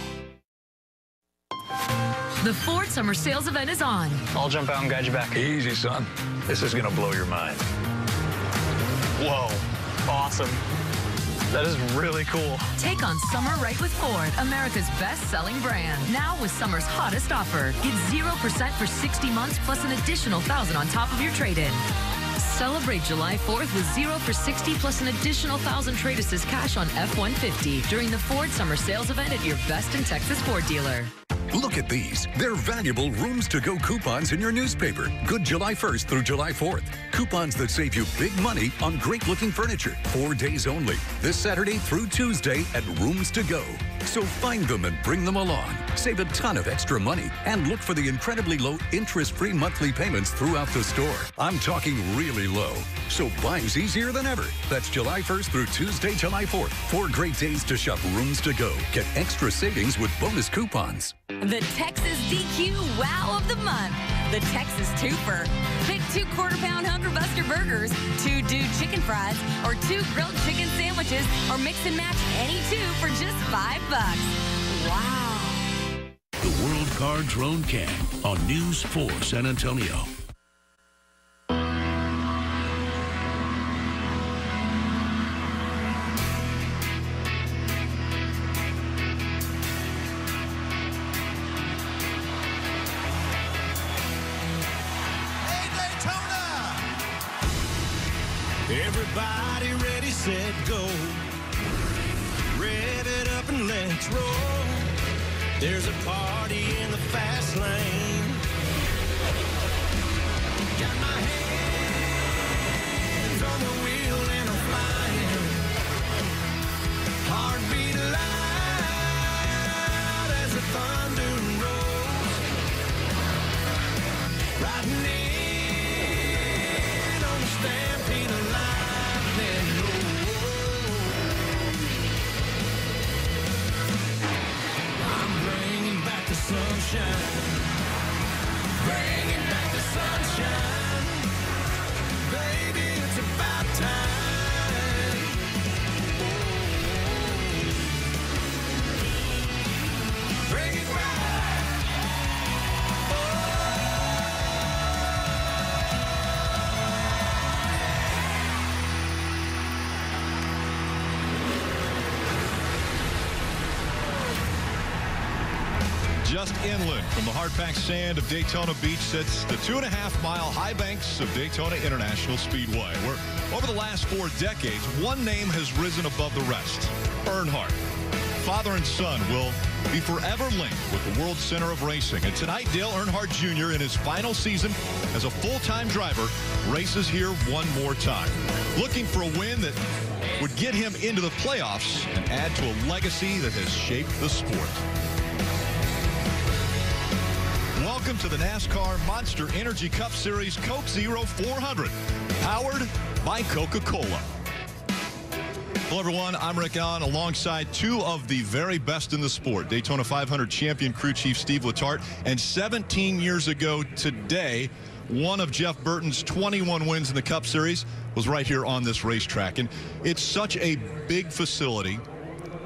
The Ford Summer Sales Event is on. I'll jump out and guide you back. Easy, son. This is going to blow your mind. Whoa. Awesome. That is really cool. Take on summer right with Ford, America's best-selling brand. Now with summer's hottest offer. Get 0% for 60 months plus an additional $1,000 on top of your trade-in. Celebrate July 4th with 0 for 60 plus an additional $1,000 trade assist cash on F-150 during the Ford Summer Sales Event at your best in Texas Ford dealer. Look at these. They're valuable rooms-to-go coupons in your newspaper. Good July 1st through July 4th. Coupons that save you big money on great-looking furniture. 4 days only. This Saturday through Tuesday at Rooms to Go. So find them and bring them along. Save a ton of extra money and look for the incredibly low interest-free monthly payments throughout the store. I'm talking really low. So buying's easier than ever. That's July 1st through Tuesday, July 4th. 4 great days to shop Rooms to Go. Get extra savings with bonus coupons. The Texas DQ Wow of the Month. The Texas Twofer. Pick 2 quarter-pound Hunger Buster burgers, 2 dude chicken fries, or 2 grilled chicken sandwiches, or mix and match any 2 for just $5. Wow. The World Car Drone Cam on News 4 San Antonio. Everybody ready, set, go. Rev it up and let's roll. There's a party in the fast lane. Got my hands on the wheel and I'm flying. Heartbeat loud as the thunder rolls. Riding in on the stampede of lightning. I'm bringing back the sunshine. Bringing back the sunshine. Baby, it's about time. Bring it back. Just inland from the hard-packed sand of Daytona Beach sits the 2.5-mile high banks of Daytona International Speedway, where over the last 4 decades, one name has risen above the rest: Earnhardt. Father and son will be forever linked with the World Center of Racing. And tonight, Dale Earnhardt Jr. in his final season as a full-time driver races here one more time, looking for a win that would get him into the playoffs and add to a legacy that has shaped the sport. Welcome to the NASCAR Monster Energy Cup Series Coke Zero 400, powered by Coca-Cola. Hello, everyone. I'm Rick Allen, alongside 2 of the very best in the sport. Daytona 500 champion crew chief Steve Letarte, and 17 years ago today, one of Jeff Burton's 21 wins in the Cup Series was right here on this racetrack. And it's such a big facility.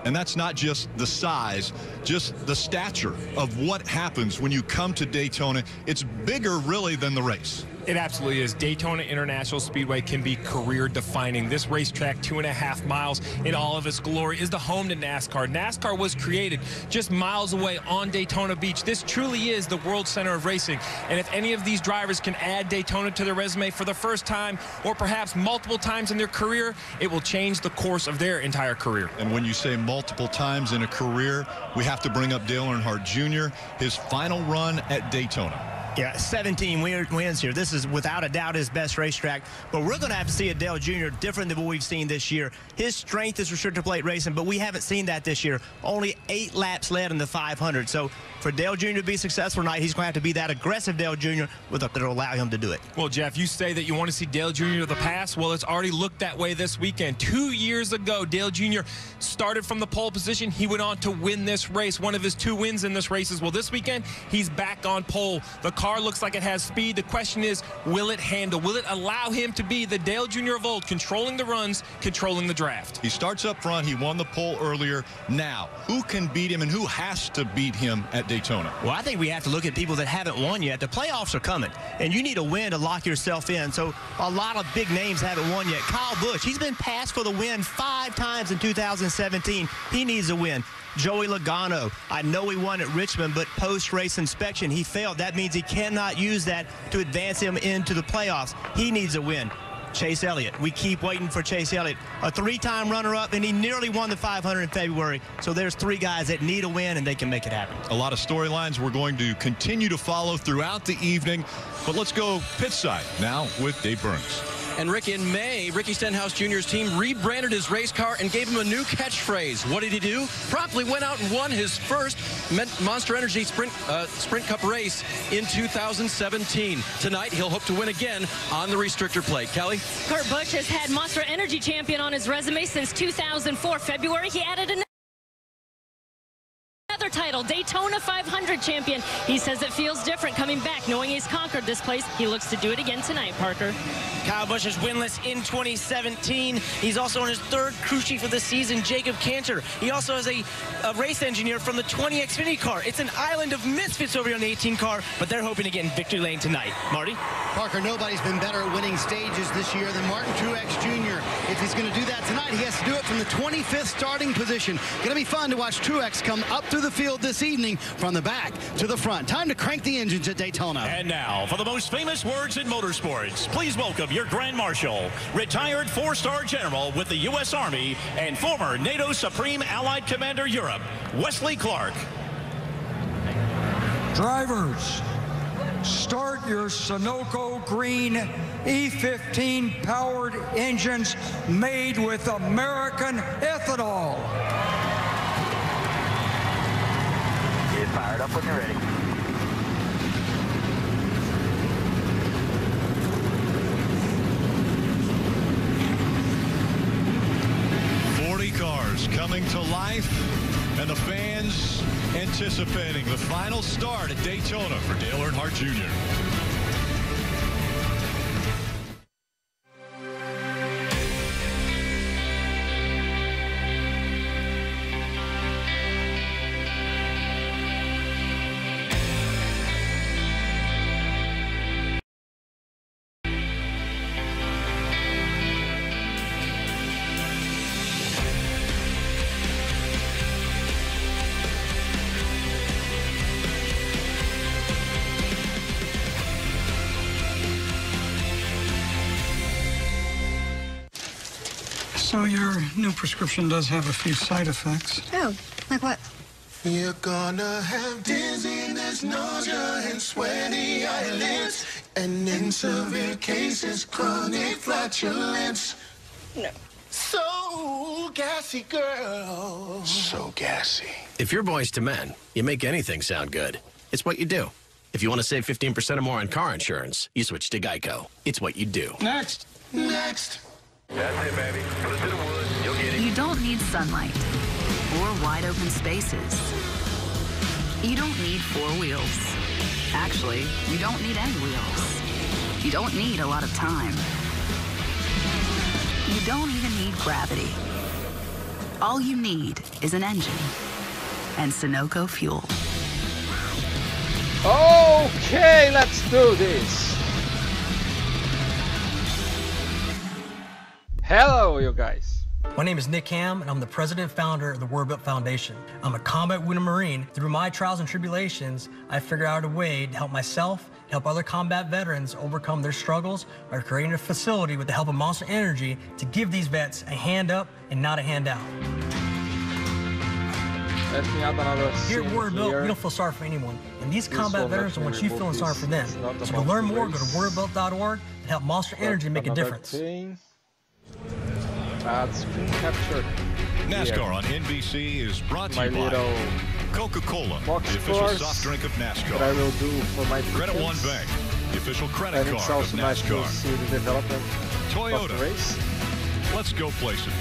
And that's not just the size, just the stature of what happens when you come to Daytona. It's bigger, really, than the race. It absolutely is. Daytona International Speedway can be career-defining. This racetrack, 2.5 miles in all of its glory, is the home to NASCAR. NASCAR was created just miles away on Daytona Beach. This truly is the World Center of Racing. And if any of these drivers can add Daytona to their resume for the first time, or perhaps multiple times in their career, it will change the course of their entire career. And when you say multiple times in a career, we have to bring up Dale Earnhardt Jr., his final run at Daytona. Yeah, 17 wins here. This is without a doubt his best racetrack. But we're going to have to see a Dale Jr. different than what we've seen this year. His strength is restrictor plate racing, but we haven't seen that this year. Only 8 laps led in the 500. So For Dale Jr. to be successful tonight, he's going to have to be that aggressive Dale Jr. that'll allow him to do it. Well, Jeff, you say that you want to see Dale Jr. of the past. Well, it's already looked that way this weekend. 2 years ago, Dale Jr. started from the pole position. He went on to win this race. One of his 2 wins in this race is, well, this weekend, he's back on pole. The car looks like it has speed. The question is, will it handle? Will it allow him to be the Dale Jr. of old, controlling the runs, controlling the draft? He starts up front. He won the pole earlier. Now, who can beat him and who has to beat him at Daytona? Well, I think we have to look at people that haven't won yet. The playoffs are coming, and you need a win to lock yourself in. So a lot of big names haven't won yet. Kyle Busch, he's been passed for the win 5 times in 2017. He needs a win. Joey Logano, I know he won at Richmond, but post-race inspection, he failed. That means he cannot use that to advance him into the playoffs. He needs a win. Chase Elliott. We keep waiting for Chase Elliott. A 3-time runner-up, and he nearly won the 500 in February. So there's 3 guys that need a win, and they can make it happen. A lot of storylines we're going to continue to follow throughout the evening. But let's go pit side now with Dave Burns. And Rick, in May, Ricky Stenhouse Jr.'s team rebranded his race car and gave him a new catchphrase. What did he do? Promptly went out and won his first Monster Energy Sprint Cup race in 2017. Tonight, he'll hope to win again on the restrictor plate. Kelly? Kurt Busch has had Monster Energy champion on his resume since 2004. February, he added another title, Daytona 500 champion. He says it feels different coming back, knowing he's conquered this place. He looks to do it again tonight, Parker. Kyle Busch is winless in 2017. He's also on his 3rd crew chief of the season, Jacob Cantor. He also has a race engineer from the 20 Xfinity car. It's an island of misfits over here on the 18 car, but they're hoping to get in victory lane tonight. Marty? Parker, nobody's been better at winning stages this year than Martin Truex Jr. If he's going to do that tonight, he has to do it from the 25th starting position. Going to be fun to watch Truex come up through the field this evening from the back to the front. Time to crank the engines at Daytona. And now, for the most famous words in motorsports, please welcome your Grand Marshal, retired 4-star general with the U.S. Army and former NATO Supreme Allied Commander Europe, Wesley Clark. Drivers, start your Sunoco Green E15 powered engines made with American ethanol. Get fired up when you're ready. Cars coming to life, and the fans anticipating the final start at Daytona for Dale Earnhardt Jr. So your new prescription does have a few side effects. Oh, like what? You're gonna have dizziness, nausea, and sweaty eyelids, and in severe cases, chronic flatulence. No. So gassy, girl. So gassy. If you're Boys to Men, you make anything sound good. It's what you do. If you want to save 15% or more on car insurance, you switch to Geico. It's what you do. Next. Next. That's it, baby. Put it to the wood. You'll get it. You don't need sunlight or wide open spaces. You don't need 4 wheels. Actually, you don't need any wheels. You don't need a lot of time. You don't even need gravity. All you need is an engine and Sunoco fuel. Okay, let's do this. Hello, you guys. My name is Nick Ham, and I'm the president and founder of the Word Built Foundation. I'm a combat wounded Marine. Through my trials and tribulations, I figured out a way to help myself and help other combat veterans overcome their struggles by creating a facility with the help of Monster Energy to give these vets a hand up and not a handout. Here at Word Built, we don't feel sorry for anyone. And these combat veterans don't want you feeling sorry for them. So to learn more, go to wordbuilt.org to help Monster Energy make a difference. Screen capture. NASCAR on NBC is brought to you by Coca-Cola, box the official scores soft drink of NASCAR. that I will do for my Credit One tickets. Bank, the official credit And it's card of also nice to NASCAR. see the development of Toyota, the race. let's go places.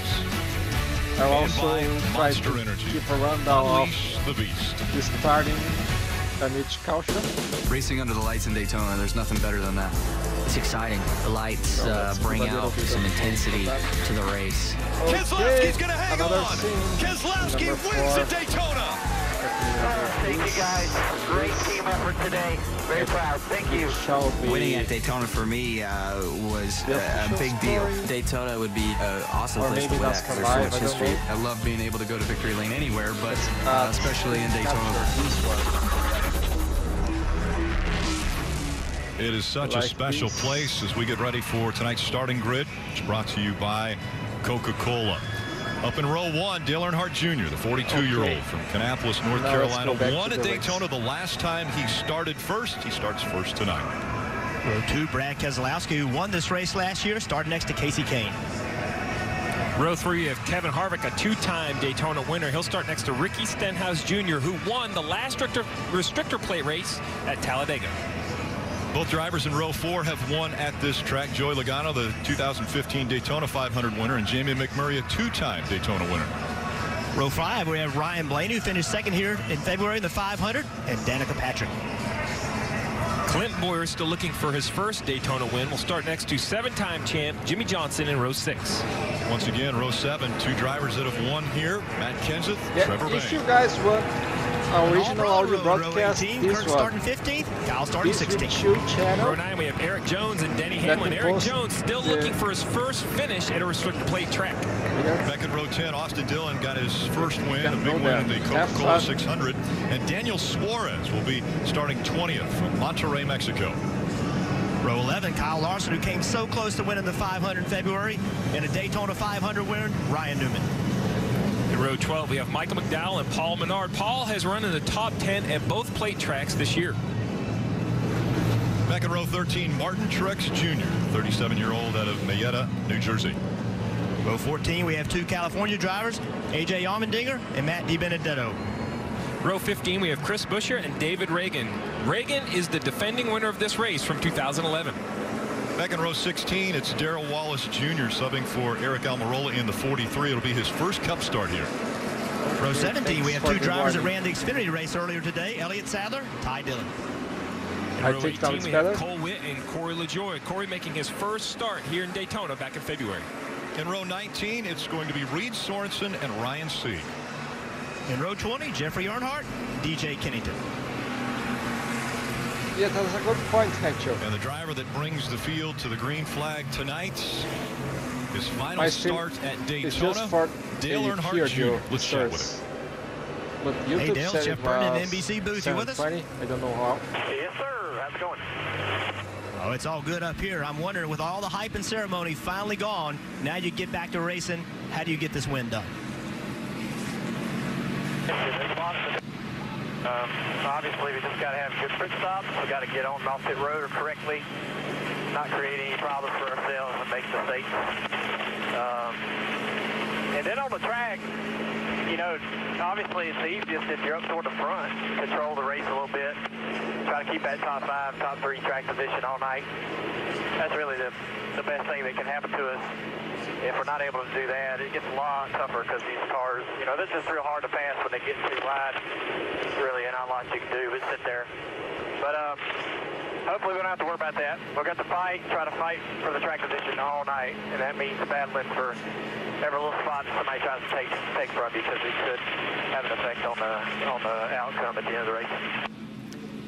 I'll And also by try Monster to Energy, keep a rundown unleash the beast. of the starting and each caution. Racing under the lights in Daytona, there's nothing better than that. It's exciting. The lights bring out some intensity to the race. Keselowski's going to hang Another on. Keselowski wins at Daytona. Thank you guys. Great team effort today. Very proud. Thank you. Winning at Daytona for me was a big deal. Daytona would be an awesome place to win at. There's so much history. I love being able to go to victory lane anywhere, but especially in Daytona. It is such a special place as we get ready for tonight's starting grid. It's brought to you by Coca-Cola. Up in row 1, Dale Earnhardt Jr., the 42-year-old from Kannapolis, North Carolina, won at Daytona the last time he started first. He starts first tonight. Row 2, Brad Keselowski, who won this race last year, started next to Casey Kane. Row 3, you have Kevin Harvick, a two-time Daytona winner. He'll start next to Ricky Stenhouse Jr., who won the last restrictor plate race at Talladega. Both drivers in row 4 have won at this track. Joey Logano, the 2015 Daytona 500 winner, and Jamie McMurray, a two-time Daytona winner. Row 5, we have Ryan Blaney, who finished second here in February in the 500, and Danica Patrick. Clint Boyer still looking for his first Daytona win. We'll start next to seven-time champ Jimmy Johnson in row 6. Once again, row 7, two drivers that have won here. Matt Kenseth, Trevor Bayne. If you guys want original audio broadcast, 18, this Kurt one. starting 15th, Kyle starting 16th. Row 9, we have Eric Jones and Denny Hamlin. Eric Jones still looking for his first finish at a restricted plate track. Back in row 10, Austin Dillon got his first win, a big win in the Coca-Cola 600. And Daniel Suarez will be starting 20th from Monterrey, Mexico. Row 11, Kyle Larson, who came so close to winning the 500 in February, and a Daytona 500 winner, Ryan Newman. In row 12, we have Michael McDowell and Paul Menard. Paul has run in the top 10 at both plate tracks this year. Back in row 13, Martin Truex Jr., 37-year-old out of Mayetta, New Jersey. Row 14, we have two California drivers, A.J. Allmendinger and Matt DiBenedetto. Row 15, we have Chris Buescher and David Reagan. Reagan is the defending winner of this race from 2011. Back in row 16, it's Darrell Wallace Jr. subbing for Eric Almirola in the 43. It'll be his first Cup start here. Row 17, we have two drivers that ran the Xfinity race earlier today, Elliott Sadler, Ty Dillon. In row 18, we have Cole Witt and Corey LaJoie. Corey making his first start here in Daytona back in February. In row 19, it's going to be Reed Sorensen and Ryan Sieg. In row 20, Jeffrey Earnhardt, DJ Kennington. Yeah, that's a good point, Hencho. And the driver that brings the field to the green flag tonight, his final start at Daytona, Dale Earnhardt Jr. Let's chat with him. But YouTube hey Dale, said Jeff Burton in NBC booth. You with us? I don't know how. Yes, sir. How's it going? Oh, it's all good up here. I'm wondering, with all the hype and ceremony finally gone, now you get back to racing. How do you get this win done? Obviously, we just got to have good pit stops. We got to get on and off pit road correctly, not create any problems for ourselves and make mistakes. And then on the track, you know, obviously it's the easiest if you're up toward the front, control the race a little bit, try to keep that top 5, top 3 track position all night. That's really the best thing that can happen to us. If we're not able to do that, it gets a lot tougher because these cars, you know, this is real hard to pass when they get too wide. Really not a lot you can do but sit there. But hopefully we don't have to worry about that. We've got to fight, try to fight for the track position all night, and that means battling for every little spot that somebody tries to take from you, because it could have an effect on the outcome at the end of the race.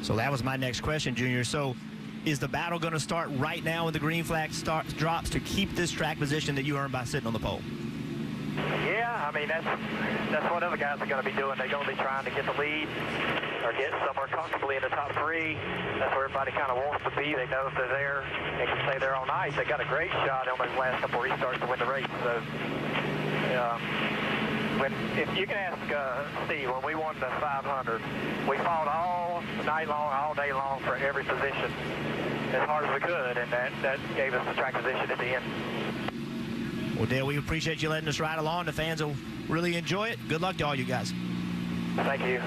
So that was my next question, Junior. So is the battle going to start right now when the green flag drops to keep this track position that you earned by sitting on the pole? Yeah, I mean, that's what other guys are going to be doing. They're going to be trying to get the lead or get somewhere comfortably in the top 3. That's where everybody kind of wants to be. They know if they're there and can stay there all night. They got a great shot on those last couple restarts to win the race. So, if you can ask Steve, when we won the 500, we fought all night long, all day long for every position as hard as we could, and that gave us the track position at the end. Well, Dale, we appreciate you letting us ride along. The fans will really enjoy it. Good luck to all you guys. Thank you.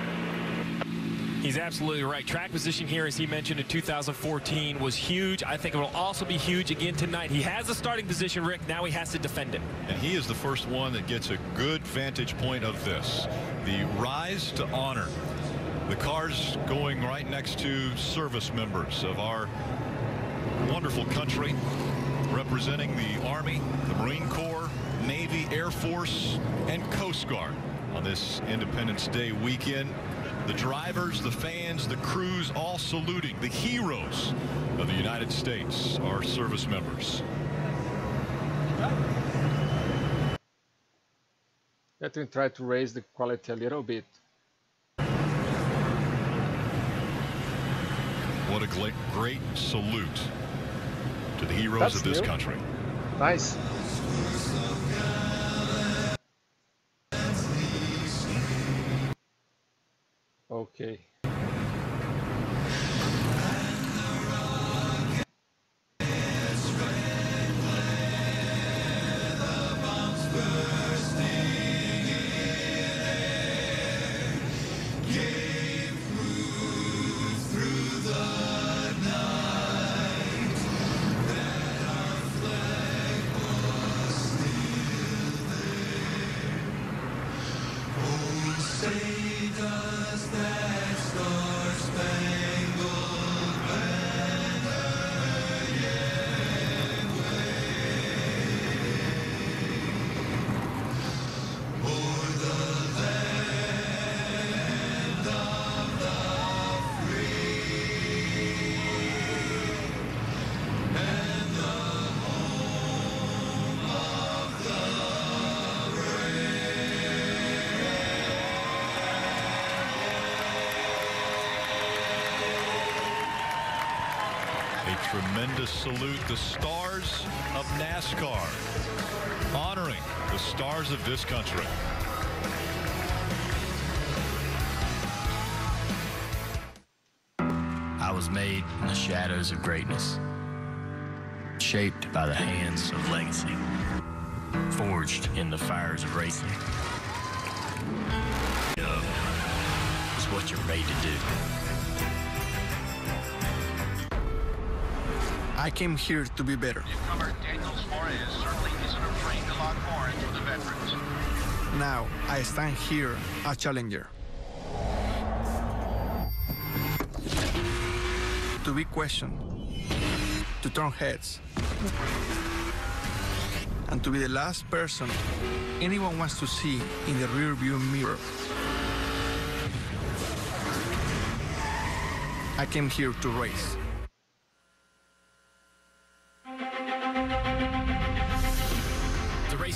He's absolutely right. Track position here, as he mentioned, in 2014 was huge. I think it will also be huge again tonight. He has the starting position, Rick. Now he has to defend it. And he is the first one that gets a good vantage point of this. The rise to honor. The cars going right next to service members of our wonderful country, representing the Army, the Marine Corps, Navy, Air Force, and Coast Guard on this Independence Day weekend. The drivers, the fans, the crews, all saluting the heroes of the United States, our service members. Let me try to raise the quality a little bit. What a great salute to the heroes of this country. Nice. Okay. Tremendous salute, the stars of NASCAR, honoring the stars of this country. I was made in the shadows of greatness, shaped by the hands of legacy, forged in the fires of racing. Is what you're made to do. I came here to be better. Newcomer Daniel Suarez certainly isn't a train to lock horns with the veterans. Now I stand here a challenger. To be questioned, to turn heads, and to be the last person anyone wants to see in the rearview mirror. I came here to race.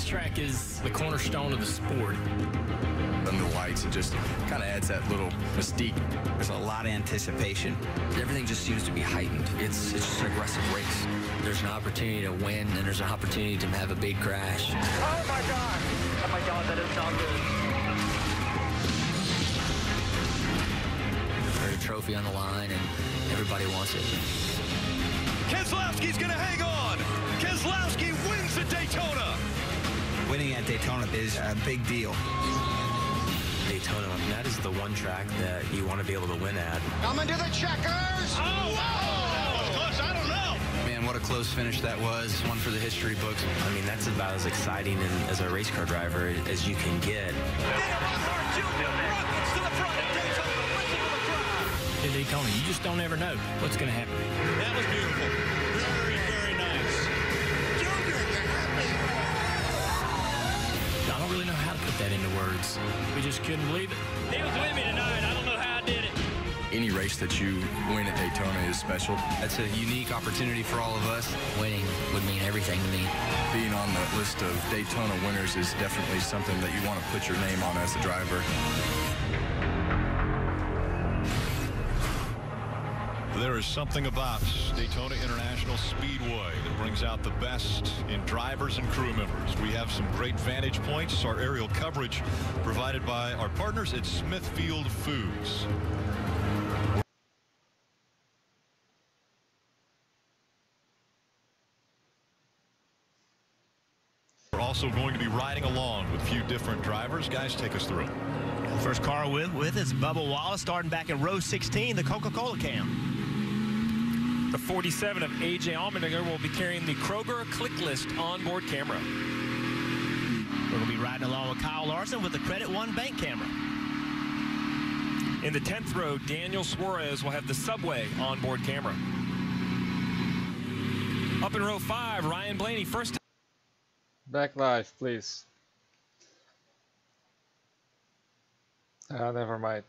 Track is the cornerstone of the sport. And the lights, it just kind of adds that little mystique. There's a lot of anticipation. Everything just seems to be heightened. It's just an aggressive race. There's an opportunity to win, and there's an opportunity to have a big crash. Oh my God! Oh my God, that is not good. There's a trophy on the line, and everybody wants it. Keselowski's gonna hang on. Keselowski wins at Daytona. Winning at Daytona is a big deal. Daytona, that is the one track that you want to be able to win at. Coming to the checkers. Oh, that was close. I don't know. Man, what a close finish that was. One for the history books. I mean, that's about as exciting as a race car driver as you can get. In Daytona, you just don't ever know what's going to happen. That was beautiful. Very, very nice. I don't really know how to put that into words. We just couldn't believe it. He was with me tonight. I don't know how I did it. Any race that you win at Daytona is special. That's a unique opportunity for all of us. Winning would mean everything to me. Being on the list of Daytona winners is definitely something that you want to put your name on as a driver. There is something about Daytona International Speedway that brings out the best in drivers and crew members. We have some great vantage points. Our aerial coverage provided by our partners at Smithfield Foods. We're also going to be riding along with a few different drivers. Guys, take us through. First car with is Bubba Wallace, starting back in row 16, the Coca-Cola cam. The 47 of A.J. Allmendinger will be carrying the Kroger Click List onboard camera. We're going to be riding along with Kyle Larson with the Credit One bank camera. In the 10th row, Daniel Suarez will have the Subway onboard camera. Up in row 5, Ryan Blaney, first. Back live, please. Never mind.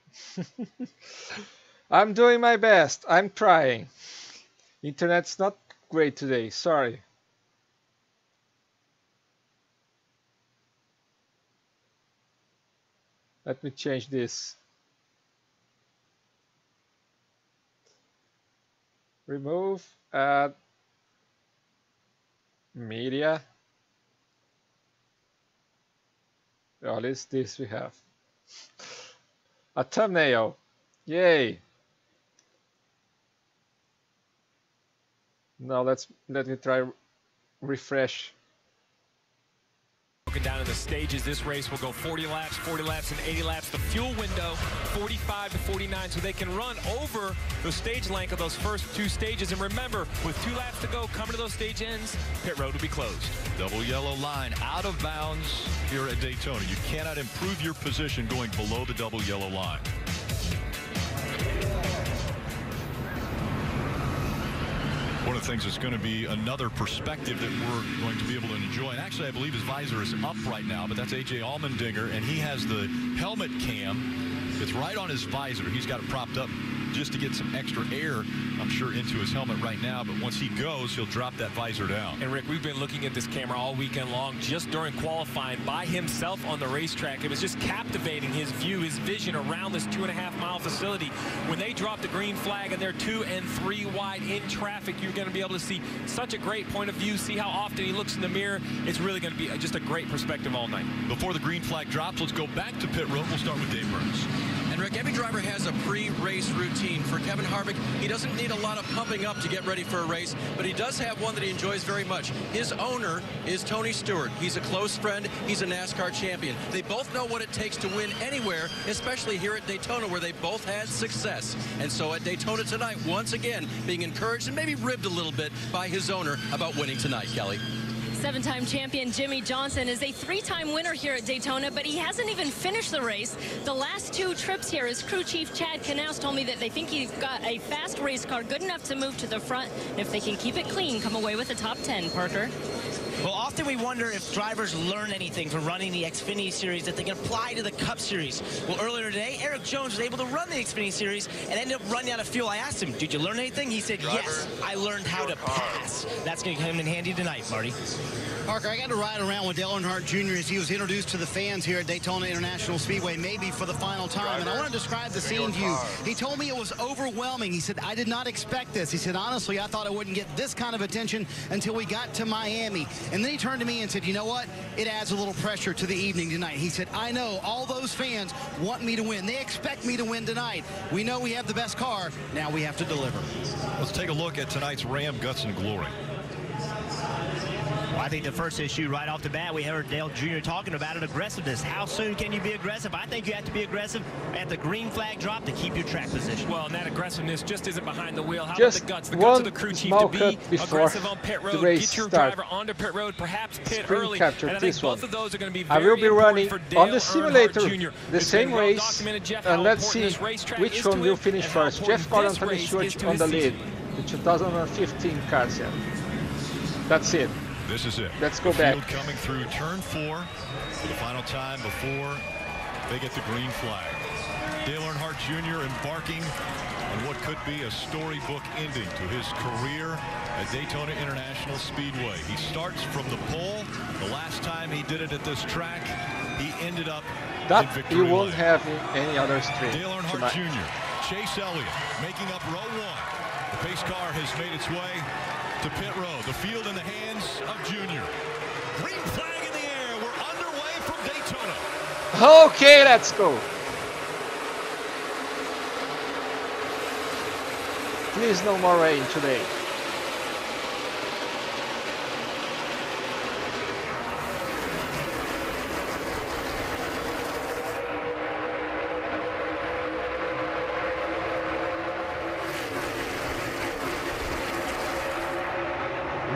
I'm doing my best. I'm trying. Internet's not great today. Sorry. Let me change this. Remove, add media. What is this we have? A thumbnail. Yay. Now let me try refresh. Broken down in the stages, this race will go 40 laps, and 80 laps. The fuel window, 45 to 49, so they can run over the stage length of those first 2 stages. And remember, with 2 laps to go, coming to those stage ends, pit road will be closed. Double yellow line out of bounds here at Daytona. You cannot improve your position going below the double yellow line. One of the things that's going to be another perspective that we're going to be able to enjoy. And actually, I believe his visor is up right now, but that's A.J. Allmendinger, and he has the helmet cam. It's right on his visor. He's got it propped up just to get some extra air, I'm sure, into his helmet right now. But once he goes, he'll drop that visor down. And Rick, we've been looking at this camera all weekend long, just during qualifying by himself on the racetrack. It was just captivating, his view, his vision around this 2.5-mile facility. When they drop the green flag and they're 2 and 3 wide in traffic, you're going to be able to see such a great point of view, see how often he looks in the mirror. It's really going to be just a great perspective all night. Before the green flag drops, let's go back to pit road. We'll start with Dave Burns. And Rick, every driver has a pre-race routine. For Kevin Harvick, he doesn't need a lot of pumping up to get ready for a race, but he does have one that he enjoys very much. His owner is Tony Stewart. He's a close friend. He's a NASCAR champion. They both know what it takes to win anywhere, especially here at Daytona, where they both had success. And so at Daytona tonight, once again, being encouraged and maybe ribbed a little bit by his owner about winning tonight, Kelly. 7-time champion Jimmy Johnson is a 3-time winner here at Daytona, but he hasn't even finished the race. The last 2 trips here, his crew chief Chad Knaus told me that they think he's got a fast race car good enough to move to the front. And if they can keep it clean, come away with a top 10, Parker. Well, often we wonder if drivers learn anything from running the Xfinity Series that they can apply to the Cup Series. Well, earlier today, Eric Jones was able to run the Xfinity Series and ended up running out of fuel. I asked him, did you learn anything? He said, yes, I learned how to pass. That's going to come in handy tonight, Marty. Parker, I got to ride around with Dale Earnhardt Jr. as he was introduced to the fans here at Daytona International Speedway, maybe for the final time. And I want to describe the scene to you. He told me it was overwhelming. He said, I did not expect this. He said, honestly, I thought I wouldn't get this kind of attention until we got to Miami. And then he turned to me and said, you know what? It adds a little pressure to the evening tonight. He said, I know all those fans want me to win. They expect me to win tonight. We know we have the best car. Now we have to deliver. Let's take a look at tonight's Ram Guts and Glory. Well, I think the first issue right off the bat, we heard Dale Jr. talking about it, aggressiveness. How soon can you be aggressive? I think you have to be aggressive at the green flag drop to keep your track position. Well, and that aggressiveness just isn't behind the wheel. How just about the guts? The guts of the crew chief to be aggressive on pit road, get your driver onto pit road, perhaps pit early. And I think both of those are going to be very important. I will be running for Dale on the simulator the same well race, and let's see which one will finish first. Jeff Gordon and Tony Stewart on the lead, the 2015 cars. That's it. This is it. Let's go back. Field coming through turn 4 for the final time before they get the green flag. Dale Earnhardt Jr. embarking on what could be a storybook ending to his career at Daytona International Speedway. He starts from the pole. The last time he did it at this track, he ended up in victory you won't lane. have in any other street. Dale Earnhardt Jr., Chase Elliott making up row 1. The pace car has made its way to pit road. The field in the hands of Junior. Green flag in the air. We're underway from Daytona. Okay, let's go. Please no more rain today.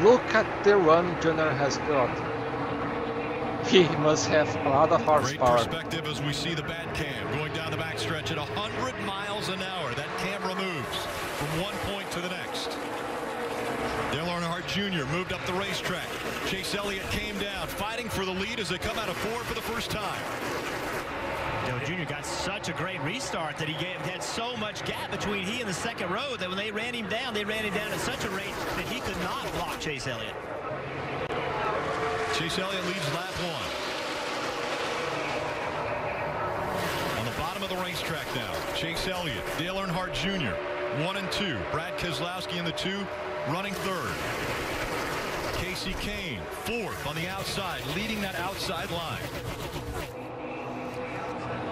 Look at the run Junior has got. He must have a lot of horsepower. Great perspective as we see the bad cam going down the backstretch at 100 miles an hour. That camera moves from one point to the next. Dale Earnhardt Jr. moved up the racetrack. Chase Elliott came down, fighting for the lead as they come out of 4 for the first time. Dale Jr. got such a great restart that he had so much gap between he and the second row that when they ran him down at such a rate that he could not block Chase Elliott. Chase Elliott leads lap 1. On the bottom of the racetrack now, Chase Elliott, Dale Earnhardt Jr., 1 and 2. Brad Keselowski in the 2, running 3rd. Casey Kane, 4th on the outside, leading that outside line.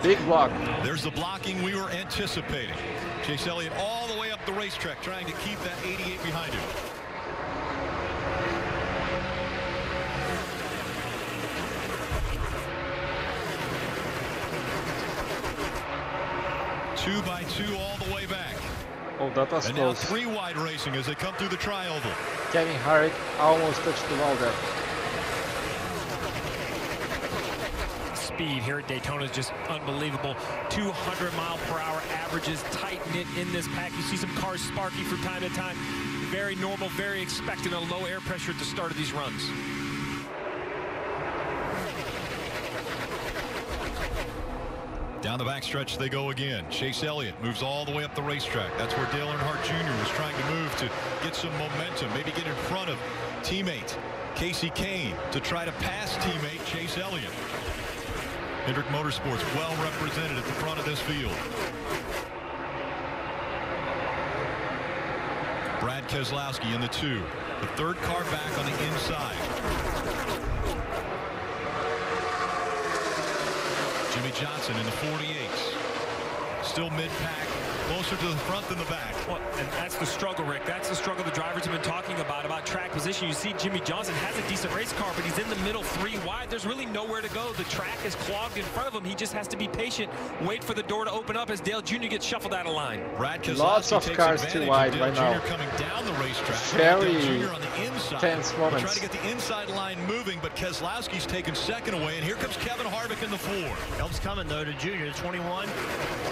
Big block. There's the blocking we were anticipating. Chase Elliott all the way up the racetrack, trying to keep that 88 behind him. Two by two all the way back. Oh, that was and close. Now 3 wide racing as they come through the tri-oval. Kevin Harvick almost touched the wall there. Speed here at Daytona is just unbelievable. 200-mile-per-hour averages, tight-knit in this pack. You see some cars sparky from time to time. Very normal, very expected on low air pressure at the start of these runs. Down the backstretch they go again. Chase Elliott moves all the way up the racetrack. That's where Dale Earnhardt Jr. was trying to move to get some momentum, maybe get in front of teammate Casey Kane to try to pass teammate Chase Elliott. Hendrick Motorsports well represented at the front of this field. Brad Keselowski in the 2. The 3rd car back on the inside. Jimmy Johnson in the 48s. Still mid-pack, closer to the front than the back. Well, and that's the struggle, Rick. That's the struggle the drivers have been talking about track position. You see Jimmy Johnson has a decent race car, but he's in the middle 3 wide. There's really nowhere to go. The track is clogged in front of him. He just has to be patient, wait for the door to open up as Dale Jr. gets shuffled out of line. Lots of cars too wide right now. Coming down the racetrack. Very on the inside. tense moments. Trying to get the inside line moving, but Keselowski's taken 2nd away, and here comes Kevin Harvick in the 4. Helps coming though to Jr. 21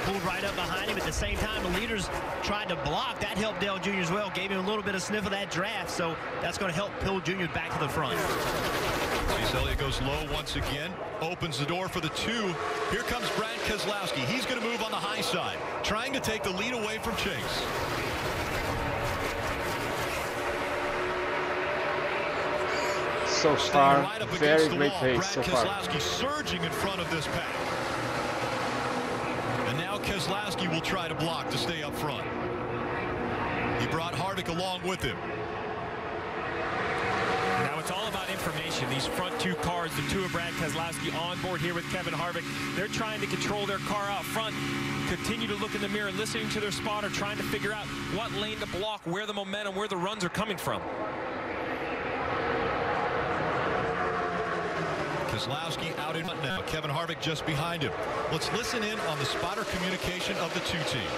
pulled right up behind him. At the same time, the leaders tried to block. That helped Dale Jr. as well. Gave him a little bit of sniff of that draft, so that's going to help pull Jr. back to the front. Chase Elliott goes low once again, opens the door for the 2. Here comes Brad Keselowski. He's going to move on the high side, trying to take the lead away from Chase. So far, very great pace Brad so far. Keselowski surging in front of this pack. And now Keselowski will try to block to stay up front. He brought Harvick along with him. Now it's all about information. These front 2 cars, the 2 of Brad Keselowski on board here with Kevin Harvick. They're trying to control their car out front. Continue to look in the mirror, listening to their spotter, trying to figure out what lane to block, where the momentum, where the runs are coming from. Keselowski out in front now. Kevin Harvick just behind him. Let's listen in on the spotter communication of the 2 teams.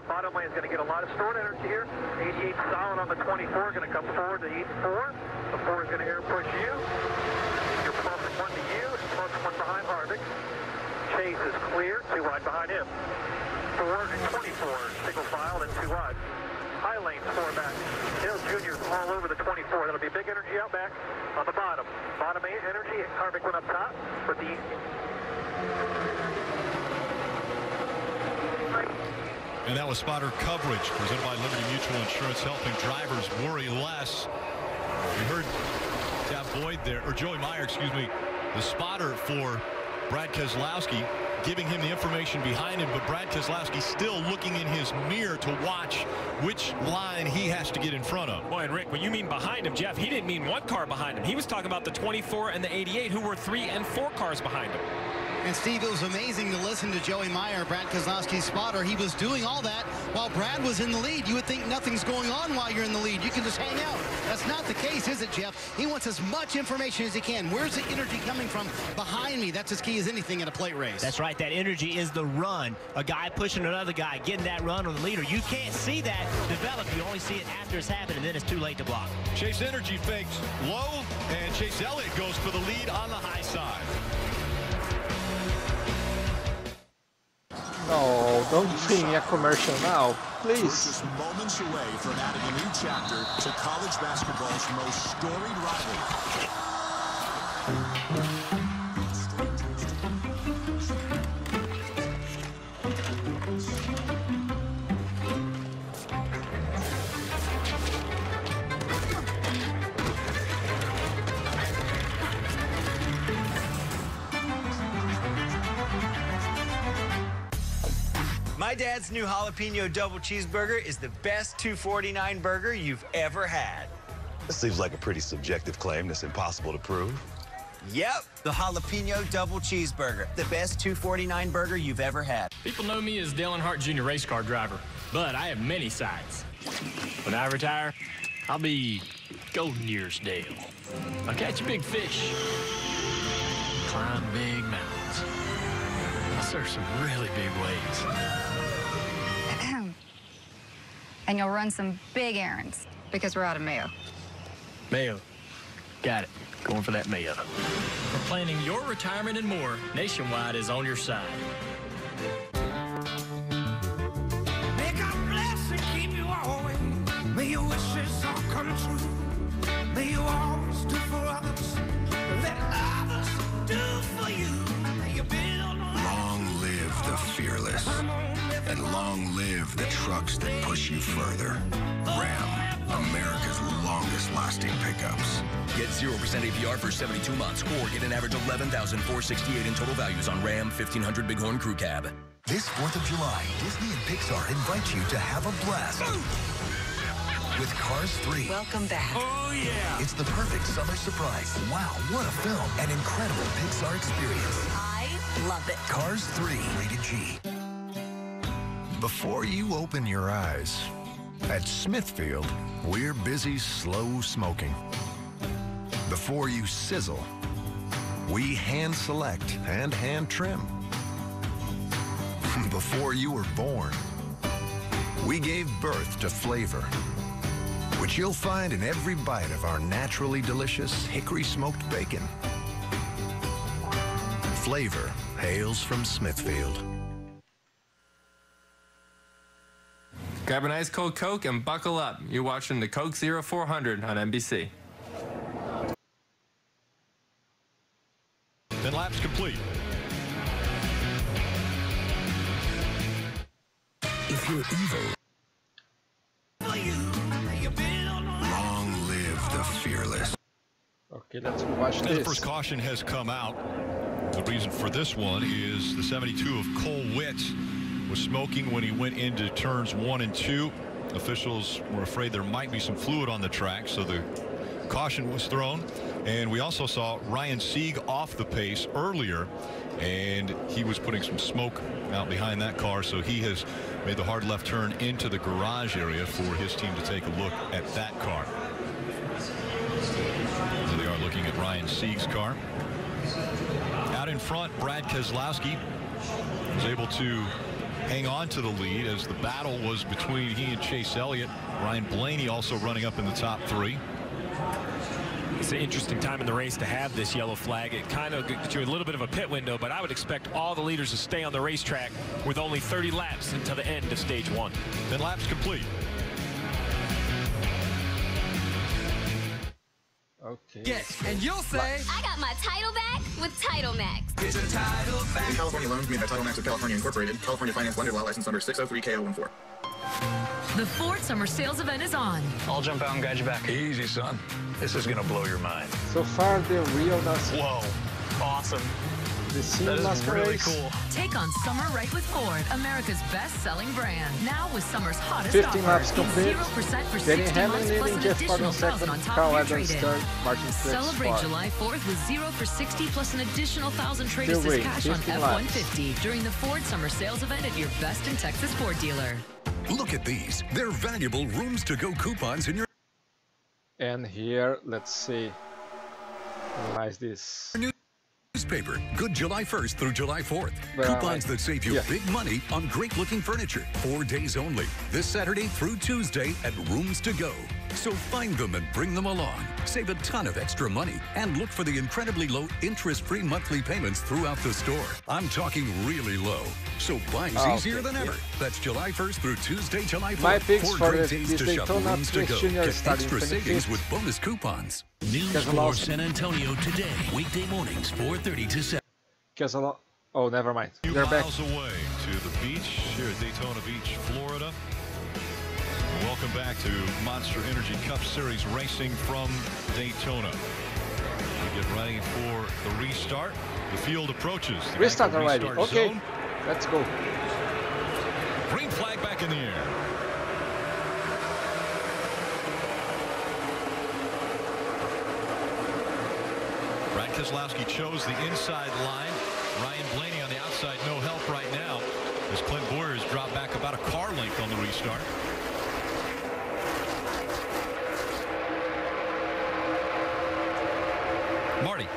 Bottom lane is going to get a lot of stored energy here. 88 solid on the 24, going to come forward to 84. The 4 is going to air push you. Your closest one to you, and closest one behind Harvick. Chase is clear, 2 wide behind him. 4 and 24, single file, and 2 wide. High lanes, 4 back. Dale Jr. all over the 24. That'll be big energy out back on the bottom. Bottom energy, Harvick went up top with the... And that was spotter coverage presented by Liberty Mutual Insurance, helping drivers worry less. We heard Boyd there, or Joey Meyer, excuse me, the spotter for Brad Keselowski, giving him the information behind him, but Brad Keselowski still looking in his mirror to watch which line he has to get in front of. Boy, and Rick, when you mean behind him, Jeff, he didn't mean 1 car behind him. He was talking about the 24 and the 88, who were 3 and 4 cars behind him. And, Steve, it was amazing to listen to Joey Meyer, Brad Keselowski's spotter. He was doing all that while Brad was in the lead. You would think nothing's going on while you're in the lead. You can just hang out. That's not the case, is it, Jeff? He wants as much information as he can. Where's the energy coming from behind me? That's as key as anything in a plate race. That's right. That energy is the run. A guy pushing another guy, getting that run on the leader. You can't see that develop. You only see it after it's happened, and then it's too late to block. Chase Energy fakes low, and Chase Elliott goes for the lead on the high side. No, don't bring a commercial now, please. We're just moments away from adding a new chapter to college basketball's most storied rivalry. My dad's new jalapeno double cheeseburger is the best $2.49 burger you've ever had. This seems like a pretty subjective claim that's impossible to prove. Yep, the jalapeno double cheeseburger, the best $2.49 burger you've ever had. People know me as Dale Earnhardt Jr. race car driver, but I have many sides. When I retire, I'll be Golden Years Dale. I'll catch big fish, climb big mountains. I'll surf some really big waves. And you'll run some big errands because we're out of mayo. Mayo. Got it. Going for that mayo. For planning your retirement and more, Nationwide is on your side. May God bless and keep you always. May your wishes all come true. May you always do for others. Let others do for you. May you build Long live the fearless. And long live the trucks that push you further. Ram, America's longest-lasting pickups. Get 0% APR for 72 months, or get an average of $11,468 in total values on Ram 1500 Bighorn Crew Cab. This 4th of July, Disney and Pixar invite you to have a blast with Cars 3. Welcome back. Oh, yeah. It's the perfect summer surprise. Wow, what a film. An incredible Pixar experience. I love it. Cars 3, rated G. Before you open your eyes, at Smithfield, we're busy slow smoking. Before you sizzle, we hand select and hand trim. Before you were born, we gave birth to flavor, which you'll find in every bite of our naturally delicious hickory smoked bacon. Flavor hails from Smithfield. Grab an ice cold Coke and buckle up. You're watching the Coke Zero 400 on NBC. Then laps complete. If you're evil, long live the fearless. Okay, let's watch this. The first caution has come out. The reason for this one is the 72 of Cole Witt was smoking when he went into turns 1 and 2. Officials were afraid there might be some fluid on the track, so the caution was thrown. And we also saw Ryan Sieg off the pace earlier, and he was putting some smoke out behind that car, so he has made the hard left turn into the garage area for his team to take a look at that car. There they are looking at Ryan Sieg's car. Out in front, Brad Keselowski was able to hang on to the lead as the battle was between he and Chase Elliott. Ryan Blaney also running up in the top 3. It's an interesting time in the race to have this yellow flag. It kind of gives you a little bit of a pit window, but I would expect all the leaders to stay on the racetrack with only 30 laps until the end of stage 1. Then laps complete. Okay. Yes, and you'll say, I got my title back with Title Max. Get your title back. California loans made by Title Max of California Incorporated. California Finance Lender Law License number 603K014. The Ford Summer Sales Event is on. I'll jump out and guide you back. Easy, son. This is going to blow your mind. So far, the realness. Whoa. Awesome. actually seen That is Nascar really race. cool. Take on summer right with Ford, America's best-selling brand. Now with summer's hottest 15 offer. laps Get complete. 0% for Denny 60 Hamlin months plus leading, an Jeff additional Gordon 1,000 second, on top Carl of your Edwards trade-in. third, Martin Truex Celebrate fourth. July 4th with 0 for 60 plus an additional 1,000 trade Still assist waiting, cash on 15 laps. F-150 during the Ford Summer Sales Event at your best in Texas Ford dealer. Look at these. They're valuable rooms to go coupons in your And here, let's see. Analyze this. newspaper. Good July 1st through July 4th. Well, Coupons that save you big money on great-looking furniture. 4 days only. This Saturday through Tuesday at Rooms to Go. So find them and bring them along. Save a ton of extra money and look for the incredibly low interest-free monthly payments throughout the store. I'm talking really low. So buying's easier than ever. That's July 1st through Tuesday, July 4th. My picks 4 for great this days to shop Daytona Rooms to Go. Junior Get starting extra 25th. savings with bonus coupons. News for San Antonio today, weekday mornings, 4:30 to 7. Oh, never mind. Few They're back. miles away to the beach here at Daytona Beach, Florida. Welcome back to Monster Energy Cup Series racing from Daytona. We get ready for the restart. The field approaches. The Restart already. restart Okay, zone. let's go. Green flag back in the air. Brad Keselowski chose the inside line. Ryan Blaney on the outside, no help right now, as Clint Boyer has dropped back about a car length on the restart. Marty.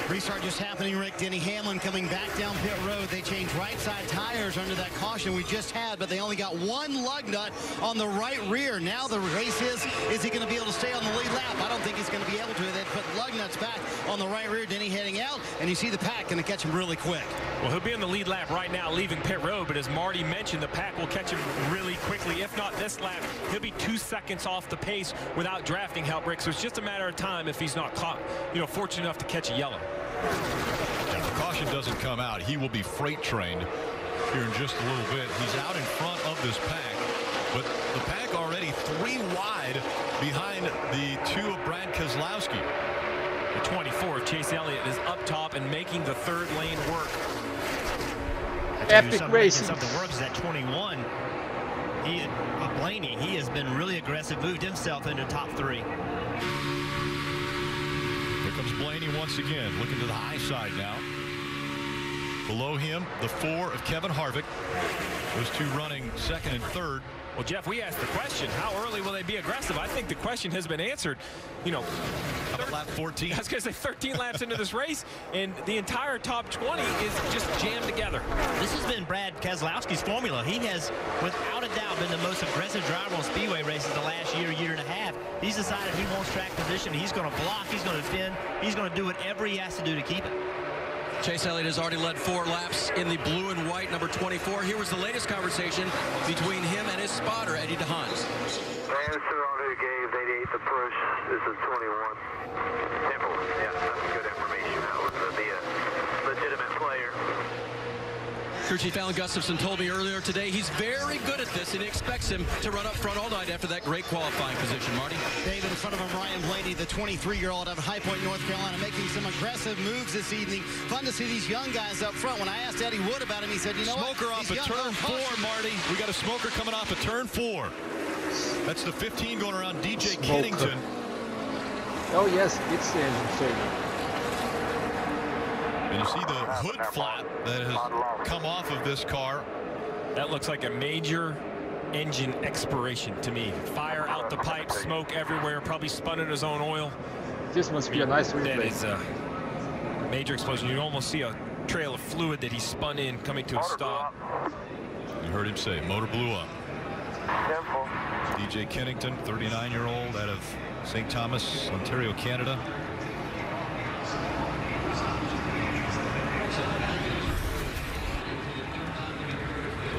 Restart just happening, Rick. Denny Hamlin coming back down pit road. They changed right side tires under that caution we just had, but they only got one lug nut on the right rear. Now the race is he going to be able to stay on the lead lap? I don't think he's going to be able to. They put lug nuts back on the right rear. Denny heading out, and you see the pack going to catch him really quick. Well, he'll be on the lead lap right now, leaving pit road, but as Marty mentioned, the pack will catch him really quickly. If not this lap, he'll be 2 seconds off the pace without drafting help, Rick. So it's just a matter of time if he's not caught, fortunate enough to catch a yellow. If the caution doesn't come out, he will be freight trained here in just a little bit. He's out in front of this pack, but the pack already 3 wide behind the 2 of Brad Keselowski. The 24 of Chase Elliott is up top and making the third lane work. Epic racing. Something works is at 21. Blaney, he has been really aggressive, moved himself into top 3. Here comes Blaney once again, looking to the high side now. Below him, the 4 of Kevin Harvick. Those 2 running second and third. Well, Jeff, we asked the question, how early will they be aggressive? I think the question has been answered. Lap 14. I was going to say 13 laps into this race, and the entire top 20 is just jammed together. This has been Brad Keselowski's formula. He has, without a doubt, been the most aggressive driver on speedway races the last year and a half. He's decided he wants track position. He's going to block. He's going to defend. He's going to do whatever he has to do to keep it. Chase Elliott has already led 4 laps in the blue and white number 24. Here was the latest conversation between him and his spotter, Eddie DeHaan. Man, on who gave 88 the push. This is 21. Simple. Yeah, that's good information. That was be a legitimate player. Crew Chief Alan Gustafson told me earlier today he's very good at this, and he expects him to run up front all night after that great qualifying position. Marty? Dave, in front of him, Ryan Blaney, the 23-year-old out of High Point, North Carolina, making some aggressive moves this evening. Fun to see these young guys up front. When I asked Eddie Wood about him, he said, Smoker off at turn 4, Marty. We got a smoker coming off at turn 4. That's the 15 going around DJ Kennington. Oh, yes, it's the engine saving. And you see the hood flap that has come off of this car. That looks like a major engine expiration to me. Fire out the pipe, smoke everywhere, probably spun in his own oil. This must be a nice replay. That is a major explosion. You almost see a trail of fluid that he spun in coming to a stop. You heard him say, motor blew up. DJ Kennington, 39-year-old out of St. Thomas, Ontario, Canada.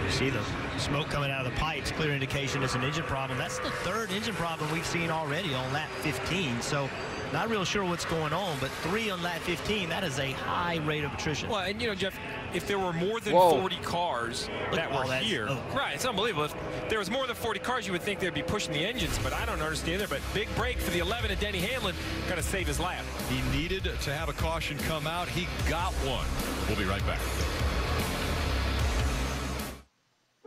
See the smoke coming out of the pipes, clear indication it's an engine problem. That's the 3rd engine problem we've seen already on lap 15. So Not real sure what's going on, but 3 on lap 15, that is a high rate of attrition. Well, and you know, Jeff, if there were more than 40 cars that were here, right, it's unbelievable. If there was more than 40 cars, you would think they'd be pushing the engines, but I don't understand there. But big break for the 11 and Denny Hamlin, going to save his lap. He needed to have a caution come out. He got one. We'll be right back.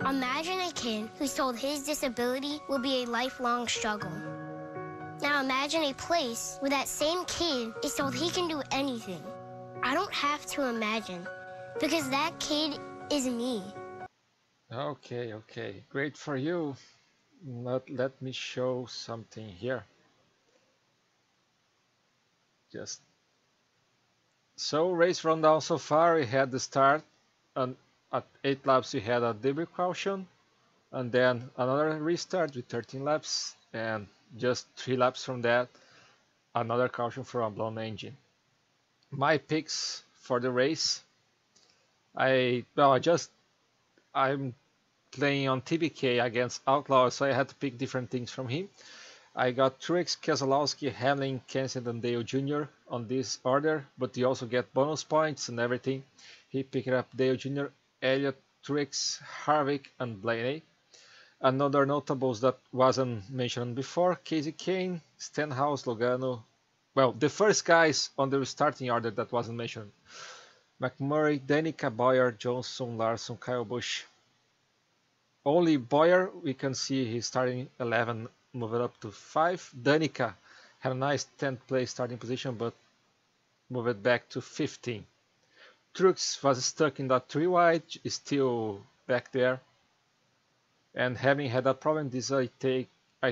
Imagine a kid who's told his disability will be a lifelong struggle. Now imagine a place where that same kid is told he can do anything. I don't have to imagine, because that kid is me. Okay, great for you. Let me show something here. So race rundown so far. We had the start, and at 8 laps we had a debris caution, and then another restart with 13 laps, and just 3 laps from that, another caution for a blown engine. My picks for the race, I'm playing on TBK against Outlaw, so I had to pick different things from him. I got Truex, Keselowski, Hamlin, Kenseth, and Dale Jr. on this order, but you also get bonus points and everything. He picked up Dale Jr., Elliott, Truex, Harvick, and Blaney. Another notables that wasn't mentioned before: Casey Kane, Stenhouse, Logano. Well, the first guys on the starting order that wasn't mentioned: McMurray, Danica, Boyer, Johnson, Larson, Kyle Busch. Only Boyer, we can see he's starting 11, moving up to 5. Danica had a nice 10th place starting position, but moved it back to 15. Truex was stuck in that 3 wide, is still back there. And having had that problem, this I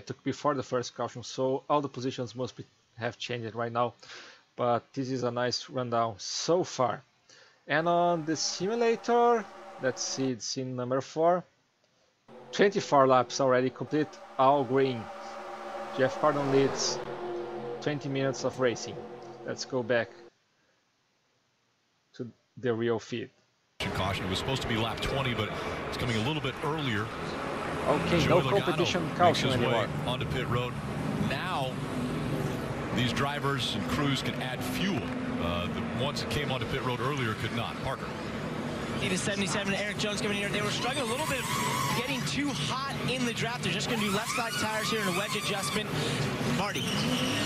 took before the first caution, so all the positions must have changed right now. But this is a nice rundown so far. And on the simulator, let's see, it's in number 4. 24 laps already complete, all green. Jeff Gordon leads 20 minutes of racing. Let's go back to the real feed. Caution, it was supposed to be lap 20, but it's coming a little bit earlier. Okay, no competition caution anymore. Onto pit road. Now, these drivers and crews can add fuel. The ones that came onto pit road earlier could not. Parker. Lead is 77. Eric Jones coming in here. They were struggling a little bit, getting too hot in the draft. They're just going to do left side tires here and a wedge adjustment. Marty.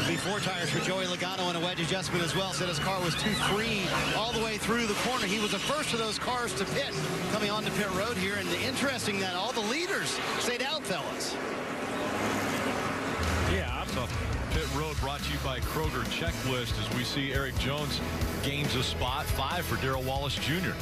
Before tires for Joey Logano and a wedge adjustment as well. Said his car was too free all the way through the corner. He was the first of those cars to pit coming onto pit road here. And interesting that all the leaders stayed out, fellas. Yeah, so pit road brought to you by Kroger Checklist as we see Eric Jones gains a spot. 5 for Darrell Wallace Jr.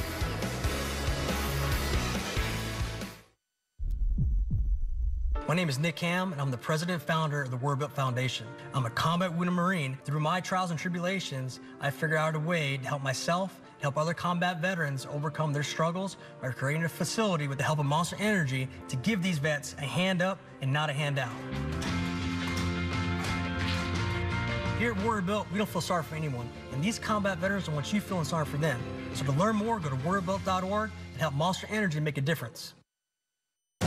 My name is Nick Ham, and I'm the president and founder of the Word Built Foundation. I'm a combat wounded Marine. Through my trials and tribulations, I figured out a way to help myself and help other combat veterans overcome their struggles by creating a facility with the help of Monster Energy to give these vets a hand up and not a handout. Here at Word Built, we don't feel sorry for anyone, and these combat veterans don't want you feeling sorry for them. So to learn more, go to wordbuilt.org and help Monster Energy make a difference.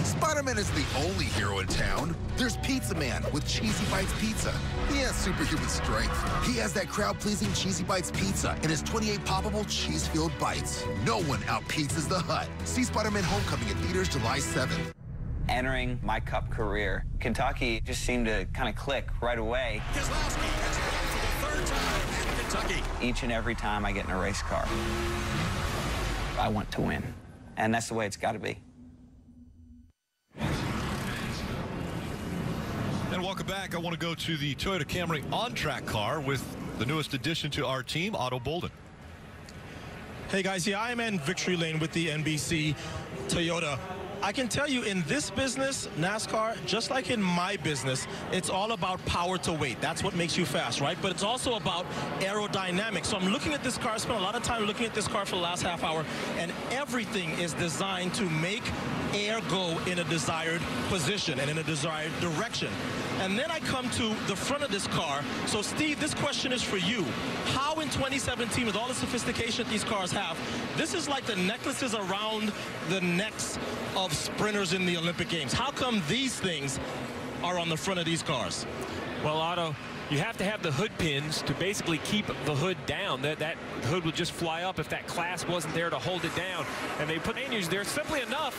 Spider-Man is the only hero in town. There's Pizza Man with Cheesy Bites Pizza. He has superhuman strength. He has that crowd-pleasing Cheesy Bites Pizza and his 28 poppable cheese-filled bites. No one out-pizzas the Hut. See Spider-Man Homecoming in theaters July 7th. Entering my Cup career, Kentucky just seemed to kind of click right away. Keselowski has won for the 3rd time in Kentucky. Each and every time I get in a race car, I want to win. And that's the way it's got to be. And welcome back. I want to go to the Toyota Camry on-track car with the newest addition to our team, Otto Bolden. Hey guys, yeah, I'm in victory lane with the NBC Toyota. I can tell you in this business, NASCAR, just like in my business, it's all about power to weight. That's what makes you fast, right? But it's also about aerodynamics. So I'm looking at this car, I spent a lot of time looking at this car for the last half hour, and everything is designed to make air go in a desired position and in a desired direction. And then I come to the front of this car. So Steve, this question is for you. How in 2017, with all the sophistication that these cars have, this is like the necklaces around the necks of sprinters in the Olympic Games. How come these things are on the front of these cars? Well, Otto, you have to have the hood pins to basically keep the hood down. That hood would just fly up if that clasp wasn't there to hold it down. And they put manuals there simply enough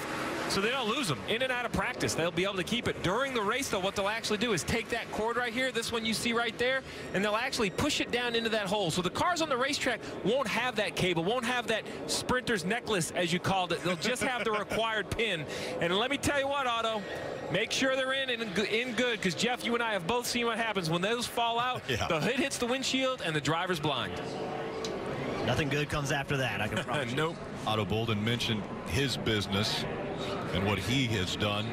so they don't lose them. In and out of practice, they'll be able to keep it. During the race, though, what they'll actually do is take that cord right here, this one you see right there, and they'll actually push it down into that hole. So the cars on the racetrack won't have that cable, won't have that sprinter's necklace, as you called it. They'll just have the required pin. And let me tell you what, Otto, make sure they're in good, because Jeff, you and I have both seen what happens when those fall out. Yeah. The hood hits the windshield and the driver's blind. Nothing good comes after that, I can promise. Nope. Otto Bolden mentioned his business and what he has done,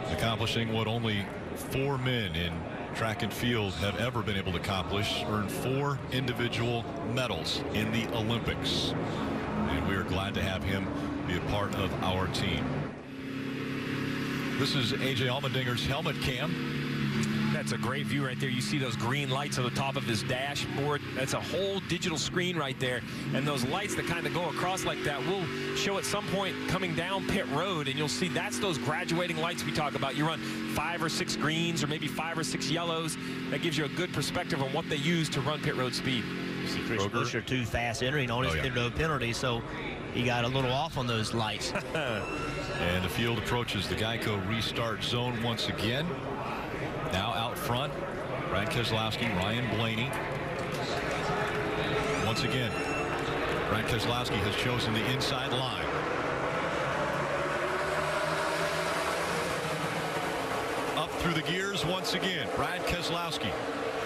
accomplishing what only 4 men in track and field have ever been able to accomplish, earned 4 individual medals in the Olympics. And we are glad to have him be a part of our team. This is A.J. Allmendinger's helmet cam. That's a great view right there. You see those green lights on the top of his dashboard. That's a whole digital screen right there. And those lights that kind of go across like that will show at some point coming down pit road, and you'll see that's those graduating lights we talk about. You run 5 or 6 greens or maybe 5 or 6 yellows. That gives you a good perspective on what they use to run pit road speed. You see Chris Buescher too fast entering on his pit road penalty, so he got a little off on those lights. And the field approaches the Geico restart zone once again. Now out front, Brad Keselowski, Ryan Blaney. Once again, Brad Keselowski has chosen the inside line. Up through the gears once again, Brad Keselowski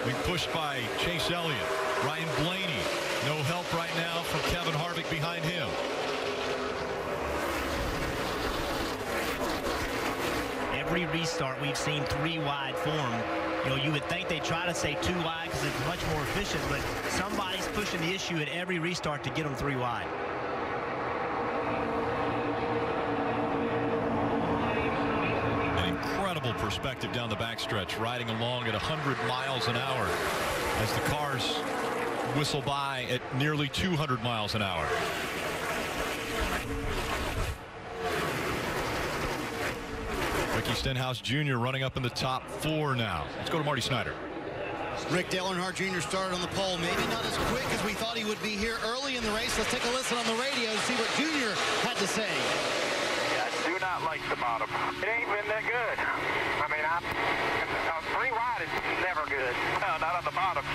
being pushed by Chase Elliott. Ryan Blaney, no help right now from Kevin Harvick behind him. Every restart we've seen 3 wide form. You know, you would think they try to say 2 wide because it's much more efficient, but somebody's pushing the issue at every restart to get them 3 wide. An incredible perspective down the backstretch, riding along at 100 miles an hour as the cars whistle by at nearly 200 miles an hour. Ricky Stenhouse Jr. running up in the top 4 now. Let's go to Marty Snyder. Rick Dale Earnhardt Jr. started on the pole. Maybe not as quick as we thought he would be here early in the race. Let's take a listen on the radio to see what Jr. had to say. I do not like the bottom. It ain't been that good. I mean, 3 wide is never good. No, not on the bottom.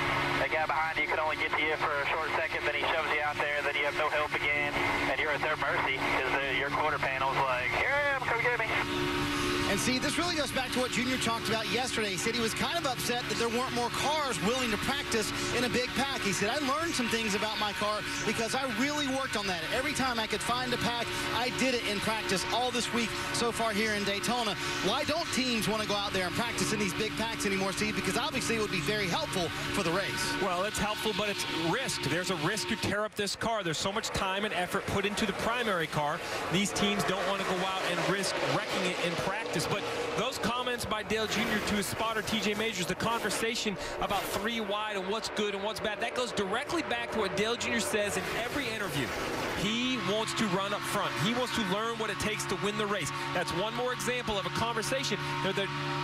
That guy behind you can only get to you for a short second, then he shoves you out there, then you have no help again, and you're at their mercy because your quarter panel's like, here I am, come get me. And see, this really goes back to what Junior talked about yesterday. He said he was kind of upset that there weren't more cars willing to practice in a big pack. He said, I learned some things about my car because I really worked on that. Every time I could find a pack, I did it in practice all this week so far here in Daytona. Why don't teams want to go out there and practice in these big packs anymore, Steve? Because obviously it would be very helpful for the race. Well, it's helpful, but it's risk. There's a risk to tear up this car. There's so much time and effort put into the primary car. These teams don't want to go out and risk wrecking it in practice. But those comments by Dale Jr. to his spotter, TJ Majors, the conversation about 3 wide and what's good and what's bad, that goes directly back to what Dale Jr. says in every interview. He wants to run up front. He wants to learn what it takes to win the race. That's one more example of a conversation. They're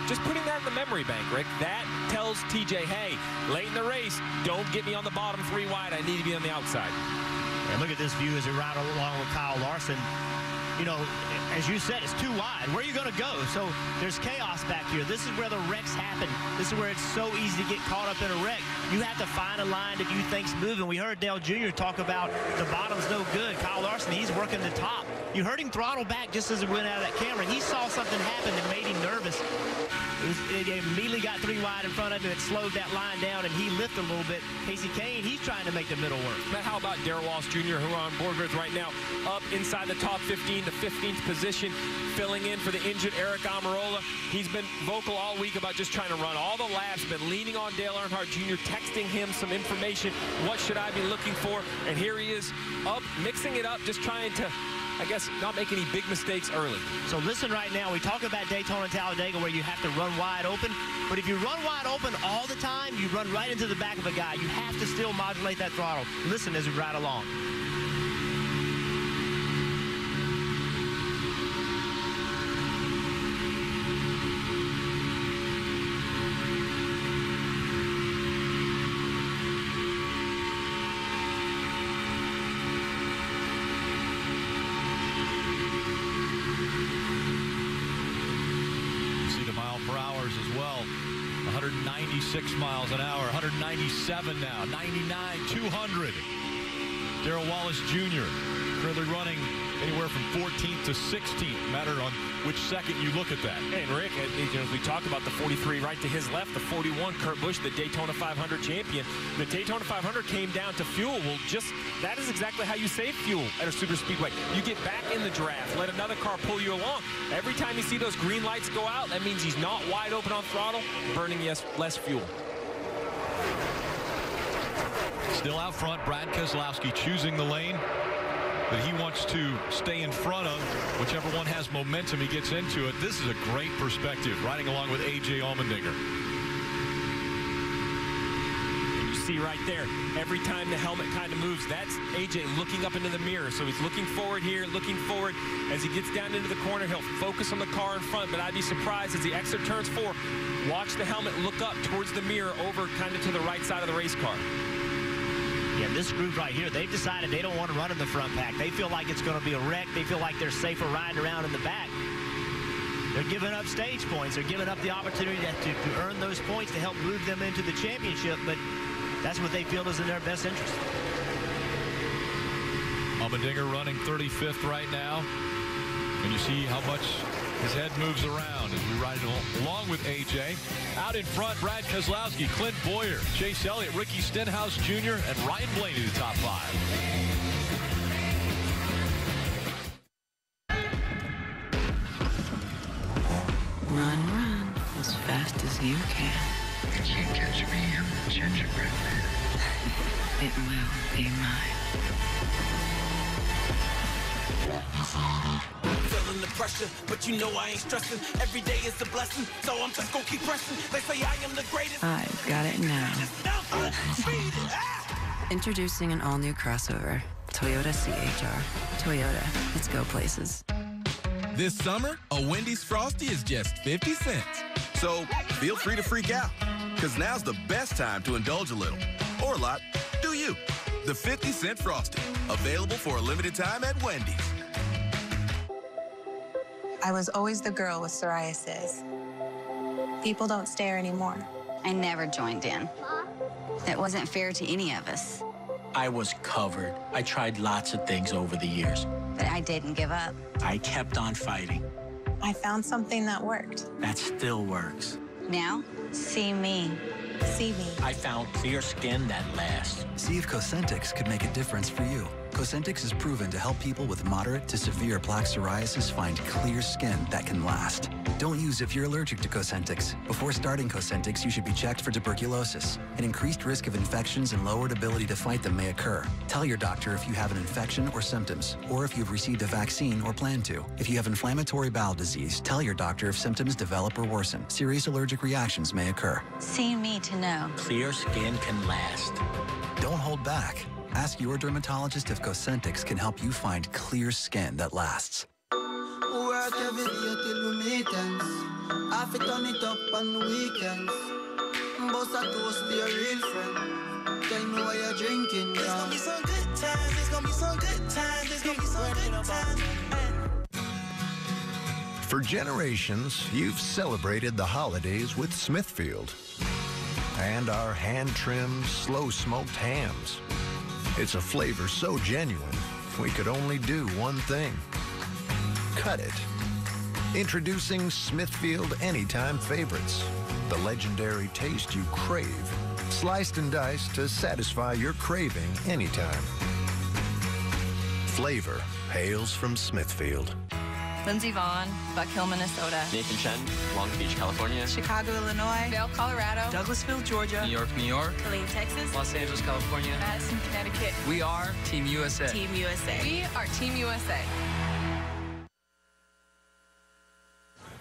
just putting that in the memory bank, Rick. That tells TJ, hey, late in the race, don't get me on the bottom 3 wide. I need to be on the outside. And look at this view as we ride along with Kyle Larson. You know, as you said, it's 2 wide. Where are you going to go? So there's chaos back here. This is where the wrecks happen. This is where it's so easy to get caught up in a wreck. You have to find a line that you think's moving. We heard Dale Jr. talk about the bottom's no good. Kyle Larson, he's working the top. You heard him throttle back just as he went out of that camera. He saw something happen that made him nervous. It immediately got 3 wide in front of him. It slowed that line down, and he lifted a little bit. Casey Kane, he's trying to make the middle work. But how about Darrell Walsh Jr., who we're on board with right now, up inside the top 15, the 15th position, filling in for the injured Eric Almirola. He's been vocal all week about just trying to run all the laps, been leaning on Dale Earnhardt Jr., texting him some information. What should I be looking for? And here he is up, mixing it up, just trying to, I guess, not make any big mistakes early. So listen right now. We talk about Daytona and Talladega where you have to run wide open. But if you run wide open all the time, you run right into the back of a guy. You have to still modulate that throttle. Listen as we ride along. as well. 196 miles an hour, 197 now, 99, 200. Darrell Wallace Jr. currently running anywhere from 14th to 16th, matter on which second you look at that. Hey, and Rick, as we talk about the 43 right to his left, the 41, Kurt Busch, the Daytona 500 champion. The Daytona 500 came down to fuel. Well, that is exactly how you save fuel at a super speedway. You get back in the draft, let another car pull you along. Every time you see those green lights go out, that means he's not wide open on throttle, burning less fuel. Still out front, Brad Keselowski choosing the lane that he wants to stay in front of. Whichever one has momentum, he gets into it. This is a great perspective, riding along with A.J. Allmendinger. And you see right there, every time the helmet kind of moves, that's A.J. looking up into the mirror. So he's looking forward here, looking forward. As he gets down into the corner, he'll focus on the car in front, but I'd be surprised as he exits turns 4, watch the helmet look up towards the mirror over kind of to the right side of the race car. Yeah, this group right here, they've decided they don't want to run in the front pack. They feel like it's going to be a wreck. They feel like they're safer riding around in the back. They're giving up stage points. They're giving up the opportunity to earn those points to help move them into the championship, but that's what they feel is in their best interest. Allmendinger running 35th right now. And you see how much his head moves around as we ride along with A.J. Out in front, Brad Keselowski, Clint Boyer, Chase Elliott, Ricky Stenhouse Jr., and Ryan Blaney, the top 5. Run as fast as you can. You can't catch me in the gingerbread man. It will be mine. Feeling the pressure, but you know I ain't stressing. Every day is a blessing, so I'm just gonna keep pressing. They say I am the greatest. I've got it now. Introducing an all-new crossover, Toyota CHR. Toyota, let's go places. This summer, a Wendy's Frosty is just 50 cents. So feel free to freak out, because now's the best time to indulge a little. Or a lot. Do you. The 50-cent Frosty. Available for a limited time at Wendy's. I was always the girl with psoriasis. People don't stare anymore. I never joined in. It wasn't fair to any of us. I was covered. I tried lots of things over the years. But I didn't give up. I kept on fighting. I found something that worked. That still works. Now, see me. See me. I found clear skin that lasts. See if Cosentyx could make a difference for you. Cosentyx is proven to help people with moderate to severe plaque psoriasis find clear skin that can last. Don't use if you're allergic to Cosentyx. Before starting Cosentyx, you should be checked for tuberculosis. An increased risk of infections and lowered ability to fight them may occur. Tell your doctor if you have an infection or symptoms, or if you've received a vaccine or plan to. If you have inflammatory bowel disease, tell your doctor if symptoms develop or worsen. Serious allergic reactions may occur. See me to know. Clear skin can last. Don't hold back. Ask your dermatologist if Cosentyx can help you find clear skin that lasts. Work every day till we meet ends. I fit turn it up on the weekends. Boss a toast to your real friend. Tell me why you're drinking. There's gonna be some good times. There's gonna be some good times. There's gonna be some good times. For generations, you've celebrated the holidays with Smithfield and our hand-trimmed, slow-smoked hams. It's a flavor so genuine, we could only do one thing. Cut it. Introducing Smithfield Anytime Favorites, the legendary taste you crave, sliced and diced to satisfy your craving anytime. Flavor hails from Smithfield. Lindsey Vaughn, Buck Hill, Minnesota. Nathan Chen, Long Beach, California. Chicago, Illinois. Vail, Colorado. Douglasville, Georgia. New York, New York. Killeen, Texas. Los Angeles, California. Madison, Connecticut. We are Team USA. Team USA. We are Team USA.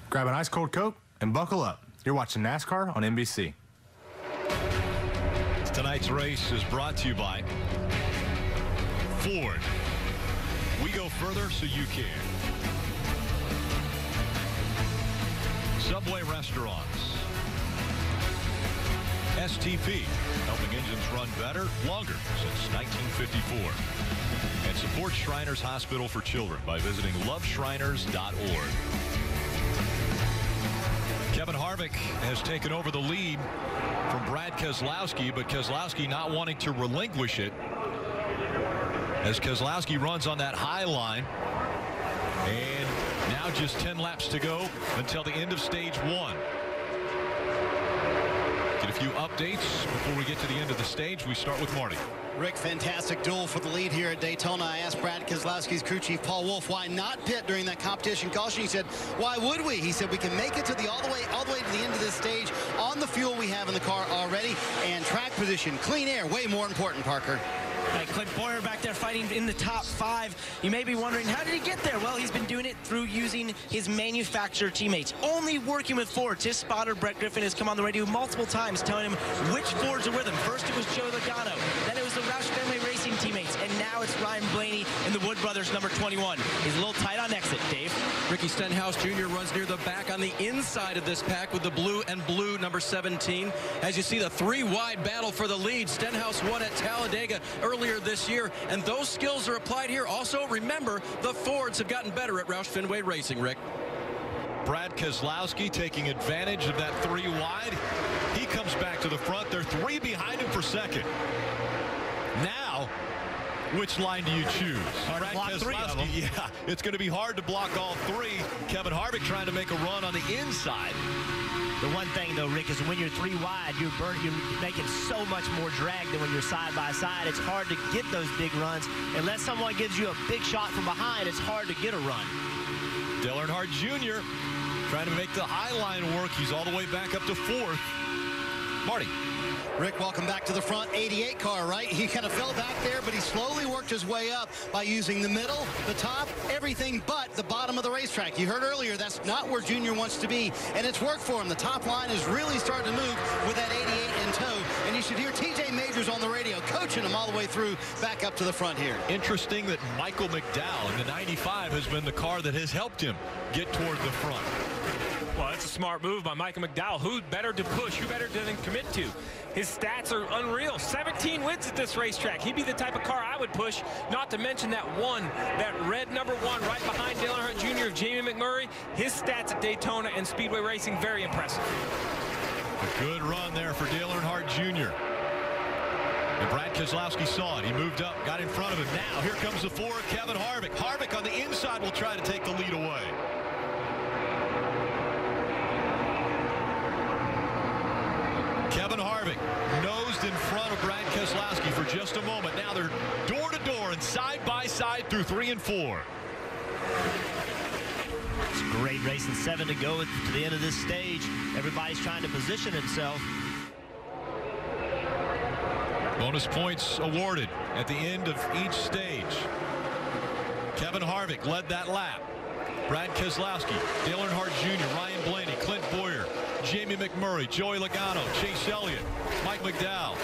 Grab an ice-cold Coke and buckle up. You're watching NASCAR on NBC. Tonight's race is brought to you by Ford. We go further so you can. Subway Restaurants. STP, helping engines run better, longer since 1954. And support Shriners Hospital for Children by visiting loveshriners.org. Kevin Hart Harvick has taken over the lead from Brad Keselowski, but Keselowski not wanting to relinquish it as Keselowski runs on that high line. And now just 10 laps to go until the end of stage 1. Get a few updates before we get to the end of the stage. We start with Marty. Rick, fantastic duel for the lead here at Daytona. I asked Brad Keselowski's crew chief Paul Wolfe why not pit during that competition caution. He said, why would we? He said, we can make it to the all the way to the end of this stage on the fuel we have in the car already, and track position, clean air, way more important, Parker. Right, Clint Boyer back there fighting in the top 5. You may be wondering, how did he get there? Well, he's been doing it through using his manufacturer teammates, only working with Fords. His spotter, Brett Griffin, has come on the radio multiple times telling him which Fords are with him. First it was Joey Logano, then it was the Roush Fenway Racing teammates, and now it's Ryan Blaney and the Wood brothers, number 21. He's a little tight on exit, Dave. Ricky Stenhouse Jr. runs near the back on the inside of this pack with the blue and blue number 17. As you see, the 3-wide battle for the lead. Stenhouse won at Talladega earlier this year, and those skills are applied here. Also, remember, the Fords have gotten better at Roush Fenway Racing, Rick. Brad Keselowski taking advantage of that 3-wide. He comes back to the front. They're 3 behind him for second. Now, which line do you choose? Hard to block 3 of them. Yeah, it's going to be hard to block all 3. Kevin Harvick trying to make a run on the inside. The one thing, though, Rick, is when you're 3 wide, you're making so much more drag than when you're side by side. It's hard to get those big runs. Unless someone gives you a big shot from behind, it's hard to get a run. Dale Earnhardt Jr. trying to make the high line work. He's all the way back up to 4th. Marty. Rick, welcome back to the front. 88 car, right? He kind of fell back there, but he slowly worked his way up by using the middle, the top, everything but the bottom of the racetrack. You heard earlier, that's not where Junior wants to be, and it's worked for him. The top line is really starting to move with that 88 in tow, and you should hear TJ Majors on the radio coaching him all the way through back up to the front here. Interesting that Michael McDowell in the 95 has been the car that has helped him get toward the front. Well, that's a smart move by Michael McDowell. Who better to push? Who better than commit to? His stats are unreal. 17 wins at this racetrack. He'd be the type of car I would push, not to mention that red number 1 right behind Dale Earnhardt Jr. of Jamie McMurray. His stats at Daytona and Speedway Racing, very impressive. A good run there for Dale Earnhardt Jr. And Brad Keselowski saw it. He moved up, got in front of him. Now, here comes the 4, Kevin Harvick. Harvick on the inside will try to take the lead away. Kevin Harvick nosed in front of Brad Keselowski for just a moment. Now they're door to door and side by side through 3 and 4. It's a great race and 7 to go to the end of this stage. Everybody's trying to position himself. Bonus points awarded at the end of each stage. Kevin Harvick led that lap. Brad Keselowski, Dale Earnhardt Jr., Ryan Blaney, Clint Boyer, Jamie McMurray, Joey Logano, Chase Elliott, Mike McDowell,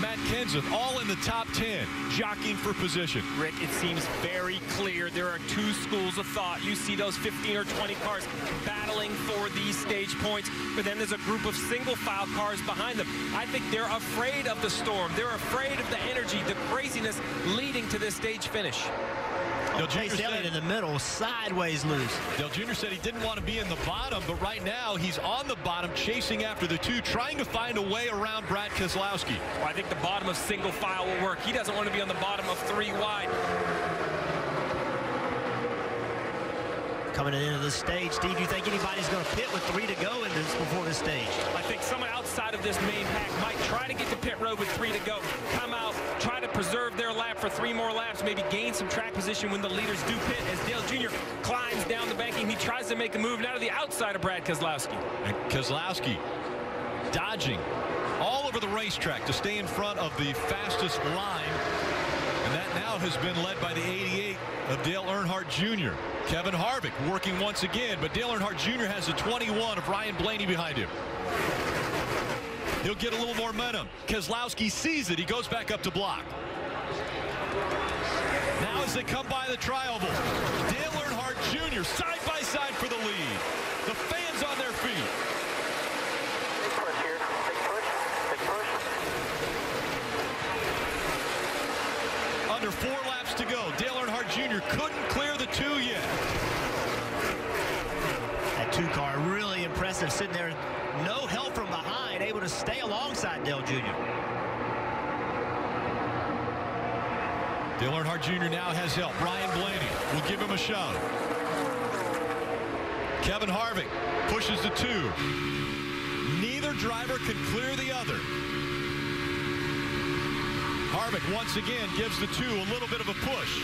Matt Kenseth, all in the top 10, jockeying for position. Rick, it seems very clear there are 2 schools of thought. You see those 15 or 20 cars battling for these stage points, but then there's a group of single-file cars behind them. I think they're afraid of the storm. They're afraid of the energy, the craziness leading to this stage finish. Chase Elliott in the middle, sideways loose. Dale Jr. said he didn't want to be in the bottom, but right now he's on the bottom, chasing after the 2, trying to find a way around Brad Keselowski. Well, I think the bottom of single file will work. He doesn't want to be on the bottom of 3 wide. Coming into this stage, Steve, do you think anybody's going to pit with 3 to go in this before this stage? I think someone outside of this main pack might try to get to pit road with 3 to go, come out, try to preserve their lap for 3 more laps, maybe gain some track position when the leaders do pit. As Dale Jr. climbs down the banking, he tries to make a move now to the outside of Brad Keselowski. And Keselowski dodging all over the racetrack to stay in front of the fastest line. And that now has been led by the 88 of Dale Earnhardt Jr. Kevin Harvick working once again, but Dale Earnhardt Jr. has the 21 of Ryan Blaney behind him. He'll get a little more momentum. Keselowski sees it. He goes back up to block. Now as they come by the tri-oval, Dale Earnhardt Jr. side by side for the lead. The fans on their feet. Big push here. Big push. Big push. Under 4 laps to go. Dale Earnhardt Jr. couldn't clear the 2 yet. That 2 car really impressive, sitting there to stay alongside Dale Jr. Dale Earnhardt Jr. now has help. Ryan Blaney will give him a shove. Kevin Harvick pushes the 2. Neither driver can clear the other. Harvick once again gives the 2 a little bit of a push.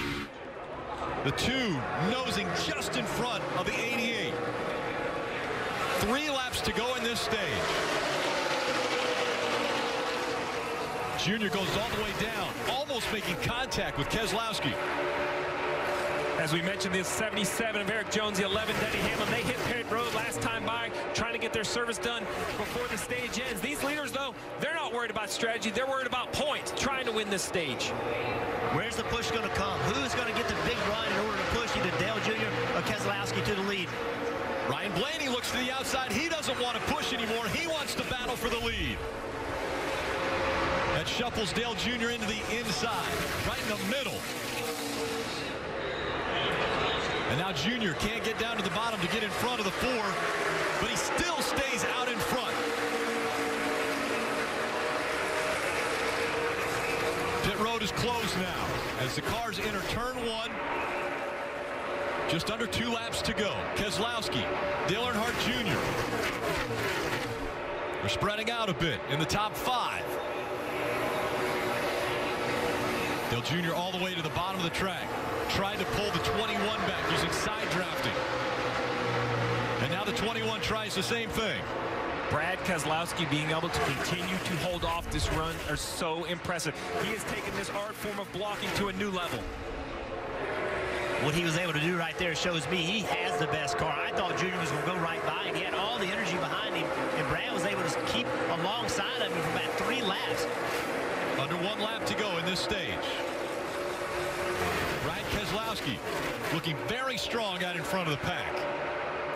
The 2 nosing just in front of the 88. 3 laps to go in this stage. Junior goes all the way down, almost making contact with Keselowski. As we mentioned, the 77 of Eric Jones, the 11 Denny Hamlin, they hit pit road last time by, trying to get their service done before the stage ends. These leaders, though, they're not worried about strategy. They're worried about points, trying to win this stage. Where's the push going to come? Who's going to get the big run in order to push either Dale Jr. or Keselowski to the lead? Ryan Blaney looks to the outside. He doesn't want to push anymore. He wants to battle for the lead. That shuffles Dale Jr. into the inside, right in the middle. And now Junior can't get down to the bottom to get in front of the 4, but he still stays out in front. Pit road is closed now as the cars enter turn 1. Just under 2 laps to go. Keselowski, Dale Earnhardt Jr. They're spreading out a bit in the top 5. Dale Jr. all the way to the bottom of the track. Tried to pull the 21 back using side drafting. And now the 21 tries the same thing. Brad Keselowski being able to continue to hold off this run are so impressive. He has taken this art form of blocking to a new level. What he was able to do right there shows me he has the best car. I thought Junior was going to go right by him. He had all the energy behind him, and Brad was able to keep alongside of him for about 3 laps. Under 1 lap to go in this stage. Brad Keselowski looking very strong out in front of the pack.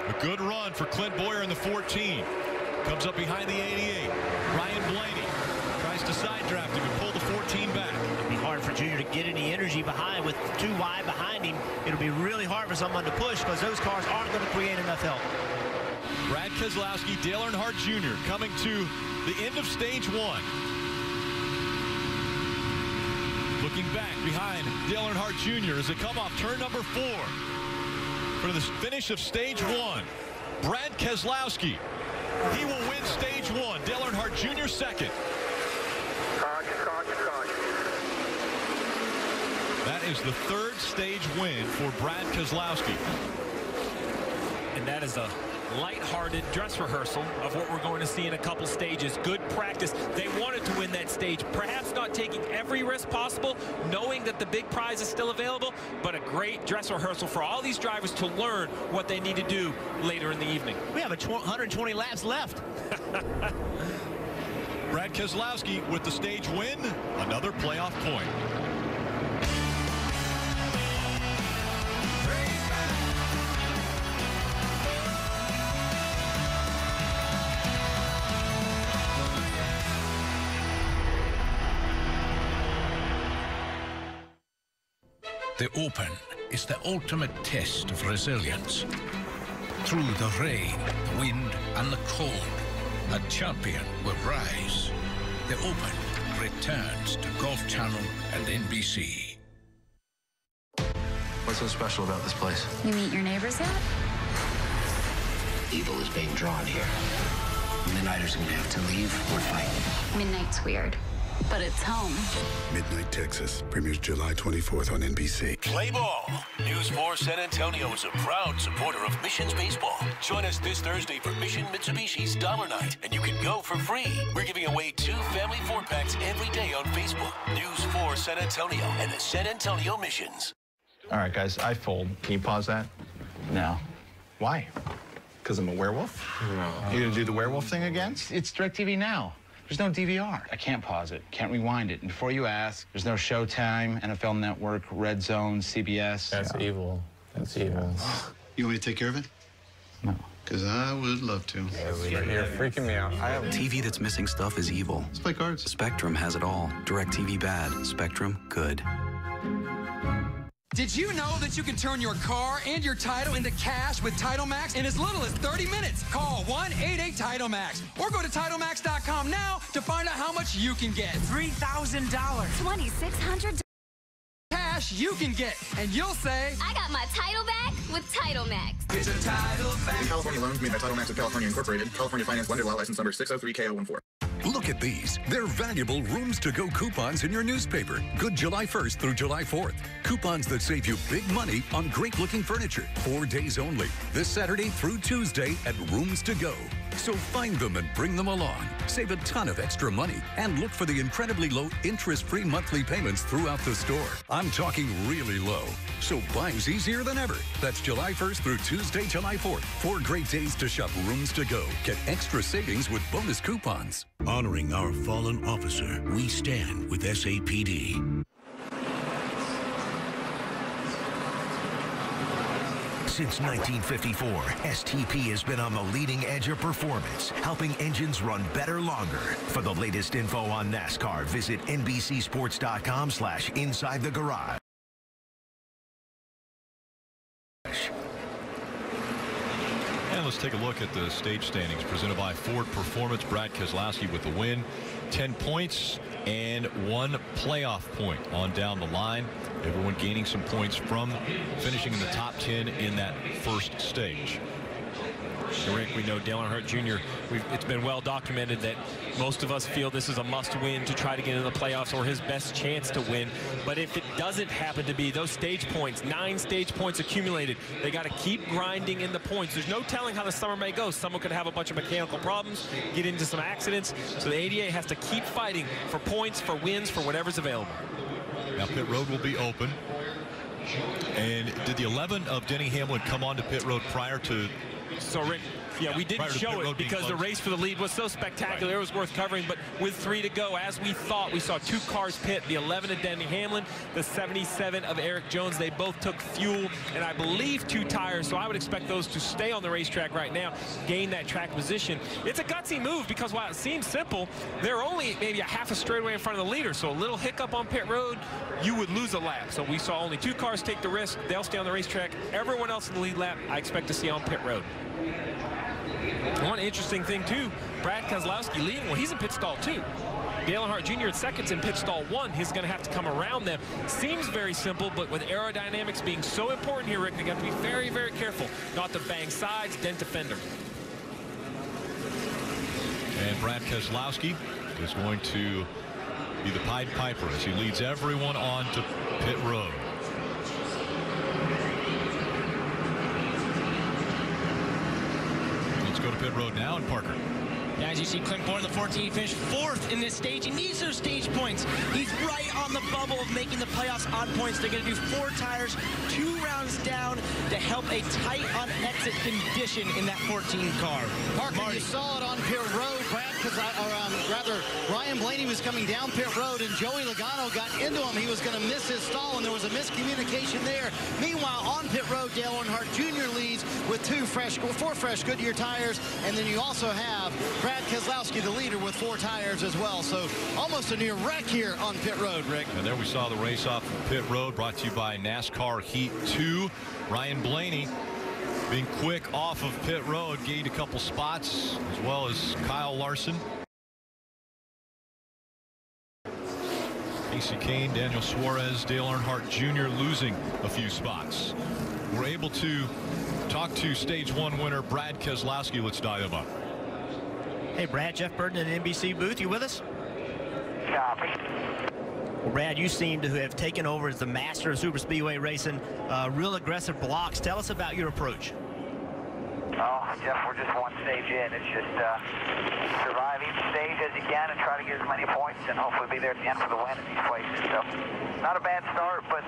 A good run for Clint Boyer in the 14. Comes up behind the 88. Ryan Blaney tries to side draft him and pull the 14 back. It'll be hard for Junior to get any energy behind with 2 wide behind him. It'll be really hard for someone to push because those cars aren't going to create enough help. Brad Keselowski, Dale Earnhardt Jr. coming to the end of stage 1. Looking back behind Dale Earnhardt Jr. as they come off turn number 4 for the finish of stage 1. Brad Keselowski, he will win stage 1. Dale Earnhardt Jr. second. That is the 3rd stage win for Brad Keselowski. And that is a lighthearted dress rehearsal of what we're going to see in a couple stages. Good practice. They wanted to win that stage, perhaps not taking every risk possible, knowing that the big prize is still available, but a great dress rehearsal for all these drivers to learn what they need to do later in the evening. We have 120 laps left. Brad Keselowski with the stage win, another playoff point. The Open is the ultimate test of resilience. Through the rain, the wind, and the cold, a champion will rise. The Open returns to Golf Channel and NBC. What's so special about this place? You meet your neighbors yet? Evil is being drawn here. Midnighters are gonna have to leave or fight. Midnight's weird, but it's home. Midnight Texas premieres July 24th on NBC. Play ball. News 4 San Antonio is a proud supporter of Missions Baseball. Join us this Thursday for Mission Mitsubishi's Dollar Night, and you can go for free. We're giving away 2 family 4-packs every day on Facebook. News 4 San Antonio and the San Antonio Missions. All right, guys, I fold. Can you pause that? No. Why? Because I'm a werewolf? No. You gonna do the werewolf thing again? It's DirecTV Now. There's no DVR. I can't pause it, can't rewind it. And before you ask, there's no Showtime, NFL Network, Red Zone, CBS. That's evil. That's evil. You want me to take care of it? No. Because I would love to. You're freaking me out. TV that's missing stuff is evil. Let's play cards. Spectrum has it all. DirecTV bad, Spectrum good. Did you know that you can turn your car and your title into cash with Title Max in as little as 30 minutes? Call 1-88-TITLE-MAX or go to TitleMax.com now to find out how much you can get. $3,000. $2,600. Cash you can get, and you'll say, I got my title back with Title Max. It's a title back. California loans made by Title Max of California Incorporated. California Finance Lender Law License Number 603K014. Look at these. They're valuable Rooms to Go coupons in your newspaper. Good July 1st through July 4th. Coupons that save you big money on great-looking furniture. 4 days only. This Saturday through Tuesday at Rooms to Go. So find them and bring them along. Save a ton of extra money and look for the incredibly low interest-free monthly payments throughout the store. I'm talking really low. So buying's easier than ever. That's July 1st through Tuesday, July 4th. 4 great days to shop Rooms to Go. Get extra savings with bonus coupons. Honoring our fallen officer, we stand with SAPD. Since 1954, STP has been on the leading edge of performance, helping engines run better longer. For the latest info on NASCAR, visit NBCSports.com/Inside the Garage. And let's take a look at the stage standings presented by Ford Performance. Brad Keselowski with the win, 10 points and 1 playoff point on down the line. Everyone gaining some points from finishing in the top 10 in that first stage. Rick, we know Dale Earnhardt Jr., it's been well documented that most of us feel this is a must-win to try to get into the playoffs or his best chance to win. But if it doesn't happen to be those stage points, 9 stage points accumulated, they got to keep grinding in the points. There's no telling how the summer may go. Someone could have a bunch of mechanical problems, get into some accidents. So the ADA has to keep fighting for points, for wins, for whatever's available. Now pit road will be open. And did the 11 of Denny Hamlin come onto pit road prior to... So, Rick, yeah, we didn't show it because the race for the lead was so spectacular. It was worth covering. But with 3 to go, as we thought, we saw 2 cars pit. The 11 of Denny Hamlin, the 77 of Eric Jones. They both took fuel and I believe 2 tires. So I would expect those to stay on the racetrack right now, gain that track position. It's a gutsy move because while it seems simple, they're only maybe a half a straightaway in front of the leader. So a little hiccup on pit road, you would lose a lap. So we saw only 2 cars take the risk. They'll stay on the racetrack. Everyone else in the lead lap, I expect to see on pit road. One interesting thing, too, Brad Keselowski leading. Well, he's in pit stall 2. Dale Earnhardt Jr. at second's in pit stall 1. He's going to have to come around them. Seems very simple, but with aerodynamics being so important here, Rick, they got to be very, very careful not to bang sides, dent defenders. And Brad Keselowski is going to be the Pied Piper as he leads everyone on to pit road. Go to pit road now, and Parker. Yeah, as you see, Clint Bourne, the 14, finished 4th in this stage. He needs those stage points. He's right on the bubble of making the playoffs on points. They're going to do 4 tires, 2 rounds down to help a tight on exit condition in that 14 car. Parker, Marty. You saw it on pit road, Brad, because Ryan Blaney was coming down pit road, and Joey Logano got into him. He was going to miss his stall, and there was a miscommunication there. Meanwhile, on pit road, Dale Earnhardt Jr. leads with 4 fresh Goodyear tires, and then you also have Brad Keselowski, the leader, with 4 tires as well. So almost a near wreck here on pit road, Rick. And there we saw the race off pit road, brought to you by NASCAR Heat 2. Ryan Blaney being quick off of pit road, gained a couple spots, as well as Kyle Larson. Casey Kane, Daniel Suarez, Dale Earnhardt Jr. losing a few spots. We're able to talk to stage 1 winner Brad Keselowski. Let's dial him up. Hey, Brad, Jeff Burton in the NBC booth. You with us? Copy. Well, Brad, you seem to have taken over as the master of super speedway racing. Real aggressive blocks. Tell us about your approach. Oh, Jeff, we're just 1 stage in. It's just survive each stage as you can and try to get as many points and hopefully be there at the end for the win in these places. So, not a bad start, but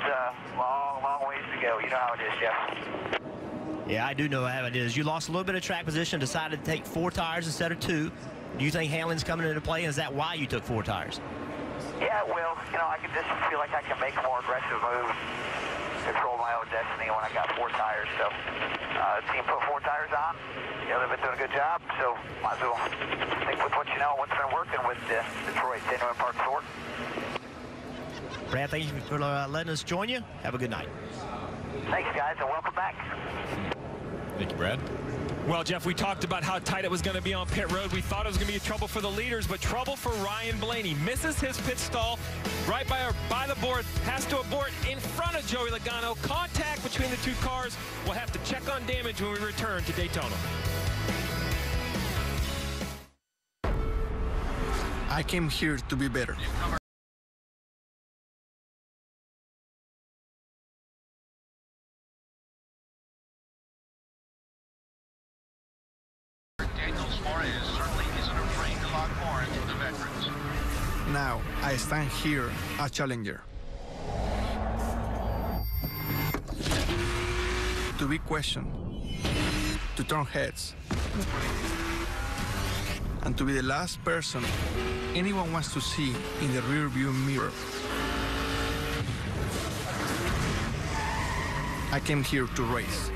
long, long ways to go. You know how it is, Jeff. Yeah, I do know how it is. You lost a little bit of track position, decided to take 4 tires instead of 2. Do you think Hamlin's coming into play? Is that why you took 4 tires? Yeah, well, you know, I can just feel like I can make more aggressive moves, control my own destiny when I got 4 tires. So, the team put 4 tires on. You know, they've been doing a good job, so might as well stick with what you know, what's been working with Detroit, Genuine Park Ford. Brad, thank you for letting us join you. Have a good night. Thanks, guys, and welcome back. Thank you, Brad. Well, Jeff, we talked about how tight it was going to be on pit road. We thought it was going to be trouble for the leaders, but trouble for Ryan Blaney. Misses his pit stall right by the board, has to abort in front of Joey Logano. Contact between the two cars. We'll have to check on damage when we return to Daytona. I came here to be better. Now, I stand here a challenger. To be questioned, to turn heads, and to be the last person anyone wants to see in the rearview mirror. I came here to race.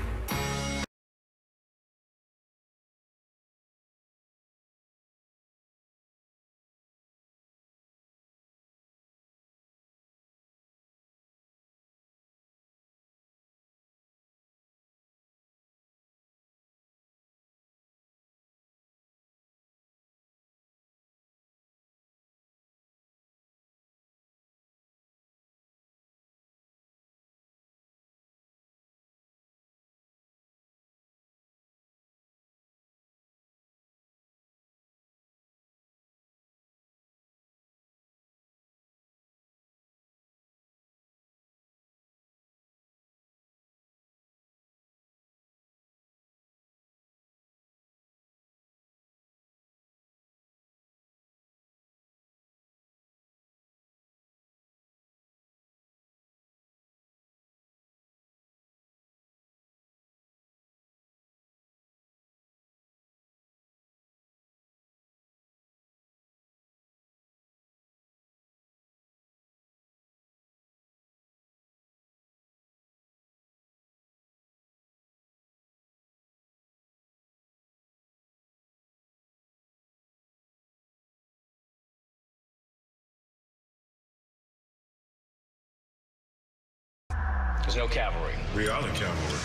There's no cavalry. We are the cavalry.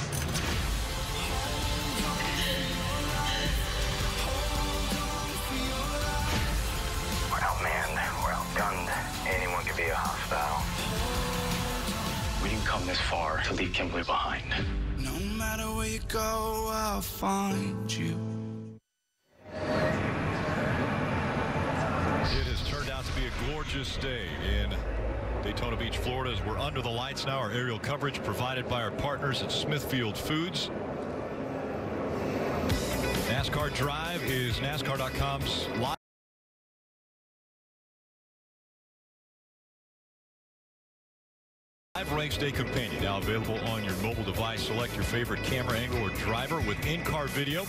We're outmanned, we're outgunned. Anyone can be a hostile. We didn't come this far to leave Kimberly behind. No matter where you go, I'll find you. It has turned out to be a gorgeous day in Daytona Beach, Florida, as we're under the lights now. Our aerial coverage provided by our partners at Smithfield Foods. NASCAR Drive is NASCAR.com's live race day companion, now available on your mobile device. Select your favorite camera angle or driver with in-car video.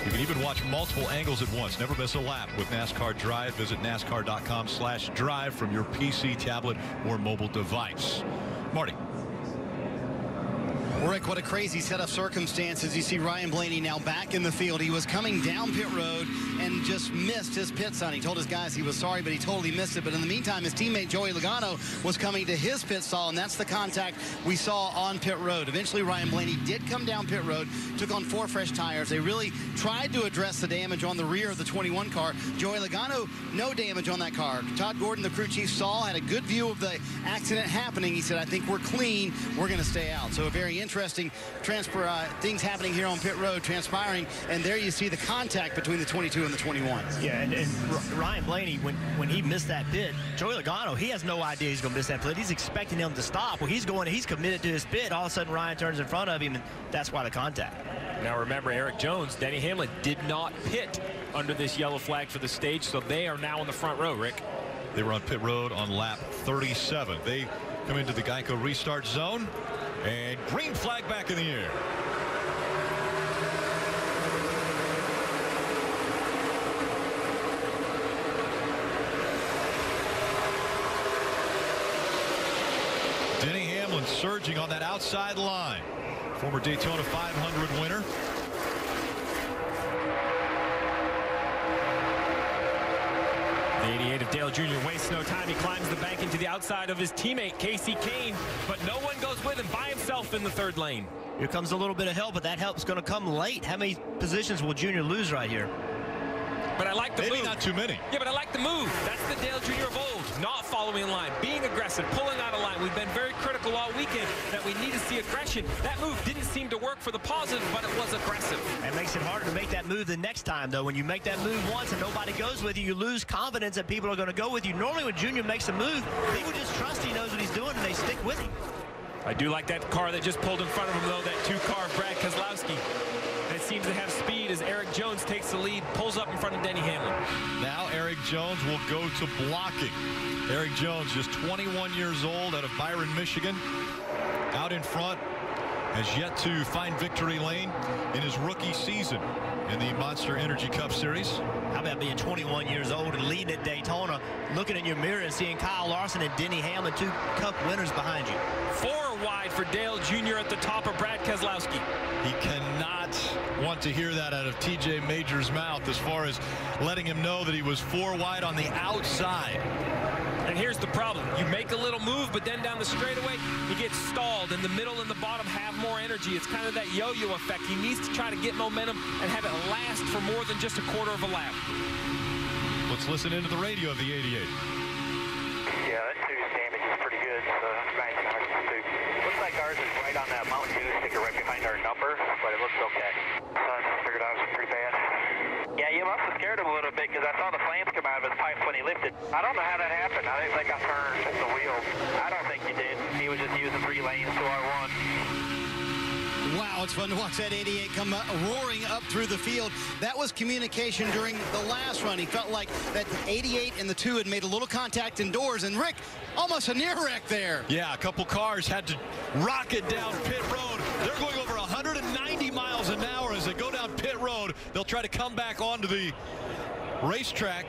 You can even watch multiple angles at once. Never miss a lap with NASCAR Drive. Visit NASCAR.com/drive from your PC, tablet, or mobile device. Marty. Rick, what a crazy set of circumstances. You see Ryan Blaney now back in the field. He was coming down pit road and just missed his pit sign. He told his guys he was sorry, but he totally missed it. But in the meantime, his teammate Joey Logano was coming to his pit stall, and that's the contact we saw on pit road. Eventually, Ryan Blaney did come down pit road, took on 4 fresh tires. They really tried to address the damage on the rear of the 21 car. Joey Logano, no damage on that car. Todd Gordon, the crew chief, had a good view of the accident happening. He said, I think we're clean. We're going to stay out. So a very interesting things happening here on pit road transpiring, and there you see the contact between the 22 and the 21. Yeah, and Ryan Blaney, when he missed that pit, Joey Logano, he has no idea he's going to miss that pit. He's expecting him to stop. Well, he's committed to his pit. All of a sudden, Ryan turns in front of him, and that's why the contact. Now remember, Eric Jones, Denny Hamlin did not pit under this yellow flag for the stage, so they are now in the front row, Rick. They were on pit road on lap 37. They come into the Geico restart zone, and green flag back in the air. Denny Hamlin surging on that outside line. Former Daytona 500 winner. The 88 of Dale Jr. wastes no time. He climbs the bank into the outside of his teammate, Casey Kane, but no one goes with him, by himself in the third lane. Here comes a little bit of help, but that help's going to come late. How many positions will Junior lose right here? But I like the move. Maybe not too many. Yeah, but I like the move. That's the Dale Jr. of old. Not following in line, being aggressive, pulling out of line. We've been very critical all weekend that we need to see aggression. That move didn't seem to work for the positive, but it was aggressive. It makes it harder to make that move the next time, though. When you make that move once and nobody goes with you, you lose confidence that people are going to go with you. Normally when Junior makes a move, people just trust he knows what he's doing and they stick with him. I do like that car that just pulled in front of him, though, that 2-car of Brad Keselowski. That seems to have speed as Eric Jones takes the lead, pulls up in front of Denny Hamlin. Now Eric Jones will go to blocking. Eric Jones, just 21 years old, out of Byron, Michigan. Out in front, has yet to find victory lane in his rookie season in the Monster Energy Cup Series. How about being 21 years old and leading at Daytona, looking in your mirror and seeing Kyle Larson and Denny Hamlin, 2 Cup winners behind you. 4 wide for Dale Jr. at the top of Brad Keselowski. He cannot want to hear that out of TJ Major's mouth as far as letting him know that he was 4 wide on the outside. And here's the problem. You make a little move, but then down the straightaway, he gets stalled, and the middle and the bottom have more energy. It's kind of that yo-yo effect. He needs to try to get momentum and have it last for more than just a quarter of a lap. Let's listen into the radio of the 88. Yeah, that suit's damage is pretty good. So nice and hard to suit. Looks like ours is right on that Mountain Dew sticker right behind our number, but it looks okay. So I figured ours was pretty bad. Yeah, you must have scared him a little bit because I saw the flames come out of his pipe when he lifted. I don't know how that happened. I think they got turned at the wheel. I don't think he did. He was just using 3 lanes to our 1. Wow, it's fun to watch that 88 come roaring up through the field. That was communication during the last run. He felt like that 88 and the 2 had made a little contact indoors, and Rick, almost a near wreck there. Yeah, a couple cars had to rocket down pit road. They're going over 190 miles an hour as they go down pit road. They'll try to come back onto the racetrack,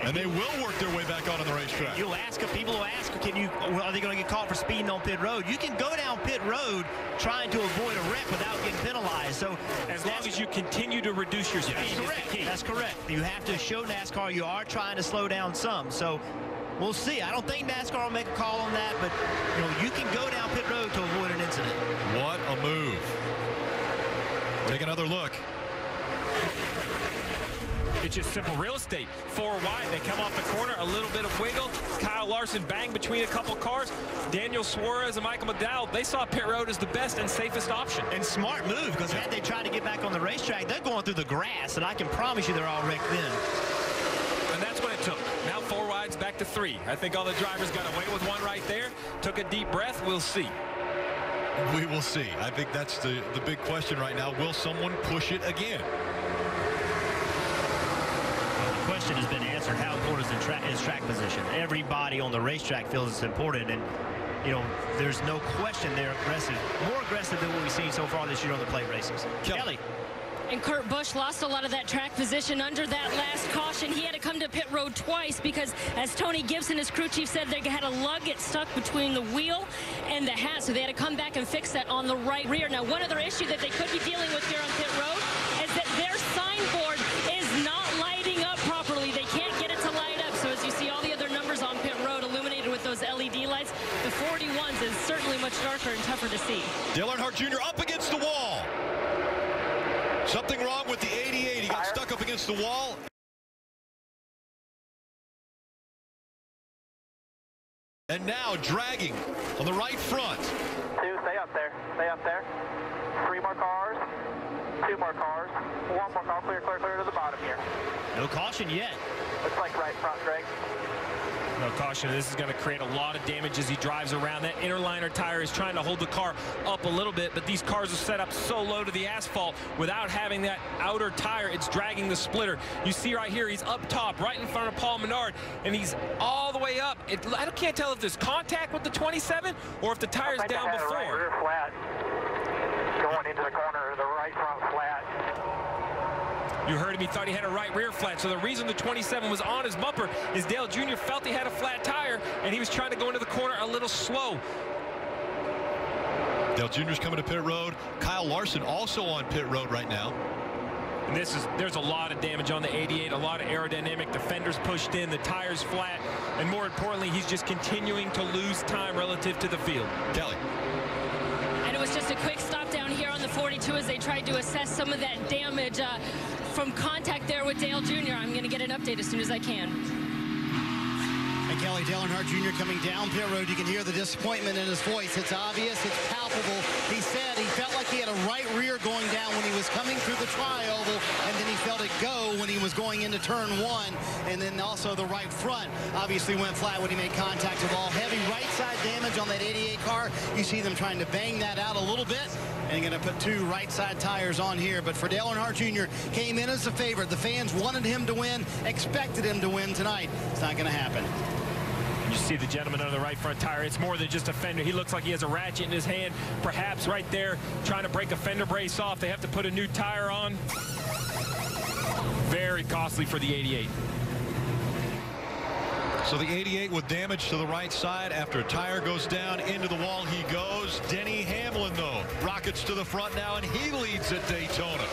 and they will work their way back onto the racetrack. You'll ask people will ask, are they going to get caught for speeding on pit road? You can go down pit road trying to avoid a wreck without getting penalized. So as long as you continue to reduce your speed, that's correct. That's correct. You have to show NASCAR you are trying to slow down some. So we'll see. I don't think NASCAR will make a call on that, but you can go down pit road to avoid an incident. What a move. Take another look. It's just simple real estate. 4 wide, they come off the corner, a little bit of wiggle. Kyle Larson banged between a couple cars. Daniel Suarez and Michael McDowell, they saw pit road as the best and safest option. And smart move, because had they tried to get back on the racetrack, they're going through the grass, and I can promise you they're all wrecked then. And that's what it took. Now 4 wides, back to 3. I think all the drivers got away with 1 right there. Took a deep breath. We'll see. We will see. I think that's the big question right now. Will someone push it again? The question has been answered. How important is track position? Everybody on the racetrack feels it's important, and there's no question they're aggressive, more aggressive than what we've seen so far this year on the plate races. Kelly. And Kurt Busch lost a lot of that track position under that last caution. He had to come to pit road twice because, as Tony Gibson, his crew chief, said, they had a lug get stuck between the wheel and the hat, so they had to come back and fix that on the right rear. Now, one other issue that they could be dealing with here on pit road is that their signboard is not lighting up properly. They can't get it to light up, so as you see all the other numbers on pit road illuminated with those LED lights, the 41s is certainly much darker and tougher to see. Dale Earnhardt Jr. up against the wall. Something wrong with the 88. He got stuck up against the wall. And now dragging on the right front. 2, stay up there. Stay up there. 3 more cars. 2 more cars. 1 more car. Clear, clear, clear to the bottom here. No caution yet. Looks like right front, Greg. No caution. This is going to create a lot of damage as he drives around. That inner liner tire is trying to hold the car up a little bit, but these cars are set up so low to the asphalt without having that outer tire. It's dragging the splitter. You see right here, he's up top, right in front of Paul Menard, and he's all the way up. I can't tell if there's contact with the 27 or if the tire's down before. Right rear flat. Going into the corner, the right front flat. You heard him, he thought he had a right rear flat. So the reason the 27 was on his bumper is Dale Jr. felt he had a flat tire, and he was trying to go into the corner a little slow. Dale Jr.'s coming to pit road. Kyle Larson also on pit road right now. And there's a lot of damage on the 88, a lot of aerodynamic. The fenders pushed in, the tires flat, and more importantly, he's just continuing to lose time relative to the field. Kelly. And it was just a quick stop down here on the 42 as they tried to assess some of that damage from contact there with Dale Jr. I'm going to get an update as soon as I can. And Kelly, Dale Earnhardt Jr. coming down pit road. You can hear the disappointment in his voice. It's obvious. It's palpable. He said he felt like he had a right rear going down when he was coming through the tri-oval, and then he felt it go when he was going into turn 1, and then also the right front obviously went flat when he made contact with all. Heavy right side damage on that 88 car. You see them trying to bang that out a little bit, and going to put 2 right side tires on here. But for Dale Earnhardt Jr., came in as a favorite. The fans wanted him to win, expected him to win tonight. It's not going to happen. You see the gentleman under the right front tire. It's more than just a fender. He looks like he has a ratchet in his hand, perhaps right there, trying to break a fender brace off. They have to put a new tire on. Very costly for the 88. So the 88 with damage to the right side after a tire goes down. Into the wall he goes. Denny Hamlin, though, rockets to the front now, and he leads at Daytona.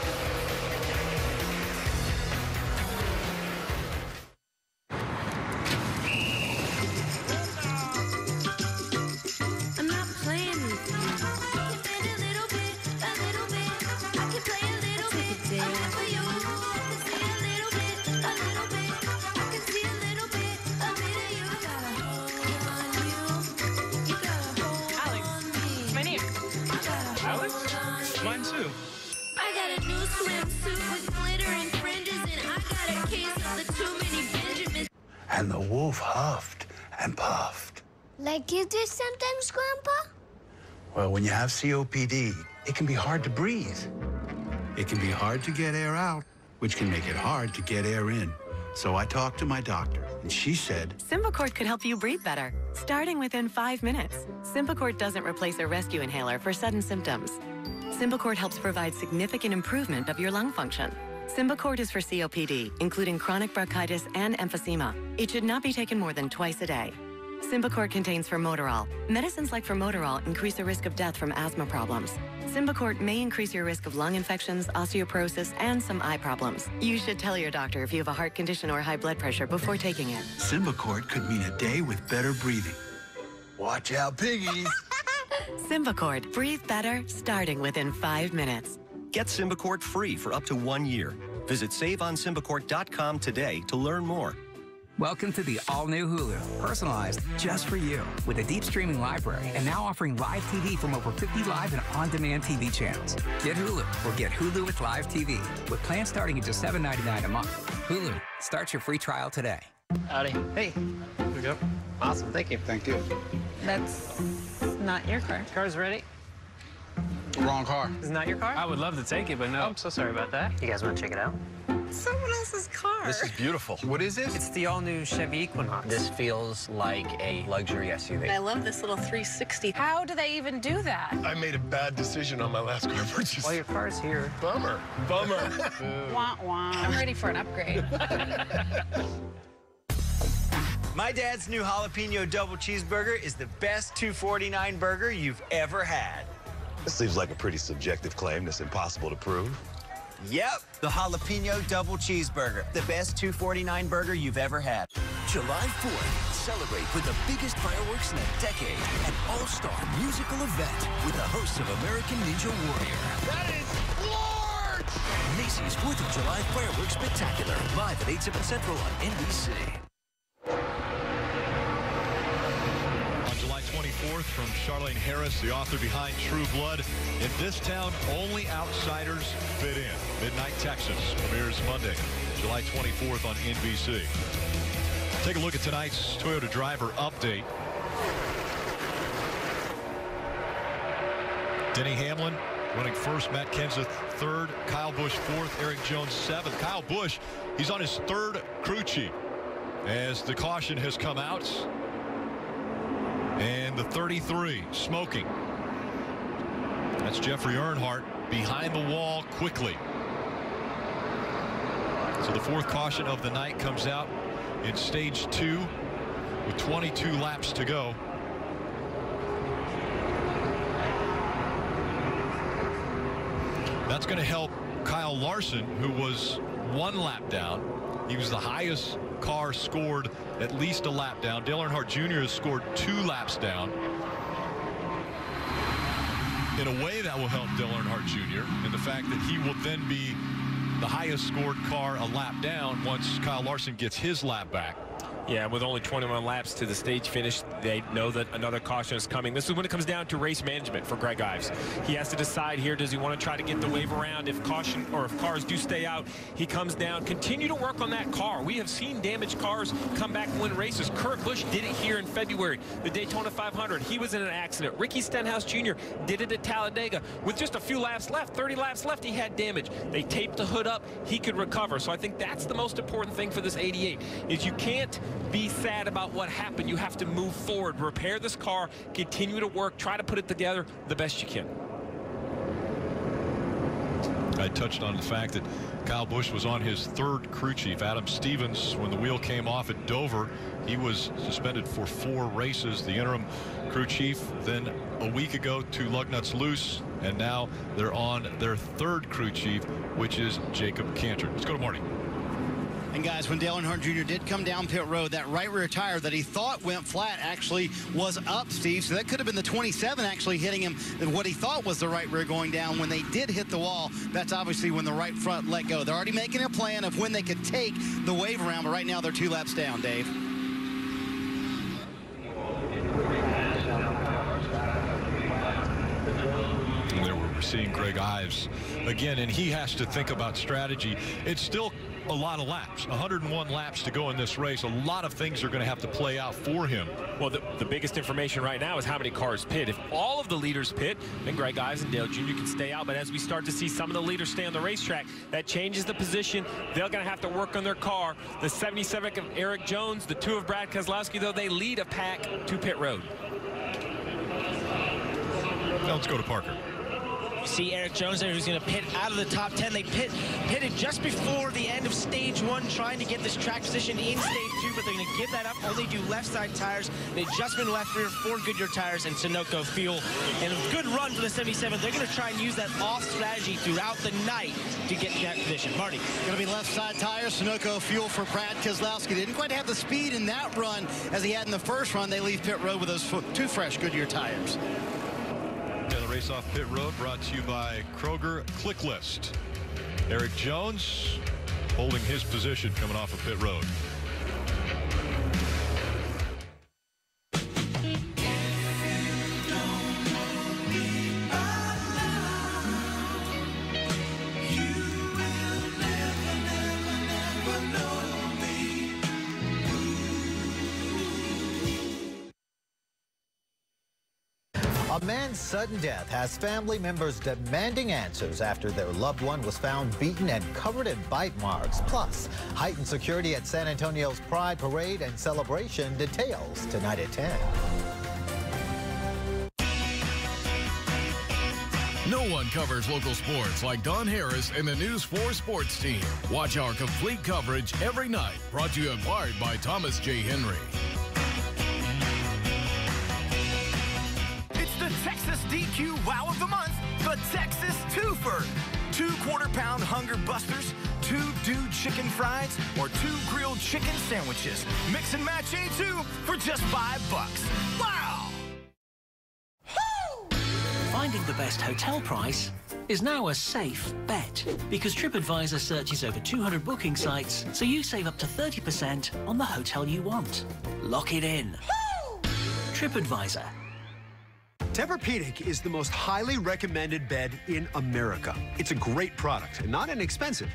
Mine too. I got a new swimsuit with glitter and fringes, and I got a case of the Too Many Benjamins. And the wolf huffed and puffed. Like you do sometimes, Grandpa? Well, when you have COPD, it can be hard to breathe. It can be hard to get air out, which can make it hard to get air in. So I talked to my doctor, and she said, Symbicort could help you breathe better, starting within 5 minutes. Symbicort doesn't replace a rescue inhaler for sudden symptoms. Symbicort helps provide significant improvement of your lung function. Symbicort is for COPD, including chronic bronchitis and emphysema. It should not be taken more than twice a day. Symbicort contains formoterol. Medicines like formoterol increase the risk of death from asthma problems. Symbicort may increase your risk of lung infections, osteoporosis, and some eye problems. You should tell your doctor if you have a heart condition or high blood pressure before taking it. Symbicort could mean a day with better breathing. Watch out, piggies. Symbicort. Breathe better, starting within 5 minutes. Get Symbicort free for up to 1 year. Visit SaveOnSymbicort.com today to learn more. Welcome to the all-new Hulu, personalized just for you, with a deep streaming library and now offering live TV from over 50 live and on-demand TV channels. Get Hulu or get Hulu with live TV, with plans starting at just $7.99 a month. Hulu, start your free trial today. Howdy. Hey. Here we go. Awesome, thank you. Thank you. That's not your car. Car's ready. Wrong car. Is not your car? I would love to take it, but no. I'm so sorry about that. You guys want to check it out? Someone else's car. This is beautiful. What is this? It's the all-new Chevy Equinox. This feels like a luxury SUV. I love this little 360. How do they even do that? I made a bad decision on my last car purchase. Well, your car's here. Bummer. Bummer. Wah, wah. I'm ready for an upgrade. My dad's new jalapeno double cheeseburger is the best $2.49 burger you've ever had. This seems like a pretty subjective claim that's impossible to prove. Yep, the jalapeno double cheeseburger, the best $2.49 burger you've ever had. July 4th, celebrate with the biggest fireworks in a decade. An all-star musical event with the hosts of American Ninja Warrior. That is large! Macy's 4th of July Fireworks Spectacular, live at 8, 7 Central on NBC. On July 24th, from Charlene Harris, the author behind True Blood. In this town, only outsiders fit in. Midnight Texas premieres Monday, July 24th on NBC. Take a look at tonight's Toyota driver update. Denny Hamlin running first, Matt Kenseth third, Kyle Busch fourth, Eric Jones seventh. Kyle Busch, he's on his third crew chief as the caution has come out. And the 33 smoking. That's Jeffrey Earnhardt behind the wall quickly. So the fourth caution of the night comes out in stage 2 with 22 laps to go. That's going to help Kyle Larson, who was 1 lap down. He was the highest car scored at least a lap down. Dale Earnhardt Jr. has scored 2 laps down. In a way, that will help Dale Earnhardt Jr. in the fact that he will then be the highest scored car a lap down once Kyle Larson gets his lap back. Yeah, with only 21 laps to the stage finish, they know that another caution is coming. This is when it comes down to race management for Greg Ives. He has to decide here, does he want to try to get the wave around if caution or if cars do stay out? He comes down, continue to work on that car. We have seen damaged cars come back and win races. Kurt Busch did it here in February. The Daytona 500, he was in an accident. Ricky Stenhouse Jr. did it at Talladega. With just a few laps left, 30 laps left, he had damage. They taped the hood up, he could recover. So I think that's the most important thing for this 88, is you can't be sad about what happened. You have to move forward, repair this car, continue to work, try to put it together the best you can. I touched on the fact that Kyle Busch was on his 3rd crew chief. Adam Stevens, when the wheel came off at Dover, he was suspended for 4 races. The interim crew chief, then a week ago, 2 lug nuts loose, and now they're on their 3rd crew chief, which is Jacob Cantor. Let's go to Marty. And guys, when Dale Earnhardt Jr. did come down pit road, that right rear tire that he thought went flat actually was up, Steve. So that could have been the 27 actually hitting him, what he thought was the right rear going down. When they did hit the wall, that's obviously when the right front let go. They're already making a plan of when they could take the wave around, but right now they're 2 laps down, Dave. And there we're seeing Greg Ives again, and he has to think about strategy. It's still a lot of laps, 101 laps to go in this race. A lot of things are going to have to play out for him. Well, the biggest information right now is how many cars pit. If all of the leaders pit, then Greg Ives and Dale Jr. can stay out. But as we start to see some of the leaders stay on the racetrack, that changes the position. They're going to have to work on their car. The 77 of Eric Jones, the 2 of Brad Keselowski, though, they lead a pack to pit road. Now let's go to Parker. See Eric Jones there, who's going to pit out of the top 10. They pitted just before the end of stage 1, trying to get this track position in stage 2, but they're going to give that up, only do left side tires. They just been left rear, 4 Goodyear tires and Sunoco fuel. And a good run for the 77. They're going to try and use that off strategy throughout the night to get that position. Marty. Going to be left side tires, Sunoco fuel for Brad Keselowski. They didn't quite have the speed in that run as he had in the first run. They leave pit road with those 2 fresh Goodyear tires. The race off pit road brought to you by Kroger Click List. Eric Jones holding his position coming off of pit road. A man's sudden death has family members demanding answers after their loved one was found beaten and covered in bite marks. Plus, heightened security at San Antonio's Pride Parade and celebration. Details tonight at 10. No one covers local sports like Don Harris and the News 4 Sports team. Watch our complete coverage every night. Brought to you in part by Thomas J. Henry. The Texas DQ Wow of the Month, the Texas Twofer. 2 quarter-pound Hunger Busters, 2 Dude Chicken Fries, or 2 grilled chicken sandwiches. Mix and match A2 for just $5. Wow! Finding the best hotel price is now a safe bet because TripAdvisor searches over 200 booking sites, so you save up to 30% on the hotel you want. Lock it in. TripAdvisor. Tempur-Pedic is the most highly recommended bed in America. It's a great product and not inexpensive.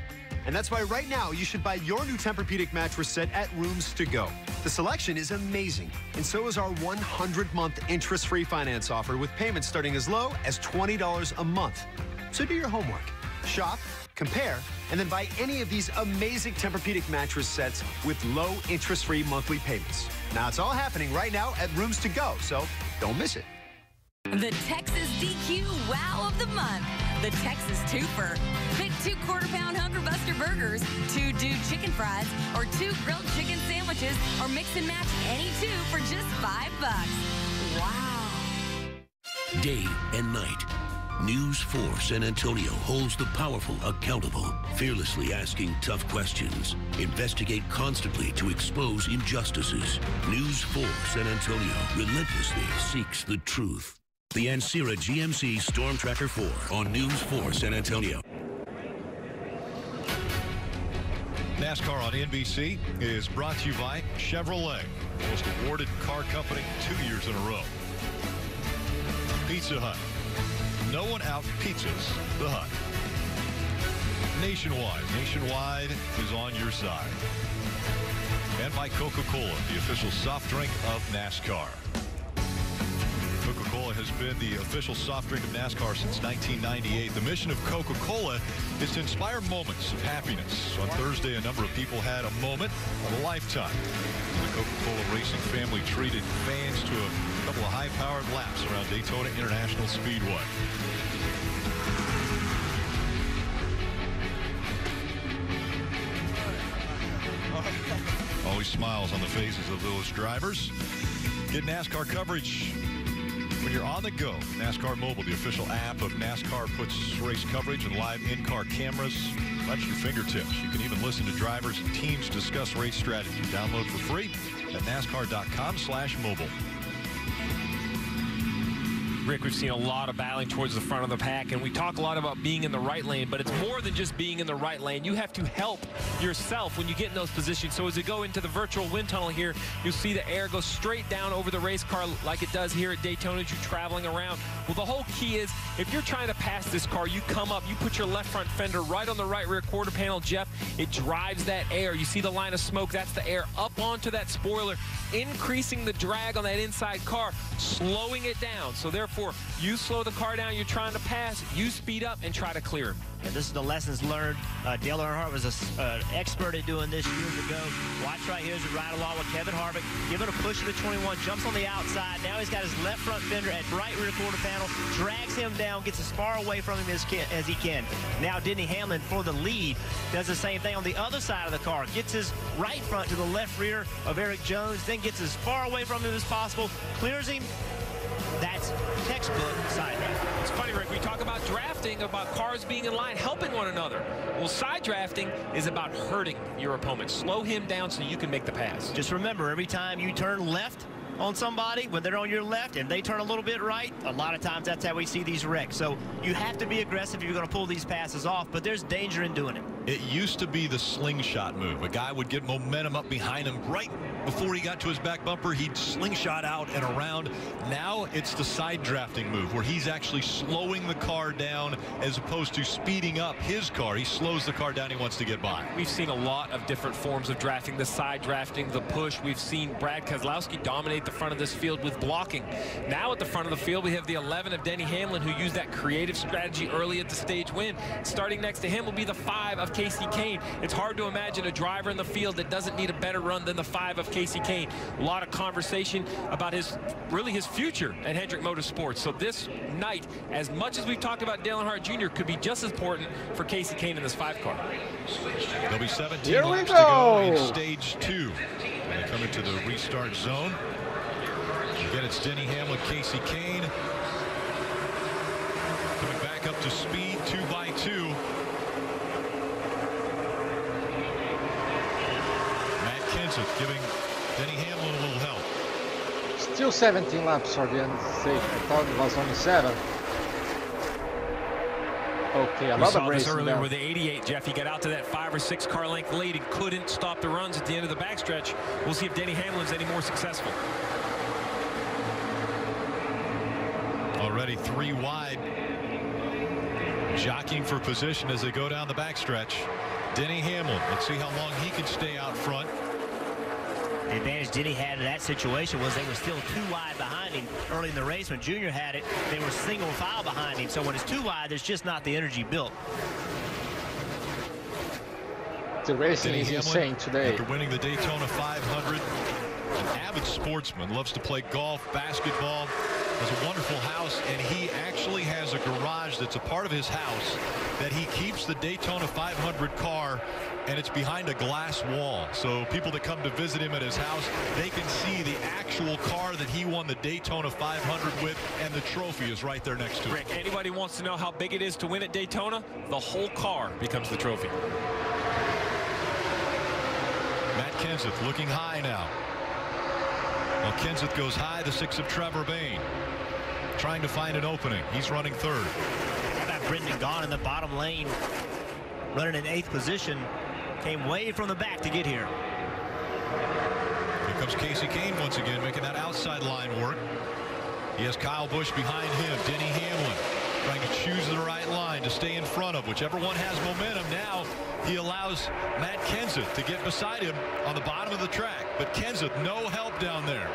And that's why right now you should buy your new Tempur-Pedic mattress set at Rooms to Go. The selection is amazing, and so is our 100-month interest-free finance offer with payments starting as low as $20 a month. So do your homework. Shop, compare, and then buy any of these amazing Tempur-Pedic mattress sets with low interest-free monthly payments. Now it's all happening right now at Rooms to Go, so don't miss it. The Texas DQ Wow of the Month. The Texas Twofer. Pick 2 quarter-pound Hunger Buster burgers, 2 Dude Chicken Fries, or 2 grilled chicken sandwiches, or mix and match any 2 for just $5. Wow. Day and night, News 4 San Antonio holds the powerful accountable, fearlessly asking tough questions. Investigate constantly to expose injustices. News 4 San Antonio relentlessly seeks the truth. The Ancira GMC Storm Tracker 4 on News 4 San Antonio. NASCAR on NBC is brought to you by Chevrolet, most awarded car company 2 years in a row. Pizza Hut. No one out pizzas the Hut. Nationwide. Nationwide is on your side. And by Coca-Cola, the official soft drink of NASCAR. Coca-Cola has been the official soft drink of NASCAR since 1998. The mission of Coca-Cola is to inspire moments of happiness. On Thursday, a number of people had a moment of a lifetime. The Coca-Cola racing family treated fans to a couple of high-powered laps around Daytona International Speedway. Always smiles on the faces of those drivers. Get NASCAR coverage when you're on the go. NASCAR Mobile, the official app of NASCAR, puts race coverage and live in-car cameras at your fingertips. You can even listen to drivers and teams discuss race strategy. Download for free at NASCAR.com/mobile. Rick, we've seen a lot of battling towards the front of the pack, and we talk a lot about being in the right lane, but it's more than just being in the right lane. You have to help yourself when you get in those positions. So as you go into the virtual wind tunnel here, you'll see the air go straight down over the race car like it does here at Daytona as you're traveling around. Well, the whole key is if you're trying to pass this car, you come up, you put your left front fender right on the right rear quarter panel, Jeff. It drives that air. You see the line of smoke. That's the air up onto that spoiler, increasing the drag on that inside car, slowing it down. So therefore, you slow the car down, you're trying to pass, you speed up and try to clear. And this is the lessons learned. Dale Earnhardt was an expert at doing this years ago. Watch right here as we ride along with Kevin Harvick. Give it a push to the 21, jumps on the outside. Now he's got his left front fender at right rear quarter panel, drags him down, gets as far away from him as he can. Now Denny Hamlin for the lead does the same thing on the other side of the car. Gets his right front to the left rear of Eric Jones, then gets as far away from him as possible, clears him. That's textbook side drafting. It's funny, Rick, we talk about drafting, about cars being in line, helping one another. Well, side drafting is about hurting your opponent. Slow him down so you can make the pass. Just remember, every time you turn left on somebody, when they're on your left and they turn a little bit right, a lot of times that's how we see these wrecks. So you have to be aggressive if you're going to pull these passes off, but there's danger in doing it. It used to be the slingshot move. A guy would get momentum up behind him right before he got to his back bumper. He'd slingshot out and around. Now it's the side drafting move where he's actually slowing the car down as opposed to speeding up his car. He slows the car down. He wants to get by. We've seen a lot of different forms of drafting. The side drafting, the push. We've seen Brad Keselowski dominate the front of this field with blocking. Now at the front of the field, we have the 11 of Denny Hamlin, who used that creative strategy early at the stage win. Starting next to him will be the 5 of Casey Kane. It's hard to imagine a driver in the field that doesn't need a better run than the 5 of Casey Kane. A lot of conversation about his future at Hendrick Motorsports. So this night, as much as we've talked about Dale Earnhardt Jr., could be just as important for Casey Kane in this 5 car. There'll be 17 laps to go in stage 2. When they come into the restart zone. Again, it's Denny Hamlin, Casey Kane. Coming back up to speed, 2 by 2. Matt Kenseth giving Denny Hamlin a little help. Still 17 laps for the end stage. I thought it was only 7. Okay, we another saw race this earlier now. with the 88, Jeff. He got out to that 5 or 6 car length lead and couldn't stop the runs at the end of the backstretch. We'll see if Denny Hamlin's any more successful. Already 3 wide. Jockeying for position as they go down the backstretch. Denny Hamlin. Let's see how long he can stay out front. The advantage Denny had in that situation was they were still 2 wide behind him early in the race. When Junior had it, they were single file behind him. So when it's 2 wide, there's just not the energy built. The racing Denny is Hamlin, insane today. after winning the Daytona 500, an avid sportsman, loves to play golf, basketball, has a wonderful house, and he actually has a garage that's a part of his house that he keeps the Daytona 500 car and it's behind a glass wall. So people that come to visit him at his house, they can see the actual car that he won the Daytona 500 with, and the trophy is right there next to him. Rick, anybody wants to know how big it is to win at Daytona? The whole car becomes the trophy. Matt Kenseth looking high now. Well, Kenseth goes high, the 6 of Trevor Bayne. Trying to find an opening. He's running third. How about Brendan Gaughan in the bottom lane, running in 8th position. Came way from the back to get here. Here comes Casey Kane once again, making that outside line work. He has Kyle Busch behind him. Denny Hamlin trying to choose the right line to stay in front of whichever one has momentum. Now he allows Matt Kenseth to get beside him on the bottom of the track, but Kenseth no help down there.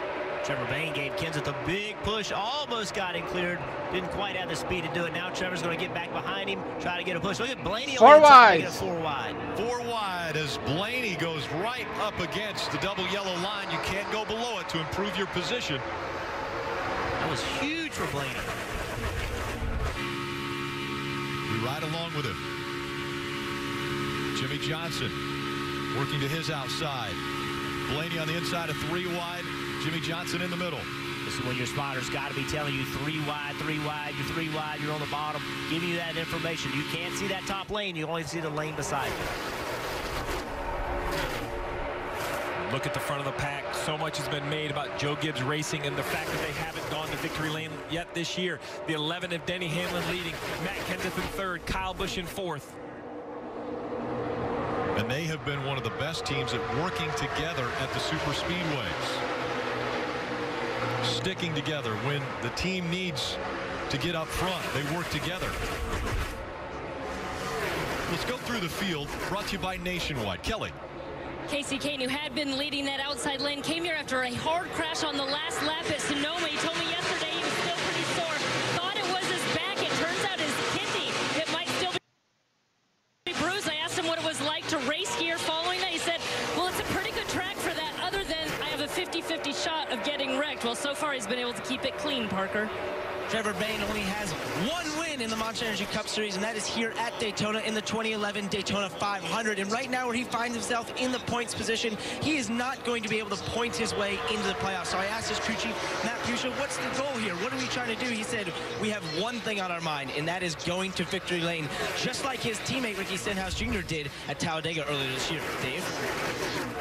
Trevor Bayne gave Kenseth a big push, almost got him cleared, didn't quite have the speed to do it. Now Trevor's going to get back behind him, try to get a push. Look at Blaney. 4 wide. 4 wide. 4 wide as Blaney goes right up against the double yellow line. You can't go below it to improve your position. That was huge for Blaney. We ride along with him. Jimmy Johnson working to his outside. Blaney on the inside of 3 wide. Jimmy Johnson in the middle. This is when your spotter's got to be telling you 3 wide, 3 wide, you're 3 wide, you're on the bottom, giving you that information. You can't see that top lane, you only see the lane beside you. Look at the front of the pack. So much has been made about Joe Gibbs Racing and the fact that they haven't gone to victory lane yet this year. The 11 of Denny Hamlin leading, Matt Kenseth in 3rd, Kyle Busch in 4th. And they have been one of the best teams at working together at the super speedways. Sticking together when the team needs to get up front. They work together. Let's go through the field, brought to you by Nationwide. Kelly. Casey Kane, who had been leading that outside lane, came here after a hard crash on the last lap at Sonoma. He told me yesterday he was still pretty sore. Thought it was his back. It turns out his kidney. It might still be bruised. I asked him what it was like to race here following that. He said, well, it's a pretty good track for that, other than I have a 50-50 shot of getting wrecked. Well, so far he's been able to keep it clean, Parker. Trevor Bayne only has 1 win in the Monster Energy Cup Series, and that is here at Daytona in the 2011 Daytona 500. And right now, where he finds himself in the points position, he is not going to be able to point his way into the playoffs. So I asked his crew chief, Matt Pusha, what's the goal here? What are we trying to do? He said, we have one thing on our mind, and that is going to victory lane, just like his teammate Ricky Stenhouse Jr. did at Talladega earlier this year. Dave?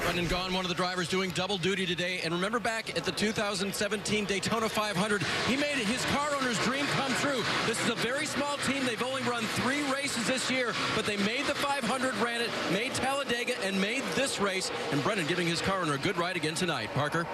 Brendan Gaughan, one of the drivers, doing double duty today. And remember back at the 2017 Daytona 500, he made it his car owner's dream come true. This is a very small team. They've only run 3 races this year, but they made the 500, ran it, made Talladega, and made this race. And Brendan giving his car owner a good ride again tonight. Parker?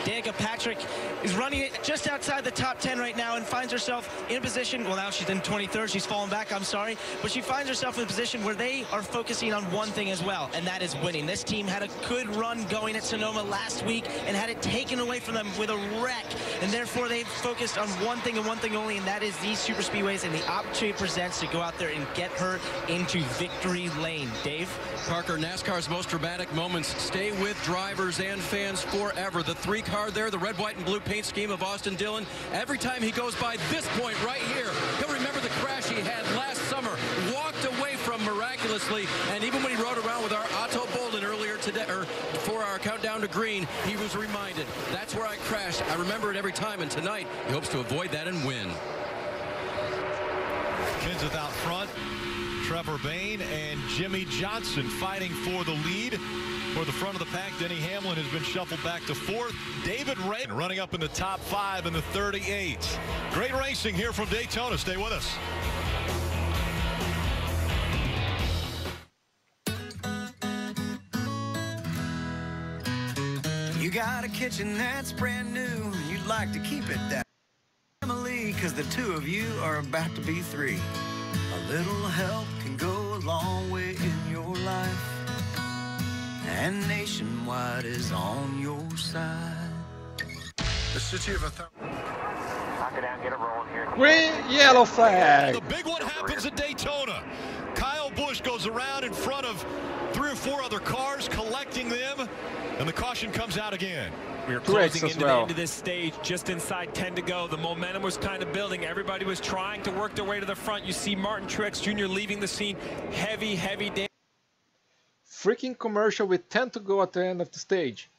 Danica Patrick is running it just outside the top 10 right now and finds herself in a position, well, now she's in 23rd, she's fallen back, I'm sorry, but she finds herself in a position where they are focusing on one thing as well, and that is winning. This team had a good run going at Sonoma last week and had it taken away from them with a wreck, and therefore they've focused on one thing and one thing only, and that is these super speedways and the opportunity it presents to go out there and get her into victory lane. Dave? Parker, NASCAR's most dramatic moments stay with drivers and fans forever. The 3 car there, the red, white, and blue paint scheme of Austin Dillon. Every time he goes by this point right here, he'll remember the crash he had last summer, walked away from miraculously, and even when he rode around with our Otto Bolden earlier today, or before our countdown to green, he was reminded, that's where I crashed. I remember it every time, and tonight he hopes to avoid that and win. Kenseth out front. Trevor Bayne and Jimmy Johnson fighting for the lead. For the front of the pack, Denny Hamlin has been shuffled back to 4th. David Ray running up in the top 5 in the 38. Great racing here from Daytona. Stay with us. You got a kitchen that's brand new. You'd like to keep it that family, because the 2 of you are about to be 3. A little help can go a long way in your life, and Nationwide is on your side. The city of Knock it down, get it rolling here. Green, yellow flag. The big one happens at Daytona. Kyle Busch goes around in front of 3 or 4 other cars, collecting them, and the caution comes out again. We are closing into the end of this stage, just inside 10 to go. The momentum was kind of building. Everybody was trying to work their way to the front. You see Martin Truex Jr. leaving the scene. Heavy, heavy damage. freaking commercial with 10 to go at the end of the stage.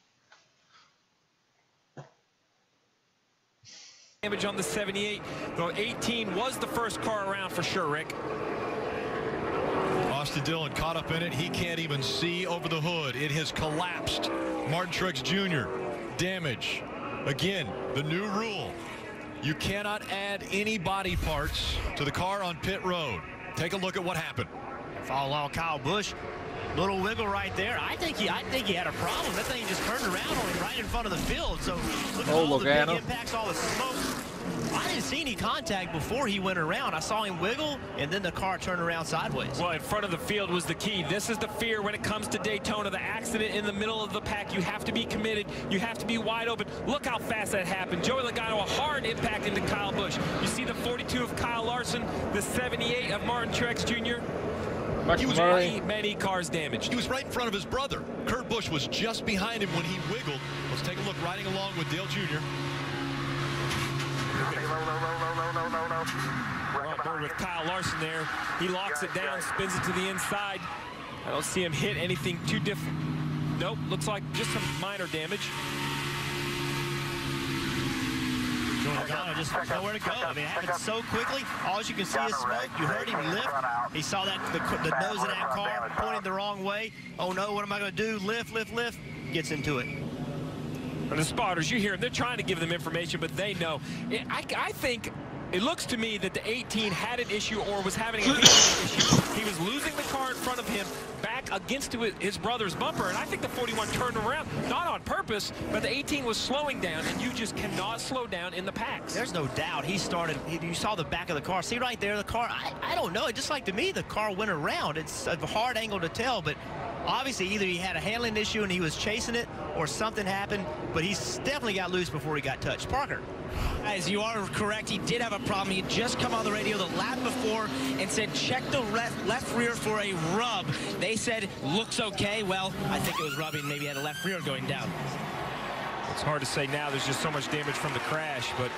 Damage on the 78, though 18 was the first car around for sure, Rick. Austin Dillon caught up in it. He can't even see over the hood. It has collapsed. Martin Truex Jr. damage. Again, the new rule. You cannot add any body parts to the car on pit road. Take a look at what happened. Follow along Kyle Busch. Little wiggle right there. I think he had a problem. That thing just turned around on him right in front of the field. So look at all the big impacts, all the smoke. I didn't see any contact before he went around. I saw him wiggle, and then the car turned around sideways. Well, in front of the field was the key. This is the fear when it comes to Daytona. The accident in the middle of the pack. You have to be committed. You have to be wide open. Look how fast that happened. Joey Logano, a hard impact into Kyle Busch. You see the 42 of Kyle Larson, the 78 of Martin Truex Jr. He was many cars damaged. He was right in front of his brother. Kurt Busch was just behind him when he wiggled. Let's take a look riding along with Dale Jr. Bird with Kyle Larson there. He locks it down, spins it to the inside. I don't see him hit anything too different. Nope, looks like just some minor damage. Logano just nowhere to go. I mean, it happened so quickly. All you can see is smoke. You heard him lift. He saw that the nose of that car pointed the wrong way. Oh no, what am I going to do? Lift, lift, lift. Gets into it. And the spotters, you hear them, they're trying to give them information, but they know. I think it looks to me that the 18 had an issue or was having a issue. He was losing the car in front of him back against his brother's bumper, and I think the 41 turned around, not on purpose, but the 18 was slowing down, and you just cannot slow down in the packs. There's no doubt. He started, you saw the back of the car. See right there, the car, I don't know. Just like to me, the car went around. It's a hard angle to tell, but obviously either he had a handling issue and he was chasing it or something happened, but he definitely got loose before he got touched. Parker. Guys, you are correct. He did have a problem. He had just come on the radio the lap before and said, check the left rear for a rub. They said, looks okay. Well, I think it was rubbing. Maybe had a left rear going down. It's hard to say now. There's just so much damage from the crash, but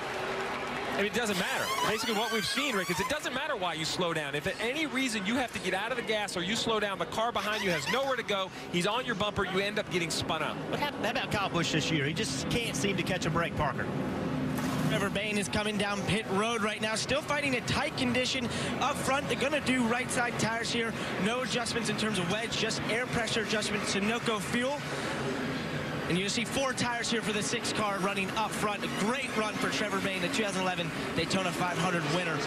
I mean, it doesn't matter. Basically, what we've seen, Rick, is it doesn't matter why you slow down. If at any reason you have to get out of the gas or you slow down, the car behind you has nowhere to go. He's on your bumper. You end up getting spun out. What happened about Kyle Busch this year? He just can't seem to catch a break, Parker. Trevor Bayne is coming down pit road right now, still fighting a tight condition up front. They're going to do right side tires here. No adjustments in terms of wedge, just air pressure adjustment, Sunoco fuel. And you see 4 tires here for the 6 car running up front. A great run for Trevor Bayne, the 2011 Daytona 500 winner.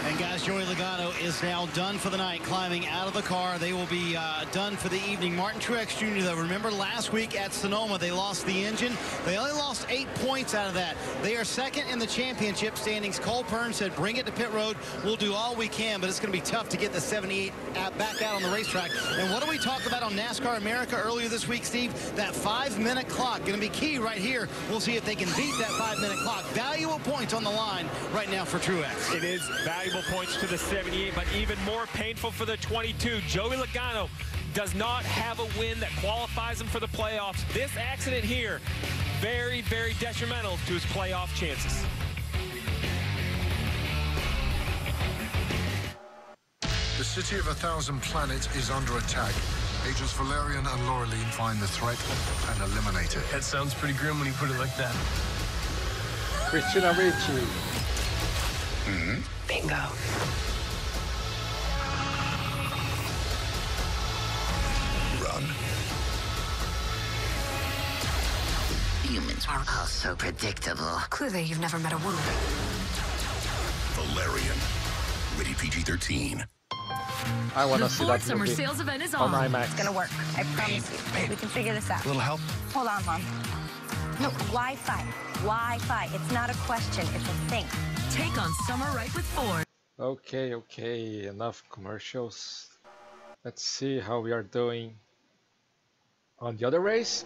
And guys, Joey Logano is now done for the night, climbing out of the car. They will be done for the evening. Martin Truex Jr., though, remember last week at Sonoma, they lost the engine. They only lost 8 points out of that. They are second in the championship standings. Cole Pern said, bring it to pit road. We'll do all we can, but it's going to be tough to get the 78 back out on the racetrack. And what do we talk about on NASCAR America earlier this week, Steve? That 5-minute clock, going to be key right here. We'll see if they can beat that 5-minute clock. Valuable points on the line right now for Truex. It is valuable points to the 78, but even more painful for the 22. Joey Logano does not have a win that qualifies him for the playoffs. This accident here, very, very detrimental to his playoff chances. The city of 1,000 planets is under attack. Agents Valerian and Laureline find the threat and eliminate it. That sounds pretty grim when you put it like that. Christina Ricci. Bingo. Run. Humans are all so predictable. Clearly, you've never met a woman. Valerian. Rated PG-13. I want to see that Summer movie sales event is on on. IMAX. It's gonna work. I promise you. We can figure this out. A little help? Hold on, Mom. No, Wi-Fi. Wi-Fi. It's not a question. It's a thing. Take on summer right with Ford. Okay, enough commercials. Let's see how we are doing on the other race.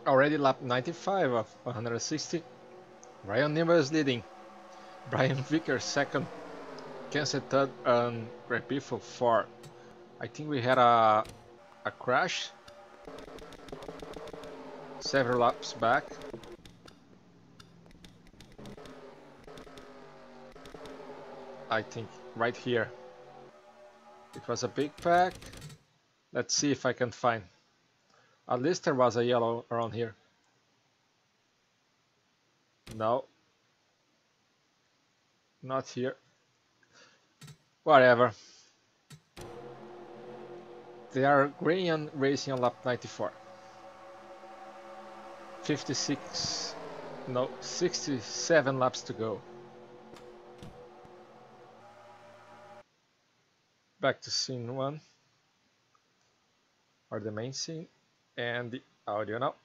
Already lap 95 of 160. Ryan Newman is leading. Brian Vickers second. Kenseth third and Greg Biffle fourth. I think we had a crash several laps back. I think right here. It was a big pack. Let's see if I can find. At least there was a yellow around here. No. Not here. Whatever. They are green racing on lap 94. 67 laps to go. Back to scene 1. Or the main scene. And the audio now.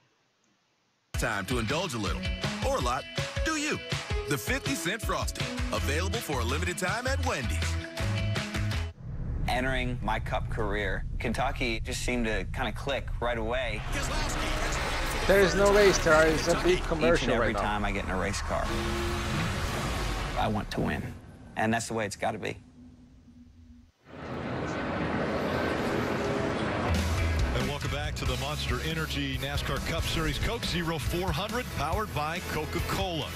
Time to indulge a little, or a lot. Do you? The 50-cent Frosty, available for a limited time at Wendy's. Entering my Cup career, Kentucky just seemed to kind of click right away. There is no race, there is a big commercial right now. Every time I get in a race car, I want to win. And that's the way it's got to be. And welcome back to the Monster Energy NASCAR Cup Series Coke Zero 400, powered by Coca-Cola.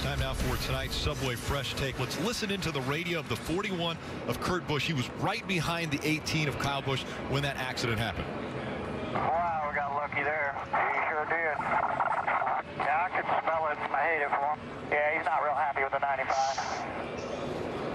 Time now for tonight's Subway Fresh Take. Let's listen into the radio of the 41 of Kurt Busch. He was right behind the 18 of Kyle Busch when that accident happened. Wow, we got lucky there. He sure did. Yeah, I could smell it. I hate it for him. Yeah, he's not real happy with the 95.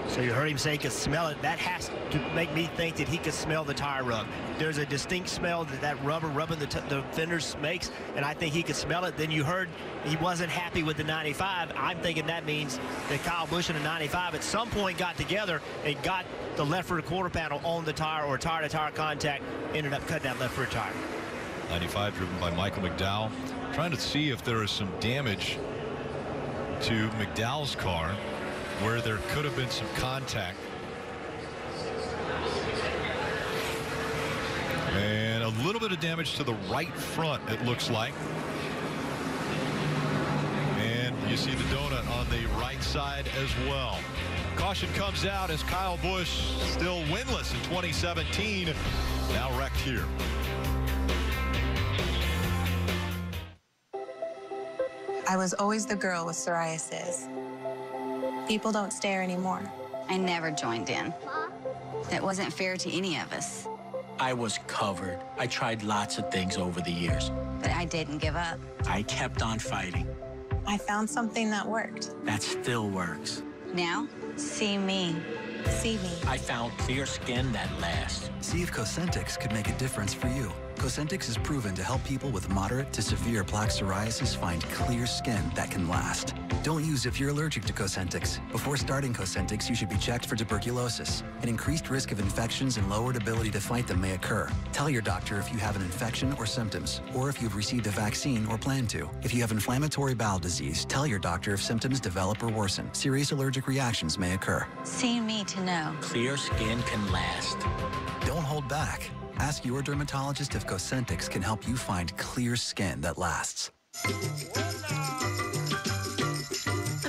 So you heard him say he could smell it. That has to make me think that he could smell the tire rub. There's a distinct smell that rubber rubbing the fenders makes, and I think he could smell it. Then you heard he wasn't happy with the 95. I'm thinking that means that Kyle Busch and the 95 at some point got together and got the left rear quarter panel on the tire, or tire-to-tire contact, ended up cutting that left rear tire. 95 driven by Michael McDowell. Trying to see if there is some damage to McDowell's car, where there could have been some contact. And a little bit of damage to the right front, it looks like. And you see the donut on the right side as well. Caution comes out as Kyle Busch, still winless in 2017, now wrecked here. I was always the girl with psoriasis. People don't stare anymore. I never joined in. That wasn't fair to any of us. I was covered. I tried lots of things over the years. But I didn't give up. I kept on fighting. I found something that worked. That still works. Now, see me. See me. I found clear skin that lasts. See if Cosentix could make a difference for you. Cosentix is proven to help people with moderate to severe plaque psoriasis find clear skin that can last. Don't use if you're allergic to Cosentix. Before starting Cosentix, you should be checked for tuberculosis. An increased risk of infections and lowered ability to fight them may occur. Tell your doctor if you have an infection or symptoms, or if you've received a vaccine or plan to. If you have inflammatory bowel disease, tell your doctor if symptoms develop or worsen. Serious allergic reactions may occur. See me to know. Clear skin can last. Don't hold back. Ask your dermatologist if Cosentix can help you find clear skin that lasts. I'm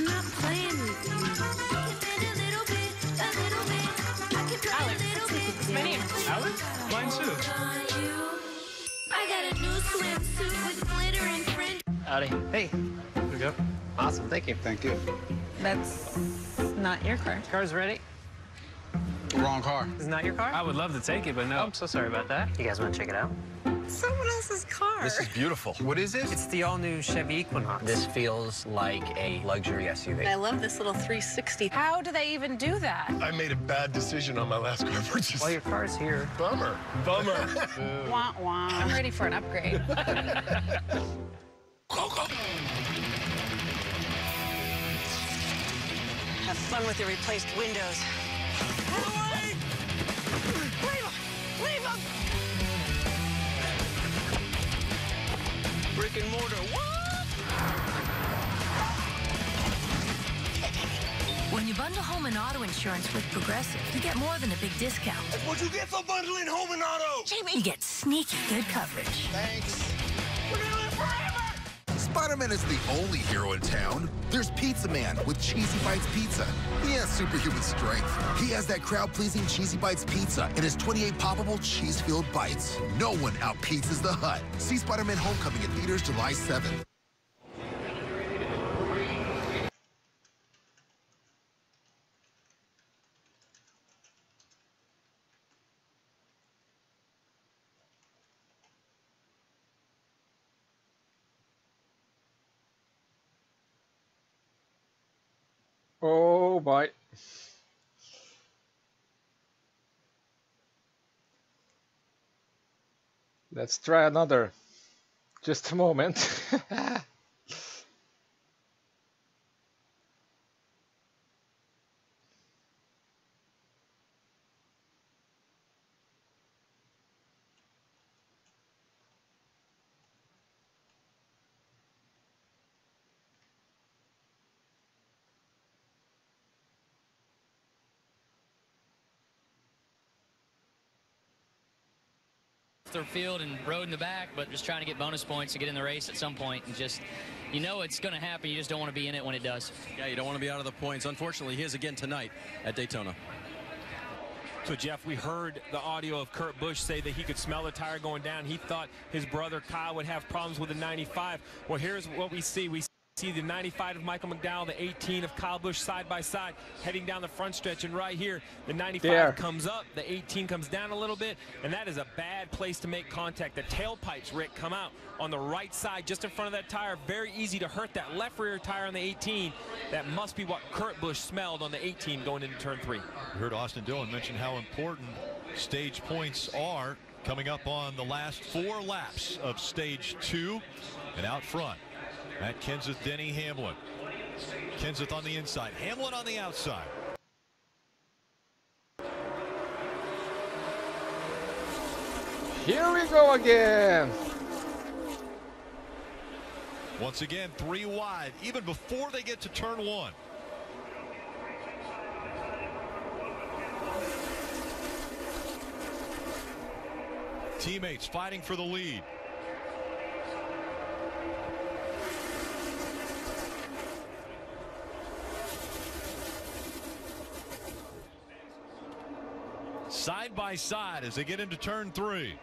not playing with you. Alex, it's my name. Alex? Mine too. I got a new swimsuit with glitter and fringe. Howdy. Hey. Here we go. Awesome, thank you. Thank you. That's not your car. Car's ready. Wrong car. Is not your car? I would love to take it, but no. Oh, I'm so sorry about that. You guys want to check it out? Someone else's car. This is beautiful. What is this? It's the all-new Chevy Equinox. This feels like a luxury SUV. I love this little 360. How do they even do that? I made a bad decision on my last car purchase. Well, your car's here. Bummer. Bummer. Wah, wah. I'm ready for an upgrade. Have fun with your replaced windows. Leave him! Brick and mortar, what? When you bundle home and auto insurance with Progressive, you get more than a big discount. That's what you get for bundling home and auto. You get sneaky good coverage. Thanks. Spider-Man is the only hero in town. There's Pizza Man with Cheesy Bites Pizza. He has superhuman strength. He has that crowd-pleasing Cheesy Bites Pizza and his 28 poppable cheese-filled bites. No one out-pizzas the Hut. See Spider-Man Homecoming in theaters July 7th. Oh boy. Let's try another. Just a moment. Their field and road in the back, but just trying to get bonus points to get in the race at some point, and just, you know, it's going to happen. You just don't want to be in it when it does. Yeah, you don't want to be out of the points. Unfortunately, he is again tonight at Daytona. So, Jeff, we heard the audio of Kurt Busch say that he could smell the tire going down. He thought his brother Kyle would have problems with the 95. Well, here's what we see. We see the 95 of Michael McDowell, the 18 of Kyle Busch side by side, heading down the front stretch. And right here, the 95 comes up, the 18 comes down a little bit, and that is a bad place to make contact. The tailpipes, Rick, come out on the right side, just in front of that tire. Very easy to hurt that left rear tire on the 18. That must be what Kurt Busch smelled on the 18 going into turn 3. We heard Austin Dillon mention how important stage points are coming up on the last 4 laps of stage 2. And out front, Matt Kenseth, Denny Hamlin. Kenseth on the inside, Hamlin on the outside. Here we go again. Once again, 3 wide, even before they get to turn 1. Teammates fighting for the lead. Side by side as they get into turn 3.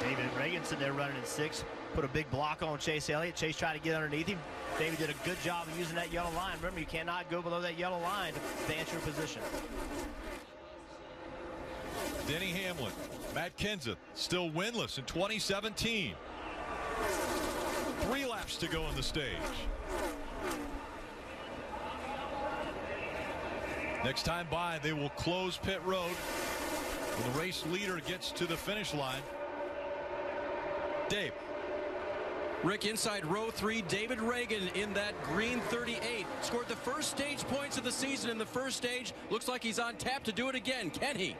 David Reaganson there running in 6th. Put a big block on Chase Elliott. Chase tried to get underneath him. David did a good job of using that yellow line. Remember, you cannot go below that yellow line to advance your position. Denny Hamlin, Matt Kenseth, still winless in 2017. 3 laps to go on the stage. Next time by, they will close pit road when the race leader gets to the finish line. Dave. Rick, inside row 3, David Reagan in that green 38. Scored the first stage points of the season in the first stage. Looks like he's on tap to do it again. Can he?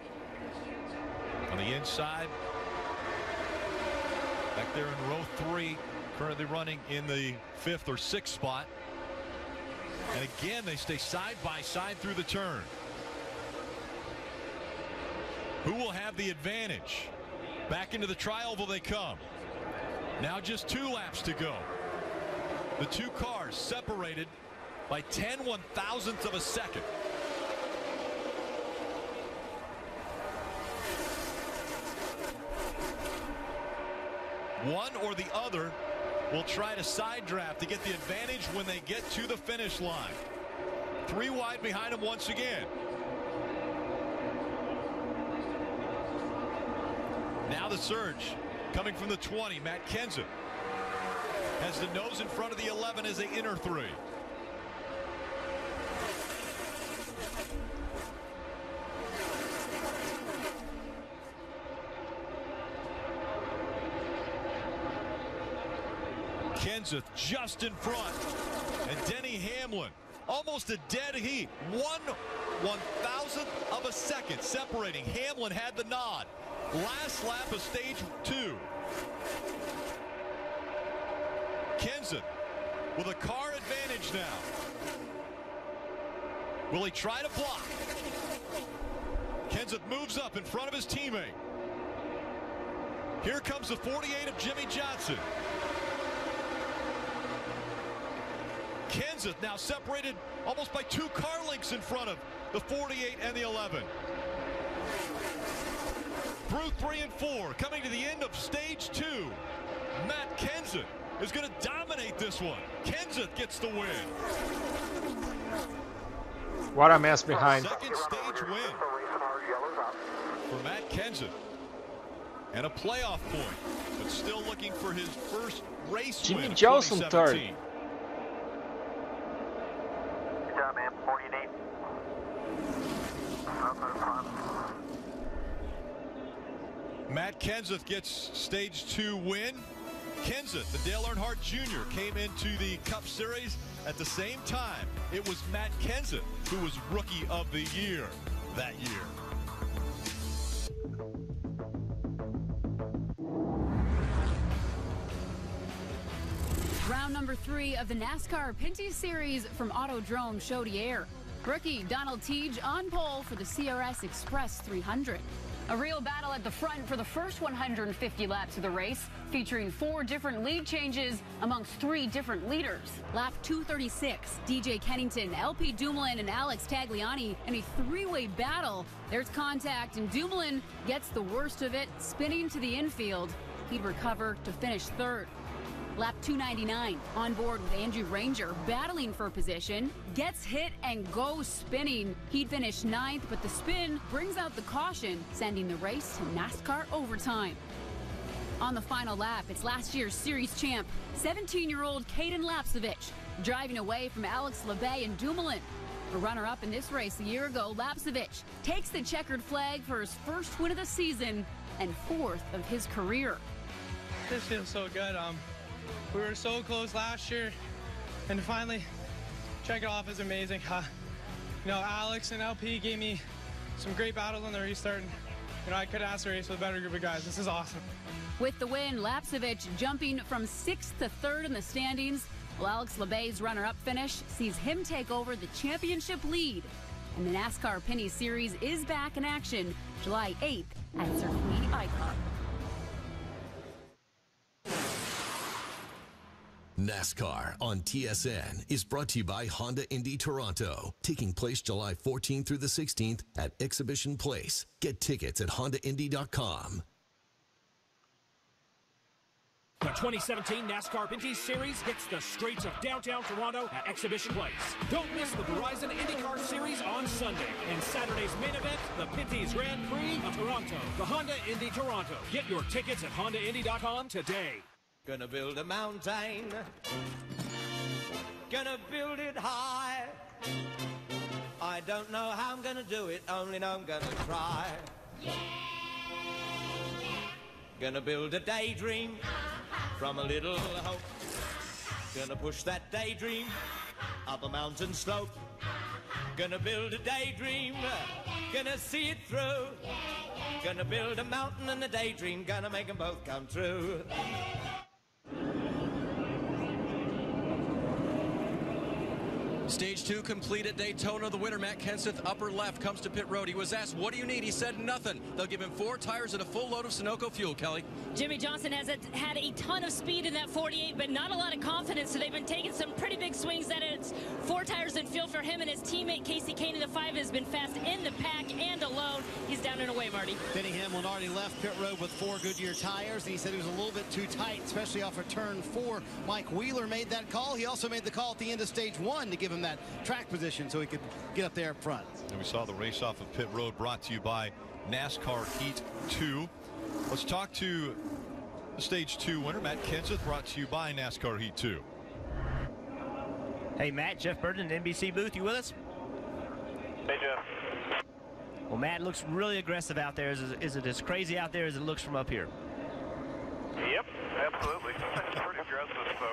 On the inside, back there in row 3, currently running in the 5th or 6th spot. And again, they stay side by side through the turn. Who will have the advantage? Back into the tri-oval they come. Now just 2 laps to go. The 2 cars separated by 10/1000th of a second. One or the other will try to side draft to get the advantage when they get to the finish line. 3 wide behind them once again. Now the surge coming from the 20. Matt Kenseth has the nose in front of the 11 as they enter 3. Kenseth just in front, and Denny Hamlin almost a dead heat. 1/1000th of a second separating. Hamlin had the nod. Last lap of stage 2. Kenseth with a car advantage now. Will he try to block? Kenseth moves up in front of his teammate. Here comes the 48 of Jimmy Johnson. Kenseth now separated almost by 2 car lengths in front of the 48 and the 11. Through 3 and 4, coming to the end of stage 2. Matt Kenseth is going to dominate this one. Kenseth gets the win. What a mess behind. Second stage win for Matt Kenseth. And a playoff point, but still looking for his first race win. Jimmy Johnson third. Matt Kenseth gets stage 2 win. Kenseth, the Dale Earnhardt Jr., came into the Cup Series at the same time. It was Matt Kenseth who was Rookie of the Year that year. Round number 3 of the NASCAR Pinty Series from Autodrome Chaudière. Rookie Donald Teague on pole for the CRS Express 300. A real battle at the front for the first 150 laps of the race, featuring 4 different lead changes amongst 3 different leaders. Lap 236, DJ Kennington, LP Dumoulin, and Alex Tagliani in a 3-way battle. There's contact, and Dumoulin gets the worst of it, spinning to the infield. He'd recover to finish 3rd. Lap 299, on board with Andrew Ranger, battling for position, gets hit and goes spinning. He'd finish 9th, but the spin brings out the caution, sending the race to NASCAR overtime. On the final lap, it's last year's series champ, 17-year-old Caden Lapcevich, driving away from Alex Labay and Dumoulin. A runner-up in this race a year ago, Lapcevich takes the checkered flag for his first win of the season and 4th of his career. This feels so good. We were so close last year, and to finally check it off is amazing. Alex and LP gave me some great battles on the restart, and I could ask to race with a better group of guys. This is awesome. With the win, Lapcevich jumping from 6th to 3rd in the standings, while Alex Labay's runner-up finish sees him take over the championship lead. And the NASCAR Pinty Series is back in action July 8th at Circuit Icon. NASCAR on TSN is brought to you by Honda Indy Toronto, taking place July 14th through the 16th at Exhibition Place. Get tickets at hondaindy.com. The 2017 NASCAR Pinty Series hits the streets of downtown Toronto at Exhibition Place. Don't miss the Verizon IndyCar Series on Sunday. And Saturday's main event, the Pinty's Grand Prix of Toronto. The Honda Indy Toronto. Get your tickets at hondaindy.com today. Gonna build a mountain, gonna build it high. I don't know how I'm gonna do it, only know I'm gonna try. Yeah. Gonna build a daydream from a little hope. Gonna push that daydream up a mountain slope. Gonna build a daydream, gonna see it through. Gonna build a mountain and a daydream, gonna make them both come true. Stage 2 complete at Daytona. The winner, Matt Kenseth, upper left, comes to pit road. He was asked, what do you need? He said nothing. They'll give him 4 tires and a full load of Sunoco fuel, Kelly. Jimmy Johnson has had a ton of speed in that 48, but not a lot of confidence, so they've been taking some pretty big swings at it. 4 tires and fuel for him, and his teammate Casey Kane in the 5 has been fast in the pack and alone. He's down and away, Marty. Denny Hamlin already left pit road with 4 Goodyear tires, and he said he was a little bit too tight, especially off of turn 4. Mike Wheeler made that call. He also made the call at the end of stage 1 to give him that track position so he could get up there up front. And we saw the race off of pit road, brought to you by NASCAR Heat 2. Let's talk to the stage 2 winner, Matt Kenseth, brought to you by NASCAR Heat 2. Hey Matt, Jeff Burton, NBC booth, you with us? Hey Jeff. Well, Matt, looks really aggressive out there. Is it as crazy out there as it looks from up here? Yep, absolutely. It's pretty aggressive, so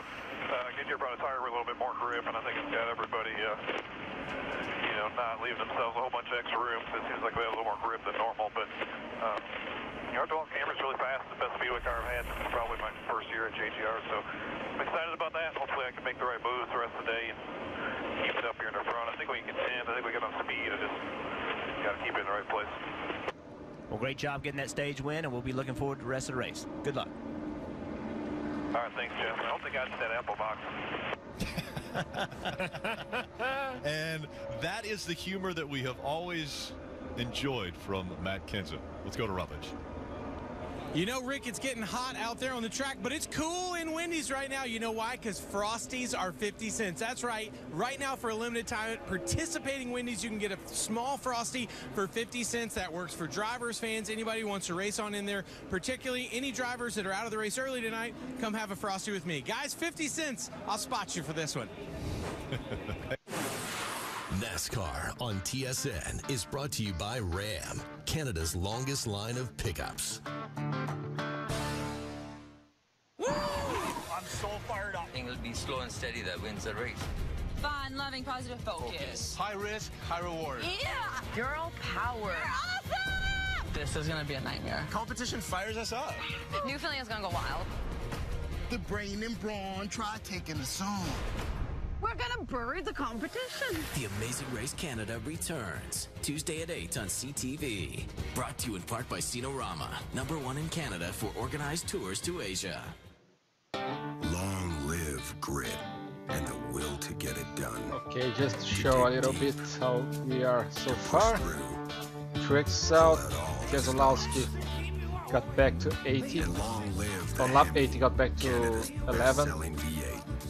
Goodyear brought a tire with a little bit more grip, and I think it's got everybody, not leaving themselves a whole bunch of extra room. So it seems like they have a little more grip than normal, but our dog camera's really fast. The best speedway car I've had since probably my first year at JGR, so I'm excited about that. Hopefully I can make the right moves the rest of the day and keep it up here in the front. I think we can contend. I think we got enough speed. I just got to keep it in the right place. Well, great job getting that stage win, and we'll be looking forward to the rest of the race. Good luck. All right, thanks, Jeff. I hope they got that apple box. And that is the humor that we have always enjoyed from Matt Kenseth. Let's go to Rutledge. You know, Rick, it's getting hot out there on the track, but it's cool in Wendy's right now. You know why? Because Frosties are 50 cents. That's right. Right now, for a limited time, participating Wendy's, you can get a small Frosty for 50 cents. That works for drivers, fans, anybody who wants to race on in there. Particularly any drivers that are out of the race early tonight, come have a Frosty with me. Guys, 50 cents. I'll spot you for this one. NASCAR on TSN is brought to you by Ram, Canada's longest line of pickups. so fired up. I think it'll be slow and steady that wins the race. Fun, loving, positive focus. High risk, high reward. Yeah! Girl power. You're awesome! This is gonna be a nightmare. Competition fires us up. New feeling is gonna go wild. The brain and brawn try taking the song. We're gonna bury the competition. The Amazing Race Canada returns Tuesday at 8 on CTV. Brought to you in part by Cinorama, #1 in Canada for organized tours to Asia. Long live grit and the will to get it done. Okay, just to show a little bit how we are so far. Truex out, Keselowski got back to 80. On lap 80 got back to 11.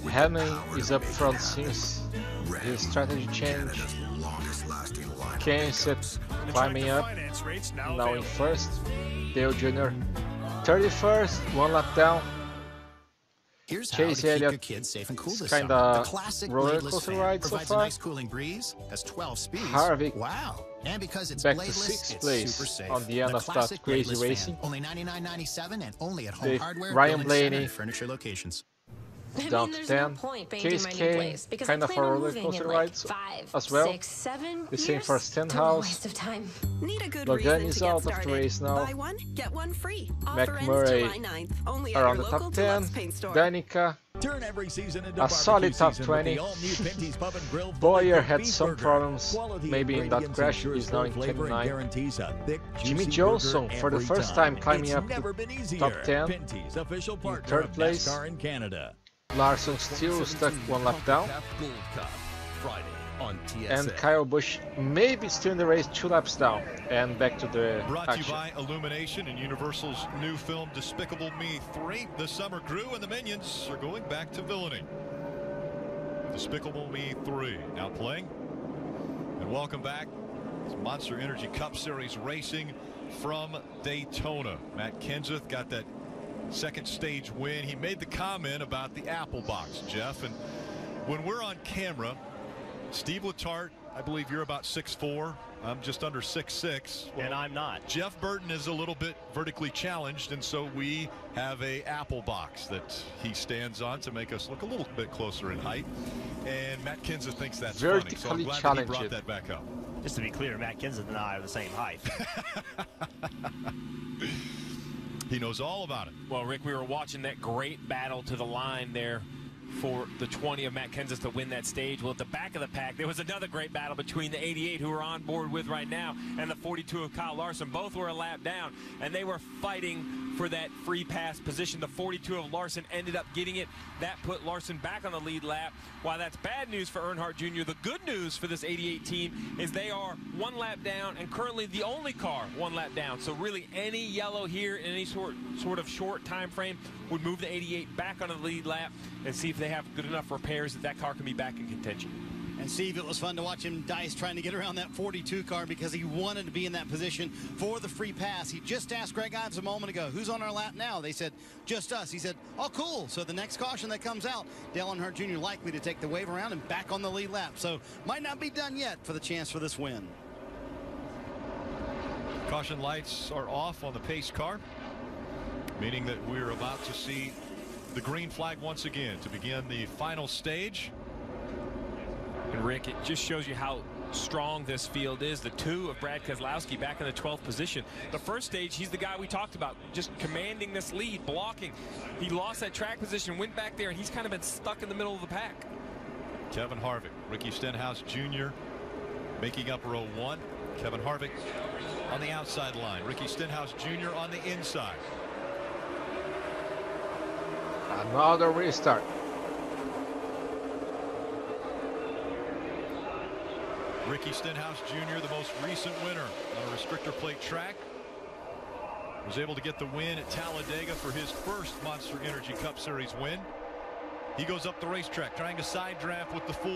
Hamlin is up front since his strategy change. Kenseth climbing up, now in first. Dale Jr. 31st, 1 lap down. Here's how Chase to keep Elliott your kids safe and cool this kinda summer. The classic roller bladeless coaster fan ride so provides a far. nice cooling breeze, has 12 speeds. Harvick Wow. And because it's back to bladeless, 6th it's place super safe. on the end of that classic crazy bladeless racing. fan, only $99.97 and only at Home The Hardware, Ryan Building Center, Blaney and Furniture locations. down to 10. Case K, kind of a roller coaster ride as well. 6, 7 The same years? for Stenhouse. Waste of time. Need a good Logan reason is to get out of the started. race now. Buy one, get one free. Offer ends McMurray July 9th. Only at around your the local top 10. Deluxe Paint store. Danica, Turn every season into a solid top season 20. with the all-new Pinty's Pub and Grill Boyer fully had cooked some beef burger. problems, Quality maybe in that ingredients crash. ensures He's now in full flavor and 29. guarantees a thick, Jimmy juicy Johnson burger for the every first time climbing It's up never to been easier. top 10. Pinty's, official In partner third of place. NASCAR in Canada. Larson still stuck 1 lap down. Gold Cup, Friday on TSN. And Kyle Busch maybe still in the race 2 laps down and back to the Brought action. to you by Illumination and Universal's new film Despicable Me 3. The summer Gru and the Minions are going back to villainy. Despicable Me 3 now playing. And welcome back. It's Monster Energy Cup Series racing from Daytona. Matt Kenseth got that second stage win. He made the comment about the Apple box, Jeff, and when we're on camera, Steve Letarte, I believe you're about 6'4". I'm just under 6'6". And I'm not. Jeff Burton is a little bit vertically challenged, and so we have a Apple box that he stands on to make us look a little bit closer in height. And Matt Kenseth thinks that's funny, so I'm glad that he brought that back up. Just to be clear, Matt Kenseth and I are the same height. He knows all about it. Well, Rick, we were watching that great battle to the line there for the 20 of Matt Kenseth to win that stage. Well, at the back of the pack, there was another great battle between the 88 who we're on board with right now and the 42 of Kyle Larson. Both were a lap down, and they were fighting for that free pass position. The 42 of Larson ended up getting it. That put Larson back on the lead lap. While that's bad news for Earnhardt Jr., the good news for this 88 team is they are 1 lap down and currently the only car 1 lap down. So really any yellow here in any sort of short time frame would move the 88 back on the lead lap and see if they have good enough repairs that car can be back in contention. And Steve, it was fun to watch him dice trying to get around that 42 car because he wanted to be in that position for the free pass. He just asked Greg Ives a moment ago, who's on our lap now? They said, just us. He said, oh, cool. So the next caution that comes out, Dale Earnhardt Jr. likely to take the wave around and back on the lead lap. So might not be done yet for the chance for this win. Caution lights are off on the pace car, meaning that we're about to see the green flag once again to begin the final stage. And Rick, it just shows you how strong this field is. The 2 of Brad Keselowski back in the 12th position. The first stage, he's the guy we talked about, just commanding this lead, blocking. He lost that track position, went back there, and he's kind of been stuck in the middle of the pack. Kevin Harvick, Ricky Stenhouse Jr. making up row 1. Kevin Harvick on the outside line. Ricky Stenhouse Jr. on the inside. Another restart. Ricky Stenhouse Jr., the most recent winner on a restrictor plate track, was able to get the win at Talladega for his first Monster Energy Cup Series win. He goes up the racetrack trying to side draft with the 4.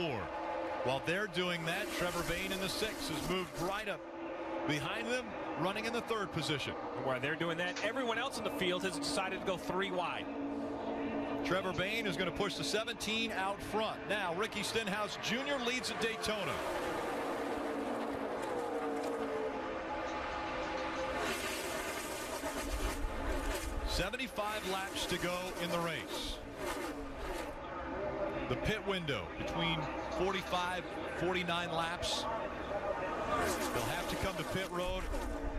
While they're doing that, Trevor Bayne in the 6 has moved right up behind them, running in the 3rd position. And while they're doing that, everyone else in the field has decided to go 3 wide. Trevor Bayne is going to push the 17 out front. Now Ricky Stenhouse Jr. leads at Daytona. 75 laps to go in the race. The pit window between 45, 49 laps. They'll have to come to pit road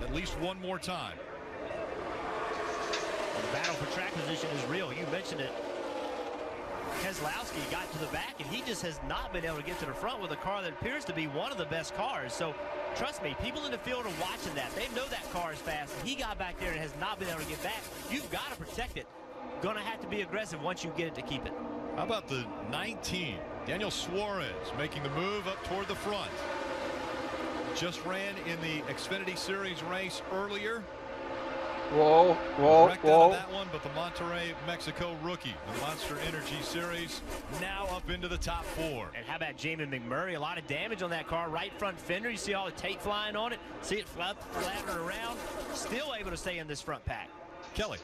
at least one more time. The battle for track position is real. You mentioned it. Keselowski got to the back, and he just has not been able to get to the front with a car that appears to be one of the best cars. So, trust me, people in the field are watching that. They know that car is fast, and he got back there and has not been able to get back. You've got to protect it. Going to have to be aggressive once you get it to keep it. How about the 19? Daniel Suarez making the move up toward the front. Just ran in the Xfinity Series race earlier. Whoa, whoa, whoa. That one, but the Monterrey, Mexico rookie, the Monster Energy Series, now up into the top 4. And how about Jamie McMurray? A lot of damage on that car. Right front fender. You see all the tape flying on it. See it flattering around. Still able to stay in this front pack. Kelly.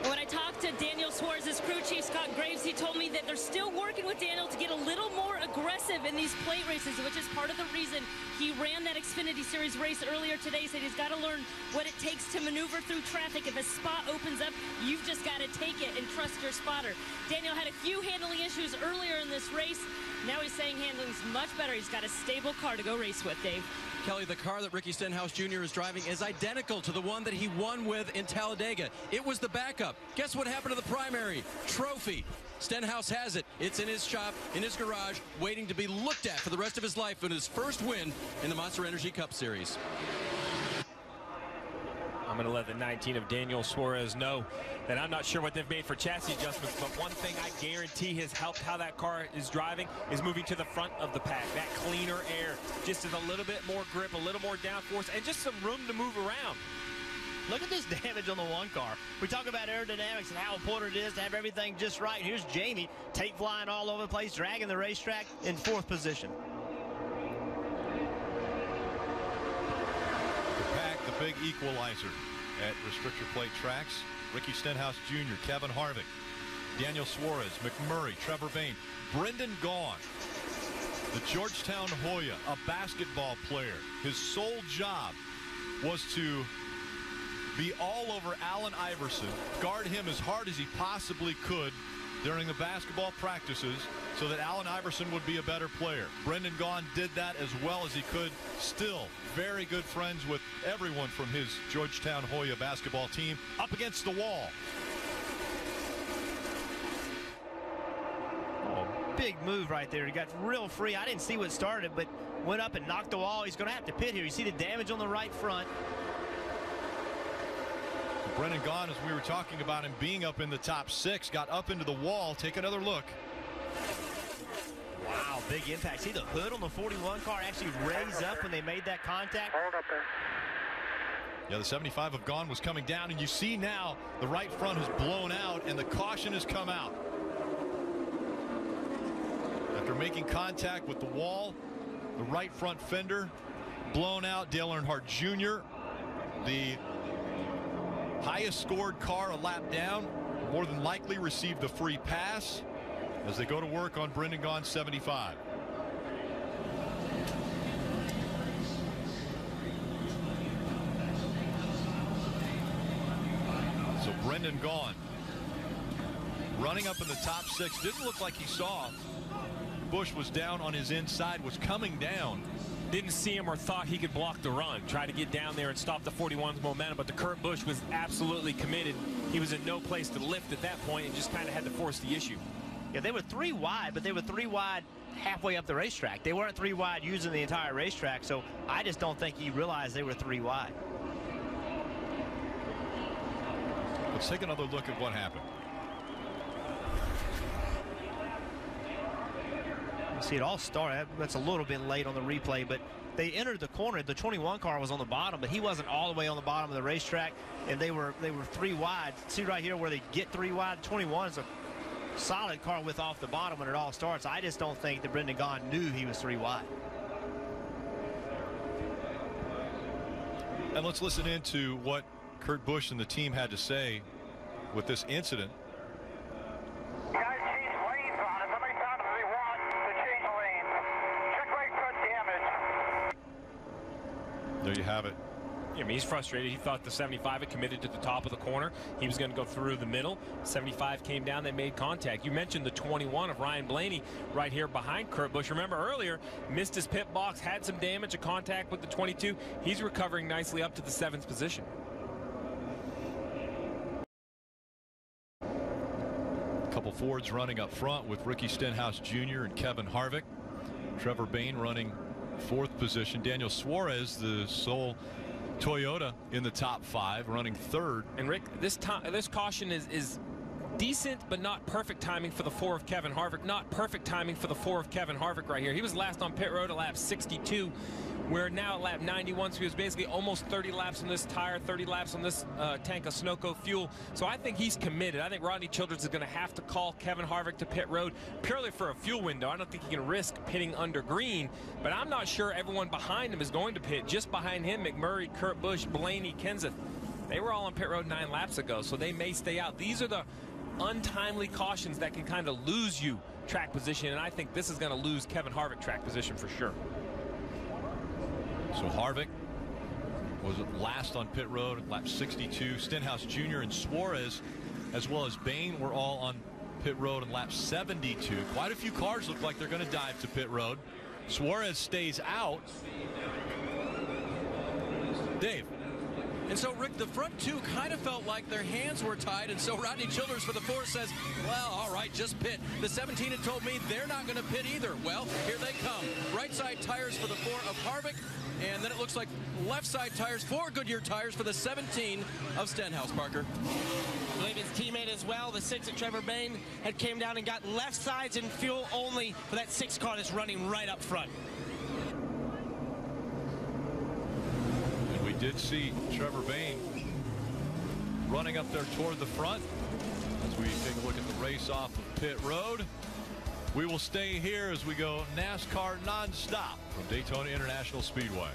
When I talked to Daniel Suarez's crew chief, Scott Graves, he told me that they're still working with Daniel to get a little more aggressive in these plate races, which is part of the reason he ran that Xfinity Series race earlier today. Said he's got to learn what it takes to maneuver through traffic. If a spot opens up, you've just got to take it and trust your spotter. Daniel had a few handling issues earlier in this race. Now he's saying handling's much better. He's got a stable car to go race with, Dave. Kelly, the car that Ricky Stenhouse Jr. is driving is identical to the one that he won with in Talladega. It was the backup. Guess what happened to the primary? Trophy. Stenhouse has it. It's in his shop, in his garage, waiting to be looked at for the rest of his life in his first win in the Monster Energy Cup Series. I'm going to let the 19 of Daniel Suarez know that I'm not sure what they've made for chassis adjustments, but one thing I guarantee has helped how that car is driving is moving to the front of the pack. That cleaner air just is a little bit more grip, a little more downforce, and just some room to move around. Look at this damage on the one car. We talk about aerodynamics and how important it is to have everything just right. Here's Jamie, tape flying all over the place, dragging the racetrack in 4th position. The big equalizer at restrictor plate tracks. Ricky Stenhouse Jr., Kevin Harvick, Daniel Suarez, McMurray, Trevor Bayne, Brendan Gaughan, the Georgetown Hoya, a basketball player. His sole job was to be all over Allen Iverson, guard him as hard as he possibly could during the basketball practices so that Allen Iverson would be a better player. Brendan Gaughan did that as well as he could. Still very good friends with everyone from his Georgetown Hoya basketball team. Up against the wall. Oh, big move right there. He got real free. I didn't see what started, but went up and knocked the wall. He's going to have to pit here. You see the damage on the right front. Brendan Gaughan, as we were talking about him being up in the top 6, got up into the wall. Take another look. Wow, big impact. See the hood on the 41 car actually raised up when they made that contact? Hold up there. Yeah, the 75 of Gaughan was coming down, and you see now the right front has blown out, and the caution has come out. After making contact with the wall, the right front fender blown out. Dale Earnhardt Jr., the highest scored car a lap down, more than likely received the free pass as they go to work on Brendan Gaughan's 75. So Brendan Gaughan running up in the top 6. Didn't look like he saw Busch was down on his inside, was coming down. Didn't see him or thought he could block the run. Tried to get down there and stop the 41's momentum, but the Kurt Busch was absolutely committed. He was in no place to lift at that point and just kind of had to force the issue. Yeah, they were 3 wide, but they were 3 wide halfway up the racetrack. They weren't 3 wide using the entire racetrack, so I just don't think he realized they were 3 wide. Let's take another look at what happened. See it all start. That's a little bit late on the replay, but they entered the corner. The 21 car was on the bottom, but he wasn't all the way on the bottom of the racetrack, and they were 3 wide. See right here where they get 3 wide. 21 is a solid car with off the bottom when it all starts. I just don't think that Brendan Gaughan knew he was 3 wide. And let's listen into what Kurt Busch and the team had to say with this incident. There you have it. I mean, he's frustrated. He thought the 75 had committed to the top of the corner. He was going to go through the middle. 75 came down. They made contact. You mentioned the 21 of Ryan Blaney right here behind Kurt Busch. Remember earlier, missed his pit box, had some damage, a contact with the 22. He's recovering nicely up to the 7th position. A couple Fords running up front with Ricky Stenhouse Jr. and Kevin Harvick. Trevor Bayne running 4th position. Daniel Suarez, the sole Toyota, in the top 5, running 3rd. And Rick, this caution is decent, but not perfect timing for the 4 of Kevin Harvick. Not perfect timing for the 4 of Kevin Harvick right here. He was last on pit road at lap 62. We're now at lap 91, so he was basically almost 30 laps on this tire, 30 laps on this tank of Sunoco fuel. So I think he's committed. I think Rodney Childers is going to have to call Kevin Harvick to pit road purely for a fuel window. I don't think he can risk pitting under green, but I'm not sure everyone behind him is going to pit. Just behind him, McMurray, Kurt Busch, Blaney, Kenseth. They were all on pit road 9 laps ago, so they may stay out. These are the untimely cautions that can kind of lose you track position, and I think this is going to lose Kevin Harvick track position for sure. So Harvick was last on pit road at lap 62. Stenhouse Jr. and Suarez, as well as Bayne, were all on pit road in lap 72. Quite a few cars look like they're going to dive to pit road. Suarez stays out. Dave. And so, Rick, the front 2 kind of felt like their hands were tied, and so Rodney Childers for the 4 says, well, all right, just pit. The 17 had told me they're not going to pit either. Well, here they come. Right side tires for the 4 of Harvick, and then it looks like left side tires, 4 Goodyear tires for the 17 of Stenhouse, Parker. I believe his teammate as well, the 6 of Trevor Bayne, had came down and got left sides and fuel only for that 6 car that's running right up front. We did see Trevor Bayne running up there toward the front. As we take a look at the race off of pit road, we will stay here as we go NASCAR nonstop from Daytona International Speedway.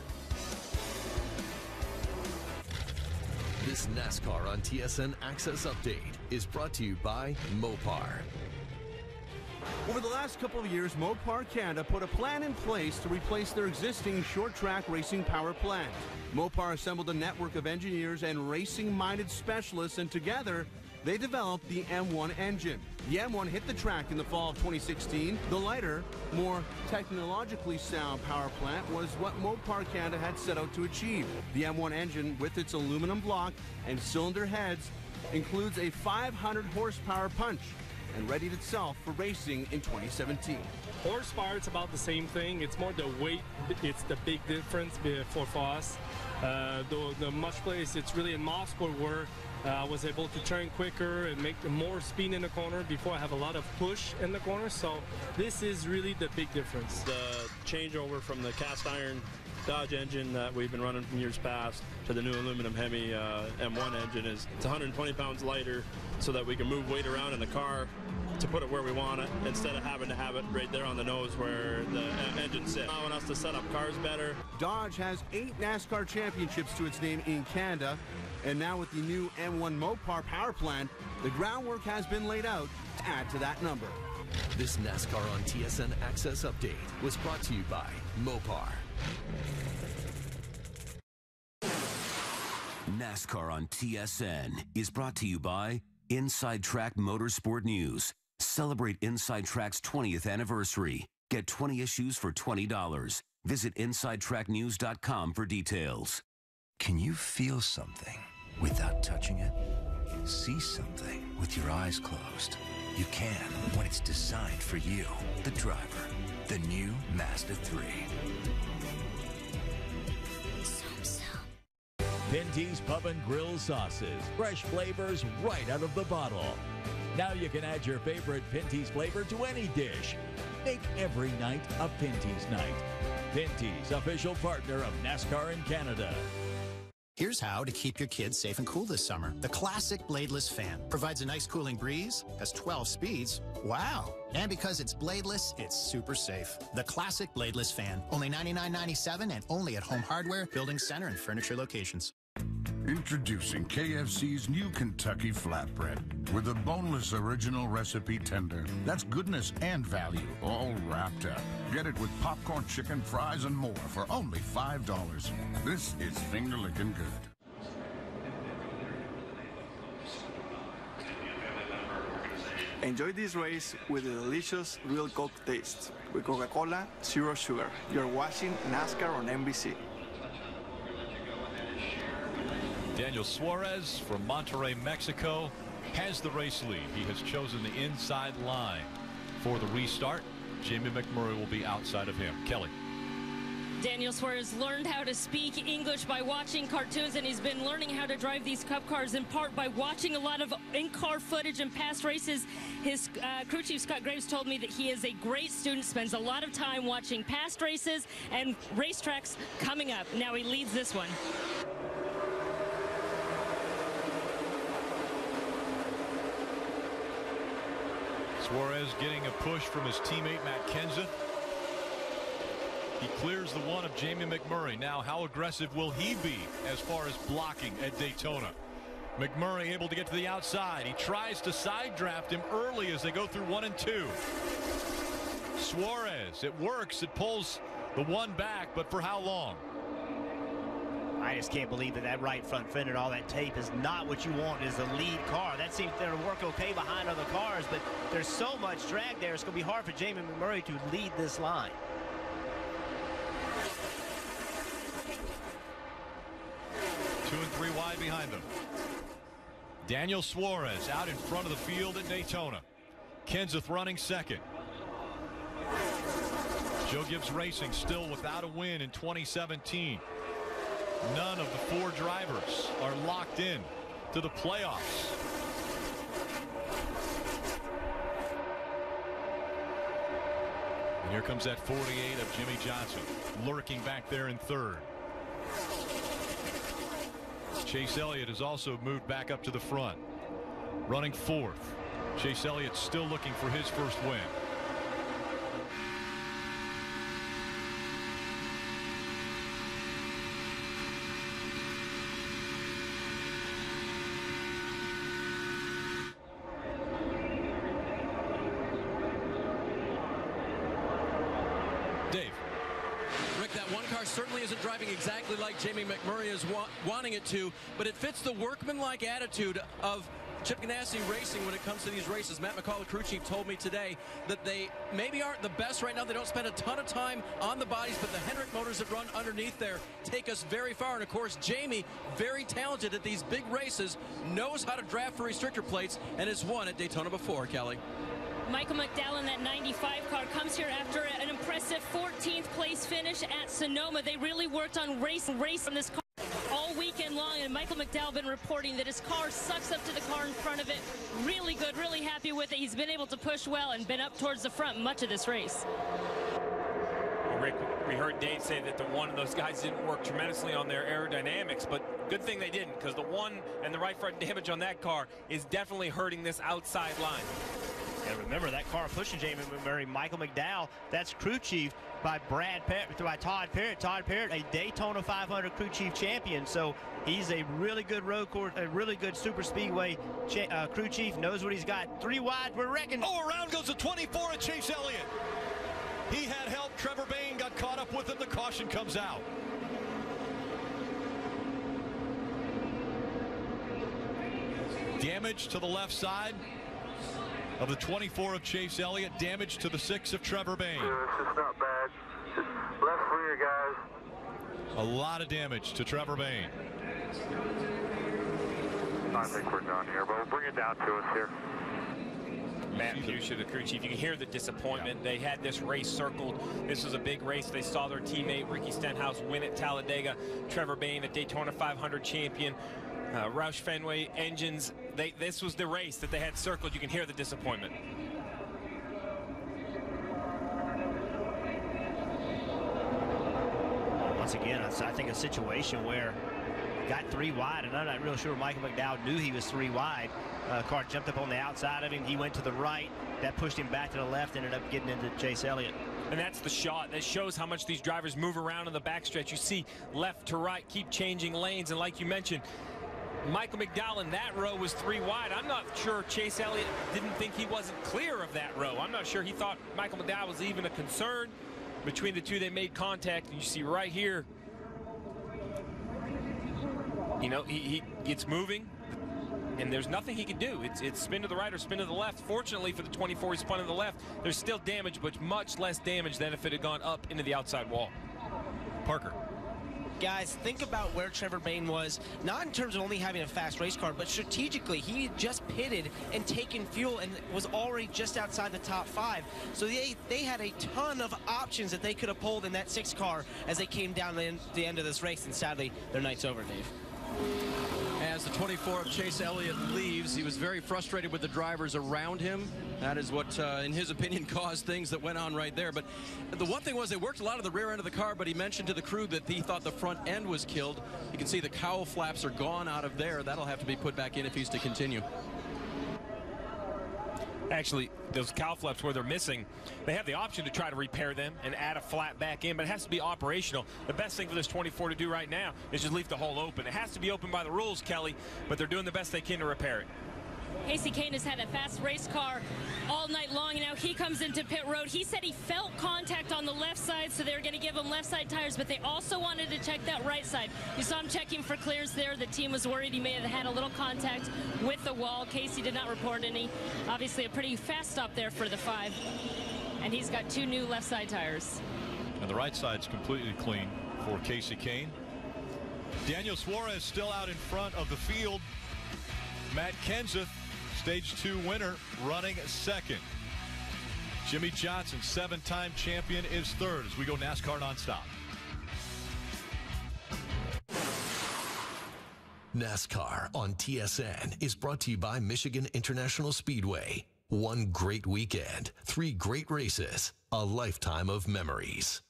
This NASCAR on TSN Access Update is brought to you by Mopar. Over the last couple of years, Mopar Canada put a plan in place to replace their existing short-track racing power plant. Mopar assembled a network of engineers and racing-minded specialists, and together, they developed the M1 engine. The M1 hit the track in the fall of 2016. The lighter, more technologically sound power plant was what Mopar Canada had set out to achieve. The M1 engine, with its aluminum block and cylinder heads, includes a 500 horsepower punch and readied itself for racing in 2017. Horsepower, it's about the same thing. It's more the weight. It's the big difference for us. The much place, it's really in Moscow where I was able to turn quicker and make more speed in the corner before I have a lot of push in the corner. So this is really the big difference. The changeover from the cast iron Dodge engine that we've been running from years past to the new aluminum Hemi M1 engine it's 120 pounds lighter, so that we can move weight around in the car to put it where we want it instead of having to have it right there on the nose where the engine sits, allowing us to set up cars better. Dodge has 8 NASCAR championships to its name in Canada, and now with the new M1 Mopar power plant, the groundwork has been laid out to add to that number. This NASCAR on TSN Access Update was brought to you by Mopar. NASCAR on TSN is brought to you by Inside Track Motorsport News. Celebrate Inside Track's 20th anniversary. Get 20 issues for $20. Visit InsideTrackNews.com for details. Can you feel something without touching it? See something with your eyes closed? You can when it's designed for you, the driver. The new Mazda 3. Pinty's Pub and Grill sauces. Fresh flavors right out of the bottle. Now you can add your favorite Pinty's flavor to any dish. Make every night a Pinty's night. Pinty's, official partner of NASCAR in Canada. Here's how to keep your kids safe and cool this summer. The classic bladeless fan provides a nice cooling breeze, has 12 speeds. Wow. And because it's bladeless, it's super safe. The classic bladeless fan, only $99.97 and only at Home Hardware, Building Center, and Furniture locations. Introducing KFC's new Kentucky Flatbread with a boneless original recipe tender. That's goodness and value all wrapped up. Get it with popcorn, chicken, fries, and more for only $5. This is finger-licking good. Enjoy this race with a delicious real Coke taste. With Coca-Cola, zero sugar. You're watching NASCAR on NBC. Daniel Suarez from Monterrey, Mexico, has the race lead. He has chosen the inside line for the restart. Jamie McMurray will be outside of him. Kelly. Daniel Suarez learned how to speak English by watching cartoons, and he's been learning how to drive these Cup cars in part by watching a lot of in-car footage and past races. His crew chief, Scott Graves, told me that he is a great student, spends a lot of time watching past races and racetracks coming up. Now he leads this one. Suarez getting a push from his teammate Matt Kenseth. He clears the one of Jamie McMurray. Now how aggressive will he be as far as blocking at Daytona? McMurray able to get to the outside. He tries to side draft him early as they go through 1 and 2. Suarez, it works. It pulls the one back, but for how long? I just can't believe that right front fender and all that tape is not what you want as the lead car. That seems to work okay behind other cars, but there's so much drag there. It's going to be hard for Jamie McMurray to lead this line. Two and three wide behind them. Daniel Suarez out in front of the field at Daytona. Kenseth running second. Joe Gibbs Racing still without a win in 2017. None of the four drivers are locked in to the playoffs. And here comes that 48 of Jimmy Johnson, lurking back there in third. Chase Elliott has also moved back up to the front, running fourth. Chase Elliott still looking for his first win. Dave. Rick, that one car certainly isn't driving exactly like Jamie McMurray is wanting it to, but it fits the workmanlike attitude of Chip Ganassi Racing when it comes to these races. Matt McCall, the crew chief, told me today that they maybe aren't the best right now. They don't spend a ton of time on the bodies, but the Hendrick motors that run underneath there take us very far. And of course, Jamie, very talented at these big races, knows how to draft for restrictor plates and has won at Daytona before, Kelly. Michael McDowell in that 95 car comes here after an impressive 14th place finish at Sonoma. They really worked on race on this car all weekend long, and Michael McDowell been reporting that his car sucks up to the car in front of it. Really good, really happy with it. He's been able to push well and been up towards the front much of this race. Well, Rick, we heard Dave say that the one of those guys didn't work tremendously on their aerodynamics, but good thing they didn't, because the one and the right front damage on that car is definitely hurting this outside line. And remember, that car pushing Jamie McMurray, Michael McDowell, that's crew chief by Todd Parrott. Todd Parrott, a Daytona 500 crew chief champion. So he's a really good road course, a really good super speedway crew chief, knows what he's got. 3 wide, we're reckoning. Oh, around goes the 24 of Chase Elliott. He had help. Trevor Bayne got caught up with him. The caution comes out. Damage to the left side of the 24 of Chase Elliott, damage to the 6 of Trevor Bayne. It's not bad. Just left rear, guys. A lot of damage to Trevor Bayne. I think we're done here, but we'll bring it down to us here. Matt Pusha, the crew chief, you can hear the disappointment. Yeah. They had this race circled. This was a big race. They saw their teammate Ricky Stenhouse win at Talladega. Trevor Bayne, the Daytona 500 champion. Roush Fenway engines. This was the race that they had circled. You can hear the disappointment. Once again, I think a situation where got 3 wide, and I'm not real sure Michael McDowell knew he was 3 wide. Car jumped up on the outside of him. He went to the right. That pushed him back to the left, ended up getting into Chase Elliott. And that's the shot. That shows how much these drivers move around in the backstretch. You see left to right, keep changing lanes, and like you mentioned, Michael McDowell in that row was 3 wide. I'm not sure Chase Elliott didn't think he wasn't clear of that row. I'm not sure he thought Michael McDowell was even a concern. Between the two, they made contact, and you see right here, you know, it's moving, and there's nothing he can do. It's spin to the right or spin to the left. Fortunately for the 24, he spun to the left. There's still damage, but much less damage than if it had gone up into the outside wall. Parker. Guys, think about where Trevor Bayne was, not in terms of only having a fast race car, but strategically. He had just pitted and taken fuel and was already just outside the top 5. So they had a ton of options that they could have pulled in that 6 car as they came down the end of this race, and sadly, their night's over, Dave. As the 24 of Chase Elliott leaves, he was very frustrated with the drivers around him. That is what, in his opinion, caused things that went on right there. But the one thing was they worked a lot of the rear end of the car, but he mentioned to the crew that he thought the front end was killed. You can see the cowl flaps are gone out of there. That'll have to be put back in if he's to continue. Actually, those cowl flaps where they're missing, they have the option to try to repair them and add a flap back in, but it has to be operational. The best thing for this 24 to do right now is just leave the hole open. It has to be open by the rules, Kelly, but they're doing the best they can to repair it. Kasey Kahne has had a fast race car all night long, and now he comes into pit road. He said he felt contact on the left side, so they were going to give him left side tires, but they also wanted to check that right side. You saw him checking for clears there. The team was worried he may have had a little contact with the wall. Kasey did not report any. Obviously a pretty fast stop there for the 5, and he's got 2 new left side tires. And the right side's completely clean for Kasey Kahne. Daniel Suarez still out in front of the field. Matt Kenseth, Stage 2 winner, running second. Jimmy Johnson, 7-time champion, is third as we go NASCAR nonstop. NASCAR on TSN is brought to you by Michigan International Speedway. One great weekend, 3 great races, a lifetime of memories.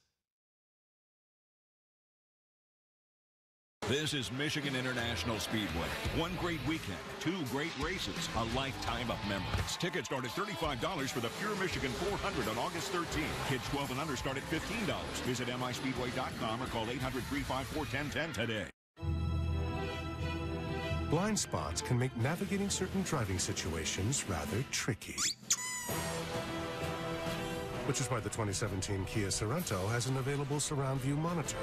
This is Michigan International Speedway. One great weekend, 2 great races, a lifetime of memories. Tickets start at $35 for the Pure Michigan 400 on August 13th. Kids 12 and under start at $15. Visit mispeedway.com or call 800-354-1010 today. Blind spots can make navigating certain driving situations rather tricky. Which is why the 2017 Kia Sorento has an available surround view monitor.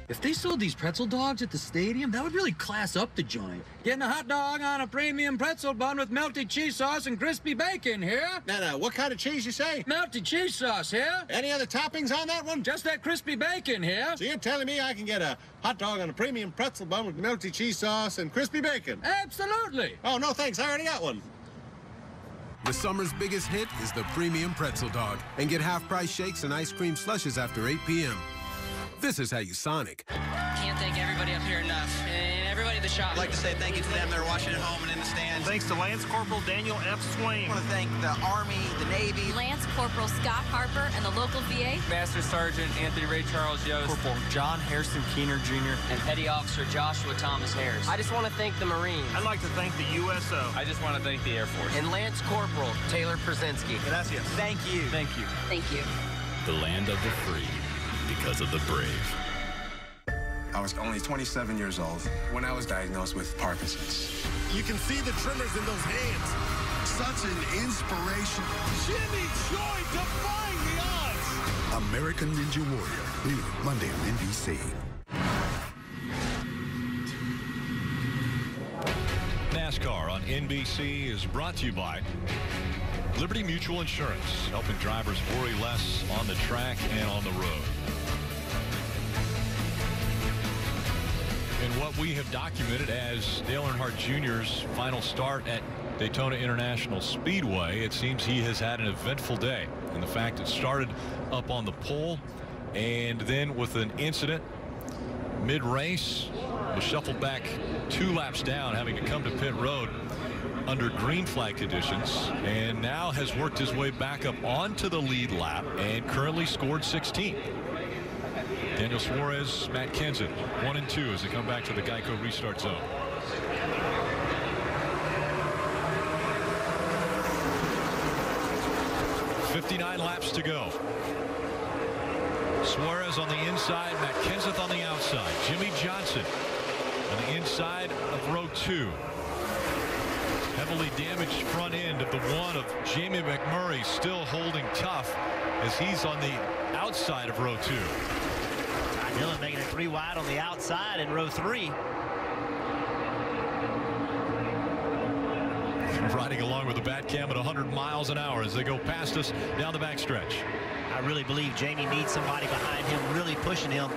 If they sold these pretzel dogs at the stadium, that would really class up the joint. Getting a hot dog on a premium pretzel bun with melty cheese sauce and crispy bacon here. Now, what kind of cheese you say? Melty cheese sauce here. Any other toppings on that one? Just that crispy bacon here. So you're telling me I can get a hot dog on a premium pretzel bun with melty cheese sauce and crispy bacon? Absolutely. Oh, no thanks. I already got one. The summer's biggest hit is the premium pretzel dog. And get half-price shakes and ice cream slushes after 8 p.m. This is how you Sonic. Can't thank everybody up here enough, and everybody at the shop. I'd like to say thank you to them that are watching at home and in the stands. Thanks to Lance Corporal Daniel F. Swain. I want to thank the Army, the Navy. Lance Corporal Scott Harper and the local VA. Master Sergeant Anthony Ray Charles Yost. Corporal John Harrison Keener Jr. And Petty Officer Joshua Thomas Harris. I just want to thank the Marines. I'd like to thank the USO. I just want to thank the Air Force. And Lance Corporal Taylor Przenski. Gracias. Thank you. Thank you. Thank you. The land of the free because of the brave. I was only 27 years old when I was diagnosed with Parkinson's. You can see the tremors in those hands. Such an inspiration. Jimmy Joy defying the odds. American Ninja Warrior. New Monday on NBC. NASCAR on NBC is brought to you by Liberty Mutual Insurance, helping drivers worry less on the track and on the road. And what we have documented as Dale Earnhardt Jr.'s final start at Daytona International Speedway. It seems he has had an eventful day, and the fact it started up on the pole and then with an incident mid-race was shuffled back 2 laps down, having to come to pit road under green flag conditions, and now has worked his way back up onto the lead lap and currently scored 16th. Daniel Suarez, Matt Kenseth 1 and 2 as they come back to the Geico restart zone. .59 laps to go. Suarez on the inside, Matt Kenseth on the outside. Jimmy Johnson on the inside of row 2. Heavily damaged front end of the one of Jamie McMurray still holding tough as he's on the outside of row 2. Dillon making it 3 wide on the outside in row 3. Riding along with the bat cam at 100 miles an hour as they go past us down the backstretch. I really believe Jamie needs somebody behind him really pushing him.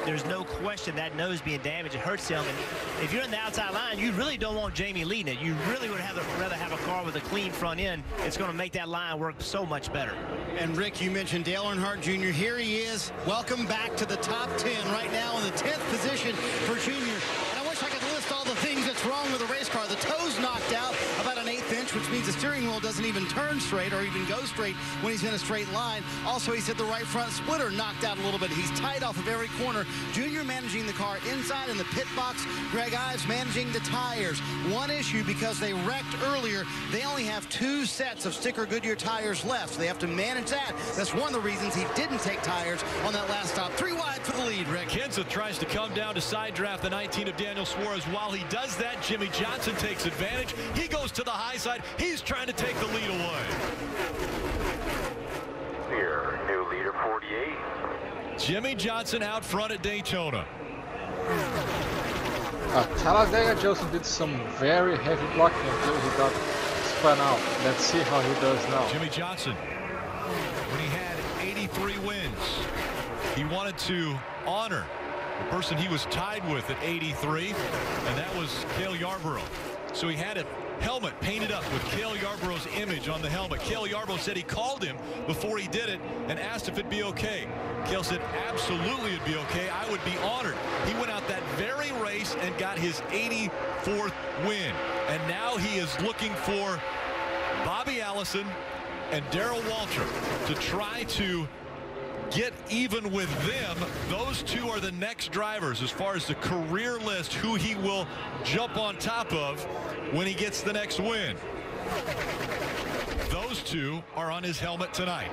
There's no question that nose being damaged, it hurts him. And if you're in the outside line, you really don't want Jamie leading it. You really would rather have a car with a clean front end. It's going to make that line work so much better. And Rick, you mentioned Dale Earnhardt Jr. Here he is. Welcome back to the top 10 right now in the 10th position for Junior. And I wish I could list all the things that's wrong with the race car. The toe's knocked out about an 1/8 inch, which means the steering wheel doesn't even turn straight or even go straight when he's in a straight line. Also, he said the right front splitter knocked out a little bit. He's tight off of every corner. Junior managing the car inside in the pit box. Greg Ives managing the tires. One issue, because they wrecked earlier, they only have 2 sets of sticker Goodyear tires left. So they have to manage that. That's one of the reasons he didn't take tires on that last stop. 3 wide for the lead, Rick. Kenseth tries to come down to side draft the 19 of Daniel Suarez. While he does that, Jimmy Johnson takes advantage. He goes to the high side. He's trying to take the lead away. Here, new leader 48. Jimmy Johnson out front at Daytona. Talladega Johnson did some very heavy blocking until he got spun out. Let's see how he does now. Jimmy Johnson, when he had 83 wins, he wanted to honor the person he was tied with at 83, and that was Cale Yarborough. So he had a helmet painted up with Cale Yarborough's image on the helmet. Cale Yarborough said he called him before he did it and asked if it'd be okay. Cale said absolutely it'd be okay. I would be honored. He went out that very race and got his 84th win. And now he is looking for Bobby Allison and Darrell Waltrip to try to get even with them. Those two are the next drivers as far as the career list, who he will jump on top of when he gets the next win. Those two are on his helmet tonight.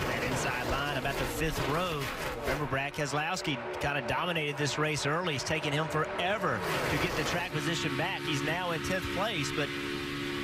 That inside line about the 5th row. Remember, Brad Keselowski kind of dominated this race early. It's taken him forever to get the track position back. He's now in 10th place, but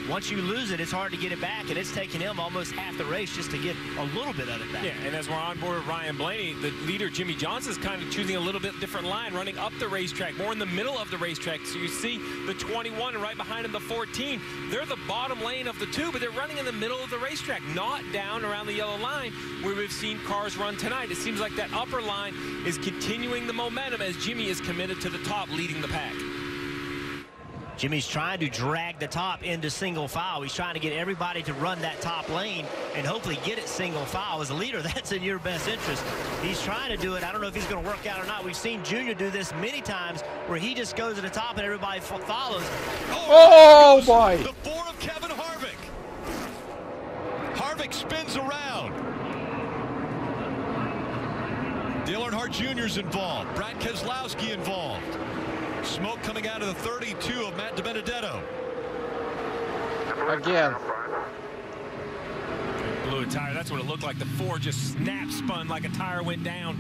once you lose it, it's hard to get it back, and it's taken him almost half the race just to get a little bit of it back. Yeah, and as we're on board with Ryan Blaney, the leader, Jimmy Johnson's kind of choosing a little bit different line, running up the racetrack, more in the middle of the racetrack. So you see the 21 and right behind him the 14. They're the bottom lane of the 2, but they're running in the middle of the racetrack, not down around the yellow line where we've seen cars run tonight. It seems like that upper line is continuing the momentum as Jimmy is committed to the top, leading the pack. Jimmy's trying to drag the top into single file. He's trying to get everybody to run that top lane and hopefully get it single file. As a leader, that's in your best interest. He's trying to do it. I don't know if he's going to work out or not. We've seen Junior do this many times where he just goes to the top and everybody follows. Oh boy! The 4 of Kevin Harvick. Harvick spins around. Dale Earnhardt Jr.'s involved. Brad Keselowski involved. Smoke coming out of the 32 of Matt DiBenedetto. Again. Blew a tire. That's what it looked like. The 4 just snap spun like a tire went down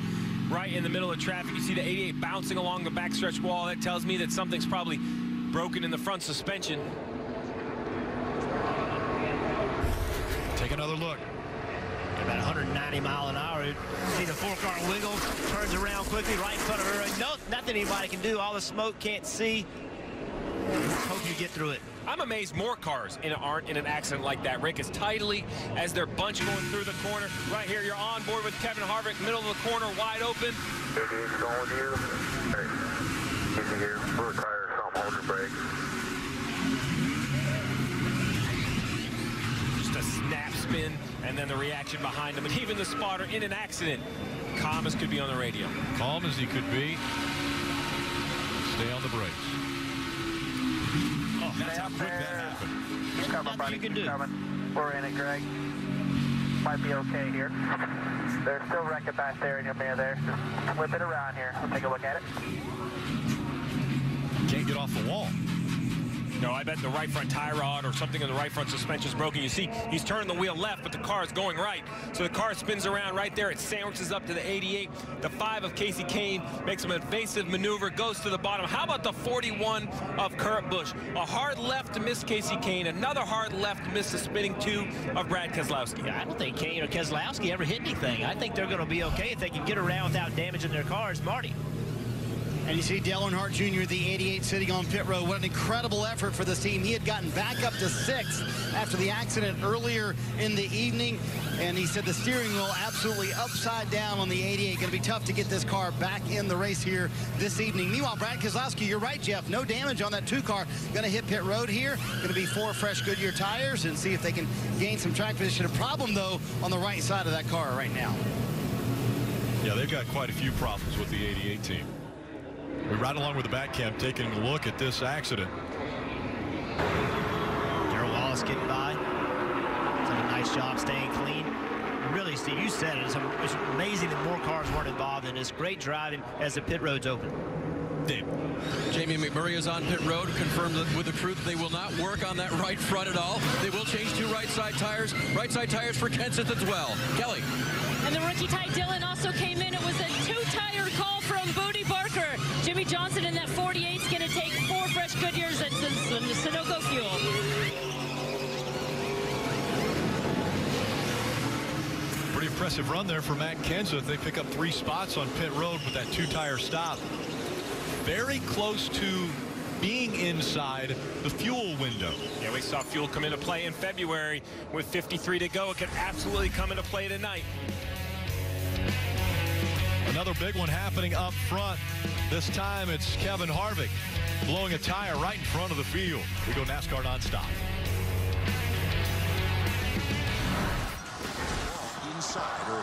right in the middle of traffic. You see the 88 bouncing along the backstretch wall. That tells me that something's probably broken in the front suspension. Take another look. About 190 mile an hour. See the 4-car wiggle, turns around quickly right in front of her. No, nothing anybody can do. All the smoke, can't see. Hope you get through it. I'm amazed more cars aren't in an accident like that, Rick. As tidily as they're bunch going through the corner. Right here, you're on board with Kevin Harvick, middle of the corner, wide open. Going you. Hey, get in here, put a tire, something, hold your brake. nap spin, and then the reaction behind him, and even the spotter in an accident. Calm as could be on the radio. Calm as he could be. Stay on the brakes. Oh, that's how quick that happened. Keep coming, buddy. Keep coming. We're in it, Greg. Might be okay here. There's still wreckage back there in your mirror there. Just flip it around here. I'll take a look at it. Can't get off the wall. No, I bet the right front tie rod or something in the right front suspension is broken. You see, he's turning the wheel left, but the car is going right. So the car spins around right there. It sandwiches up to the 88. The 5 of Casey Kane makes an evasive maneuver, goes to the bottom. How about the 41 of Kurt Busch? A hard left to miss Casey Kane. Another hard left to miss the spinning 2 of Brad Keselowski. Yeah, I don't think Kane or Keselowski ever hit anything. I think they're going to be okay if they can get around without damaging their cars. Marty. And you see Dale Earnhardt Jr., the 88, sitting on pit road. What an incredible effort for this team. He had gotten back up to 6th after the accident earlier in the evening. And he said the steering wheel absolutely upside down on the 88. Going to be tough to get this car back in the race here this evening. Meanwhile, Brad Keselowski, you're right, Jeff. No damage on that 2 car. Going to hit pit road here. Going to be 4 fresh Goodyear tires and see if they can gain some track position. A problem, though, on the right side of that car right now. Yeah, they've got quite a few problems with the 88 team. We ride along with the back cam taking a look at this accident. Darrell Wallace getting by. Done a nice job staying clean. Really, Steve, you said it. It's amazing that more cars weren't involved in this. Great driving as the pit road's open. Dave. Jamie McMurray is on pit road, confirmed with the crew that they will not work on that right front at all. They will change 2 right side tires for Kenseth as well. Kelly. And the rookie Ty Dillon also came in. It was a 2-tire call from Booty Barker. Jimmy Johnson in that 48 is going to take 4 fresh Goodyears at the Sunoco fuel. Pretty impressive run there for Matt Kenseth. They pick up 3 spots on pit road with that 2-tire stop. Very close to being inside the fuel window. Yeah, we saw fuel come into play in February with 53 to go. It could absolutely come into play tonight. Another big one happening up front. This time it's Kevin Harvick blowing a tire right in front of the field. We go NASCAR nonstop. Inside early.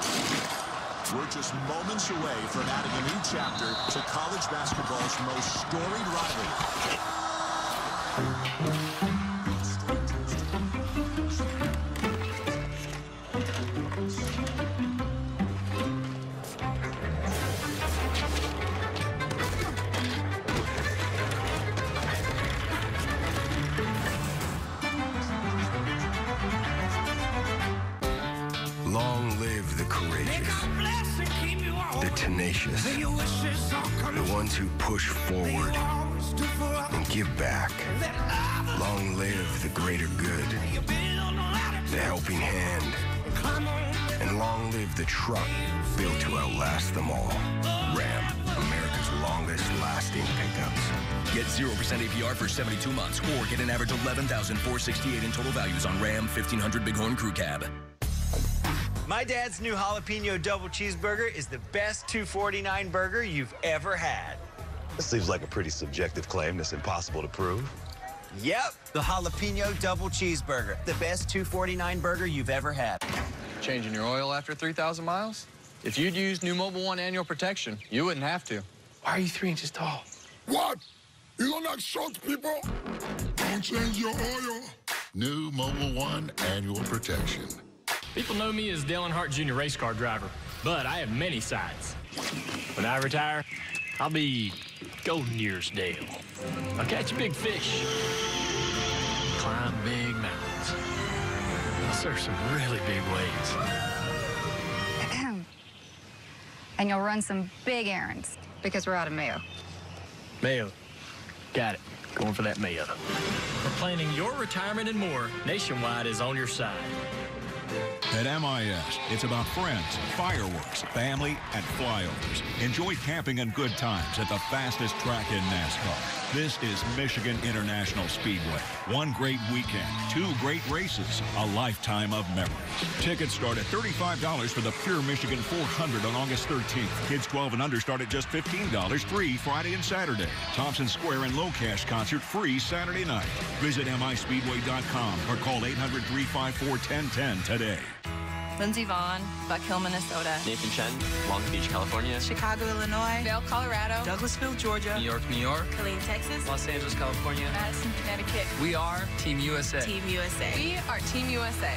We're just moments away from adding a new chapter to college basketball's most storied rivalry. Long live the courageous, the tenacious, the ones who push forward and give back. Long live the greater good, the helping hand, and long live the truck built to outlast them all. Ram, America's longest lasting pickups. Get 0% APR for 72 months or get an average $11,468 in total values on Ram 1500 Bighorn Crew Cab. My dad's new jalapeno double cheeseburger is the best $2.49 burger you've ever had. This seems like a pretty subjective claim that's impossible to prove. Yep, the jalapeno double cheeseburger, the best $2.49 burger you've ever had. Changing your oil after 3,000 miles? If you'd used new Mobile One annual protection, you wouldn't have to. Why are you 3 inches tall? What? You don't like short people? Don't change your oil. New Mobile One annual protection. People know me as Dale Earnhardt Jr. race car driver, but I have many sides. When I retire, I'll be Golden Years Dale. I'll catch big fish, climb big mountains. I'll surf some really big waves. And you'll run some big errands because we're out of mayo. Mayo. Got it. Going for that mayo. For planning your retirement and more, Nationwide is on your side. At MIS, it's about friends, fireworks, family, and flyovers. Enjoy camping and good times at the fastest track in NASCAR. This is Michigan International Speedway. One great weekend, 2 great races, a lifetime of memories. Tickets start at $35 for the Pure Michigan 400 on August 13th. Kids 12 and under start at just $15, free Friday and Saturday. Thompson Square and Low Cash concert free Saturday night. Visit mispeedway.com or call 800-354-1010 today. Lindsey Vaughn, Buck Hill, Minnesota. Nathan Chen, Long Beach, California. Chicago, Illinois. Vail, Colorado. Douglasville, Georgia. New York, New York. Killeen, Texas. Los Angeles, California. Madison, Connecticut. We are Team USA. Team USA. We are Team USA.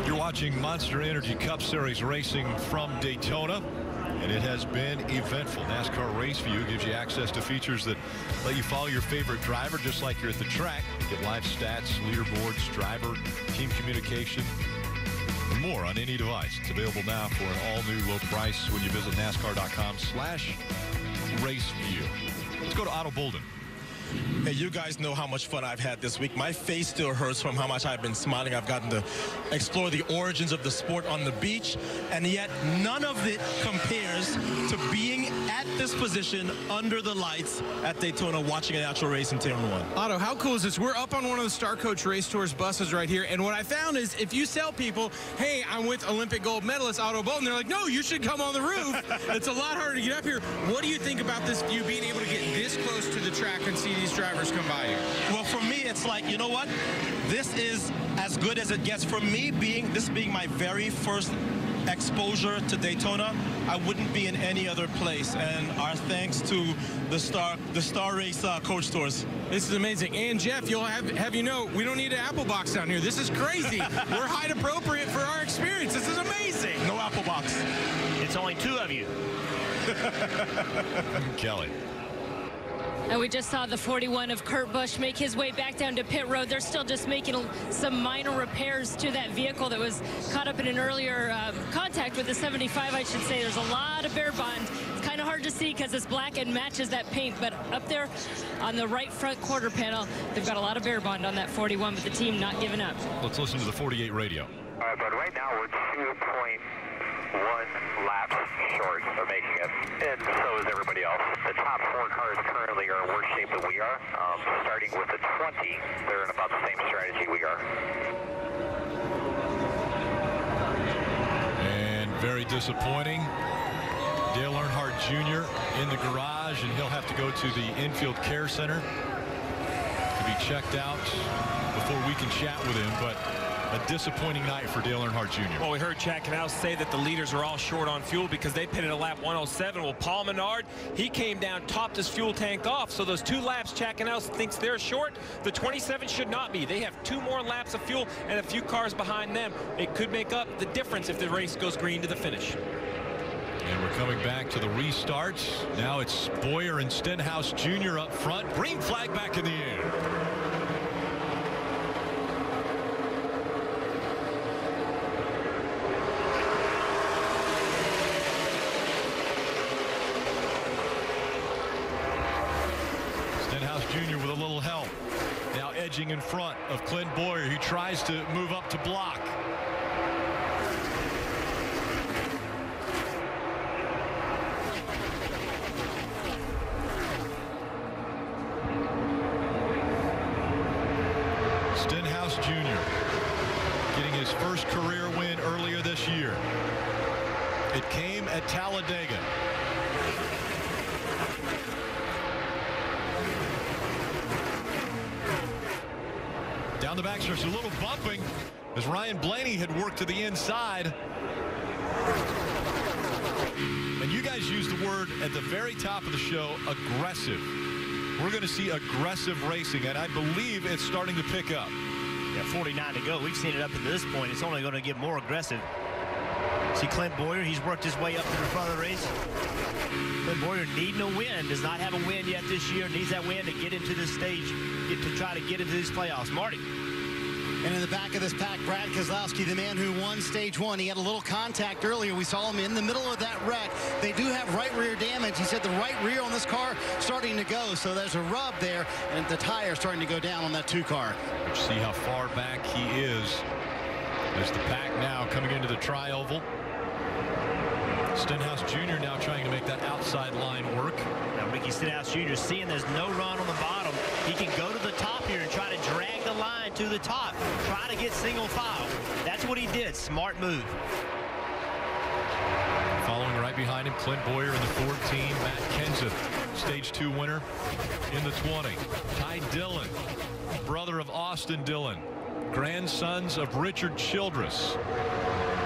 You're watching Monster Energy Cup Series racing from Daytona. And it has been eventful. NASCAR Race View gives you access to features that let you follow your favorite driver just like you're at the track. You get live stats, leaderboards, driver, team communication, and more on any device. It's available now for an all-new low price when you visit NASCAR.com/raceview. Let's go to Otto Bolden. Hey, you guys know how much fun I've had this week. My face still hurts from how much I've been smiling. I've gotten to explore the origins of the sport on the beach, and yet none of it compares to being at this position under the lights at Daytona watching an actual race in Turn 1. Otto, how cool is this? We're up on one of the Star Coach Race Tours buses right here, and what I found is if you tell people, hey, I'm with Olympic gold medalist Otto Bolden, they're like, no, you should come on the roof. It's a lot harder to get up here. What do you think about this view, being able to get this close to the track and see these drivers come by you? Well, for me, it's like, you know what? This is as good as it gets. For me, this being my very first exposure to Daytona, I wouldn't be in any other place. And our thanks to the Star Race Coach Tours. This is amazing. And Jeff, you'll have you know, we don't need an Apple box down here. This is crazy. We're height appropriate for our experience. This is amazing. No Apple box. It's only 2 of you. Kelly. And we just saw the 41 of Kurt Busch make his way back down to pit road. They're still just making some minor repairs to that vehicle that was caught up in an earlier contact with the 75, I should say. There's a lot of bare bond. It's kind of hard to see because it's black and matches that paint, but up there on the right front quarter panel, they've got a lot of bare bond on that 41, but the team not giving up. Let's listen to the 48 radio. All right, but right now we're 2.1 laps short of making it, and so is everybody else. The top 4 cars currently are in worse shape than we are. Starting with the 20, they're in about the same strategy we are. And very disappointing. Dale Earnhardt Jr. in the garage, and he'll have to go to the infield care center to be checked out before we can chat with him. But a disappointing night for Dale Earnhardt Jr. Well, we heard Chad Knaus say that the leaders are all short on fuel because they pitted at lap 107. Well, Paul Menard, he came down, topped his fuel tank off. So those 2 laps Chad Knaus thinks they're short. The 27 should not be. They have 2 more laps of fuel and a few cars behind them. It could make up the difference if the race goes green to the finish. And we're coming back to the restart. Now it's Boyer and Stenhouse Jr. up front. Green flag back in the air. Jr. with a little help. Now edging in front of Clint Boyer, who tries to move up to block. Stenhouse Jr. getting his first career win earlier this year. It came at Talladega. Down the backstretch, a little bumping as Ryan Blaney had worked to the inside. And you guys used the word at the very top of the show, aggressive. We're going to see aggressive racing, and I believe it's starting to pick up. Yeah, 49 to go. We've seen it up to this point. It's only going to get more aggressive. See Clint Boyer, he's worked his way up to the front of the race. Clint Boyer needing a win, does not have a win yet this year, needs that win to get into this stage, to try to get into these playoffs. Marty. And in the back of this pack, Brad Keselowski, the man who won stage 1. He had a little contact earlier. We saw him in the middle of that wreck. They do have right rear damage. He said the right rear on this car starting to go. So there's a rub there, and the tire starting to go down on that 2 car. See how far back he is as the pack now coming into the tri-oval. Stenhouse Jr. now trying to make that outside line work. Now Ricky Stenhouse Jr. seeing there's no run on the bottom. He can go to the top here and try to drag the line to the top. Try to get single file. That's what he did. Smart move. Following right behind him, Clint Boyer in the 14. Matt Kenseth, stage 2 winner in the 20. Ty Dillon, brother of Austin Dillon, grandsons of Richard Childress.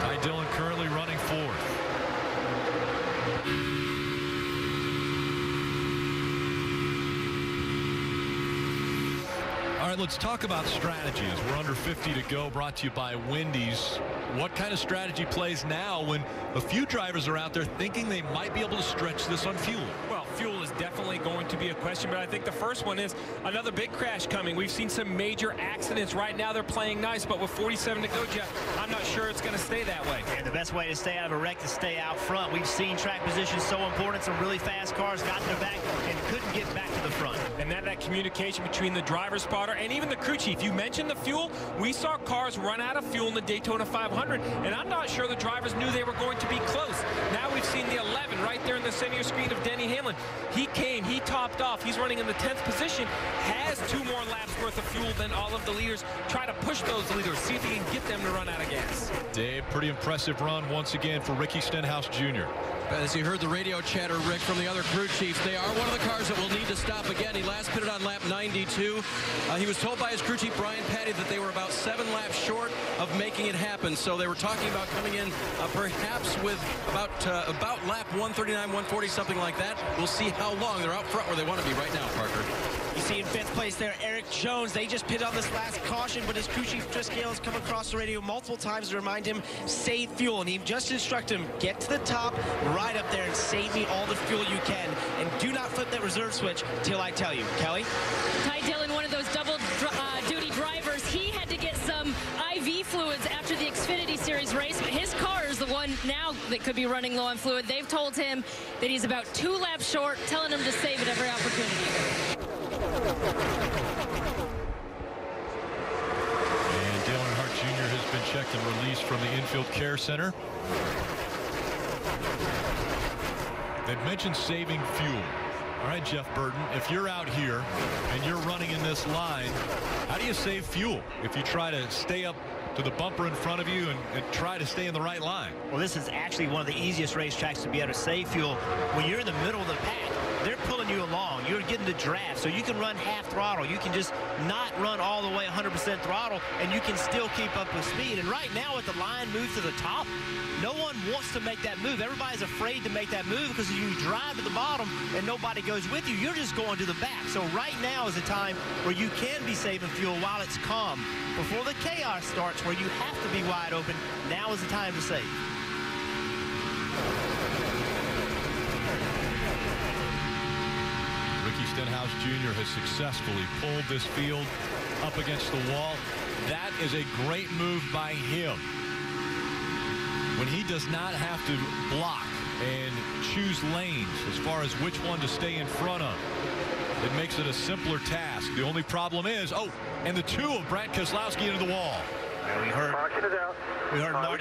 Ty Dillon currently running 4th. All right, let's talk about strategy as we're under 50 to go, brought to you by Wendy's. What kind of strategy plays now when a few drivers are out there thinking they might be able to stretch this on fuel? Well, fuel is definitely going to be a question, but I think the first one is another big crash coming. We've seen some major accidents. Right now they're playing nice, but with 47 to go, Jeff, I'm not sure it's going to stay that way. And the best way to stay out of a wreck is stay out front. We've seen track position so important. Some really fast cars got to the back and couldn't get back to the front. And that communication between the driver spotter and even the crew chief. You mentioned the fuel. We saw cars run out of fuel in the Daytona 500, and I'm not sure the drivers knew they were going to be close. Now we've seen the 11 right there in the center screen of Denny Hamlin. He came, he topped off. He's running in the 10th position, has 2 more laps worth of fuel than all of the leaders. Try to push those leaders, see if he can get them to run out of gas. Dave, pretty impressive run once again for Ricky Stenhouse Jr. As you heard the radio chatter, Rick, from the other crew chiefs, they are one of the cars that will need to stop again. He last pitted on lap 92. He was told by his crew chief, Brian Patty, that they were about 7 laps short of making it happen. So they were talking about coming in perhaps with about lap 139, 140, something like that. We'll see how long they're out front where they want to be right now, Parker. You see in 5th place there, Eric Jones. They just pitted on this last caution, but his crew chief, Chris Gale, has come across the radio multiple times to remind him, save fuel. And he just instructed him, get to the top, right up there, and save me all the fuel you can. And do not flip that reserve switch till I tell you. Kelly? Ty Dillon, one of those double duty drivers, he had to get some IV fluids after the Xfinity Series race. But his car is the one now that could be running low on fluid. They've told him that he's about 2 laps short, telling him to save it every opportunity. And Dale Earnhardt Jr. has been checked and released from the infield care center. They've mentioned saving fuel. All right, Jeff Burton, if you're out here and you're running in this line, how do you save fuel if you try to stay up to the bumper in front of you and try to stay in the right line? Well, this is actually one of the easiest racetracks to be able to save fuel. When you're in the middle of the pack, they're pulling you along. You're getting the draft, so you can run half throttle. You can just not run all the way 100% throttle, and you can still keep up with speed. And right now, with the line moved to the top, no one wants to make that move. Everybody's afraid to make that move because if you drive to the bottom and nobody goes with you, you're just going to the back. So right now is a time where you can be saving fuel while it's calm. Before the chaos starts, where you have to be wide open, now is the time to save. Ricky Stenhouse Jr. has successfully pulled this field up against the wall. That is a great move by him. When he does not have to block and choose lanes as far as which one to stay in front of, it makes it a simpler task. The only problem is, and the 2 of Brad Keselowski into the wall. We heard Marty.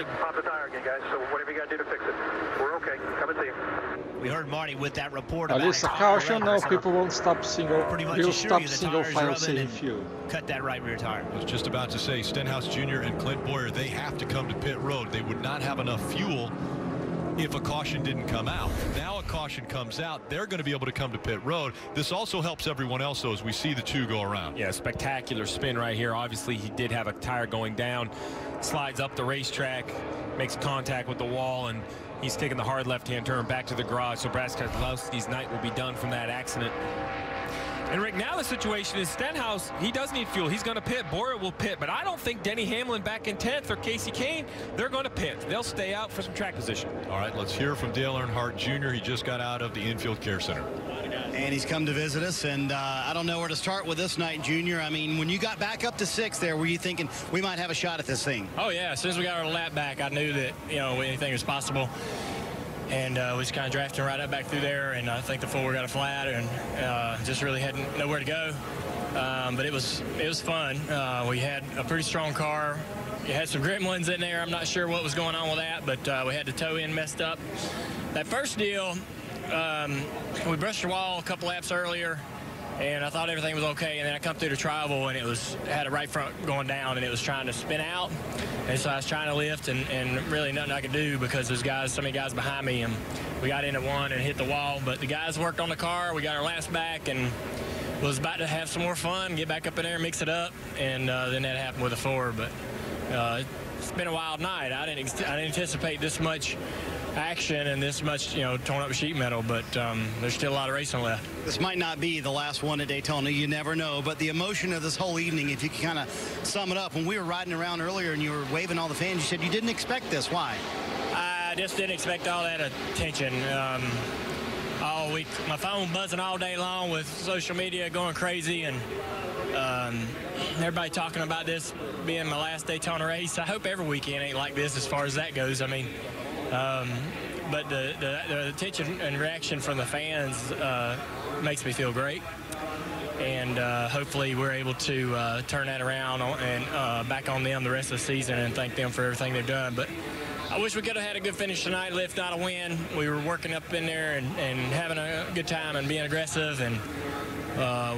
Pop the tire again, guys. So whatever you got to do to fix it, we're okay. Come and see him. We heard Marty with that report. At least a caution. No, people won't stop single. Will stop single file saving fuel. Cut that right rear tire. I was just about to say, Stenhouse Jr. and Clint Boyer, they have to come to pit road. They would not have enough fuel if a caution didn't come out. Now a caution comes out, they're going to be able to come to pit road. This also helps everyone else, though, as we see the 2 go around. Yeah, spectacular spin right here. Obviously, he did have a tire going down, slides up the racetrack, makes contact with the wall, and he's taking the hard left-hand turn back to the garage. So Brad Keselowski's night will be done from that accident. And Rick, now the situation is Stenhouse, he does need fuel. He's going to pit. Boyer will pit. But I don't think Denny Hamlin back in 10th or Casey Kane, they're going to pit. They'll stay out for some track position. All right, let's hear from Dale Earnhardt Jr. He just got out of the infield care center. And he's come to visit us, and I don't know where to start with this night, Junior. I mean, when you got back up to 6th there, were you thinking we might have a shot at this thing? Oh, yeah. As soon as we got our lap back, I knew that, anything was possible. And we was kind of drafting right up back through there, and I think the four got a flat and just really had nowhere to go. But it was fun. We had a pretty strong car. You had some gremlins in there. I'm not sure what was going on with that, but we had the toe end messed up. That first deal, we brushed the wall a couple laps earlier, and I thought everything was okay. And then I come through the tribal, and it had a right front going down, and it was trying to spin out. And so I was trying to lift, and really nothing I could do because there's so many guys behind me, and we got into one and hit the wall. But the guys worked on the car. We got our laps back, and was about to have some more fun, get back up in there and mix it up, and then that happened with the 4. But it's been a wild night. I didn't anticipate this much action and this much, torn up sheet metal, but there's still a lot of racing left. This might not be the last one at Daytona. You never know, but the emotion of this whole evening, if you could kind of sum it up, when we were riding around earlier and you were waving all the fans, you said you didn't expect this. Why? I just didn't expect all that attention. All week, my phone buzzing all day long with social media going crazy, and everybody talking about this being my last Daytona race. I hope every weekend ain't like this as far as that goes. I mean, but the attention and reaction from the fans makes me feel great, and hopefully we're able to turn that around and back on them the rest of the season and thank them for everything they've done. But I wish we could have had a good finish tonight, if not a win. We were working up in there and having a good time and being aggressive and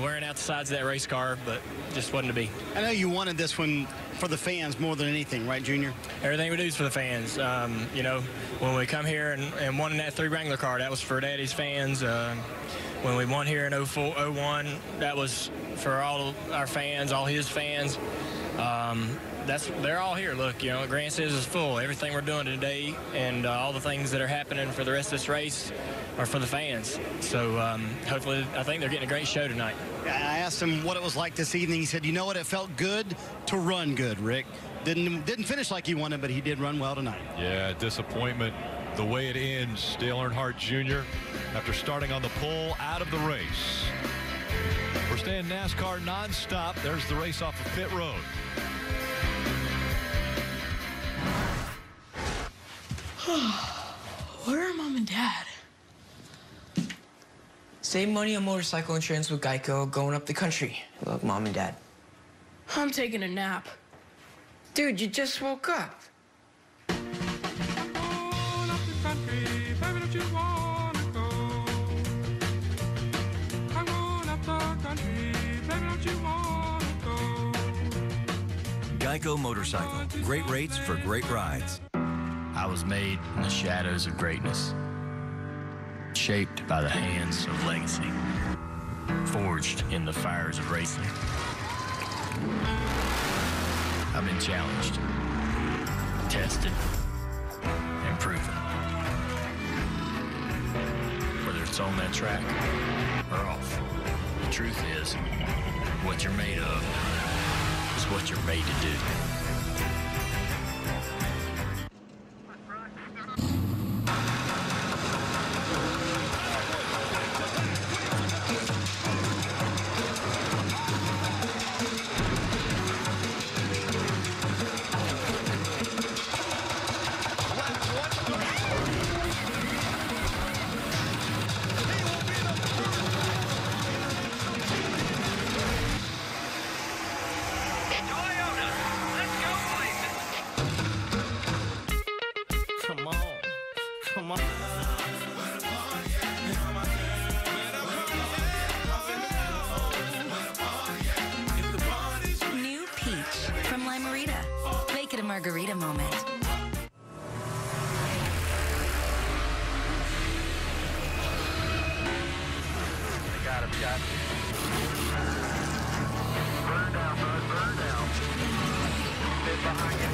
wearing out the sides of that race car, but just wasn't to be. I know you wanted this one for the fans more than anything, right, Junior? Everything we do is for the fans. When we come here and won in that 3 Wrangler car, that was for Daddy's fans. When we won here in 01, that was for all our fans, all his fans. They're all here. Look, Grand Citizens is full. Everything we're doing today and all the things that are happening for the rest of this race are for the fans. So hopefully, I think they're getting a great show tonight. I asked him what it was like this evening. He said, you know what, it felt good to run good, Rick. Didn't finish like he wanted, but he did run well tonight. Yeah, disappointment the way it ends. Dale Earnhardt Jr. after starting on the pole out of the race. We're staying NASCAR nonstop. There's the race off of pit road. Where are Mom and Dad? Save money on motorcycle insurance with Geico going up the country. Love, Mom and Dad. I'm taking a nap. Dude, you just woke up. Geico Motorcycle. Great rates for great rides. I was made in the shadows of greatness, shaped by the hands of legacy, forged in the fires of racing. I've been challenged, tested, and proven. Whether it's on that track or off, the truth is, what you're made of is what you're made to do. Margarita moment. Got him. Burn down, bud, burn down. Sit behind you.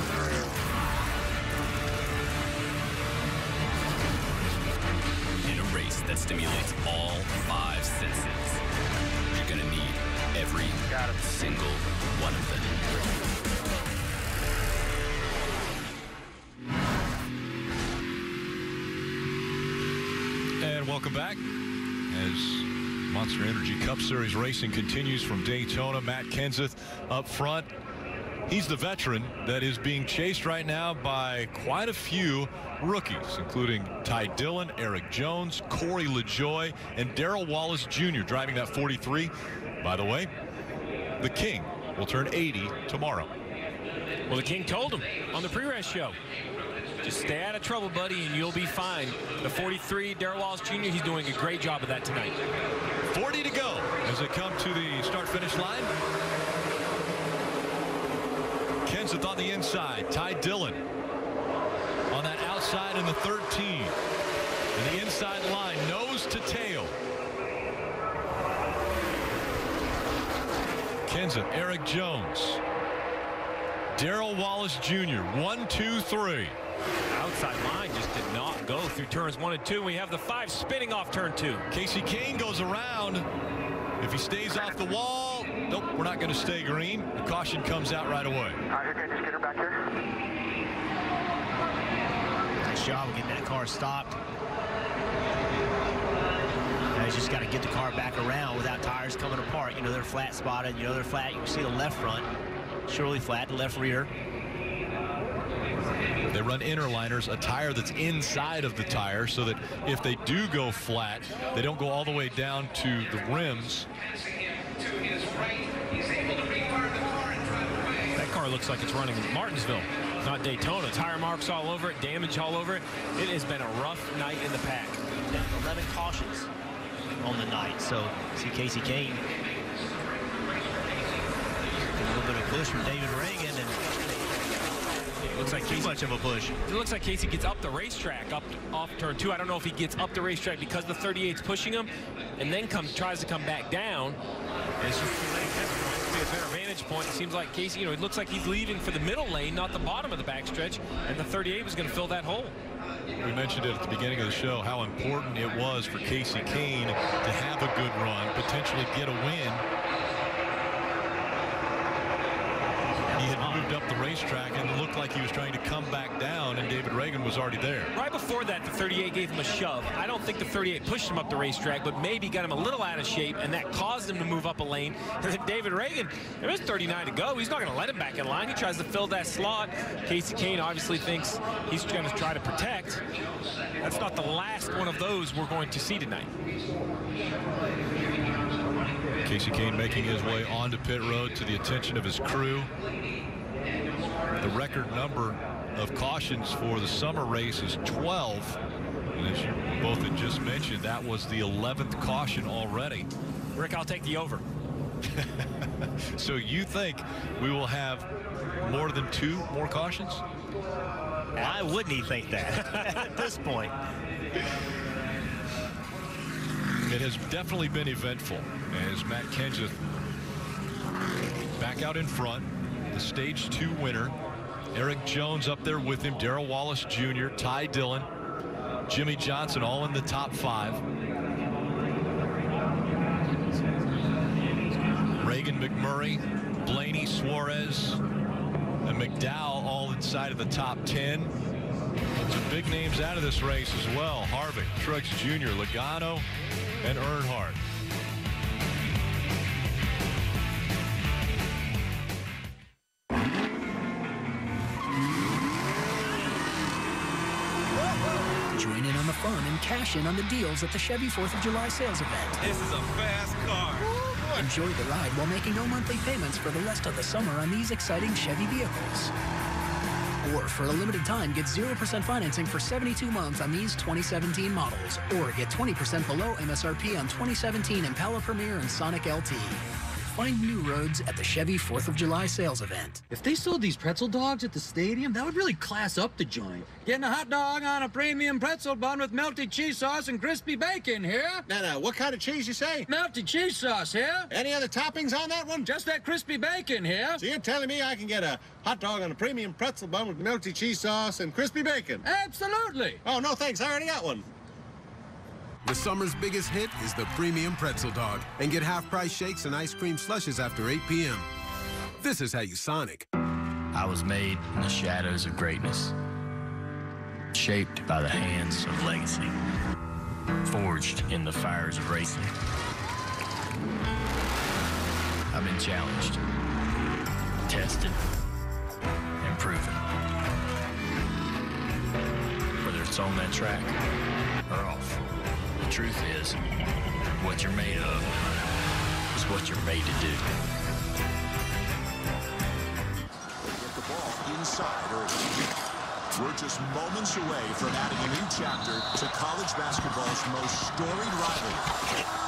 In a race that stimulates all 5 senses, you're gonna need every single one of them. And welcome back as Monster Energy Cup Series racing continues from Daytona. Matt Kenseth up front. He's the veteran that is being chased right now by quite a few rookies, including Ty Dillon, Eric Jones, Corey LaJoie, and Darrell Wallace Jr. driving that 43. By the way, the King will turn 80 tomorrow. Well, the King told him on the pre-race show, just stay out of trouble, buddy, and you'll be fine. The 43, Darrell Wallace Jr., he's doing a great job of that tonight. 40 to go as they come to the start-finish line. Kenseth on the inside. Ty Dillon on that outside in the 13. And the inside line, nose to tail. Kenseth, Eric Jones, Darrell Wallace Jr. 1, 2, 3. Outside line just did not go through turns 1 and 2. We have the 5 spinning off turn 2. Casey Kane goes around. If he stays off the wall, nope, we're not going to stay green. The caution comes out right away. All right, here, just get her back here. Nice job of getting that car stopped. Now he's just got to get the car back around without tires coming apart. You know, they're flat spotted. You know, they're flat. You can see the left front, surely flat, the left rear. They run interliners, a tire that's inside of the tire, so that if they do go flat, they don't go all the way down to the rims. That car looks like it's running in Martinsville, not Daytona. Tire marks all over it, damage all over it. It has been a rough night in the pack. 11 cautions on the night, so see Casey Kane. A little bit of push from David Reagan, and it looks like Casey, much of a push. It looks like Casey gets up the racetrack, off turn 2. I don't know if he gets up the racetrack because the 38's pushing him, and then tries to come back down. And it's just too late at this point. It's a better vantage point. It seems like Casey, you know, it looks like he's leaving for the middle lane, not the bottom of the backstretch, and the 38 was going to fill that hole. We mentioned it at the beginning of the show, how important it was for Casey Kane to have a good run, potentially get a win. He had moved up the racetrack and it looked like he was trying to come back down, and David Reagan was already there. Right before that, the 38 gave him a shove. I don't think the 38 pushed him up the racetrack, but maybe got him a little out of shape, and that caused him to move up a lane. And then David Reagan, there was 39 to go. He's not going to let him back in line. He tries to fill that slot. Casey Kane obviously thinks he's going to try to protect. That's not the last one of those we're going to see tonight. Casey Kane making his way onto pit road to the attention of his crew. The record number of cautions for the summer race is 12. And as you both had just mentioned, that was the 11th caution already. Rick, I'll take the over. So you think we will have more than 2 more cautions? Why wouldn't he think that at this point? It has definitely been eventful as Matt Kenseth back out in front, the stage 2 winner. Eric Jones up there with him, Darrell Wallace Jr., Ty Dillon, Jimmy Johnson, all in the top 5. Reagan, McMurray, Blaney, Suarez, and McDowell all inside of the top 10. Some big names out of this race as well. Harvick, Truex Jr., Logano, and Earnhardt. Join in on the fun and cash in on the deals at the Chevy 4th of July sales event. This is a fast car. Enjoy the ride while making no monthly payments for the rest of the summer on these exciting Chevy vehicles. Or for a limited time, get 0% financing for 72 months on these 2017 models. Or get 20% below MSRP on 2017 Impala Premier and Sonic LT. Find new roads at the Chevy 4th of July sales event. If they sold these pretzel dogs at the stadium, that would really class up the joint. Getting a hot dog on a premium pretzel bun with melted cheese sauce and crispy bacon here. Now, what kind of cheese you say? Melted cheese sauce here. Any other toppings on that one? Just that crispy bacon here. So you're telling me I can get a hot dog on a premium pretzel bun with melted cheese sauce and crispy bacon? Absolutely. Oh, no thanks. I already got one. The summer's biggest hit is the Premium Pretzel Dog. And get half-price shakes and ice cream slushes after 8 p.m. This is how you Sonic. I was made in the shadows of greatness, shaped by the hands of legacy, forged in the fires of racing. I've been challenged, tested, and proven. Whether it's on that track or off, the truth is, what you're made of is what you're made to do. Get the ball inside early. We're just moments away from adding a new chapter to college basketball's most storied rivalry.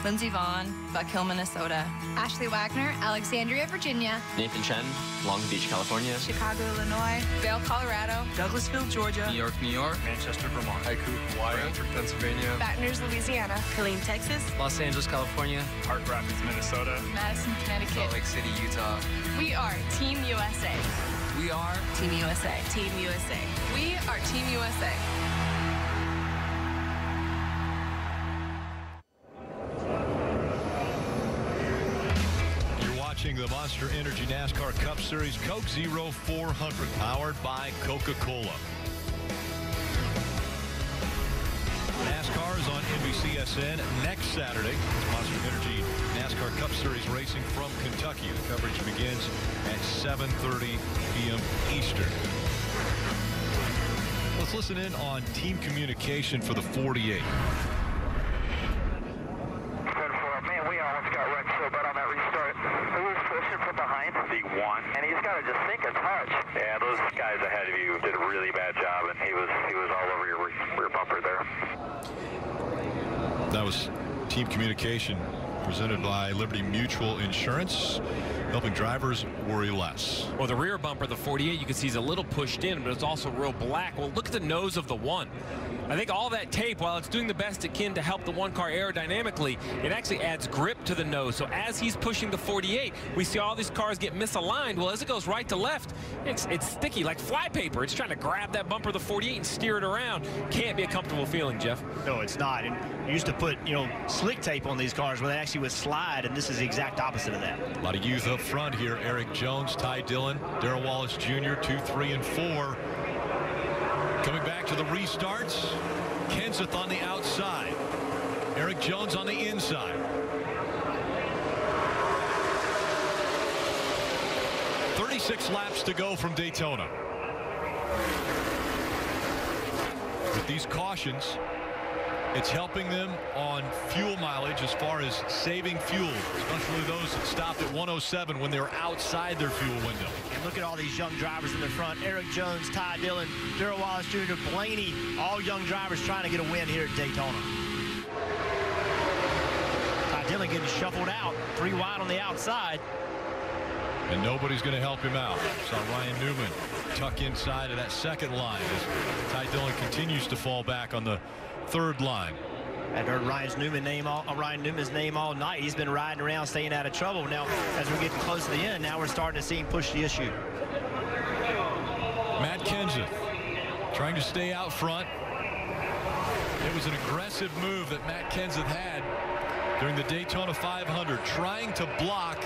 Lindsey Vaughn, Buck Hill, Minnesota. Ashley Wagner, Alexandria, Virginia. Nathan Chen, Long Beach, California. Chicago, Illinois. Vail, Colorado. Douglasville, Georgia. New York, New York. Manchester, Vermont. Haiku, Hawaii. Brantford, Pennsylvania. Baton Rouge, Louisiana. Killeen, Texas. Los Angeles, California. Park Rapids, Minnesota. Madison, Connecticut. Salt Lake City, Utah. We are Team USA. We are Team USA. Team USA. We are Team USA. The Monster Energy NASCAR Cup Series Coke Zero 400, powered by Coca-Cola. NASCAR is on NBCSN next Saturday. It's Monster Energy NASCAR Cup Series racing from Kentucky. The coverage begins at 7:30 p.m. Eastern. Let's listen in on team communication for the 48. Man, we almost got wrecked so bad on that restart. He was pushing from behind the one, and he's got to just sink a touch. Yeah, those guys ahead of you did a really bad job, and he was all over your rear bumper there. That was team communication presented by Liberty Mutual Insurance, helping drivers worry less. Well, the rear bumper, the 48, you can see is a little pushed in, but it's also real black. Well, look at the nose of the one. I think all that tape, while it's doing the best it can to help the one car aerodynamically, it actually adds grip to the nose. So as he's pushing the 48, we see all these cars get misaligned. Well, as it goes right to left, it's sticky like flypaper. It's trying to grab that bumper of the 48 and steer it around. Can't be a comfortable feeling, Jeff. No, it's not. And you used to put, slick tape on these cars where they actually would slide, and this is the exact opposite of that. A lot of youth up front here. Eric Jones, Ty Dillon, Darrell Wallace Jr., 2, 3, and 4. Coming back to the restarts, Kenseth on the outside, Eric Jones on the inside. 36 laps to go from Daytona. With these cautions, it's helping them on fuel mileage as far as saving fuel, especially those that stopped at 107 when they were outside their fuel window. And look at all these young drivers in the front. Eric Jones, Ty Dillon, Darrell Wallace Jr., Blaney, all young drivers trying to get a win here at Daytona. Ty Dillon getting shuffled out, 3 wide on the outside. And nobody's going to help him out. Saw Ryan Newman tuck inside of that second line as Ty Dillon continues to fall back on the third line. I've heard Ryan Newman's name all night. He's been riding around, staying out of trouble. Now, as we're getting close to the end, now we're starting to see him push the issue. Matt Kenseth trying to stay out front. It was an aggressive move that Matt Kenseth had during the Daytona 500, trying to block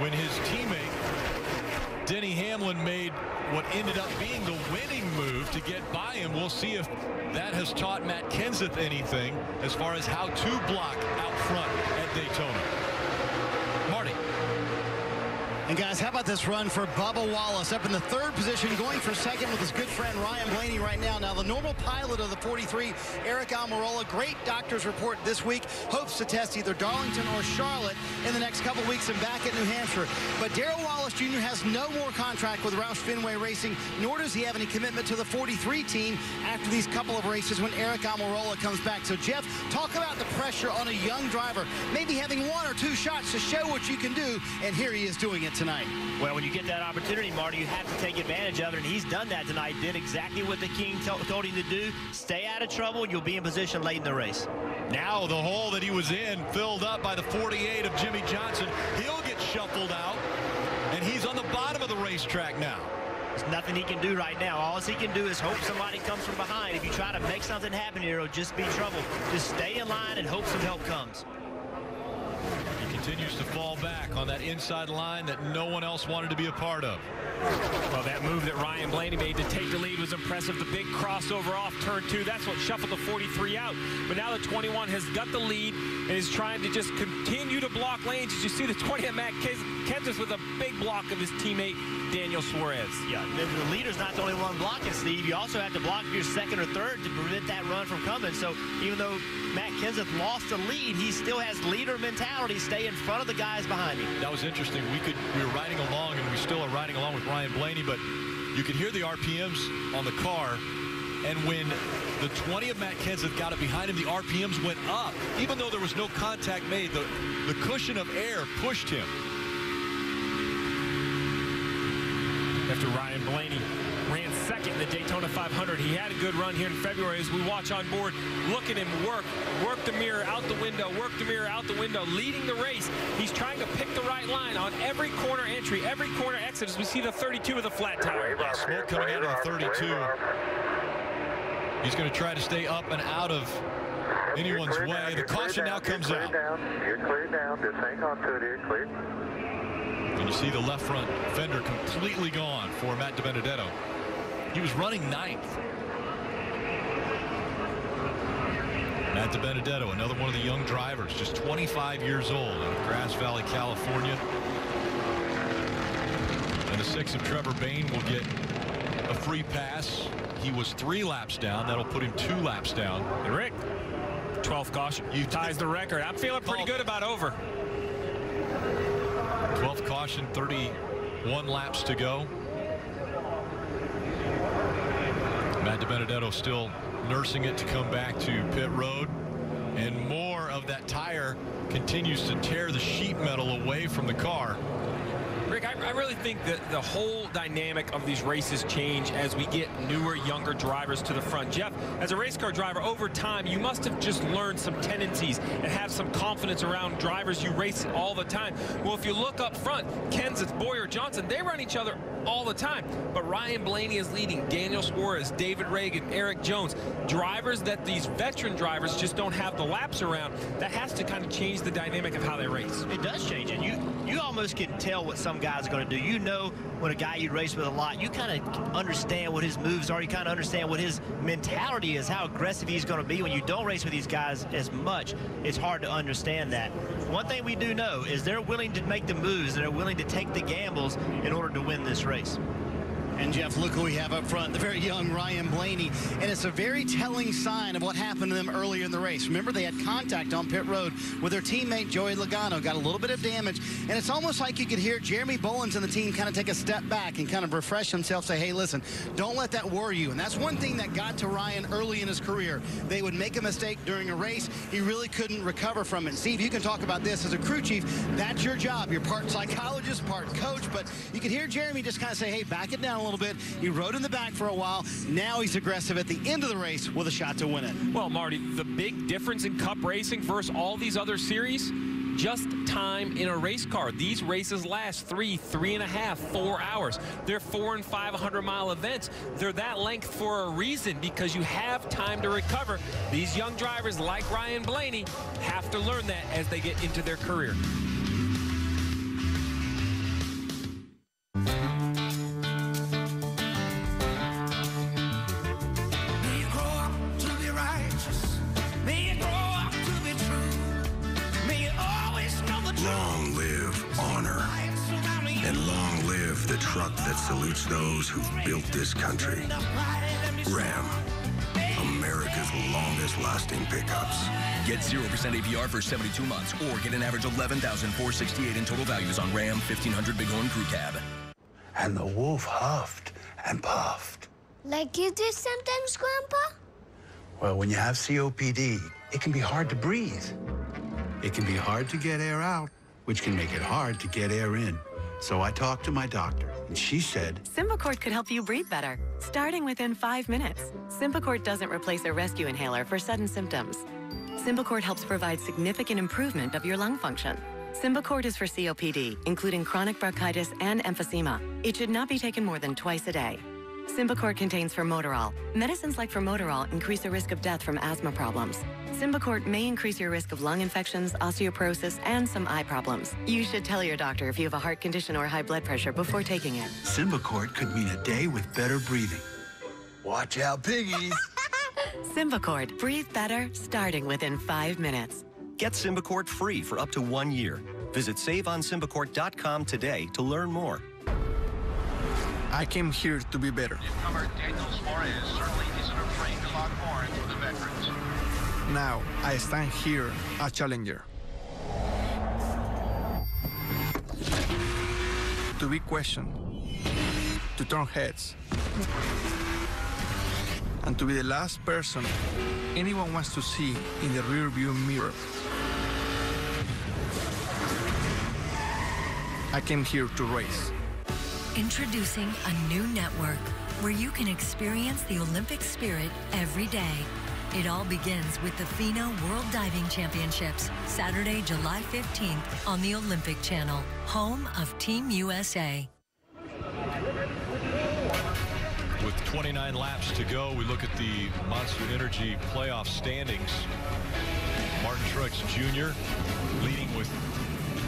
when his teammate Denny Hamlin made what ended up being the winning move to get by him. We'll see if that has taught Matt Kenseth anything as far as how to block out front at Daytona. Marty. And guys, how about this run for Bubba Wallace up in the third position, going for second with his good friend Ryan Blaney right now. Now the normal pilot of the 43, Eric Almirola, great doctor's report this week, hopes to test either Darlington or Charlotte in the next couple weeks and back at New Hampshire. But Darrell Wallace Jr. has no more contract with Roush Fenway Racing, nor does he have any commitment to the 43 team after these couple of races when Eric Almirola comes back. So Jeff, talk about the pressure on a young driver, maybe having 1 or 2 shots to show what you can do, and here he is doing it tonight. Well, when you get that opportunity, Marty, you have to take advantage of it, and he's done that tonight. Did exactly what the King told him to do. Stay out of trouble. You'll be in position late in the race. Now the hole that he was in filled up by the 48 of Jimmy Johnson. He'll get shuffled out, and he's on the bottom of the racetrack now. There's nothing he can do right now. All he can do is hope somebody comes from behind. If you try to make something happen here, it'll just be trouble. Just stay in line and hope some help comes. He continues to fall back on that inside line that no one else wanted to be a part of. Well, that move that Ryan Blaney made to take the lead was impressive. The big crossover off turn 2, that's what shuffled the 43 out. But now the 21 has got the lead and is trying to just continue to block lanes. As you see the 20 at Matt Kenseth with a big block of his teammate Daniel Suarez. Yeah, the leader's not the only one blocking, Steve. You also have to block your second or third to prevent that run from coming. So even though Matt Kenseth lost the lead, he still has leader mentality, stay in front of the guys behind him. That was interesting. We were riding along, and we still are riding along with Ryan Blaney, but you could hear the RPMs on the car, and when the 20 of Matt Kenseth got it behind him, the RPMs went up. Even though there was no contact made, the cushion of air pushed him. After Ryan Blaney ran second in the Daytona 500. He had a good run here in February as we watch on board. Look at him work the mirror out the window, work the mirror out the window, leading the race. He's trying to pick the right line on every corner entry, every corner exit as we see the 32 with a flat tire. Yeah, smoke coming out of the 32. He's going to try to stay up and out of anyone's way. The caution now comes out. You're cleared down. Just hang on to it here. Clear. And you see the left front fender completely gone for Matt DiBenedetto. He was running 9th. Matt DiBenedetto, another one of the young drivers, just 25 years old out of Grass Valley, California. And the 6 of Trevor Bayne will get a free pass. He was 3 laps down. That'll put him 2 laps down. And Rick, 12th caution. You ties the record. I'm feeling pretty good about over. 12th caution, 31 laps to go. Matt DiBenedetto still nursing it to come back to pit road. And more of that tire continues to tear the sheet metal away from the car. Rick, I really think that the whole dynamic of these races change as we get newer, younger drivers to the front. Jeff, as a race car driver, over time, you must have just learned some tendencies and have some confidence around drivers you race all the time. Well, if you look up front, Kenseth, Boyer, Johnson, they run each other all the time. But Ryan Blaney is leading, Daniel Suarez, David Reagan, Eric Jones, drivers that these veteran drivers just don't have the laps around. That has to kind of change the dynamic of how they race. It does change it. You almost can tell what some guys are going to do. You know when a guy you race with a lot, you kind of understand what his moves are. You kind of understand what his mentality is, how aggressive he's going to be. When you don't race with these guys as much, it's hard to understand that. One thing we do know is they're willing to make the moves. They're willing to take the gambles in order to win this race. And Jeff, look who we have up front, the very young Ryan Blaney. And it's a very telling sign of what happened to them earlier in the race. Remember, they had contact on pit road with their teammate Joey Logano, got a little bit of damage. And it's almost like you could hear Jeremy Bolins and the team kind of take a step back and kind of refresh themselves, say, hey, listen, don't let that worry you. And that's one thing that got to Ryan early in his career. They would make a mistake during a race. He really couldn't recover from it. Steve, you can talk about this as a crew chief. That's your job. You're part psychologist, part coach. But you could hear Jeremy just kind of say, hey, back it down a little bit. He rode in the back for a while. Now he's aggressive at the end of the race with a shot to win it. Well, Marty, the big difference in Cup racing versus all these other series, just time in a race car. These races last 3, 3.5, 4 hours. They're 4 and 500-mile events. They're that length for a reason, because you have time to recover. These young drivers like Ryan Blaney have to learn that as they get into their career. Long live honor, and long live the truck that salutes those who've built this country. Ram, America's longest-lasting pickups. Get 0% APR for 72 months, or get an average $11,468 in total values on Ram 1500 Bighorn Crew Cab. And the wolf huffed and puffed. Like you do sometimes, Grandpa? Well, when you have COPD, it can be hard to breathe. It can be hard to get air out, which can make it hard to get air in. So I talked to my doctor, and she said, Symbicort could help you breathe better, starting within 5 minutes. Symbicort doesn't replace a rescue inhaler for sudden symptoms. Symbicort helps provide significant improvement of your lung function. Symbicort is for COPD, including chronic bronchitis and emphysema. It should not be taken more than twice a day. Symbicort contains formoterol. Medicines like formoterol increase the risk of death from asthma problems. Symbicort may increase your risk of lung infections, osteoporosis, and some eye problems. You should tell your doctor if you have a heart condition or high blood pressure before taking it. Symbicort could mean a day with better breathing. Watch out, piggies. Symbicort. Breathe better, starting within 5 minutes. Get Symbicort free for up to 1 year. Visit saveonsymbicort.com today to learn more. I came here to be better. Newcomer Daniel Suarez certainly isn't afraid to lock horns with the veterans. Now, I stand here a challenger. To be questioned, to turn heads, and to be the last person anyone wants to see in the rearview mirror. I came here to race. Introducing a new network where you can experience the Olympic spirit every day. It all begins with the FINA World Diving Championships, Saturday, July 15th on the Olympic Channel, home of Team USA. With 29 laps to go, we look at the Monster Energy playoff standings. Martin Truex Jr. leading with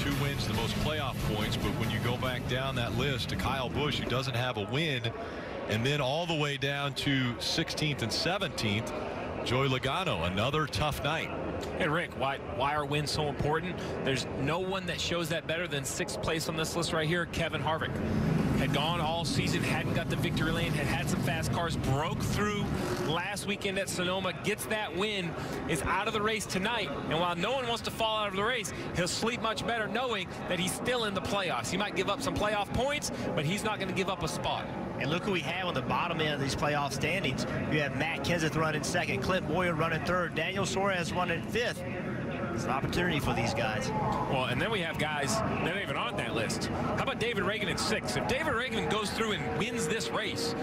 2 wins, the most playoff points, but when you go back down that list to Kyle Busch, who doesn't have a win, and then all the way down to 16th and 17th, Joey Logano, another tough night. Hey, Rick, why are wins so important? There's no one that shows that better than 6th place on this list right here, Kevin Harvick. Had gone all season, hadn't got the victory lane, had some fast cars, broke through last weekend at Sonoma, gets that win, is out of the race tonight. And while no one wants to fall out of the race, he'll sleep much better knowing that he's still in the playoffs. He might give up some playoff points, but he's not going to give up a spot. And look who we have on the bottom end of these playoff standings. You have Matt Kenseth running 2nd, Clint Boyer running 3rd, Daniel Suarez running 5th. It's an opportunity for these guys. Well, and then we have guys that aren't even on that list. How about David Reagan in 6th? If David Reagan goes through and wins this race,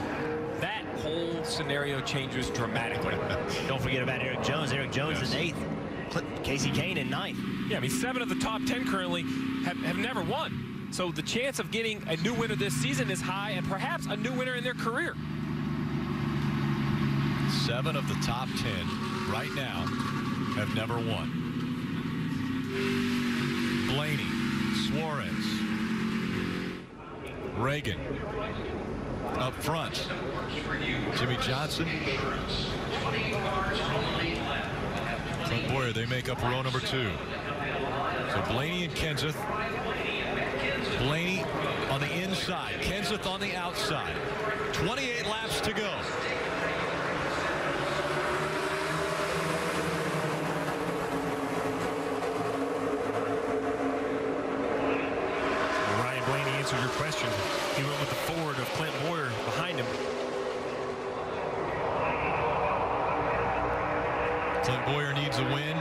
that whole scenario changes dramatically. Don't forget about Eric Jones. Eric Jones in 8th. Casey Kane in 9th. Yeah, I mean, 7 of the top 10 currently have never won. So the chance of getting a new winner this season is high, and perhaps a new winner in their career. 7 of the top 10 right now have never won. Blaney, Suarez, Reagan up front. Jimmy Johnson, Clint Boyer, they make up row number 2. So Blaney and Kenseth. Blaney on the inside, Kenseth on the outside. 28 laps to go. Ryan Blaney answered your question. He went with the forward of Clint Boyer behind him. Clint Boyer needs a win.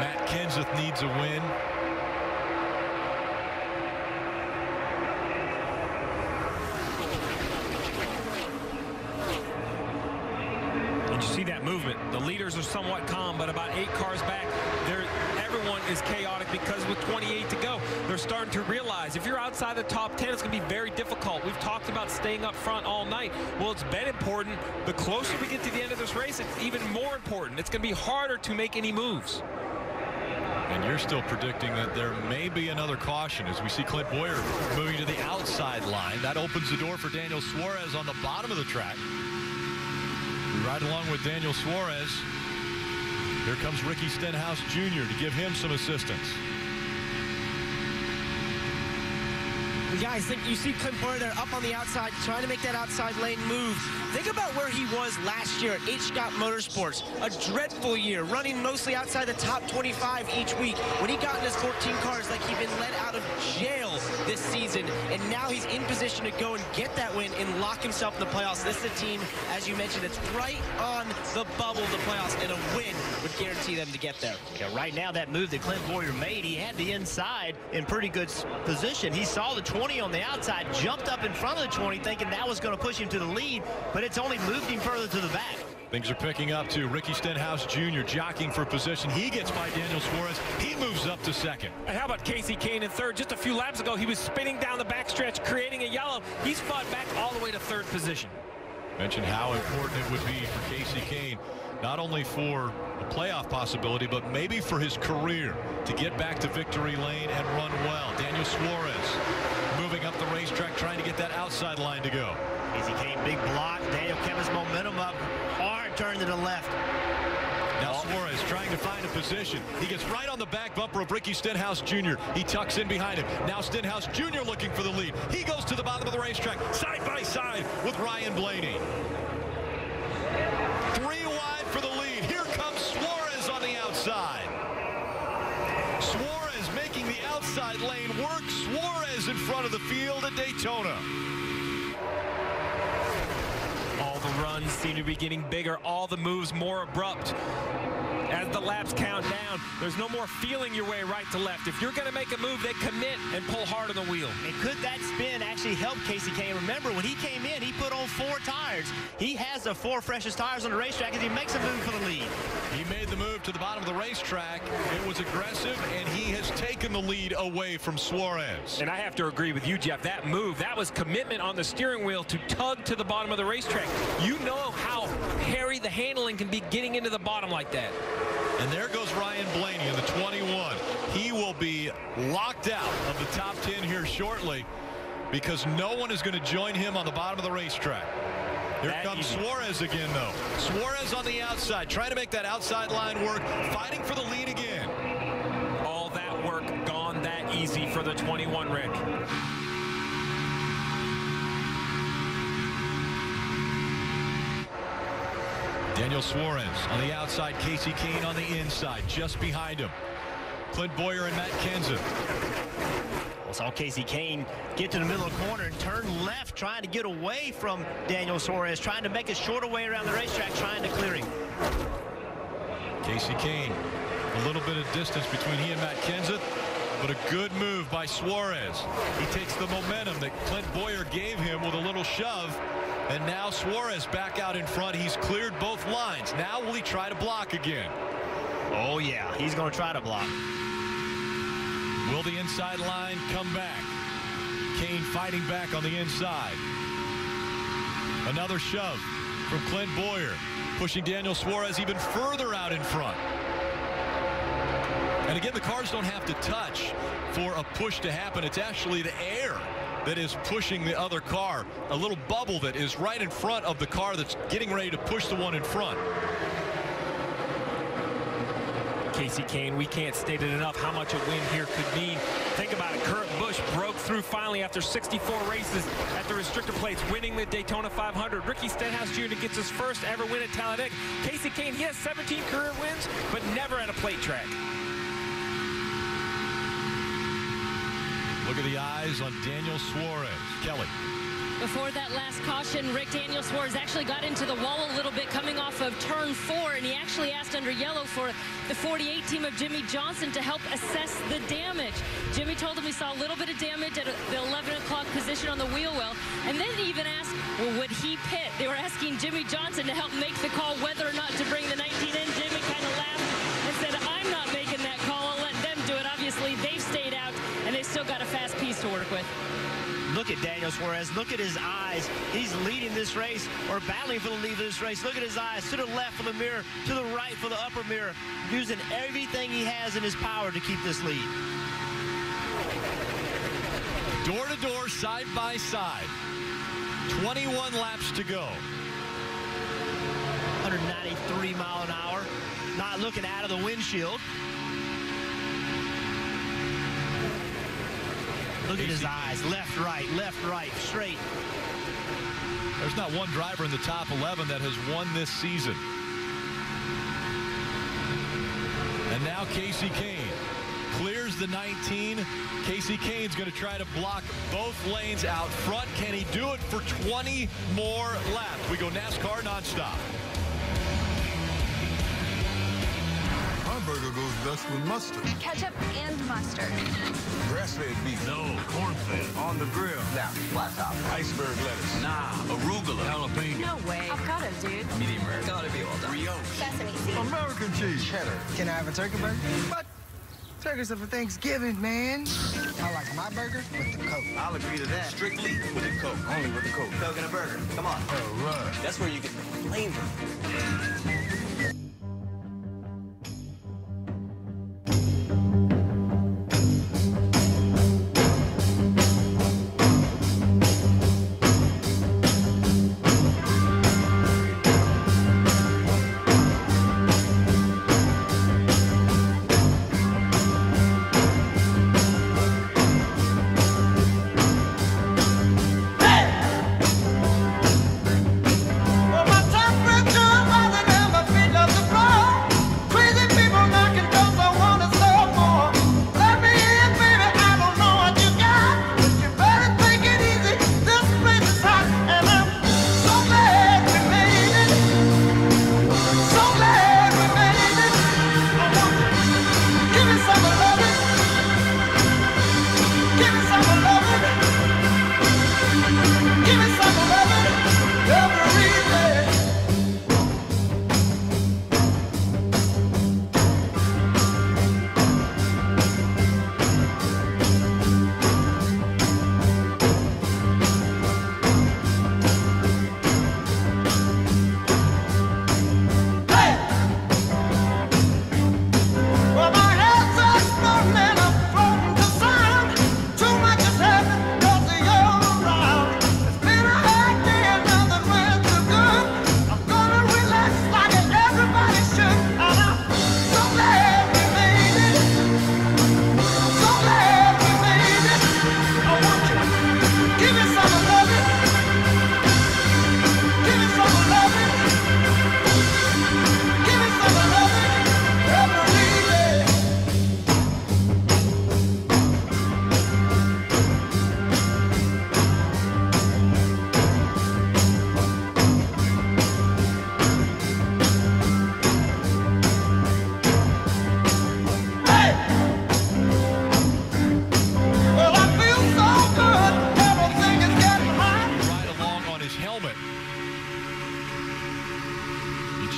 Matt Kenseth needs a win. See that movement. The leaders are somewhat calm, but about 8 cars back, everyone is chaotic because with 28 to go, they're starting to realize if you're outside the top 10, it's going to be very difficult. We've talked about staying up front all night. Well, it's been important. The closer we get to the end of this race, it's even more important. It's going to be harder to make any moves. And you're still predicting that there may be another caution as we see Clint Boyer moving to the outside line. That opens the door for Daniel Suarez on the bottom of the track. Right along with Daniel Suarez, here comes Ricky Stenhouse Jr. to give him some assistance. Guys, you see Clint Boyer there up on the outside, trying to make that outside lane move. Think about where he was last year at H. Scott Motorsports. A dreadful year, running mostly outside the top 25 each week. When he got in his 14 cars, like he'd been let out of jail this season. And now he's in position to go and get that win and lock himself in the playoffs. This is a team, as you mentioned, that's right on the bubble of the playoffs, and a win would guarantee them to get there. Yeah, right now, that move that Clint Boyer made, he had the inside in pretty good position. He saw the 20 on the outside, jumped up in front of the 20, thinking that was going to push him to the lead, but it's only moved him further to the back. Things are picking up to Ricky Stenhouse Jr. jockeying for position. He gets by Daniel Suarez. He moves up to second. And how about Kasey Kahne in third? Just a few laps ago, he was spinning down the backstretch, creating a yellow. He's fought back all the way to third position. Mentioned how important it would be for Kasey Kahne, not only for a playoff possibility, but maybe for his career to get back to victory lane and run well. Daniel Suarez moving up the racetrack, trying to get that outside line to go. Kasey Kahne, big block. Daniel kept his momentum up. Hard turn to the left. Now Suarez trying to find a position. He gets right on the back bumper of Ricky Stenhouse Jr. He tucks in behind him. Now Stenhouse Jr. looking for the lead. He goes to the bottom of the racetrack, side by side with Ryan Blaney. 3 wide for the lead. Here comes Suarez on the outside. Suarez making the outside lane work. Suarez in front of the field at Daytona. All the runs seem to be getting bigger, all the moves more abrupt. As the laps count down, there's no more feeling your way right to left. If you're going to make a move, they commit and pull hard on the wheel. And could that spin actually help Kasey Kahne? Remember, when he came in, he put on 4 tires. He has the 4 freshest tires on the racetrack as he makes a move for the lead. He made the move to the bottom of the racetrack. It was aggressive, and he has taken the lead away from Suarez. And I have to agree with you, Jeff. That move, that was commitment on the steering wheel to tug to the bottom of the racetrack. You know how hairy the handling can be getting into the bottom like that. And there goes Ryan Blaney in the 21. He will be locked out of the top 10 here shortly because no one is going to join him on the bottom of the racetrack. Here comes Suarez again, though. Suarez on the outside, trying to make that outside line work, fighting for the lead again. All that work gone that easy for the 21, Rick. Daniel Suarez on the outside, Kasey Kahne on the inside, just behind him. Clint Boyer and Matt Kenseth. We saw Kasey Kahne get to the middle of the corner and turn left, trying to get away from Daniel Suarez, trying to make a shorter way around the racetrack, trying to clear him. Kasey Kahne, a little bit of distance between he and Matt Kenseth, but a good move by Suarez. He takes the momentum that Clint Boyer gave him with a little shove. And now Suarez back out in front. He's cleared both lines. Now will he try to block again? Oh, yeah. He's going to try to block. Will the inside line come back? Kahne fighting back on the inside. Another shove from Clint Boyer, pushing Daniel Suarez even further out in front. And again, the cars don't have to touch for a push to happen. It's actually the air that is pushing the other car, a little bubble that is right in front of the car that's getting ready to push the one in front. Kasey Kahne, we can't state it enough how much a win here could mean. Think about it. Kurt Busch broke through finally after 64 races at the restrictor plates, winning the Daytona 500. Ricky Stenhouse Jr. gets his first ever win at Talladega. Kasey Kahne, he has 17 career wins, but never at a plate track. Look at the eyes on Daniel Suarez. Kelly. Before that last caution, Daniel Suarez actually got into the wall a little bit coming off of turn 4, and he actually asked under yellow for the 48 team of Jimmy Johnson to help assess the damage. Jimmy told him he saw a little bit of damage at the 11 o'clock position on the wheel well, and then he even asked, well, would he pit? They were asking Jimmy Johnson to help make the call whether or not to bring the 19 in. Jimmy kind of laughed and said, I'm not making that call. I'll let them do it. Obviously, they've stayed out, and they still got a fast piece to work with. Look at Daniel Suarez. Look at his eyes. He's leading this race or battling for the lead of this race. Look at his eyes. To the left for the mirror, to the right for the upper mirror, using everything he has in his power to keep this lead. Door to door, side by side. 21 laps to go. 193 mile an hour. Not looking out of the windshield. Look at his eyes. Left, right, straight. There's not one driver in the top 11 that has won this season. And now Kasey Kahne clears the 19. Kasey Kahne's going to try to block both lanes out front. Can he do it for 20 more laps? We go NASCAR nonstop. My burger goes best with mustard. Ketchup and mustard. Grass-fed grass-fed beef. No, corn-fed. On the grill. Now, flat top. Iceberg lettuce. Nah, arugula. Jalapeno. No way. Avocado, dude. Medium rare. Gotta be well done. Brioche. Sesame seeds. American cheese. Cheddar. Can I have a turkey burger? What? Turkeys are for Thanksgiving, man. I like my burger with the Coke. I'll agree to that. Strictly with the Coke. Only with the Coke. Coke and a burger. Come on. All right. That's where you get the flavor.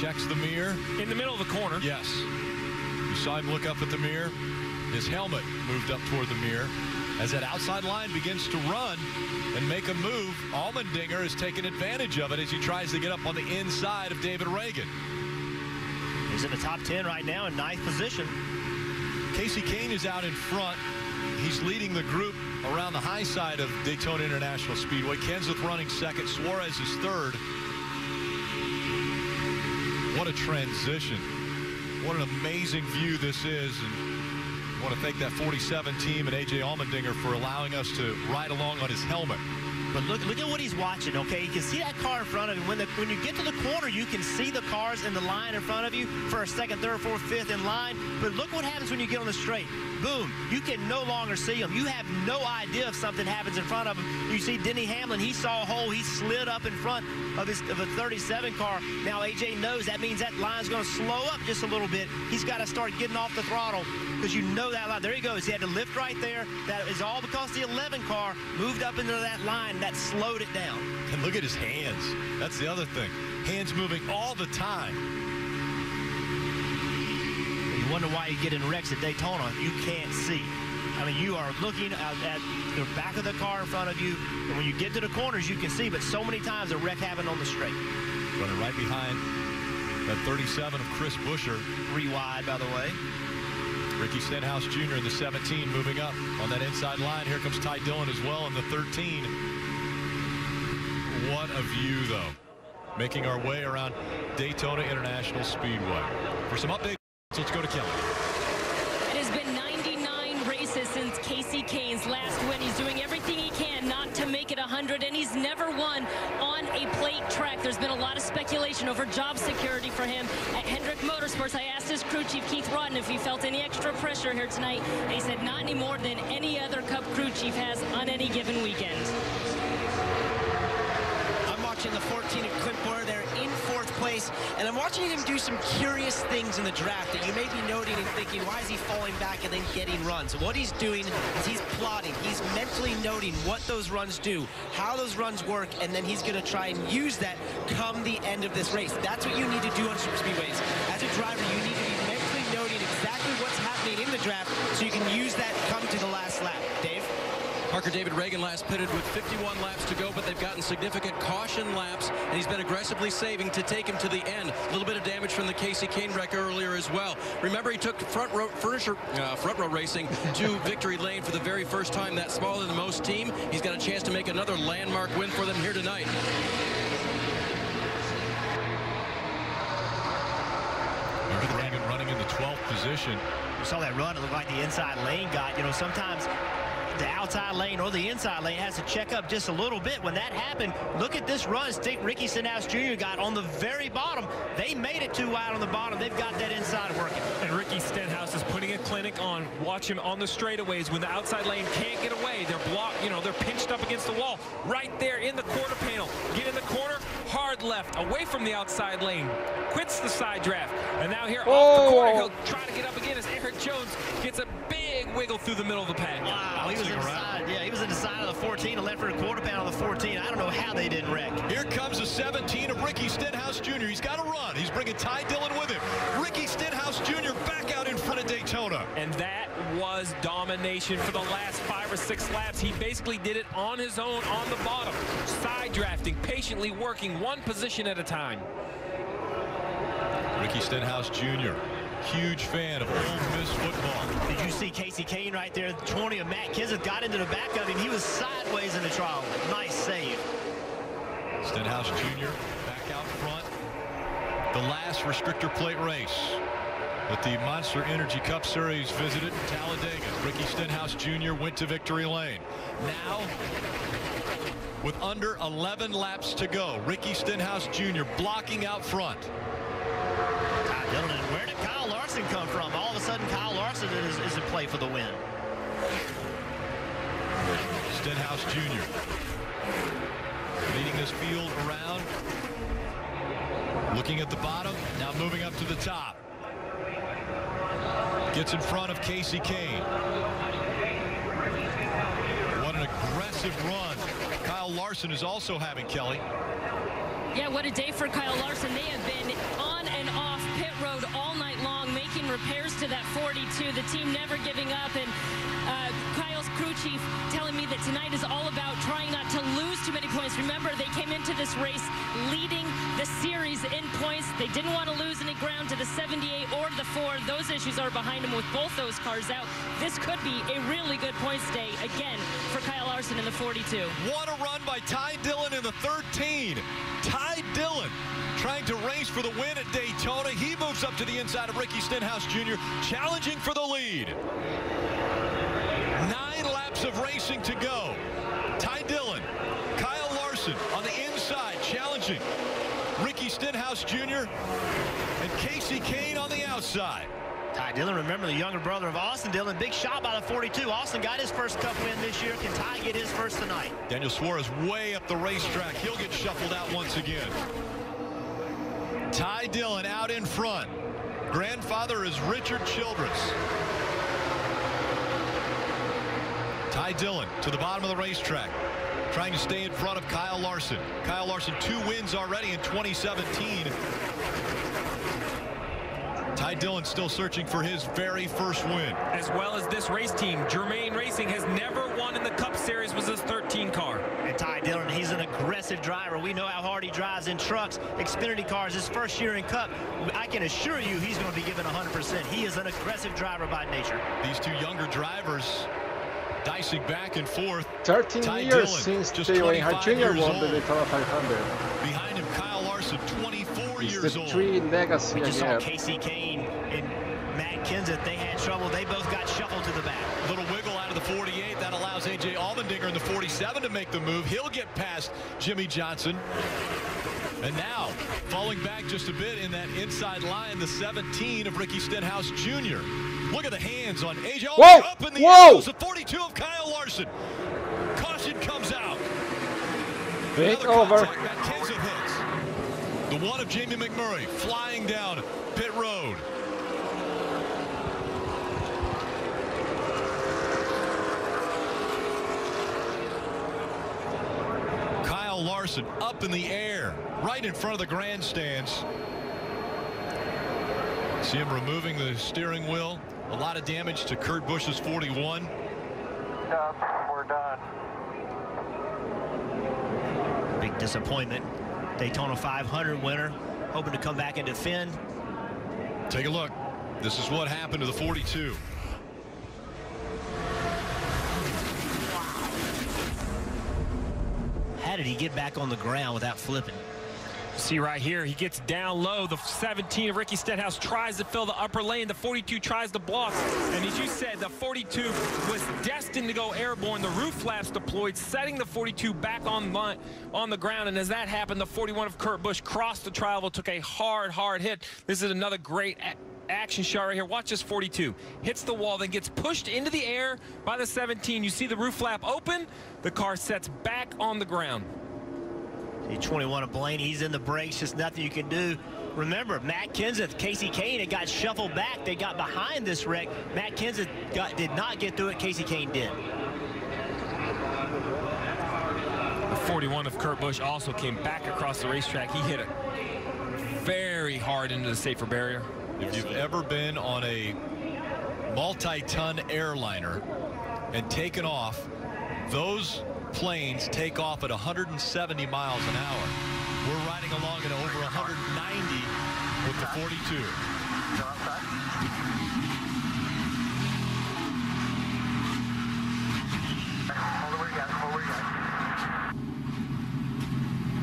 Checks the mirror. In the middle of the corner. Yes. You saw him look up at the mirror. His helmet moved up toward the mirror. As that outside line begins to run and make a move, Allmendinger has taken advantage of it as he tries to get up on the inside of David Reagan. He's in the top 10 right now in 9th position. Casey Kane is out in front. He's leading the group around the high side of Daytona International Speedway. Kenseth running second. Suarez is third. What a transition. What an amazing view this is. And I want to thank that 47 team and A.J. Allmendinger for allowing us to ride along on his helmet. But look at what he's watching, okay? You can see that car in front of him. When you get to the corner, you can see the cars in the line in front of you, first, second, third, fourth, fifth in line. But look what happens when you get on the straight. Boom, you can no longer see them. You have no idea if something happens in front of him. You see Denny Hamlin, he saw a hole. He slid up in front of a 37 car. Now AJ knows that means that line's going to slow up just a little bit. He's got to start getting off the throttle because you know that line. There he goes. He had to lift right there. That is all because the 11 car moved up into that line. That slowed it down. And look at his hands. That's the other thing. Hands moving all the time. You wonder why you get in wrecks at Daytona. You can't see. I mean, you are looking at the back of the car in front of you, and when you get to the corners, you can see, but so many times a wreck happened on the straight. Running right behind that 37 of Chris Buescher. 3 wide, by the way. Ricky Stenhouse Jr. in the 17 moving up on that inside line. Here comes Ty Dillon as well in the 13. What a view, though. Making our way around Daytona International Speedway. For some updates, let's go to Kelly. It has been 99 races since Casey Kane's last win. He's doing everything he can not to make it 100, and he's never won on a plate track. There's been a lot of speculation over job security for him at Hendrick Motorsports. I asked his crew chief, Keith Rodden, if he felt any extra pressure here tonight, and he said not any more than any other Cup crew chief has on any given weekend. I'm watching the 14 at Clipboard. They're in 4th place, and I'm watching him do some curious things in the draft that you may be noting and thinking, why is he falling back and then getting runs? So what he's doing is he's plotting. He's mentally noting what those runs do, how those runs work, and then he's going to try and use that come the end of this race. That's what you need to do on super speedways. As a driver, you need to be mentally noting exactly what's happening in the draft so you can use that come to the last lap. Dave? Parker David Reagan last pitted with 51 laps to go, but they've gotten significant caution laps, and he's been aggressively saving to take him to the end. A little bit of damage from the Casey Kane wreck earlier as well. Remember, he took front row racing to victory lane for the very first time. That smaller than most team. He's got a chance to make another landmark win for them here tonight. Parker Reagan running in the 12th position. You saw that run. It looked like the inside lane got, you know, sometimes the outside lane or the inside lane has to check up just a little bit. When that happened, look at this run Ricky Stenhouse Jr. got on the very bottom. They made it too wide on the bottom. They've got that inside working. And Ricky Stenhouse is putting a clinic on. Watch him on the straightaways when the outside lane can't get away. They're blocked, you know, they're pinched up against the wall. Right there in the quarter panel. Get in the corner, hard left, away from the outside lane. Quits the side draft. And now here off the corner, he'll try to get up again as Eric Jones gets a big wiggle through the middle of the pad. Wow, he was inside. Yeah, he was in the side of the 14 and left for a quarter pound on the 14. I don't know how they didn't wreck. Here comes the 17 of Ricky Stenhouse Jr. He's got to run. He's bringing Ty Dillon with him. Ricky Stenhouse Jr. back out in front of Daytona. And that was domination for the last 5 or 6 laps. He basically did it on his own on the bottom. Side drafting, patiently working one position at a time. Ricky Stenhouse Jr., huge fan of Ole Miss football. Did you see Casey Kane right there? 20 of Matt Kenseth got into the back of him. He was sideways in the trial. Nice save. Stenhouse Jr. back out front. The last restrictor plate race that the Monster Energy Cup Series visited Talladega. Ricky Stenhouse Jr. went to victory lane. Now, with under 11 laps to go, Ricky Stenhouse Jr. blocking out front. Ty Dillon, and where did Kyle Larson come from? All of a sudden, Kyle Larson is in play for the win. Stenhouse Jr. leading this field around. Looking at the bottom, now moving up to the top. Gets in front of Casey Kane. What an aggressive run Kyle Larson is also having, Kelly. Yeah, what a day for Kyle Larson. They have been on and off pit road all night long, making repairs to that 42. The team never giving up, and Kyle's crew chief telling me that tonight is all about trying not to lose too many points. Remember, they came into this race leading the series in points. They didn't want to lose any ground to the 78 or the 4. Those issues are behind them with both those cars out. This could be a really good points day again for Kyle Larson in the 42. What a run by Ty Dillon in the 13. Ty Dillon trying to race for the win at Daytona. He moves up to the inside of Ricky Stenhouse Jr., challenging for the lead. 9 laps of racing to go. Ty Dillon, Kyle Larson on the inside, challenging Ricky Stenhouse Jr. and Casey Kane on the outside. Ty Dillon, remember, the younger brother of Austin Dillon. Big shot by the 42. Austin got his first Cup win this year. Can Ty get his first tonight? Daniel Suarez way up the racetrack. He'll get shuffled out once again. Ty Dillon out in front. Grandfather is Richard Childress. Ty Dillon to the bottom of the racetrack, trying to stay in front of Kyle Larson. Kyle Larson 2 wins already in 2017. Ty Dillon still searching for his very first win. As well as this race team, Germain Racing has never won in the Cup Series, was his 13 car. And Ty Dillon, he's an aggressive driver. We know how hard he drives in trucks, Xfinity cars. His first year in Cup, I can assure you he's going to be given 100%. He is an aggressive driver by nature. These 2 younger drivers dicing back and forth. 13 Ty years Dillon, since Dale Earnhardt Jr. won the Daytona 500. Behind him, Kyle Larson, 24 It's years the old. 3 legacy We just saw again. Casey Kane and Matt Kenseth. They had trouble. They both got shuffled to the back. Little wiggle out of the 48. That allows A.J. Allmendinger in the 47 to make the move. He'll get past Jimmy Johnson. And now, falling back just a bit in that inside line, the 17 of Ricky Stenhouse Jr. Look at the hands on A.J. Allmendinger up in the air. It was the 42 of Kyle Larson. Caution comes out. Big over. Kenseth hits. The one of Jamie McMurray flying down pit road. Kyle Larson up in the air, right in front of the grandstands. See him removing the steering wheel. A lot of damage to Kurt Busch's 41. We're done. Big disappointment. Daytona 500 winner, hoping to come back and defend. Take a look. This is what happened to the 42. How did he get back on the ground without flipping? See right here, he gets down low. The 17 of Ricky Stenhouse tries to fill the upper lane. The 42 tries to block. And as you said, the 42 was destined to go airborne. The roof flaps deployed, setting the 42 back on the ground. And as that happened, the 41 of Kurt Busch crossed the tri-oval, took a hard hit. This is another great action shot right here. Watch this 42. Hits the wall, then gets pushed into the air by the 17. You see the roof flap open. The car sets back on the ground. The 21 of Blaney, he's in the brakes, just nothing you can do. Remember, Matt Kenseth, Casey Kane, it got shuffled back. They got behind this wreck. Matt Kenseth did not get through it. Casey Kane did. The 41 of Kurt Busch also came back across the racetrack. He hit it very hard into the safer barrier. If you've ever been on a multi-ton airliner and taken off, those planes take off at 170 miles an hour. We're riding along at over 190 with the 42.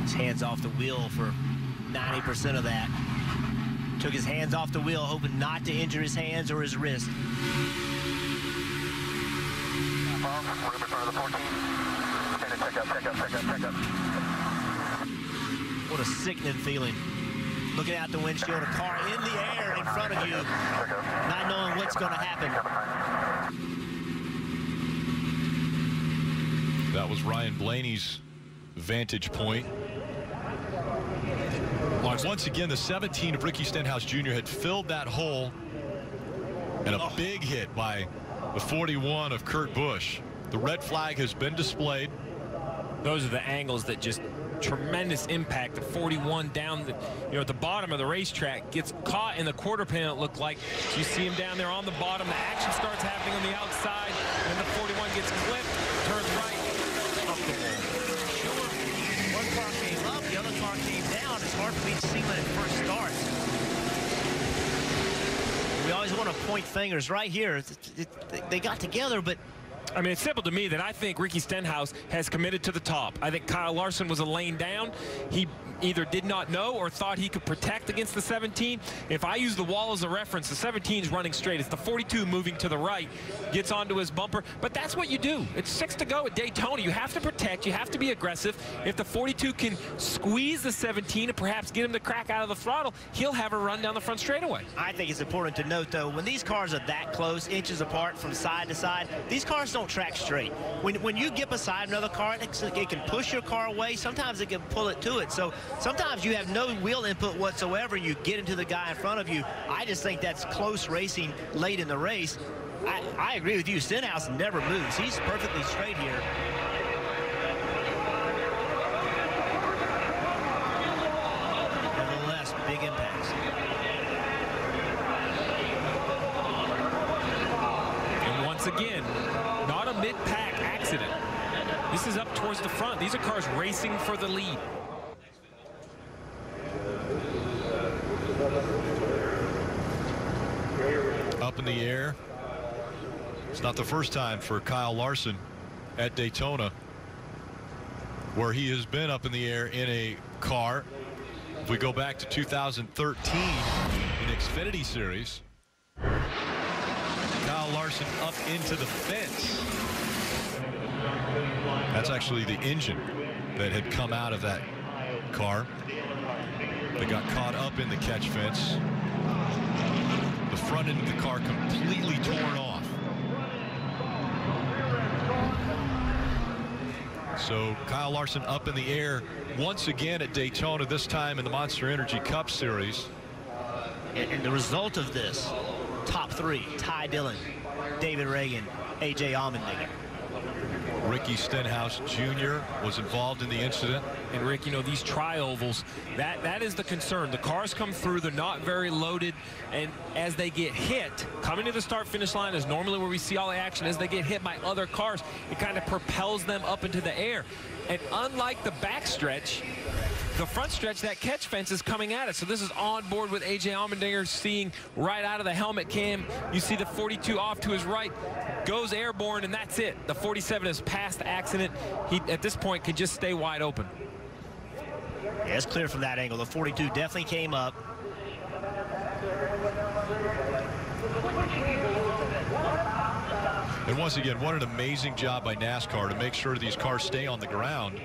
His hands off the wheel for 90% of that. Took his hands off the wheel, hoping not to injure his hands or his wrist. We're in front of the 14. Check up. What a sickening feeling. Looking out the windshield, a car in the air in front of you, not knowing what's going to happen. That was Ryan Blaney's vantage point. Once again, the 17 of Ricky Stenhouse Jr. had filled that hole, and a big hit by the 41 of Kurt Busch. The red flag has been displayed. Those are the angles that just tremendous impact. The 41 down at the bottom of the racetrack gets caught in the quarter panel, it looked like. So you see him down there on the bottom. The action starts happening on the outside, and the 41 gets clipped, turns right, up the wall. One car came up, the other car came down. It's hard for me to see when it first starts. We always want to point fingers right here. They got together, but I mean, it's simple to me that I think Ricky Stenhouse has committed to the top. I think Kyle Larson was a lane down. He either did not know or thought he could protect against the 17. If I use the wall as a reference, the 17 is running straight. It's the 42 moving to the right, gets onto his bumper. But that's what you do. It's 6 to go at Daytona. You have to protect. You have to be aggressive. If the 42 can squeeze the 17 and perhaps get him to crack out of the throttle, he'll have a run down the front straightaway. I think it's important to note, though, when these cars are that close, inches apart from side to side, these cars don't track straight. When you get beside another car, it can push your car away. Sometimes it can pull it to it. So sometimes you have no wheel input whatsoever. You get into the guy in front of you. I just think that's close racing late in the race. I agree with you. Stenhouse never moves. He's perfectly straight here. Nevertheless, big impacts. And once again, not a mid-pack accident. This is up towards the front. These are cars racing for the lead. Up in the air. It's not the first time for Kyle Larson at Daytona where he has been up in the air in a car. If we go back to 2013 in Xfinity Series, Kyle Larson up into the fence. That's actually the engine that had come out of that car. They got caught up in the catch fence. The front end of the car completely torn off. So Kyle Larson up in the air once again at Daytona, this time in the Monster Energy Cup Series. And the result of this, top three, Ty Dillon, David Reagan, A.J. Allmendinger. Ricky Stenhouse Jr. was involved in the incident. And Rick, you know, these tri-ovals, that is the concern. The cars come through, they're not very loaded, and as they get hit, coming to the start-finish line is normally where we see all the action. As they get hit by other cars, it kind of propels them up into the air. And unlike the backstretch, the front stretch, that catch fence is coming at it. So this is on board with A.J. Allmendinger, seeing right out of the helmet cam. You see the 42 off to his right, goes airborne, and that's it. The 47 is past the accident. He, at this point, can just stay wide open. Yeah, it's clear from that angle. The 42 definitely came up. And once again, what an amazing job by NASCAR to make sure these cars stay on the ground.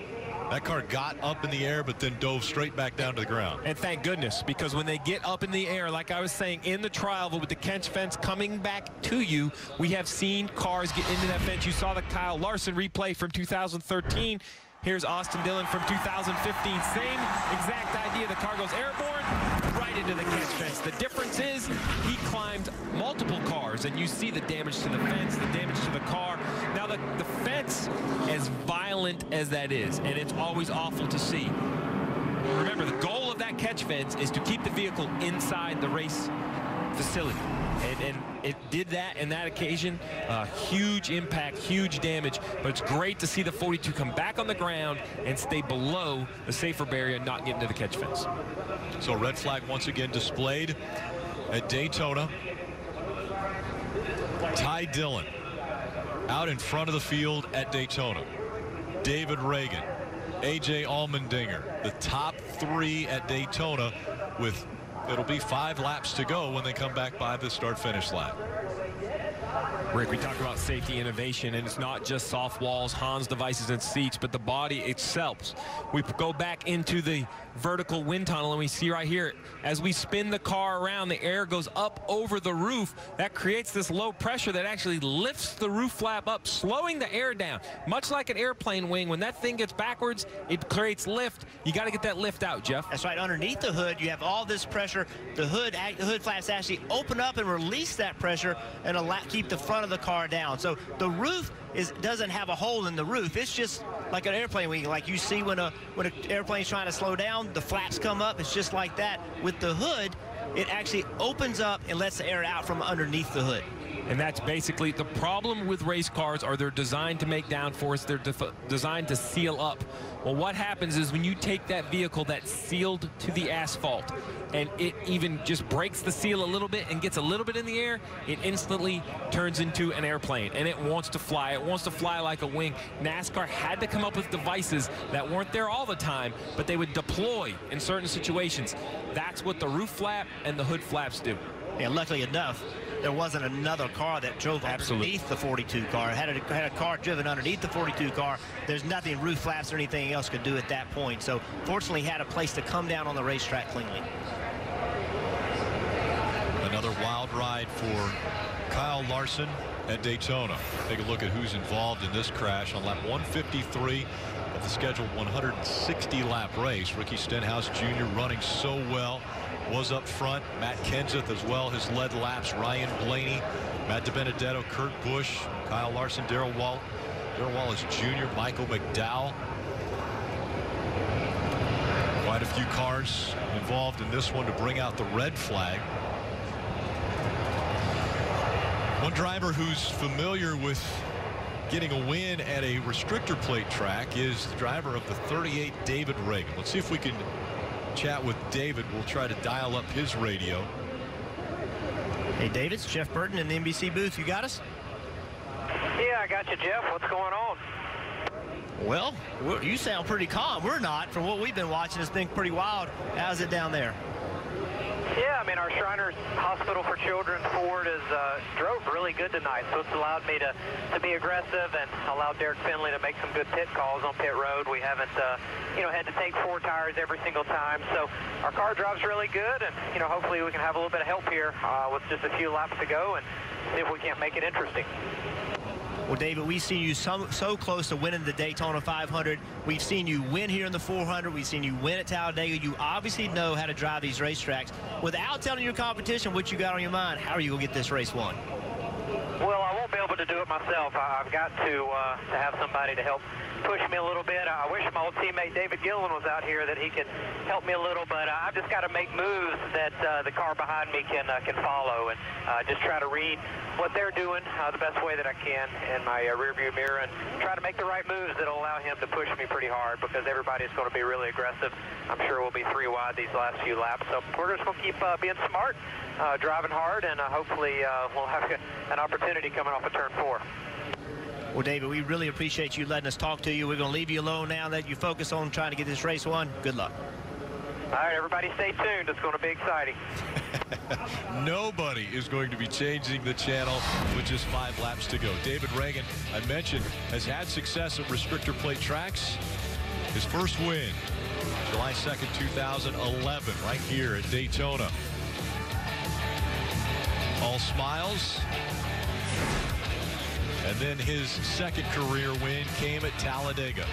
That car got up in the air, but then dove straight back down to the ground. And thank goodness, because when they get up in the air, like I was saying, in the trial with the catch fence coming back to you, we have seen cars get into that fence. You saw the Kyle Larson replay from 2013. Here's Austin Dillon from 2015. Same exact idea. The car goes airborne, right into the catch fence. The difference is he climbed multiple cars, and you see the damage to the fence, the damage to the car. Now, the fence, as violent as that is, and it's always awful to see, remember, the goal of that catch fence is to keep the vehicle inside the race facility. And it did that in that occasion. Huge impact, huge damage, but it's great to see the 42 come back on the ground and stay below the safer barrier and not get into the catch fence. So red flag once again displayed at Daytona. Ty Dillon out in front of the field at Daytona. David Reagan, A.J. Allmendinger, the top three at Daytona, with it'll be 5 laps to go when they come back by the start-finish line. Rick, we talk about safety innovation, and it's not just soft walls, Hans devices, and seats, but the body itself. We go back into the vertical wind tunnel, and we see right here, as we spin the car around, the air goes up over the roof. That creates this low pressure that actually lifts the roof flap up, slowing the air down. Much like an airplane wing, when that thing gets backwards, it creates lift. You got to get that lift out, Jeff. That's right. Underneath the hood, you have all this pressure. The hood flaps actually open up and release that pressure and keep the front of the car down. So the roof doesn't have a hole in the roof. It's just like an airplane wing, like you see when an airplane's trying to slow down, the flaps come up. It's just like that. With the hood, it actually opens up and lets the air out from underneath the hood. And that's basically the problem with race cars. Are they're designed to make downforce, they're designed to seal up. Well, what happens is when you take that vehicle that's sealed to the asphalt and it even just breaks the seal a little bit and gets a little bit in the air, it instantly turns into an airplane, and it wants to fly. It wants to fly like a wing. NASCAR had to come up with devices that weren't there all the time, but they would deploy in certain situations. That's what the roof flap and the hood flaps do. Yeah, luckily enough, there wasn't another car that drove underneath the 42 car. Had a car driven underneath the 42 car. There's nothing roof flaps or anything else could do at that point. So fortunately, had a place to come down on the racetrack cleanly. Another wild ride for Kyle Larson at Daytona. Take a look at who's involved in this crash on lap 153 of the scheduled 160-lap race. Ricky Stenhouse Jr. running so well. Was up front. Matt Kenseth as well has led laps. Ryan Blaney, Matt DiBenedetto, Kurt Busch, Kyle Larson, Darrell Wallace Jr., Michael McDowell. Quite a few cars involved in this one to bring out the red flag. One driver who's familiar with getting a win at a restrictor plate track is the driver of the 38, David Reagan. Let's see if we can chat with David. We'll try to dial up his radio. Hey, David, it's Jeff Burton in the NBC booth. You got us? Yeah, I got you, Jeff. What's going on? Well, you sound pretty calm. We're not. From what we've been watching, it's been pretty wild. How's it down there? Yeah, I mean, our Shriners Hospital for Children Ford drove really good tonight, so it's allowed me to be aggressive and allowed Derek Finley to make some good pit calls on pit road. We haven't, had to take 4 tires every single time, so our car drives really good, and, hopefully we can have a little bit of help here with just a few laps to go and see if we can't make it interesting. Well, David, we've seen you so close to winning the Daytona 500. We've seen you win here in the 400. We've seen you win at Talladega. You obviously know how to drive these racetracks. Without telling your competition what you got on your mind, how are you going to get this race won? Well, I won't be able to do it myself. I've got to have somebody to help push me a little bit. I wish my old teammate David Gilliland was out here that he could help me a little, but I've just got to make moves that the car behind me can follow, and just try to read what they're doing the best way that I can in my rearview mirror, and try to make the right moves that will allow him to push me pretty hard, because everybody's going to be really aggressive. I'm sure we'll be 3 wide these last few laps, so we're just going to keep being smart, driving hard, and hopefully we'll have an opportunity coming off of turn 4. Well, David, we really appreciate you letting us talk to you. We're going to leave you alone now that you focus on trying to get this race won. Good luck. All right, everybody stay tuned. It's going to be exciting. Nobody is going to be changing the channel with just 5 laps to go. David Reagan, I mentioned, has had success at restrictor plate tracks. His first win, July 2nd, 2011, right here at Daytona. All smiles. And then his second career win came at Talladega.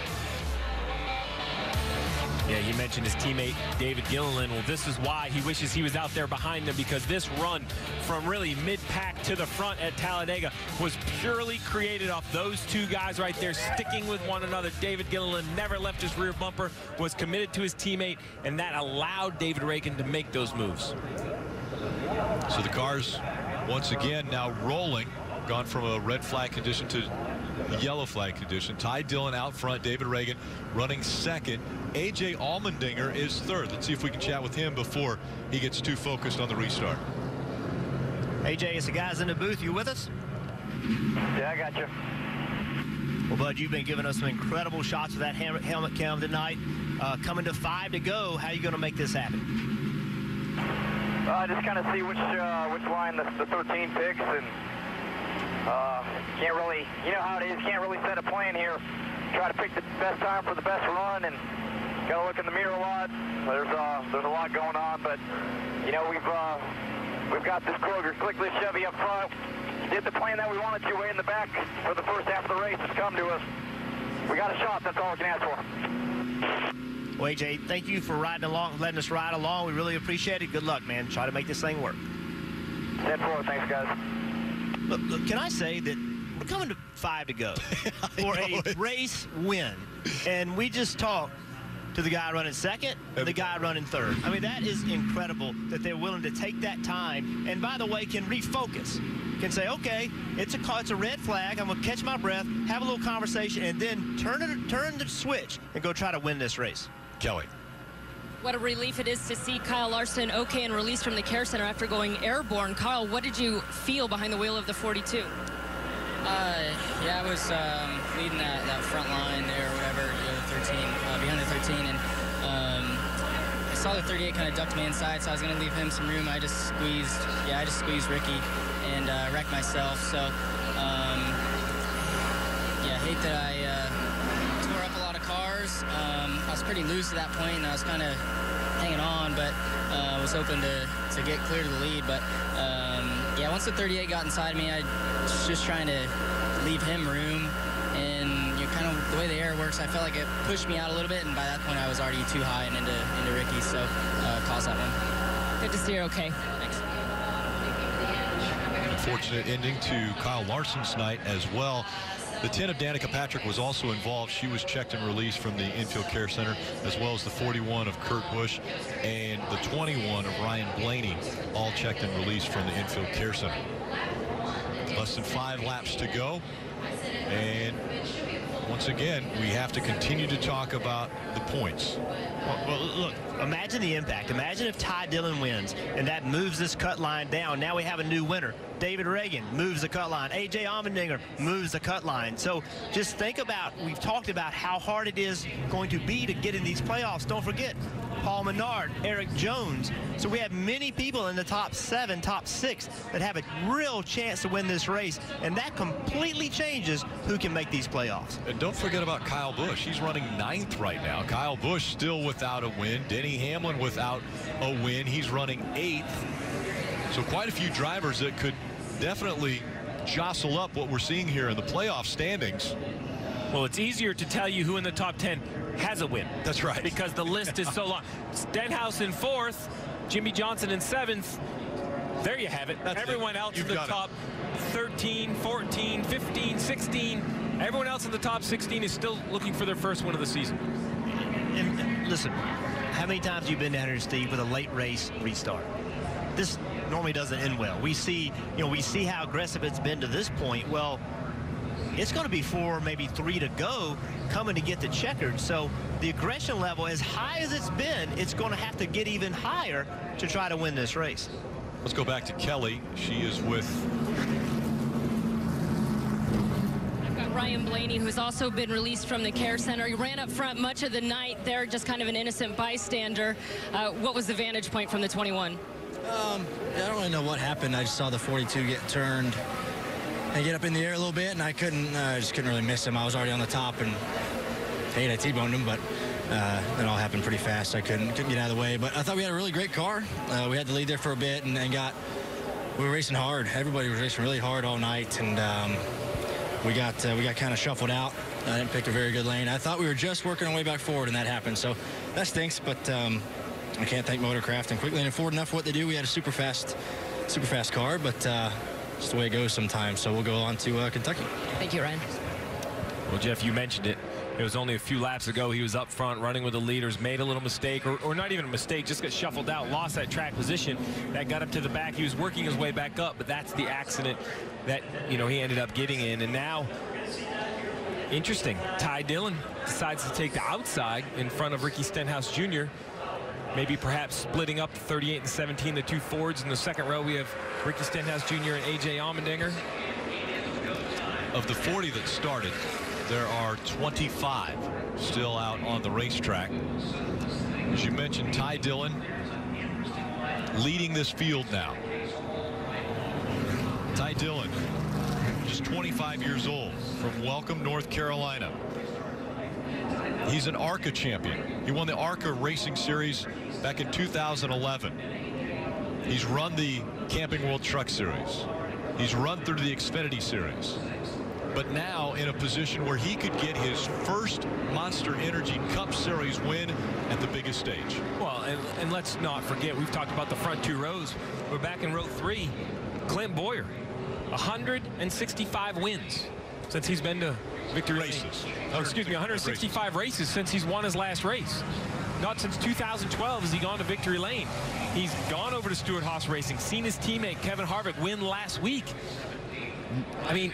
Yeah, you mentioned his teammate David Gilliland. Well, this is why he wishes he was out there behind them, because this run from really mid-pack to the front at Talladega was purely created off those 2 guys right there sticking with one another. David Gilliland never left his rear bumper, was committed to his teammate, and that allowed David Reagan to make those moves. So the cars once again now rolling. Gone from a red flag condition to yellow flag condition. Ty Dillon out front, David Reagan running second. A.J. Allmendinger is third. Let's see if we can chat with him before he gets too focused on the restart. A.J., it's the guys in the booth. You with us? Yeah, I got you. Well, Bud, you've been giving us some incredible shots of that helmet cam tonight. Coming to 5 to go, how are you going to make this happen? Just kind of see which line the 13 picks, and can't really, you know how it is, can't really set a plan here. Try to pick the best time for the best run, and got to look in the mirror a lot. There's a lot going on, but you know, we've got this Kroger Clickless Chevy up front. Did the plan that we wanted to way in the back for the first half of the race. It's come to us. We got a shot. That's all we can ask for. Well, AJ, thank you for riding along, letting us ride along. We really appreciate it. Good luck, man. Try to make this thing work. 10-4. Thanks, guys. Look, can I say that we're coming to 5 to go for a race win, and we just talked to the guy running second and the guy running third. I mean, that is incredible that they're willing to take that time, and by the way, can refocus, can say, okay, it's a red flag, I'm gonna catch my breath, have a little conversation, and then turn the switch and go try to win this race. Kelly. What a relief it is to see Kyle Larson okay and released from the care center after going airborne. Kyle, what did you feel behind the wheel of the 42? Yeah, I was leading that front line there, or whatever, the 13, behind the 13, and I saw the 38 kind of ducked me inside, so I was going to leave him some room. I just squeezed Ricky and wrecked myself. So, yeah, I hate that I tore up a lot of cars. I was pretty loose at that point, and I was kind of hanging on, but I was hoping to get clear to the lead. But yeah, once the 38 got inside me, I was just trying to leave him room, and you know, kind of the way the air works, I felt like it pushed me out a little bit, and by that point I was already too high and into Ricky, so caused that one. Good to see you're okay. Thanks. Unfortunate ending to Kyle Larson's night as well. The 10 of Danica Patrick was also involved. She was checked and released from the infield care center, as well as the 41 of Kurt Busch and the 21 of Ryan Blaney, all checked and released from the infield care center. Less than 5 laps to go, and once again we have to continue to talk about the points. Well, look, imagine the impact. Imagine if Ty Dillon wins and that moves this cut line down. Now we have a new winner. David Reagan moves the cut line. A.J. Allmendinger moves the cut line. So just think about, we've talked about how hard it is going to be to get in these playoffs. Don't forget, Paul Menard, Eric Jones. So we have many people in the top 7, top 6 that have a real chance to win this race, and that completely changes who can make these playoffs. And don't forget about Kyle Busch. He's running 9th right now. Kyle Busch still without a win. Denny Hamlin without a win. He's running 8th. So quite a few drivers that could definitely jostle up what we're seeing here in the playoff standings. Well, it's easier to tell you who in the top 10 has a win. That's right. Because the list is so long. Stenhouse in 4th, Jimmy Johnson in 7th. There you have it. Everyone else in the top 13, 14, 15, 16. Everyone else in the top 16 is still looking for their first win of the season. And listen, how many times have you been down here, Steve, with a late race restart? This normally doesn't end well. We see, we see how aggressive it's been to this point. Well, it's going to be 4, maybe 3 to go coming to get the checkered. So the aggression level, as high as it's been, it's going to have to get even higher to try to win this race. Let's go back to Kelly. She is with Ryan Blaney, who has also been released from the care center. He ran up front much of the night there, just kind of an innocent bystander. What was the vantage point from the 21? I don't really know what happened. I just saw the 42 get turned and get up in the air a little bit, and I just couldn't really miss him. I was already on the top, and I T-boned him, but it all happened pretty fast. I couldn't get out of the way, but I thought we had a really great car. We had the lead there for a bit, and we were racing hard. Everybody was racing really hard all night, and we got kind of shuffled out. I didn't pick a very good lane. I thought we were just working our way back forward, and that happened. So that stinks, but I can't thank Motorcraft and Quick Lane and Ford enough for what they do. We had a super fast car, but just the way it goes sometimes. So we'll go on to Kentucky. Thank you, Ryan. Well, Jeff, you mentioned it. It was only a few laps ago. He was up front running with the leaders, made a little mistake, or not even a mistake, just got shuffled out, lost that track position. That got up to the back. He was working his way back up, but that's the accident that, he ended up getting in. And now, interesting, Ty Dillon decides to take the outside in front of Ricky Stenhouse Jr., maybe perhaps splitting up 38 and 17, the two Fords. In the second row, we have Ricky Stenhouse Jr. and A.J. Allmendinger. Of the 40 that started, there are 25 still out on the racetrack. As you mentioned, Ty Dillon leading this field now. Ty Dillon, just 25 years old, from Welcome, North Carolina. He's an ARCA champion. He won the ARCA Racing Series back in 2011. He's run the Camping World Truck Series. He's run through the Xfinity Series. But now in a position where he could get his first Monster Energy Cup Series win at the biggest stage. Well, and let's not forget, we've talked about the front two rows. We're back in row 3. Clint Boyer, 165 wins since he's been to victory races. Oh, excuse me, 165 races since he's won his last race. Not since 2012 has he gone to victory lane. He's gone over to Stewart-Haas Racing, seen his teammate Kevin Harvick win last week. I mean,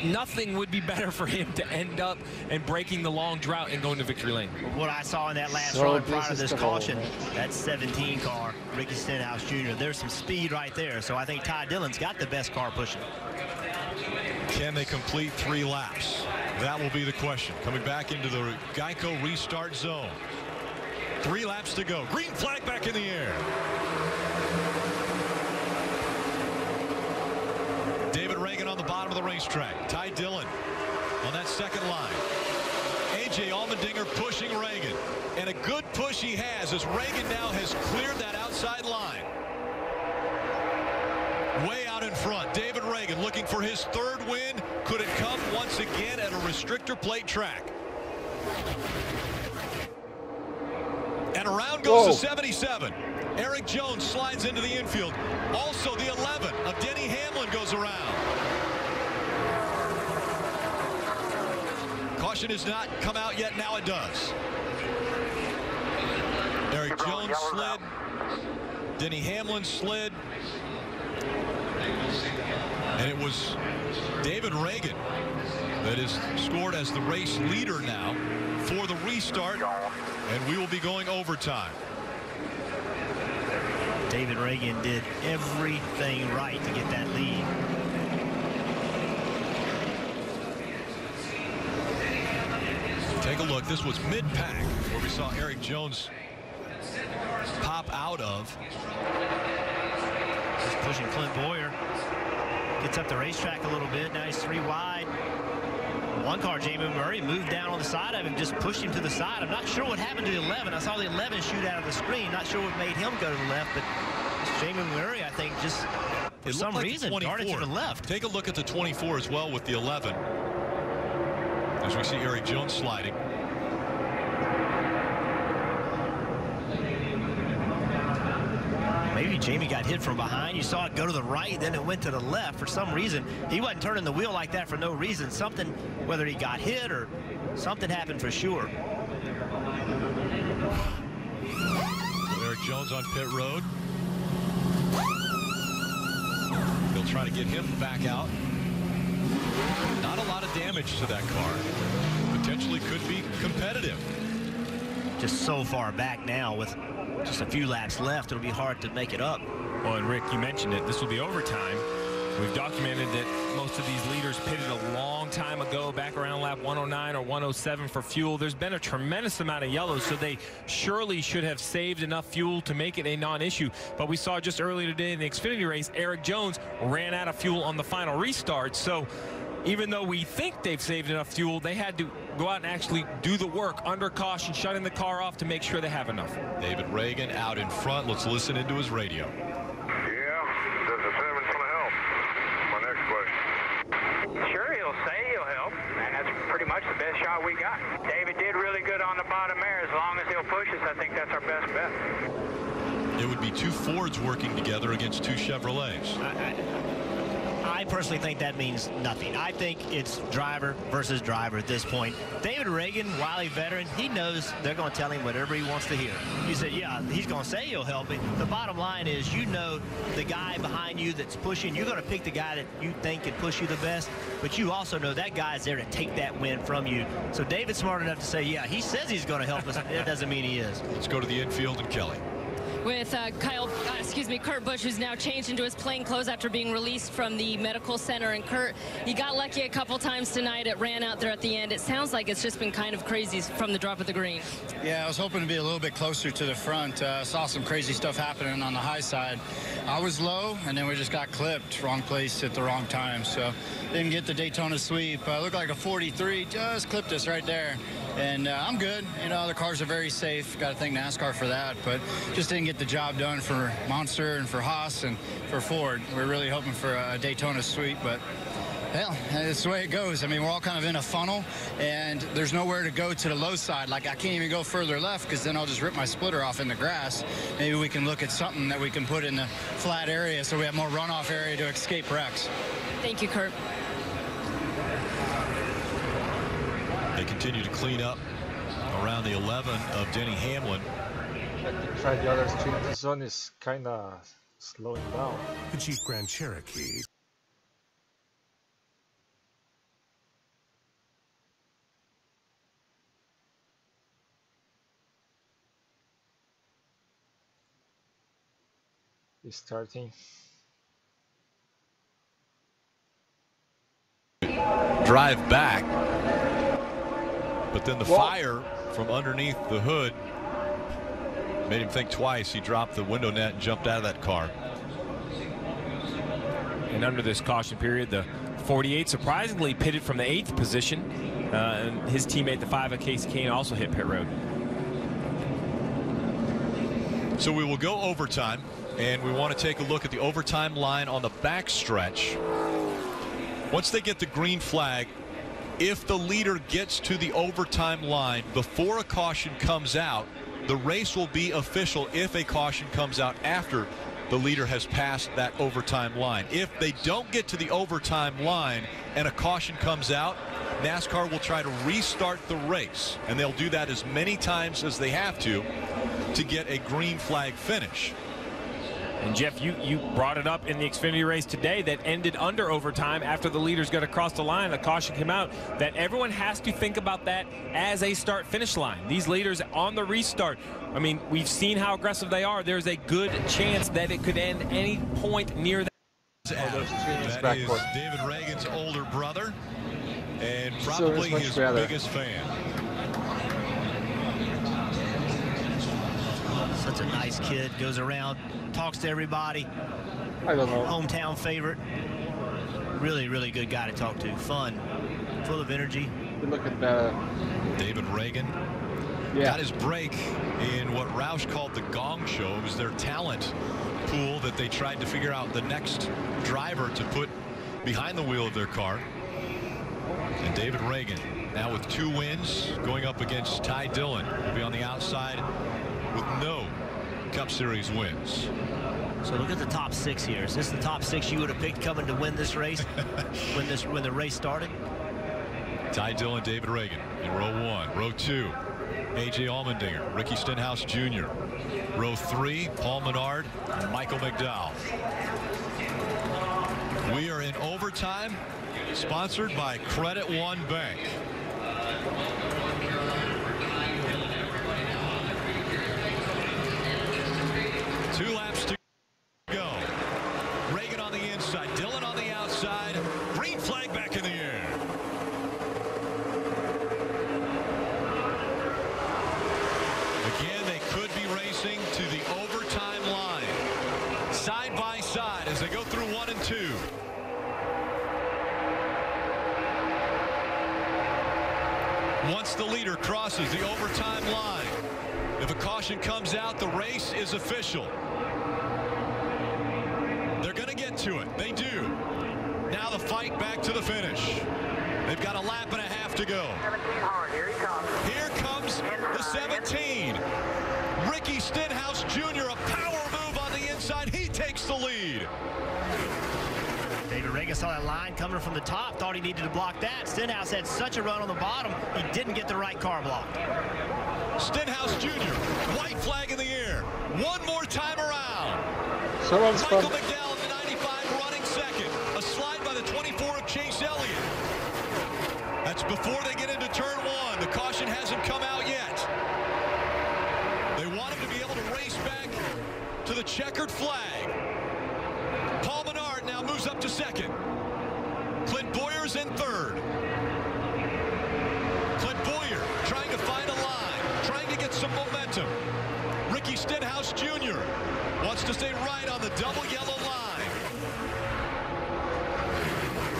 nothing would be better for him to end up and breaking the long drought and going to victory lane. What I saw in that last run prior to this caution, that 17 car, Ricky Stenhouse Jr., there's some speed right there. So I think Ty Dillon's got the best car pushing. Can they complete 3 laps? That will be the question. Coming back into the Geico restart zone. 3 laps to go. Green flag back in the air. David Reagan on the bottom of the racetrack. Ty Dillon on that second line. A.J. Allmendinger pushing Reagan. And a good push he has as Reagan now has cleared that outside line. Way out in front. David Reagan looking for his 3rd win. Could it come once again at a restrictor plate track? And around goes the 77. Eric Jones slides into the infield. Also the 11 of Denny Hamlin goes around. Caution has not come out yet. Now it does. Eric Jones slid. Denny Hamlin slid. And it was David Reagan that is scored as the race leader now for the restart. And we will be going overtime. David Reagan did everything right to get that lead. Take a look. This was mid-pack where we saw Eric Jones pop out of. Just pushing Clint Boyer. Gets up the racetrack a little bit. Now he's 3 wide. One car, Jamie Murray, moved down on the side of him, just pushed him to the side. I'm not sure what happened to the 11. I saw the 11 shoot out of the screen. Not sure what made him go to the left, but Jamie Murray, I think, just for some reason, darted to the left. Take a look at the 24 as well with the 11. As we see Eric Jones sliding. Maybe Jamie got hit from behind. You saw it go to the right, then it went to the left. For some reason, he wasn't turning the wheel like that for no reason. Something, whether he got hit or something happened for sure. Eric Jones on pit road. They'll try to get him back out. Not a lot of damage to that car. Potentially could be competitive. Just so far back now with just a few laps left, it'll be hard to make it up. Well, and Rick, you mentioned it. This will be overtime. We've documented that most of these leaders pitted a long time ago, back around lap 109 or 107 for fuel. There's been a tremendous amount of yellows, so they surely should have saved enough fuel to make it a non-issue. But we saw just earlier today in the Xfinity race, Eric Jones ran out of fuel on the final restart. So even though we think they've saved enough fuel, they had to go out and actually do the work under caution, shutting the car off to make sure they have enough. David Reagan out in front. Let's listen into his radio. Yeah, does the Simmons going to help? My next question. Sure, he'll say he'll help, and that's pretty much the best shot we got. David did really good on the bottom there. As long as he'll push us, I think that's our best bet. It would be two Fords working together against two Chevrolets. I personally think that means nothing. I think it's driver versus driver at this point. David Reagan, wily veteran, he knows they're going to tell him whatever he wants to hear. He said, yeah, he's going to say he'll help me. The bottom line is, you know, the guy behind you that's pushing, you're going to pick the guy that you think can push you the best, but you also know that guy's there to take that win from you. So David's smart enough to say, yeah, he says he's going to help us. It doesn't mean he is. Let's go to the infield and Kelly. With Kurt Busch, who's now changed into his plain clothes after being released from the medical center. And Kurt, he got lucky a couple times tonight. It ran out there at the end. It sounds like it's just been kind of crazy from the drop of the green. Yeah, I was hoping to be a little bit closer to the front. Saw some crazy stuff happening on the high side. I was low, and then we just got clipped. Wrong place at the wrong time. So didn't get the Daytona sweep. Looked like a 43. Just clipped us right there. And I'm good. You know, the cars are very safe. Got to thank NASCAR for that. But just didn't get the job done for Monster and for Haas and for Ford. We're really hoping for a Daytona sweep, but hell, that's the way it goes. I mean, we're all kind of in a funnel, and there's nowhere to go to the low side. Like, I can't even go further left because then I'll just rip my splitter off in the grass. Maybe we can look at something that we can put in the flat area so we have more runoff area to escape wrecks. Thank you, Kurt. They continue to clean up around the 11 of Denny Hamlin. Try the other street. This zone is kind of slowing down. The Jeep Grand Cherokee. He's starting. Drive back. But then the fire from underneath the hood made him think twice. He dropped the window net and jumped out of that car. And under this caution period, the 48 surprisingly pitted from the 8th position. And his teammate, the 5 of Casey Kane, also hit pit road. So we will go overtime, and we want to take a look at the overtime line on the backstretch. Once they get the green flag, if the leader gets to the overtime line before a caution comes out, the race will be official if a caution comes out after the leader has passed that overtime line. If they don't get to the overtime line and a caution comes out, NASCAR will try to restart the race, and they'll do that as many times as they have to get a green flag finish. And Jeff, you brought it up in the Xfinity race today that ended under overtime after the leaders got across the line. The caution came out. That everyone has to think about that as a start-finish line. These leaders on the restart, I mean, we've seen how aggressive they are. There's a good chance that it could end any point near that. That is David Reagan's older brother and probably his biggest fan. Such a nice kid, goes around, talks to everybody. I don't know. Hometown favorite. Really, really good guy to talk to. Fun, full of energy. Look at that. David Reagan. got his break in what Roush called the gong show. It was their talent pool that they tried to figure out the next driver to put behind the wheel of their car. And David Reagan now with 2 wins going up against Ty Dillon. He'll be on the outside with no Cup Series wins. So look at the top 6 here. Is this the top 6 you would have picked coming to win this race when the race started? Ty Dillon, David Reagan in row 1. Row 2, A.J. Allmendinger, Ricky Stenhouse Jr. Row 3, Paul Menard, Michael McDowell. We are in overtime, sponsored by Credit One Bank. Two laps to go. Reagan on the inside, Dillon on the outside. Green flag back in the air. Again, they could be racing to the overtime line. Side by side as they go through 1 and 2. Once the leader crosses the overtime line, if a caution comes out, the race is official. They're going to get to it. They do. Now the fight back to the finish. They've got a lap and a half to go. 17 hard. Here he comes. Here comes the 17. Ricky Stenhouse Jr. A power move on the inside. He takes the lead. David Reagan saw that line coming from the top, thought he needed to block that. Stenhouse had such a run on the bottom, he didn't get the right car blocked. Stenhouse Jr., white flag in the air. One more time around. Someone's Michael McDowell in the 95 running second. A slide by the 24 of Chase Elliott. That's before they get into turn 1. The caution hasn't come out yet. They want him to be able to race back to the checkered flag. Paul Menard now moves up to second. Clint Boyer's in third. Clint Boyer trying to find a line, trying to get some momentum. Ricky Stenhouse Jr. wants to stay right on the double yellow line.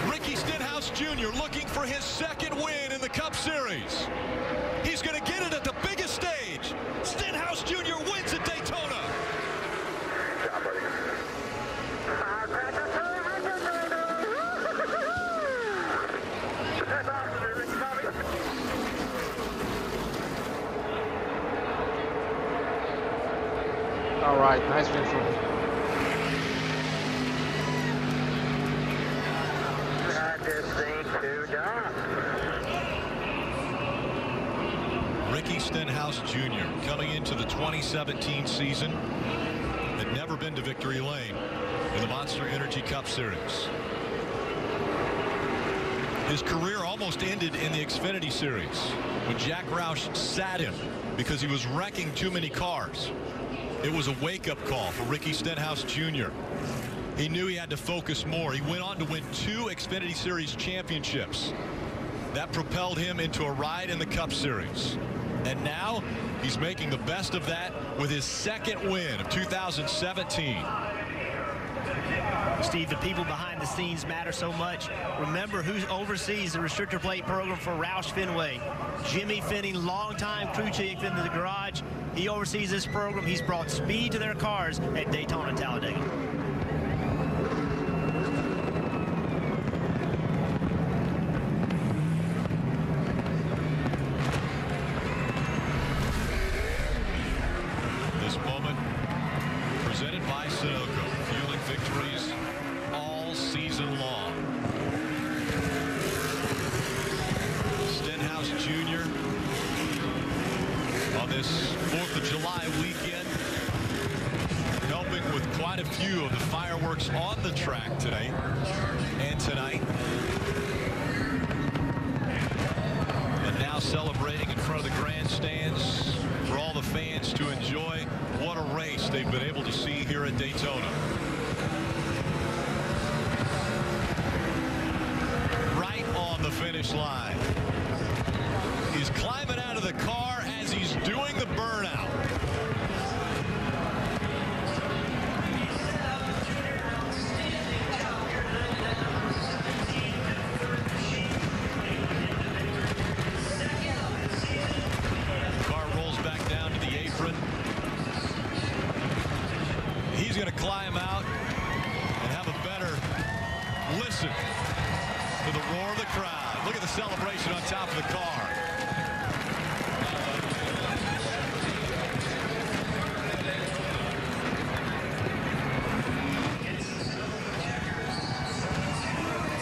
Ricky Stenhouse Jr. looking for his second win in the Cup Series. He's going to get it at the biggest stage. Stenhouse Jr. wins at Daytona. Good job, buddy. All right, nice win for him. Got this thing to done. Ricky Stenhouse Jr. coming into the 2017 season had never been to victory lane in the Monster Energy Cup Series. His career almost ended in the Xfinity Series when Jack Roush sat him because he was wrecking too many cars. It was a wake-up call for Ricky Stenhouse Jr. He knew he had to focus more. He went on to win 2 Xfinity Series championships. That propelled him into a ride in the Cup Series. And now he's making the best of that with his second win of 2017. Steve, the people behind the scenes matter so much. Remember who oversees the restrictor plate program for Roush Fenway. Jimmy Finning, longtime crew chief in the garage. He oversees this program. He's brought speed to their cars at Daytona and Talladega. This moment presented by Sunoco, fueling victories all season long. Stenhouse Jr. on this 4th of July weekend, helping with quite a few of the fireworks on the track today and tonight. And now celebrating in front of the grandstands for all the fans to enjoy. What a race they've been able to see here at Daytona. Right on the finish line. He's climbing out of the car as he's doing the burnout. The car rolls top of the car.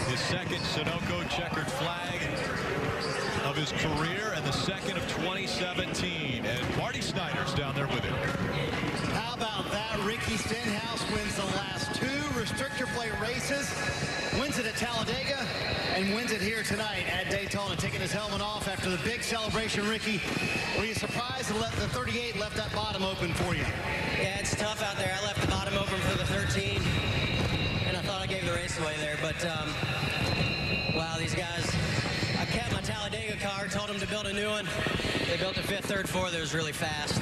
His second Sunoco checkered flag of his career and the second of 2017. And Marty Snyder's down there with him. How about that? Ricky Stenhouse wins the last 2 restrictor plate races, wins it at Talladega, and wins it here tonight at Daytona, taking his helmet off after the big celebration. Ricky, were you surprised that the 38 left that bottom open for you? Yeah, it's tough out there. I left the bottom open for the 13, and I thought I gave the race away there, but wow, these guys, I kept my Talladega car, told them to build a new one. They built a 5th, 3rd, 4th. It was really fast.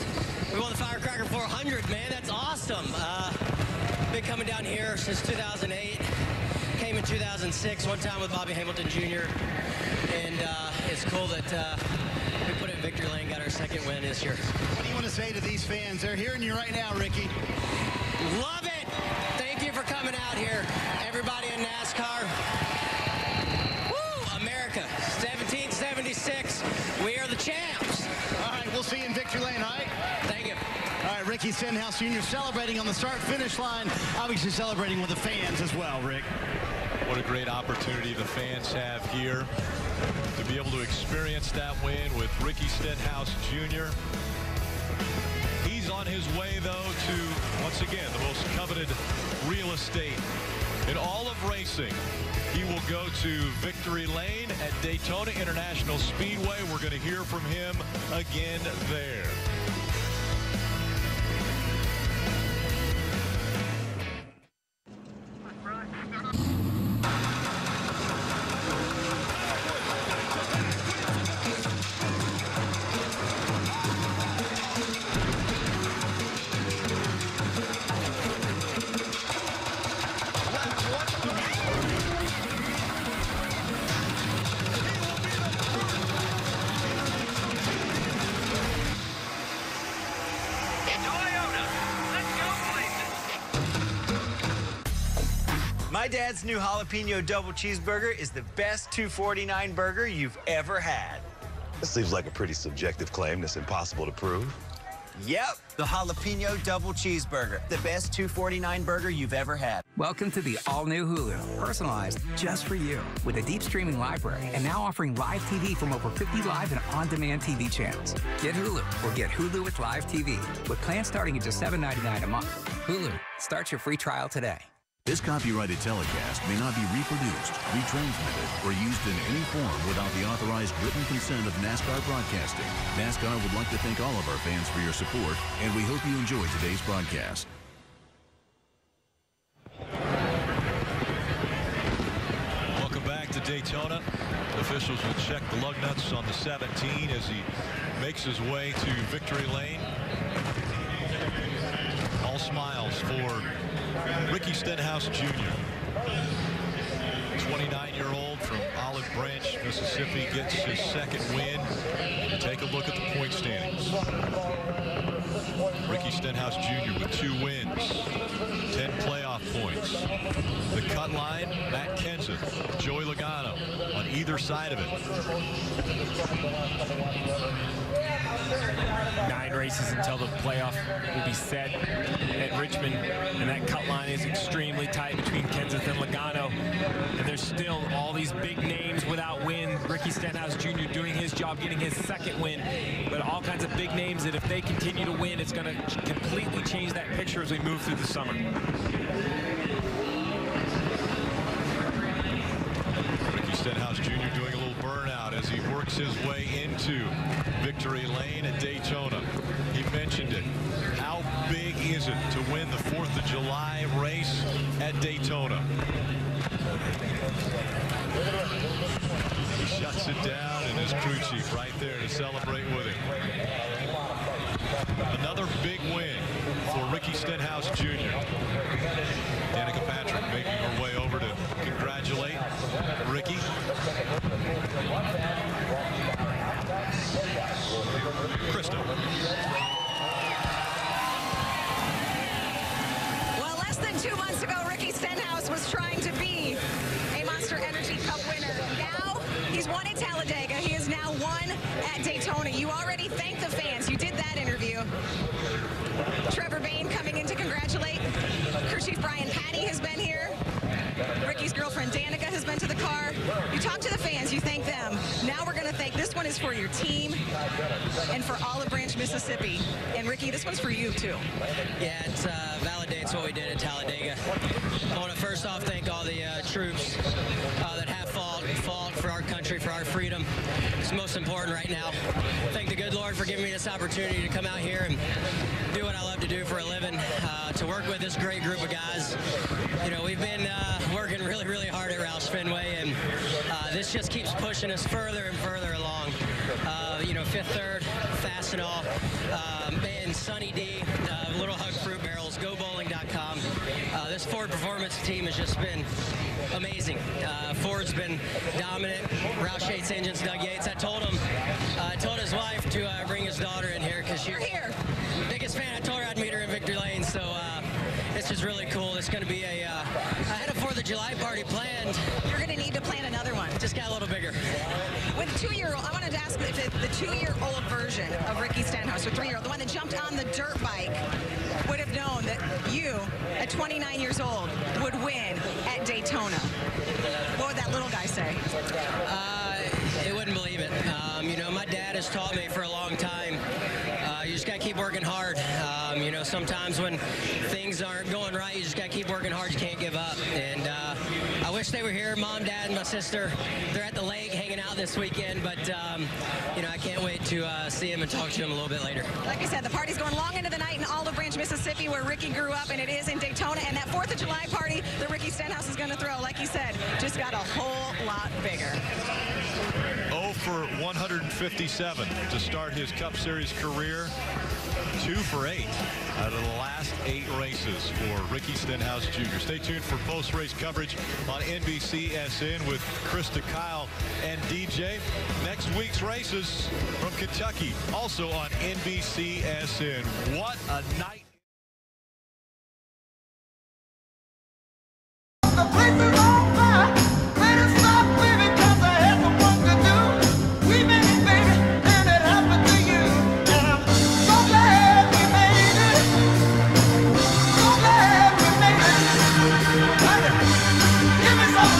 We won the Firecracker 400, man. That's awesome. Been coming down here since 2008. Came in 2006, one time with Bobby Hamilton Jr. And it's cool that we put it in victory lane, got our 2nd win this year. What do you want to say to these fans? They're hearing you right now, Ricky. Love it. Thank you for coming out here. Everybody in NASCAR. Woo, America, 1776. We are the champs. All right, we'll see you in victory lane, all right? Thank you. All right, Ricky Stenhouse Jr. celebrating on the start-finish line, obviously celebrating with the fans as well, Rick. What a great opportunity the fans have here to be able to experience that win with Ricky Stenhouse Jr. He's on his way, though, to, once again, the most coveted real estate in all of racing. He will go to victory lane at Daytona International Speedway. We're going to hear from him again there. My dad's new jalapeno double cheeseburger is the best $2.49 burger you've ever had. This seems like a pretty subjective claim that's impossible to prove. Yep, the jalapeno double cheeseburger, the best $2.49 burger you've ever had. Welcome to the all-new Hulu, personalized just for you, with a deep streaming library and now offering live TV from over 50 live and on-demand TV channels. Get Hulu or get Hulu with live TV, with plans starting at just $7.99 a month. Hulu, start your free trial today. This copyrighted telecast may not be reproduced, retransmitted, or used in any form without the authorized written consent of NASCAR Broadcasting. NASCAR would like to thank all of our fans for your support, and we hope you enjoy today's broadcast. Welcome back to Daytona. Officials will check the lug nuts on the 17 as he makes his way to victory lane. All smiles for Ricky Stenhouse Jr. 29-year-old from Olive Branch, Mississippi, gets his 2nd win. Take a look at the point standings. Ricky Stenhouse Jr. with 2 wins, 10 playoff points. The cut line, Matt Kenseth, Joey Logano on either side of it. 9 races until the playoff will be set at Richmond, and that cut line is extremely tight between Kenseth and Logano. And there's still all these big names without win. Ricky Stenhouse Jr. doing his job, getting his 2nd win, but all kinds of big names that if they continue to win, it's going to completely change that picture as we move through the summer. Ricky Stenhouse Jr. doing a little burnout as he works his way into victory lane at Daytona. He mentioned it. How big is it to win the 4th of July race at Daytona? He shuts it down, and his crew chief right there to celebrate with him. Another big win for Ricky Stenhouse Jr. Danica Patrick making her way over to congratulate Ricky. Krista. Well, less than 2 months ago, Ricky Stenhouse was trying to be a Monster Energy Cup winner. Now, he's won at Talladega. He is Daytona. You already thanked the fans. You did that interview. Trevor Bain coming in to congratulate. Crew Chief Brian Patty has been here. Ricky's girlfriend Danica has been to the car. You talk to the fans, you thank them. Now we're going to thank, this one is for your team and for Olive Branch, Mississippi. And Ricky, this one's for you too. Yeah, it validates what we did at Talladega. I want to first off thank all the troops that have fought for our country, for our freedom. It's most important right now. Thank the good Lord for giving me this opportunity to come out here and do what I love to do for a living, to work with this great group of guys. You know, we've been working really, really hard at Roush Fenway, and this just keeps pushing us further and further along. You know, Fifth Third, Fastenal, and Sunny D, Little Hug Fruit Barrels, GoBowling.com. This Ford Performance team has just been amazing. Ford's been dominant. Roush hates engines, Doug Yates. I told his wife to bring his daughter in here because she's here. Biggest fan. I told her I'd meet her in Victory Lane, so this is really cool. It's going to be I had a 4th of July party planned. You're going to need to plan another one. Just got a little bigger. With the 2-year-old, I wanted to ask if the 2-year-old version of Ricky Stenhouse, or 3-year-old, the one that jumped on the dirt bike, would have known that you, at 29 years old, would win at Daytona. What would that little guy say? They wouldn't believe it. You know, my dad has taught me for a long time, you just got to keep working hard. You know, sometimes when things aren't going right, you just got to keep working hard. You can't give up. And I wish they were here. Mom, Dad, and my sister, they're at the lake hanging out this weekend. But, you know, I can't wait to see them and talk to them a little bit later. Like I said, the party's going long into the night in Olive Branch, Mississippi, where Ricky grew up, and it is in Daytona. And that 4th of July party that Ricky Stenhouse is going to throw, like he said, just got a whole lot bigger. 0 for 157 to start his Cup Series career. 2 for 8 out of the last 8 races for Ricky Stenhouse Jr. Stay tuned for post-race coverage on NBCSN with Krista, Kyle, and DJ. Next week's races from Kentucky, also on NBCSN. What a night. Give me some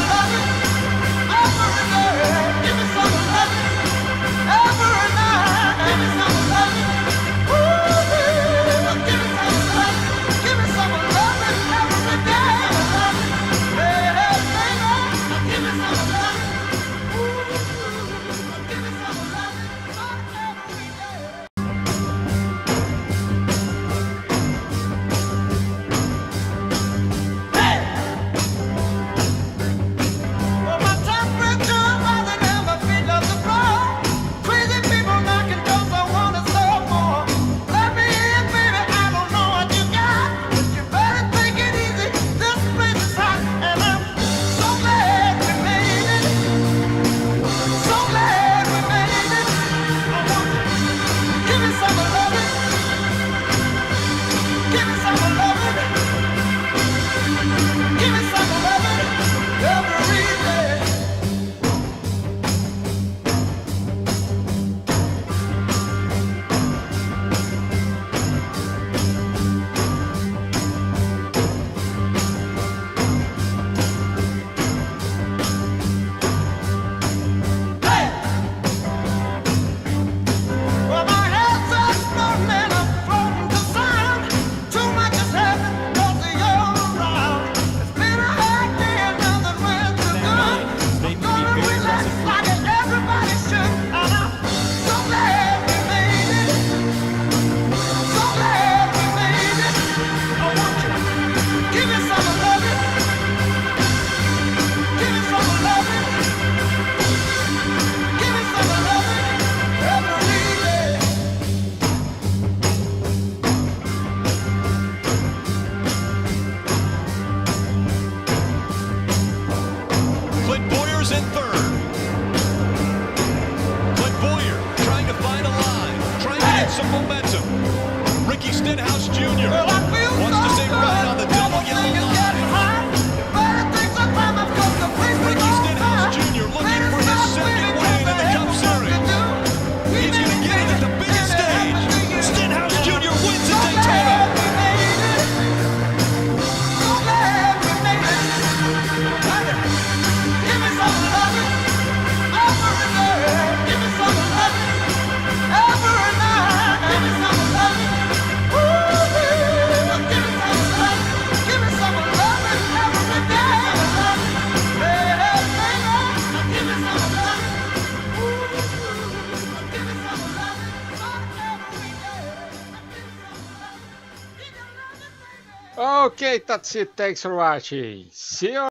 Okay, that's it. Thanks for watching. See you.